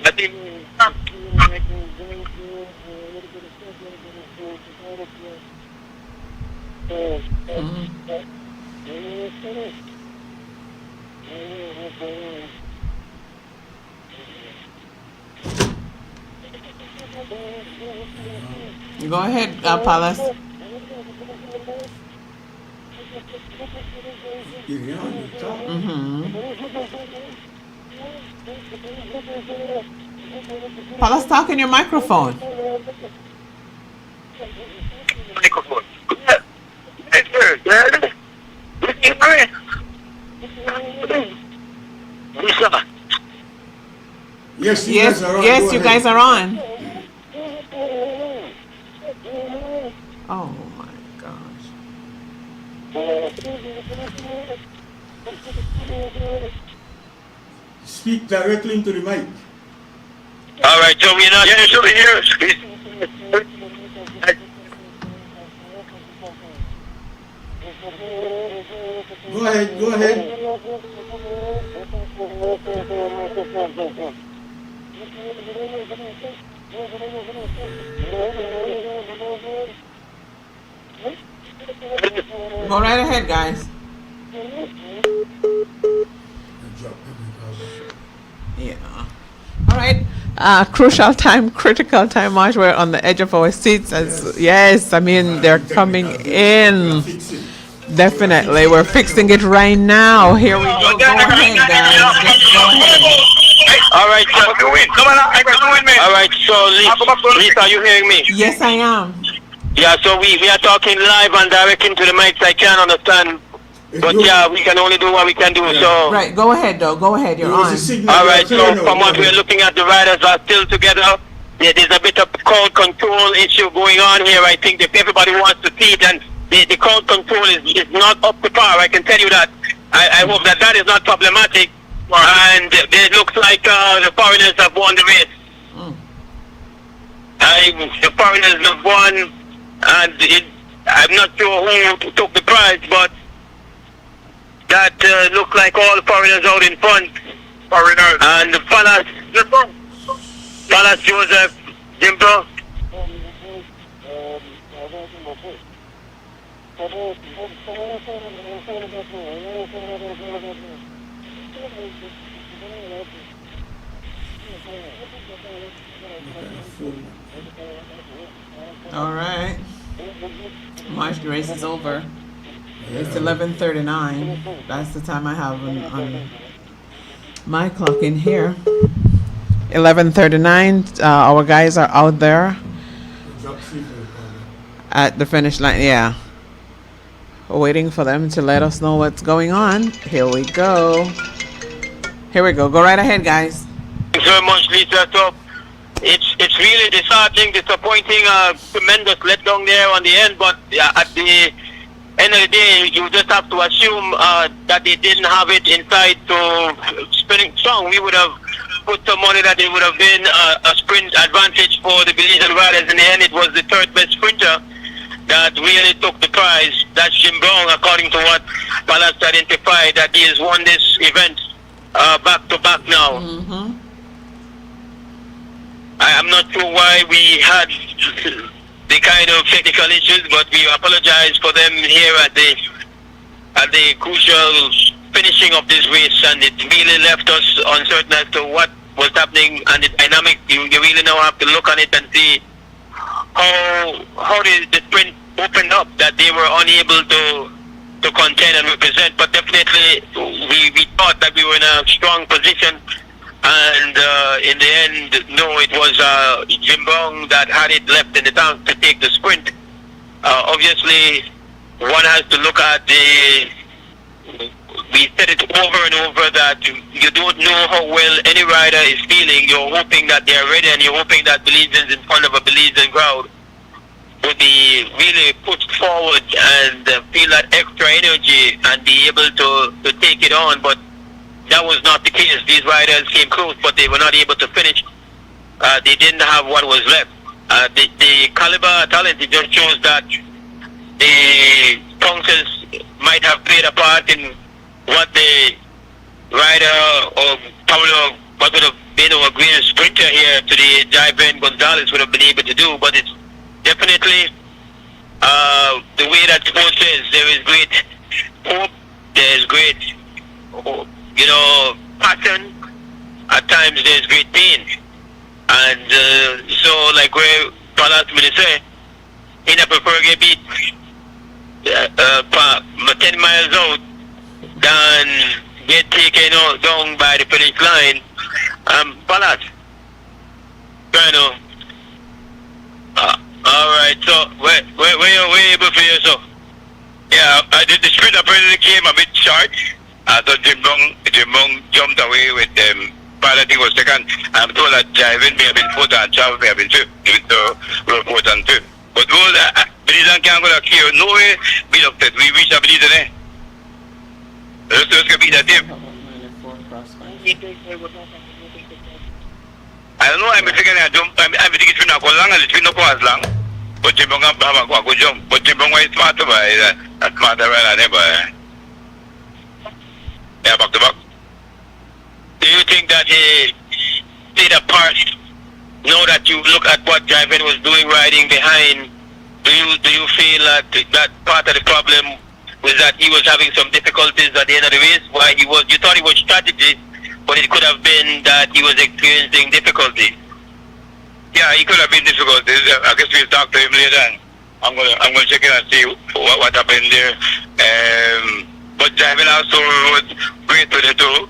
I think. Go ahead, Palace. Palace, talk in your microphone. Yes, you guys are on. Oh my gosh. Speak directly into the mic. All right, so we're not usually here. Go ahead. Go right ahead, guys. Yeah. All right. Crucial time, critical time, March. We're on the edge of our seats. Yes, I mean, they're coming in. Definitely. We're fixing it right now. Here we go. Go ahead, guys. Go ahead. All right, so, all right, so Lisa, are you hearing me? Yes, I am. Yeah, so we are talking live and direct into the mics. I can't understand. But yeah, we can only do what we can do. So right, go ahead though. Go ahead, you're on. All right, so from what we're looking at, the riders are still together. Yeah, there's a bit of crowd control issue going on here. I think that everybody wants to see it, and the crowd control is not up to par. I can tell you that. I hope that is not problematic. And it looks like the foreigners have won the race. The foreigners have won, and I'm not sure who took the prize, but that looked like all the foreigners out in front. Foreigners. And the Palace Joseph, Jimbo. All right. March race is over. It's 11:39. That's the time I have on my clock in here. 11:39. Our guys are out there at the finish line. Yeah. Waiting for them to let us know what's going on. Here we go. Here we go. Go right ahead, guys. Thanks very much, Lisa. So it's really disheartening, disappointing, tremendous letdown there on the end. But at the end of the day, you just have to assume that they didn't have it inside to spinning strong. We would have put some money that it would have been a sprint advantage for the Belizean riders. In the end, it was the third best sprinter that really took the prize. That's Jim Brown, according to what Palace identified, that he has won this event back to back now. I'm not sure why we had the kind of technical issues, but we apologize for them here at the crucial finishing of this race, and it really left us uncertain as to what was happening and the dynamic. You really now have to look on it and see how the sprint opened up, that they were unable to contend and represent. But definitely we thought that we were in a strong position, and in the end, no, it was Jim Brown that had it left in the tank to take the sprint. Obviously, one has to look at we said it over and over that you don't know how well any rider is feeling. You're hoping that they're ready, and you're hoping that Belizeans in front of a Belizean crowd would be really pushed forward and feel that extra energy and be able to take it on. But that was not the case. These riders came close, but they were not able to finish. They didn't have what was left. The caliber talent, it just shows that the sponsors might have played a part in what the rider or Pablo, what would have been a great sprinter here today, Jaiven Gonzalez, would have been able to do. But it's definitely the way that sports is. There is great hope, there is great passion. At times there's great pain. And so like where Palace will say, in a prefer get beat 10 miles out than get taken out down by the finish line. Palace. Alright, so where you able for you, so? Yeah, the sprint apparently came a bit short. I thought Jim Brown jumped away with Pilot, I think was second. I'm told that Jaiven may have been fourth and Charles may have been fifth, even though we were fourth and fifth. But all Belizean can't go to here. No way be upset. We reach a Belizean, eh? Let's go beat that team. I don't know, I'm thinking it's been a go long and it's been not go as long. But Jim Brown have a go jump. But Jim Brown is smarter by smarter than ever. Yeah, back to back. Do you think that he played a part? Now that you look at what Jaiven was doing riding behind, do you feel that part of the problem was that he was having some difficulties at the end of the race? Why you thought it was strategy, but it could have been that he was experiencing difficulty. Yeah, he could have been difficult. I guess we'll talk to him later. And I'm gonna check it and see what happened there. But Jaiven also rode great with the two.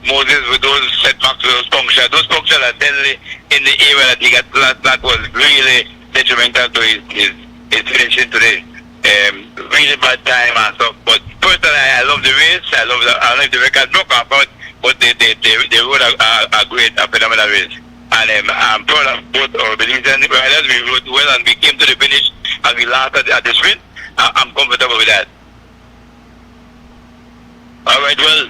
Moses with those setbacks, those punctures. Those punctures are deadly in the area that he got. That was really detrimental to his finishing today. Really bad time and stuff. But personally, I love the race. I don't know if the record broke off, but they rode a great, phenomenal race. And I'm proud of both our Belizean riders. We rode well and we came to the finish and we laughed at the sprint. I'm comfortable with that. All right, well,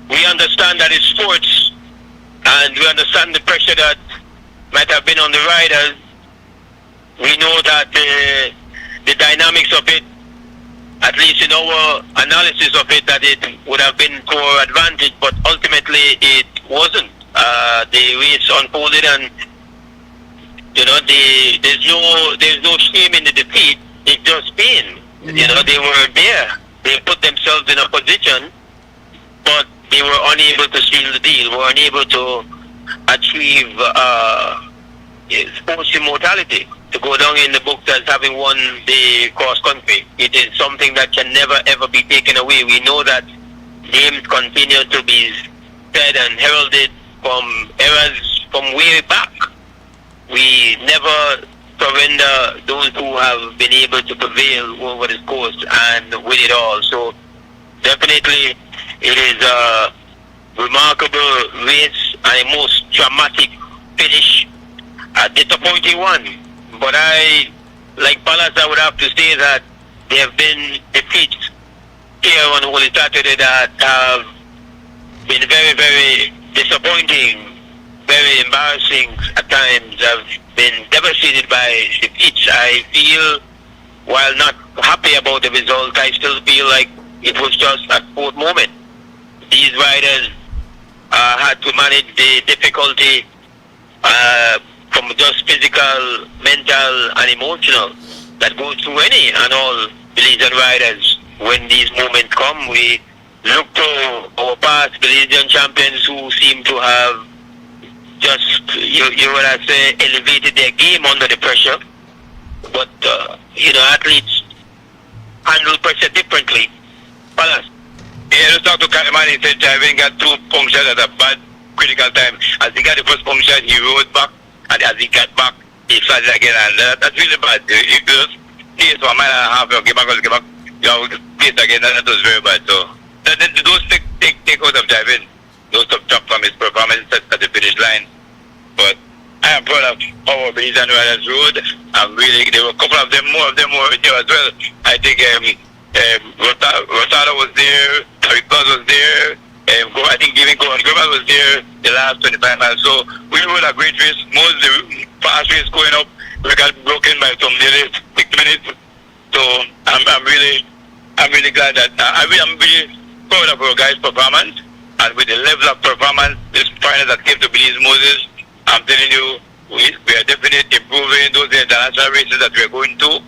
we understand that it's sports, and we understand the pressure that might have been on the riders. We know that the dynamics of it, at least in our analysis of it, that it would have been to our advantage, but ultimately it wasn't. The race unfolded, and You know, there's no shame in the defeat. It's just pain. You know, they were there. They put themselves in a position, but they were unable to seal the deal. Were unable to achieve sports immortality, to go down in the books as having won the cross country. It is something that can never ever be taken away. We know that names continue to be said and heralded from eras from way back. We never surrender those who have been able to prevail over this course and win it all. So definitely it is a remarkable race and a most dramatic finish, a disappointing one. But I, like Palace, I would have to say that there have been defeats here on Holy Saturday that have been very, very disappointing, very embarrassing at times. I've been devastated by defeats. I feel, while not happy about the result, I still feel like it was just a sport moment. These riders had to manage the difficulty from just physical, mental, and emotional that goes through any and all Belizean riders. When these moments come, we look to our past Belizean champions who seem to have just, you would I say, elevated their game under the pressure. But, you know, athletes handle pressure differently. Palace. Yeah, let's talk to Kaliman. He said driving got 2 punctures at a bad critical time. As he got the first puncture, he rode back, and as he got back, he started again, and that's really bad. He just pace for a mile and a half, get back, you know, pace again, and that was very bad. So those take out of driving, those took drop from his performance at the finish line. But I am proud of how Belizean riders rode. I'm really, there were a couple of them, more of them were there as well. I think Rosado was there, Tariq was there, I think Giving Govan was there the last 25 miles. So we rode a great race. Most of the fast race going up, we got broken by some nearly 6 minutes. So I'm really glad that I'm really proud of our guys' performance, and with the level of performance this final that came to Belize Moses, I'm telling you, we are definitely improving those international races that we're going to,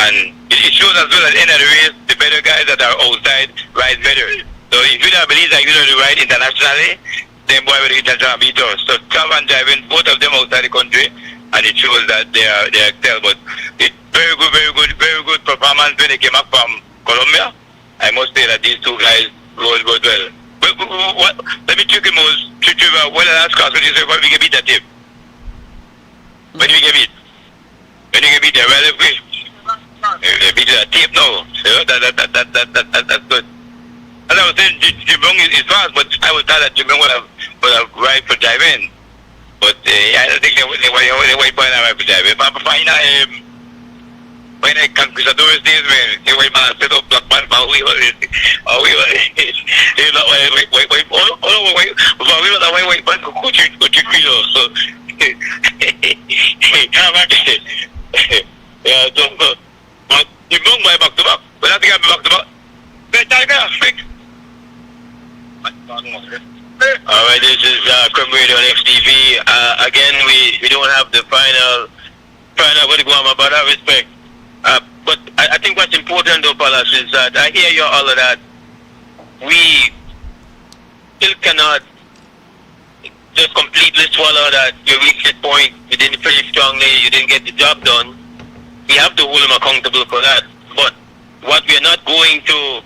and it shows as well at the end of the race, the better guys that are outside ride better. So if you don't believe that you're going to ride internationally, then boy will international beat us. So travel and driving, both of them outside the country, and it shows that they excel. But it's very good performance when they came up from Colombia. I must say that these two guys rode well. Let me check him out. What the last class when you say when we can beat that team? When you get beat? When you get beat, they're well free. They beat that tape now. So that's good. As I was saying, Jibong is fast, but I was thought that Jibong would have ride for driving. But I don't think they wait for ride for driving. But when I Conquistadores days, when they wait man set up black man, but we were wait man coach so yeah, so but Jibong by back to back. But I think I'll be back to back. Alright, this is Creme Radio on XTV. Again, we don't have the final what to go on about that respect. But I think what's important though, Palace, is that I hear you all of that. We still cannot just completely swallow that you reached that point, you didn't finish strongly, you didn't get the job done. We have to hold them accountable for that. But what we're not going to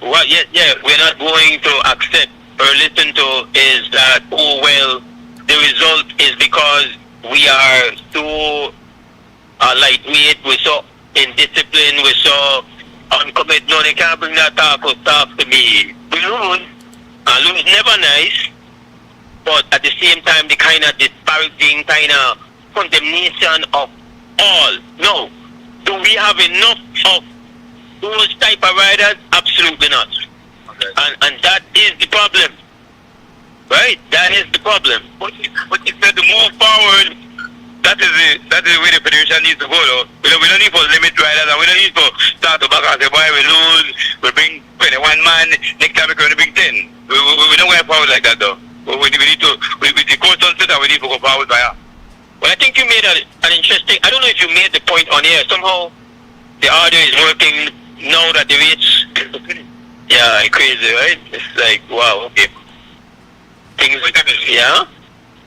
we're not going to accept or listen to is that, oh well, the result is because we are so lightweight, we're so indisciplined, we're so uncommitted. No, they can't bring that talk to me. We lose, and lose never nice, but at the same time the kind of disparaging, kind of condemnation of all. No. Do we have enough of those type of riders? Absolutely not. And that is the problem. Right? That is the problem. But you said to move forward, that is the way the federation needs to go though. We don't need for limit riders, and we don't need to start to back and say, boy, we lose, we bring 21 man, next time we're going to bring 10. We don't go forward like that though. We need to, the coach don't say that we need to go forward by her. But I think you made an interesting, I don't know if you made the point on here. Somehow the audio is working now that the rates, yeah, crazy, right? It's like, wow, okay. Things, yeah?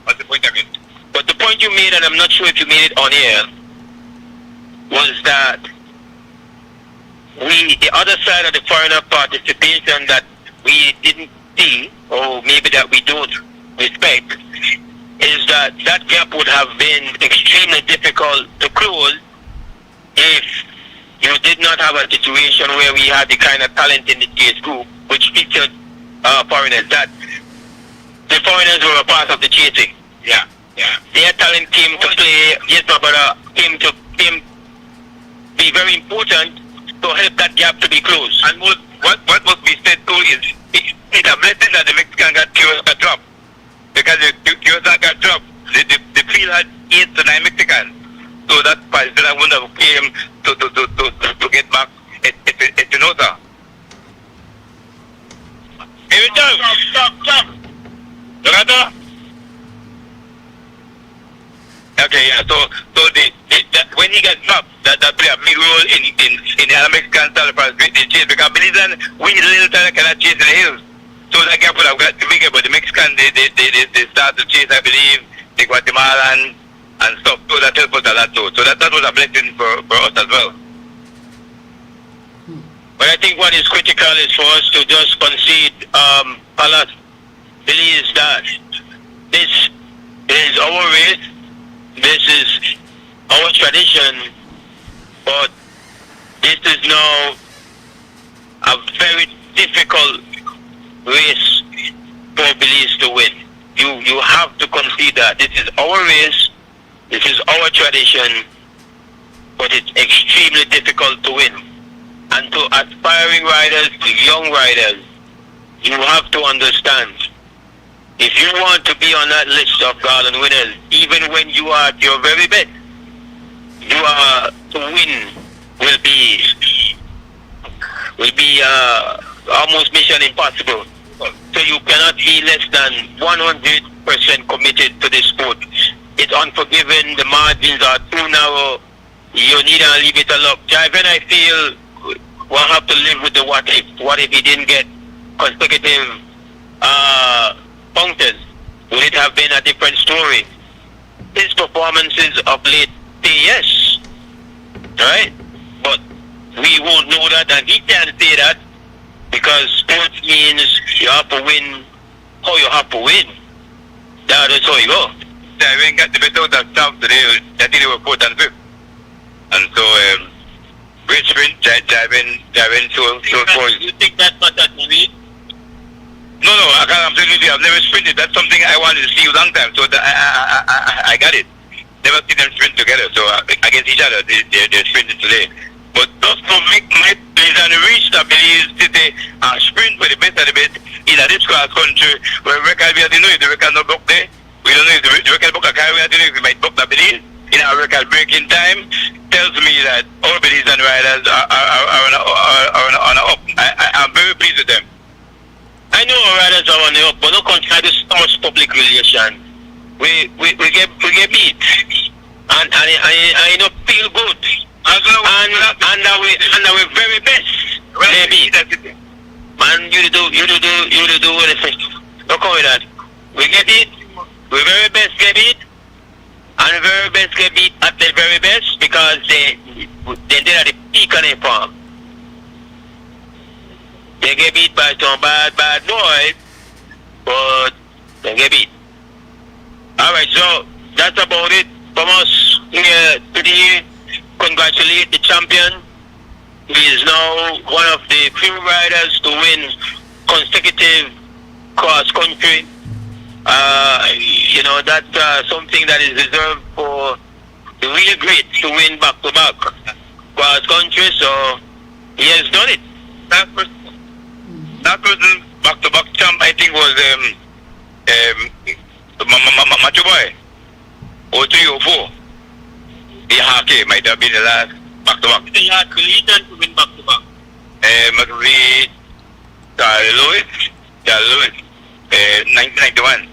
What's the point of it? But the point you made, and I'm not sure if you made it on here, was that the other side of the foreigner participation that we didn't see, or maybe that we don't respect, is that that gap would have been extremely difficult to close if you did not have a situation where we had the kind of talent in the chase group which featured foreigners, that the foreigners were a part of the chasing. Yeah, yeah. Their talent came to play, yes, my brother, came be very important to help that gap to be closed. And what must be said too is it's a blessing that the Mexican got dropped. Because the QSR got dropped. The field had 8 to 9 Mexicans. So that Palestine wouldn't have came to get back Espinosa. Every time. Stop. Dorado? Okay, yeah. So when he got dropped, that played a big role in the Mexican style of chase, because Belizean we little time cannot chase in the hills. So that gap would have got bigger, but the Mexicans they start to chase, I believe, the Guatemalan and stuff. So that helped us a lot too. So that was a blessing for us as well. But I think what is critical is for us to just concede, Palace believes that this is our race, this is our tradition, but this is now a very difficult race for Belize to win. You have to concede that this is our race, this is our tradition, but it's extremely difficult to win. And to aspiring riders, to young riders, you have to understand, if you want to be on that list of Garland winners, even when you are at your very best, you are to win will be almost mission impossible. So you cannot be less than 100% committed to this sport. It's unforgiving. The margins are too narrow. You need to leave it alone. Driving, I feel, we'll have to live with the what if. What if he didn't get consecutive punctures? Would it have been a different story? His performances of late say yes, right? But we won't know that, and he can't say that, because sports means you have to win how you have to win. That is how you go. Driving got the better of that stuff today. I think they were 4th and 5th. And so, great sprint, driving so forth. You think that matters to me? No, I can't absolutely. I've never sprinted. That's something I wanted to see a long time. So I got it. Never seen them sprint together. So against each other, they're sprinting today. But just to make my place and reach the Belize City sprint for the best of the best in this cross country, where record we have to know if the record not book there. We don't know if the record book a car, we have to know if we might book the Belize. In our record breaking time tells me that all Belizean riders are on a up. I'm very pleased with them. I know our riders are on the up, but no contrary to so much public relation. We get beat, and I don't feel good. And our very best, maybe. Man, you do what I say. Don't call it that. We get beat. We very best get beat. And the very best get beat at the very best because they did at the peak of their form. They get beat by some bad boys, but they get beat. Alright, so that's about it from us here today. Congratulate the champion. He is now one of the few riders to win consecutive cross country. That's something that is reserved for the real greats to win back-to-back cross country, so he has done it. That person back-to-back champ, I think, was Macho Boy, 03 or 04. The Hake might have been the last back-to-back. The last collision to win back-to-back. Must be Charles Lewis, 1991.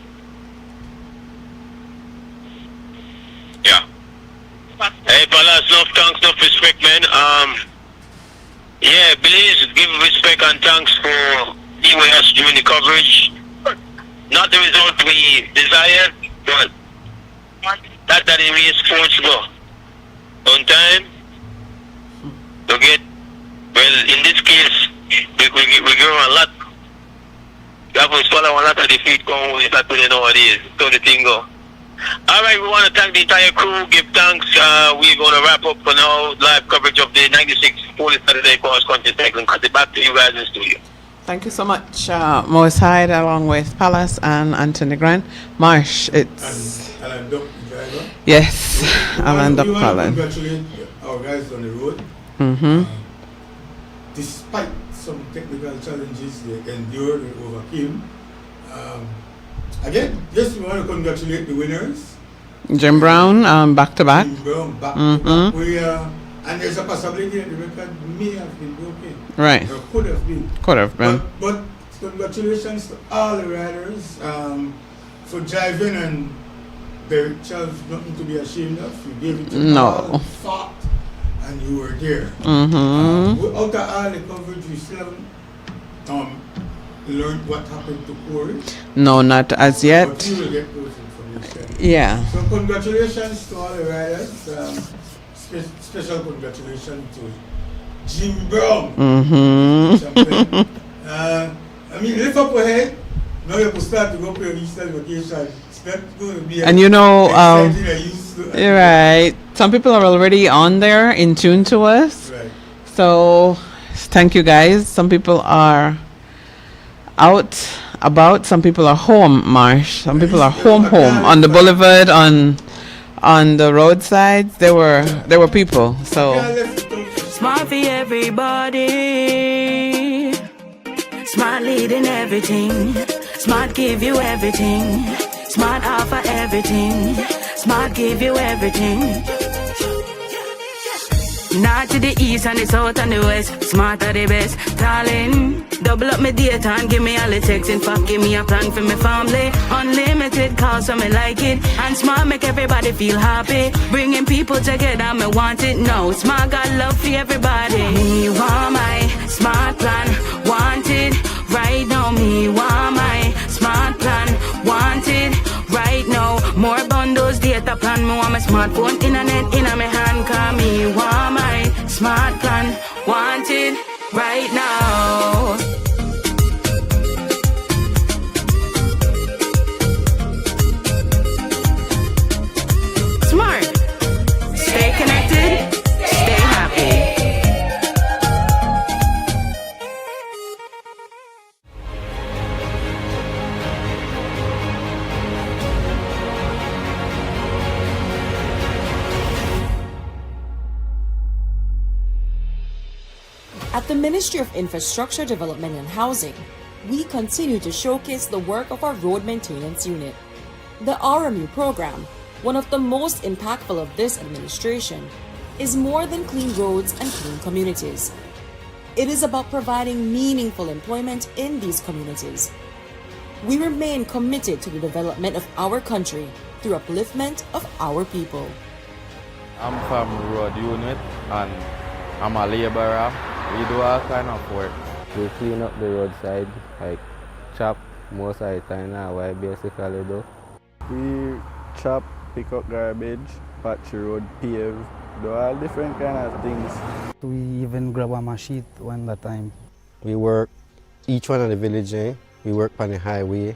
correct, man. Yeah, please give respect and thanks for being with us during the coverage. Not the result we desired, but that is responsible. On time, to get, well, in this case, we grow a lot. You have to swallow a lot of defeat going with that to know what it is. So the thing go. Alright, we want to thank the entire crew, give thanks. We're going to wrap up for now. Live coverage of the 96th Police Saturday Cross Country Cycling. Cut it back to you guys in the studio. Thank you so much, Morris Hyde, along with Palace and Anthony Grant. Marsh, it's... And Alan Duck, the driver. Yes, Alan Duck We want Cullen. to congratulate our guys on the road. Despite some technical challenges they endured and overcame. Again, yes, we want to congratulate the winners. Jim Brown, back-to-back. Jim Brown, back-to-back. And there's a possibility that the record may have been broken. Right. Or could have been. Could have been. But congratulations to all the riders for driving, and Derek Charles, nothing to be ashamed of. You gave it to all and fought, and you were there. Out of all the coverage, we still haven't learned what happened to Corey. No, not as yet. But you will get those information. Yeah. So congratulations to all the riders. Special congratulations to Jim Brown. I mean, lift up your head. Now you can start to go for your Easter vacation. It's not going to be And you know, exciting as used to. you're right. Some people are already on there, in tune to us. Right. So, thank you guys. Some people are out about. Some people are home, Marsh. Some people are home on the boulevard, on the roadsides. There were people. So. Smart for everybody. Smart leading everything. Smart give you everything. Smart offer everything. Smart give you everything. North to the east and the south and the west. Smart are the best. Darling, double up my data and give me all the text. In fact, give me a plan for my family. Unlimited calls, so me like it. And Smart make everybody feel happy. Bringing people together, me want it now. Smart got love for everybody. Me want my Smart plan. Want it right now. Me want my Smart plan. Want it right now. More bundles, data plan. Me want my smartphone, internet in my hand. Call me want my Smart plan. Want it right now. Smart. Stay connected. Stay happy. At the Ministry of Infrastructure Development and Housing, we continue to showcase the work of our Road Maintenance Unit. The RMU program, one of the most impactful of this administration, is more than clean roads and clean communities. It is about providing meaningful employment in these communities. We remain committed to the development of our country through upliftment of our people. I'm from Road Unit and I'm a laborer. We do all kind of work. We clean up the roadside, like chop most of the time now, what I basically do. We chop, pick up garbage, patch the road, pave, do all different kind of things. We even grab a machine one at a time. We work each one of the village, we work on the highway.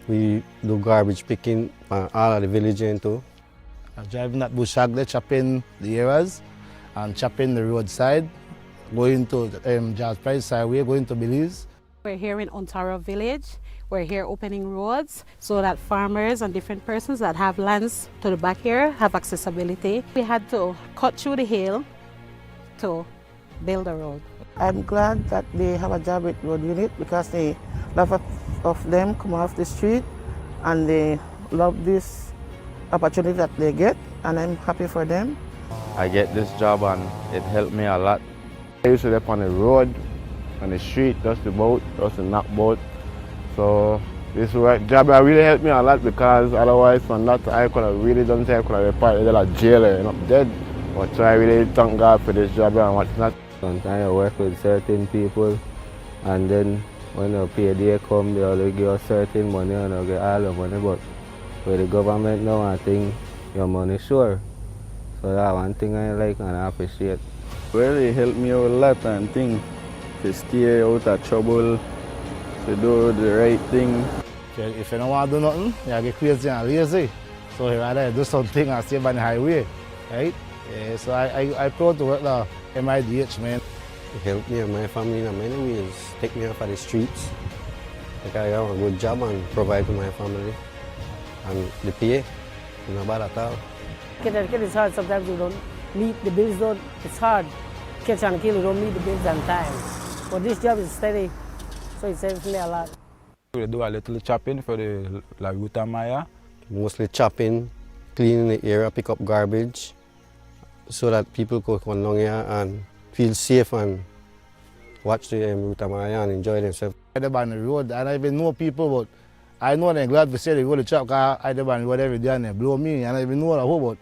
We do garbage picking on all of the village too. I'm driving that bush hog there, chopping the areas and chopping the roadside, going to George Price Highway, going to Belize. We're here in Ontario Village. We're here opening roads so that farmers and different persons that have lands to the back here have accessibility. We had to cut through the hill to build a road. I'm glad that they have a job with Road Unit because a lot of them come off the street and they love this opportunity that they get, and I'm happy for them. I get this job and it helped me a lot. I used to live on the road, on the street, just the boat, just the knock boat. So this job really helped me a lot because otherwise from that I could have really done say I could have been part of the jail and up dead. But so I really thank God for this job and what's not. Sometimes I work with certain people and then when the payday come, they only give us certain money and I get all the money. But with the government now, I think your money sure. So that's one thing I like and I appreciate. Well, it helped me out a lot and things to stay out of trouble, to do the right thing. If you don't want to do nothing, you get crazy and lazy. So you rather do something and stay by the highway, right? Yeah, so I proud to work the MIDH, man. It helped me and my family in many ways. Take me off of the streets. Like I have a good job and provide to my family. And the pay, not bad at all. It's hard. Sometimes you don't meet the bills. It's hard. Catch and kill, you don't meet the bills on time. But this job is steady, so it saves me a lot. We do a little chopping for the La Ruta Maya. Mostly chopping, cleaning the area, pick up garbage, so that people could come along here and feel safe and watch the Ruta Maya and enjoy themselves. I'm on the road, and I even know people, but I know they're glad to say they go to chop because I do on the road every day and they blow me, and I even know the whole, but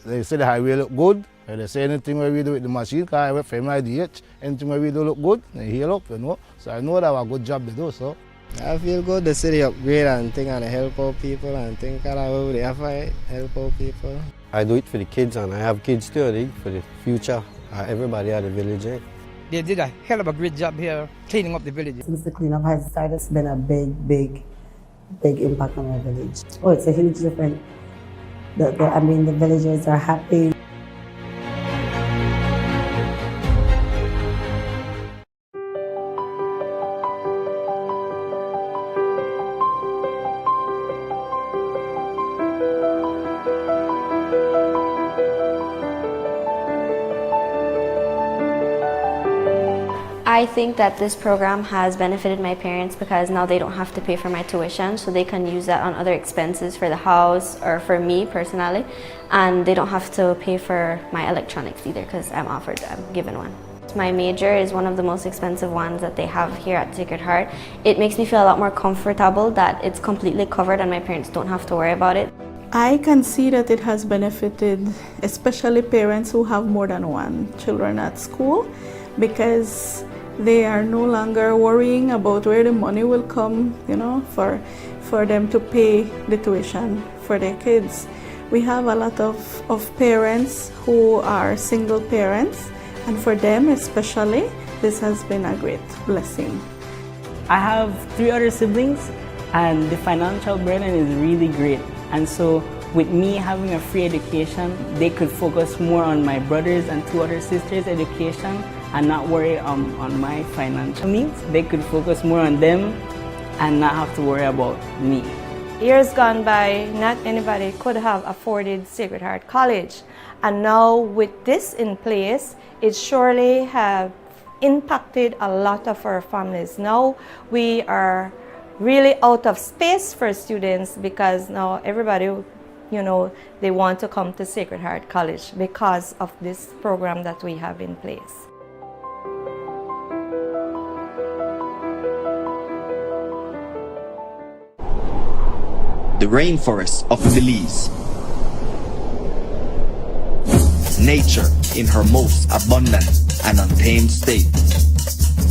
they say the highway look good. If they say anything where we do with the machine, because I work for MIDH, anything where we do look good, they heal up, you know. So I know that was a good job to do, so. I feel good, the city upgrade and thing and help out people and think about the effort, help out people. I do it for the kids and I have kids too, for the future. Everybody at the village. They did a hell of a great job here cleaning up the village. Since the cleanup has started, it's been a big impact on our village. Oh, it's a huge difference. The villagers are happy. I think that this program has benefited my parents because now they don't have to pay for my tuition, so they can use that on other expenses for the house or for me personally, and they don't have to pay for my electronics either because I'm given one. My major is one of the most expensive ones that they have here at Sacred Heart. It makes me feel a lot more comfortable that it's completely covered and my parents don't have to worry about it. I can see that it has benefited especially parents who have more than one children at school, because they are no longer worrying about where the money will come, for them to pay the tuition for their kids. We have a lot of parents who are single parents, and for them especially, this has been a great blessing. I have 3 other siblings, and the financial burden is really great. And so with me having a free education, they could focus more on my brothers and 2 other sisters' education and not worry on my financial needs. They could focus more on them and not have to worry about me. Years gone by, not anybody could have afforded Sacred Heart College. And now with this in place, it surely have impacted a lot of our families. Now we are really out of space for students because now everybody, they want to come to Sacred Heart College because of this program that we have in place. The rainforest of Belize. Nature in her most abundant and untamed state.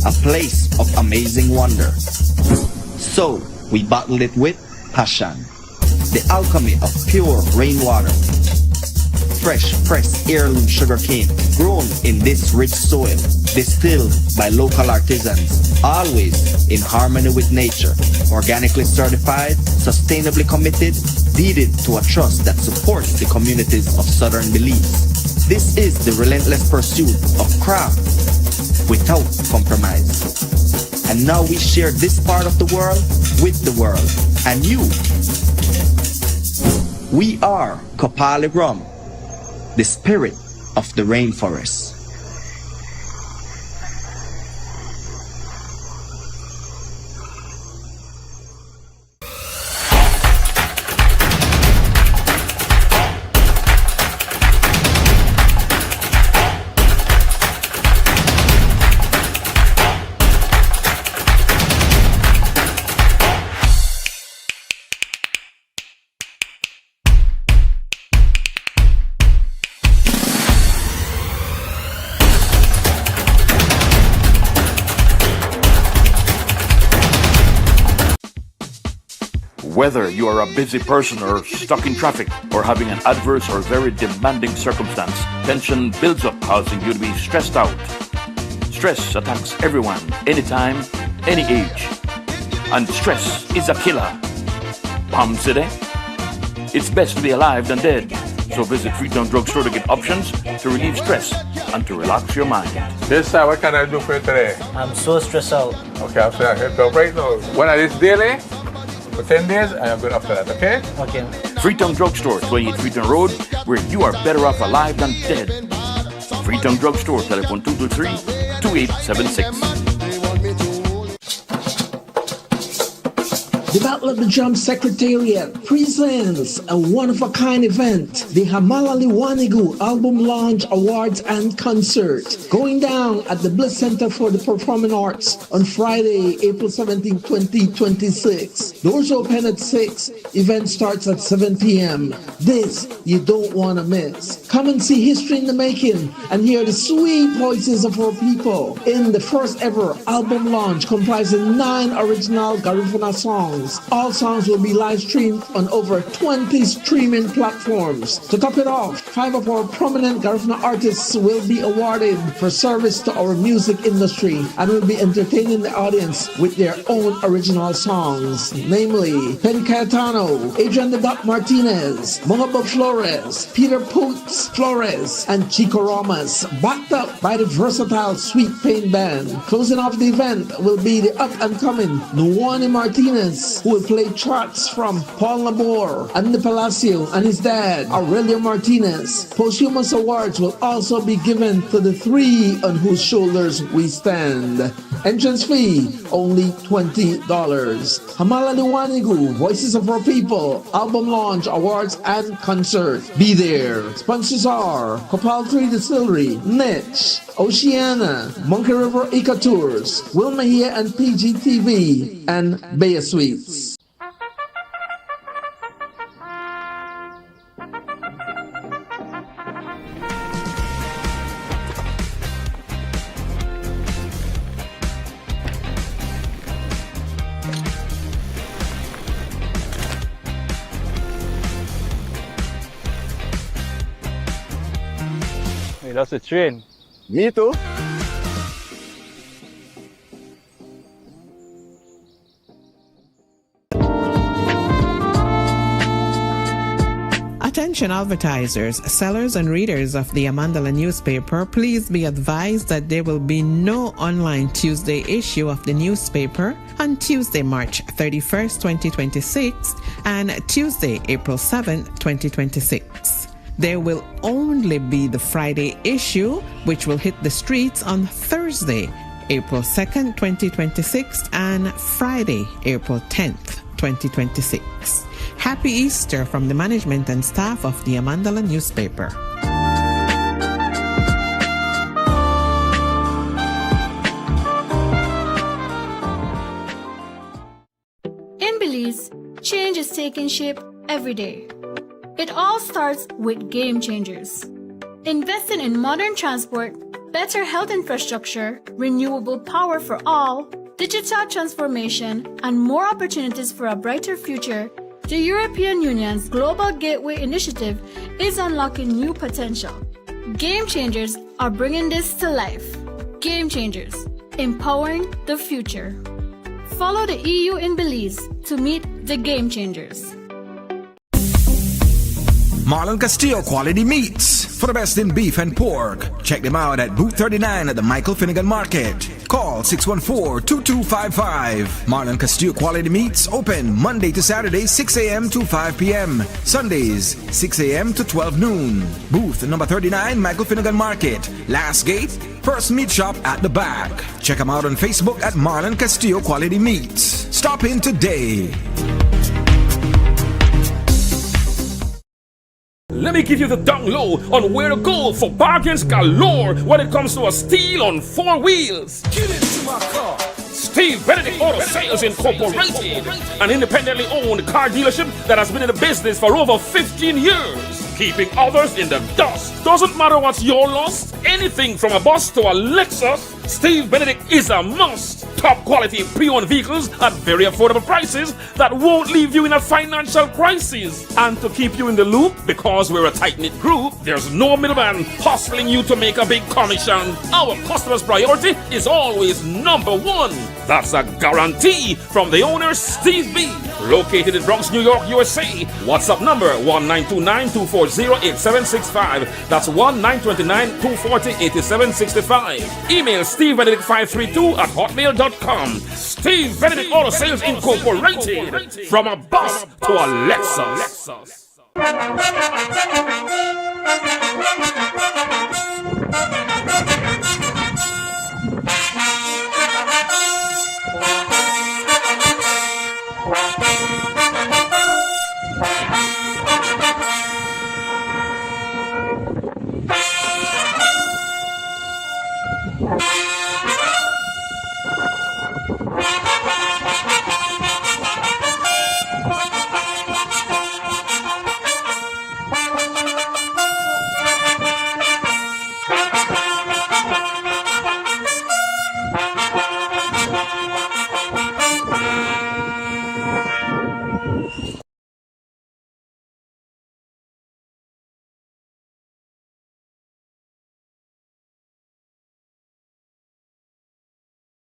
A place of amazing wonder. So we bottled it with passion. The alchemy of pure rainwater. Fresh pressed heirloom sugarcane grown in this rich soil. Distilled by local artisans. Always in harmony with nature. Organically certified, sustainably committed, deeded to a trust that supports the communities of southern Belize. This is the relentless pursuit of craft without compromise. And now we share this part of the world with the world and you. We are Kopali Rum, the spirit of the rainforest. Whether you are a busy person or stuck in traffic or having an adverse or very demanding circumstance, tension builds up, causing you to be stressed out. Stress attacks everyone, anytime, any age. And stress is a killer. Palm City? It's best to be alive than dead. So visit Freetown Drugstore to get options to relieve stress and to relax your mind. This time, what can I do for you today? I'm so stressed out. Okay, I'm saying I can help right now. When I do this daily, for 10 days, I am good after that, okay? Okay. Freetown Drugstore, 28 Freetown Road, where you are better off alive than dead. Freetown Drugstore, telephone 223-2876. The Battle of the Drum Secretariat presents a one-of-a-kind event, the Hamalali Wanigu Album Launch Awards and Concert, going down at the Bliss Center for the Performing Arts on Friday, April 17, 2026. Doors open at 6, event starts at 7 p.m. This you don't want to miss. Come and see history in the making and hear the sweet voices of our people in the first ever album launch comprising 9 original Garifuna songs. All songs will be live streamed on over 20 streaming platforms. To top it off, 5 of our prominent Garifuna artists will be awarded for service to our music industry and will be entertaining the audience with their own original songs, namely Penny Cayetano, Adrian the Doc Martinez, Mohaba Flores, Peter Poots Flores, and Chico Romas, backed up by the versatile Sweet Pain Band. Closing off the event will be the up-and-coming Nuwani Martinez, who will play tracks from Paul Labor, Andy Palacio, and his dad, Aurelio Martinez. Posthumous awards will also be given to the 3 on whose shoulders we stand. Entrance fee, only $20. Hamalali Wanigu, Voices of Our People, Album Launch, Awards, and Concert. Be there. Sponsors are Copal 3 Distillery, Niche, Oceana, Monkey River Eco Tours, Will Mejia and PGTV, and Baya Sweets. Hey, that's a train. Me too. Attention advertisers, sellers and readers of the Amandala newspaper, please be advised that there will be no online Tuesday issue of the newspaper on Tuesday, March 31st, 2026 and Tuesday, April 7th, 2026. There will only be the Friday issue, which will hit the streets on Thursday, April 2nd, 2026 and Friday, April 10th, 2026. Happy Easter from the management and staff of the Amandala newspaper. In Belize, change is taking shape every day. It all starts with Game Changers. Investing in modern transport, better health infrastructure, renewable power for all, digital transformation, and more opportunities for a brighter future, the European Union's Global Gateway Initiative is unlocking new potential. Game Changers are bringing this to life. Game Changers, empowering the future. Follow the EU in Belize to meet the Game Changers. Marlon Castillo Quality Meats. For the best in beef and pork. Check them out at Booth 39 at the Michael Finnegan Market. Call 614-2255. Marlon Castillo Quality Meats open Monday to Saturday 6 a.m. to 5 p.m. Sundays 6 a.m. to 12 noon. Booth number 39 Michael Finnegan Market. Last gate, first meat shop at the back. Check them out on Facebook at Marlon Castillo Quality Meats. Stop in today. Let me give you the down low on where to go for bargains galore when it comes to a steal on 4 wheels. Get into my car. Steve Benedict Auto Sales Incorporated, an independently owned car dealership that has been in the business for over 15 years, keeping others in the dust. Doesn't matter what's your loss, anything from a bus to a Lexus, Steve Benedict is a must. Top quality pre-owned vehicles at very affordable prices that won't leave you in a financial crisis. And to keep you in the loop, because we're a tight-knit group, there's no middleman hustling you to make a big commission. Our customers' priority is always number one. That's a guarantee from the owner, Steve B. Located in Bronx, New York, USA. WhatsApp number 1-929-240-8765. That's 1-929-240-8765. Email stevebenedict532@hotmail.com. Steve Benedict Auto Sales Incorporated. From a bus to a Lexus.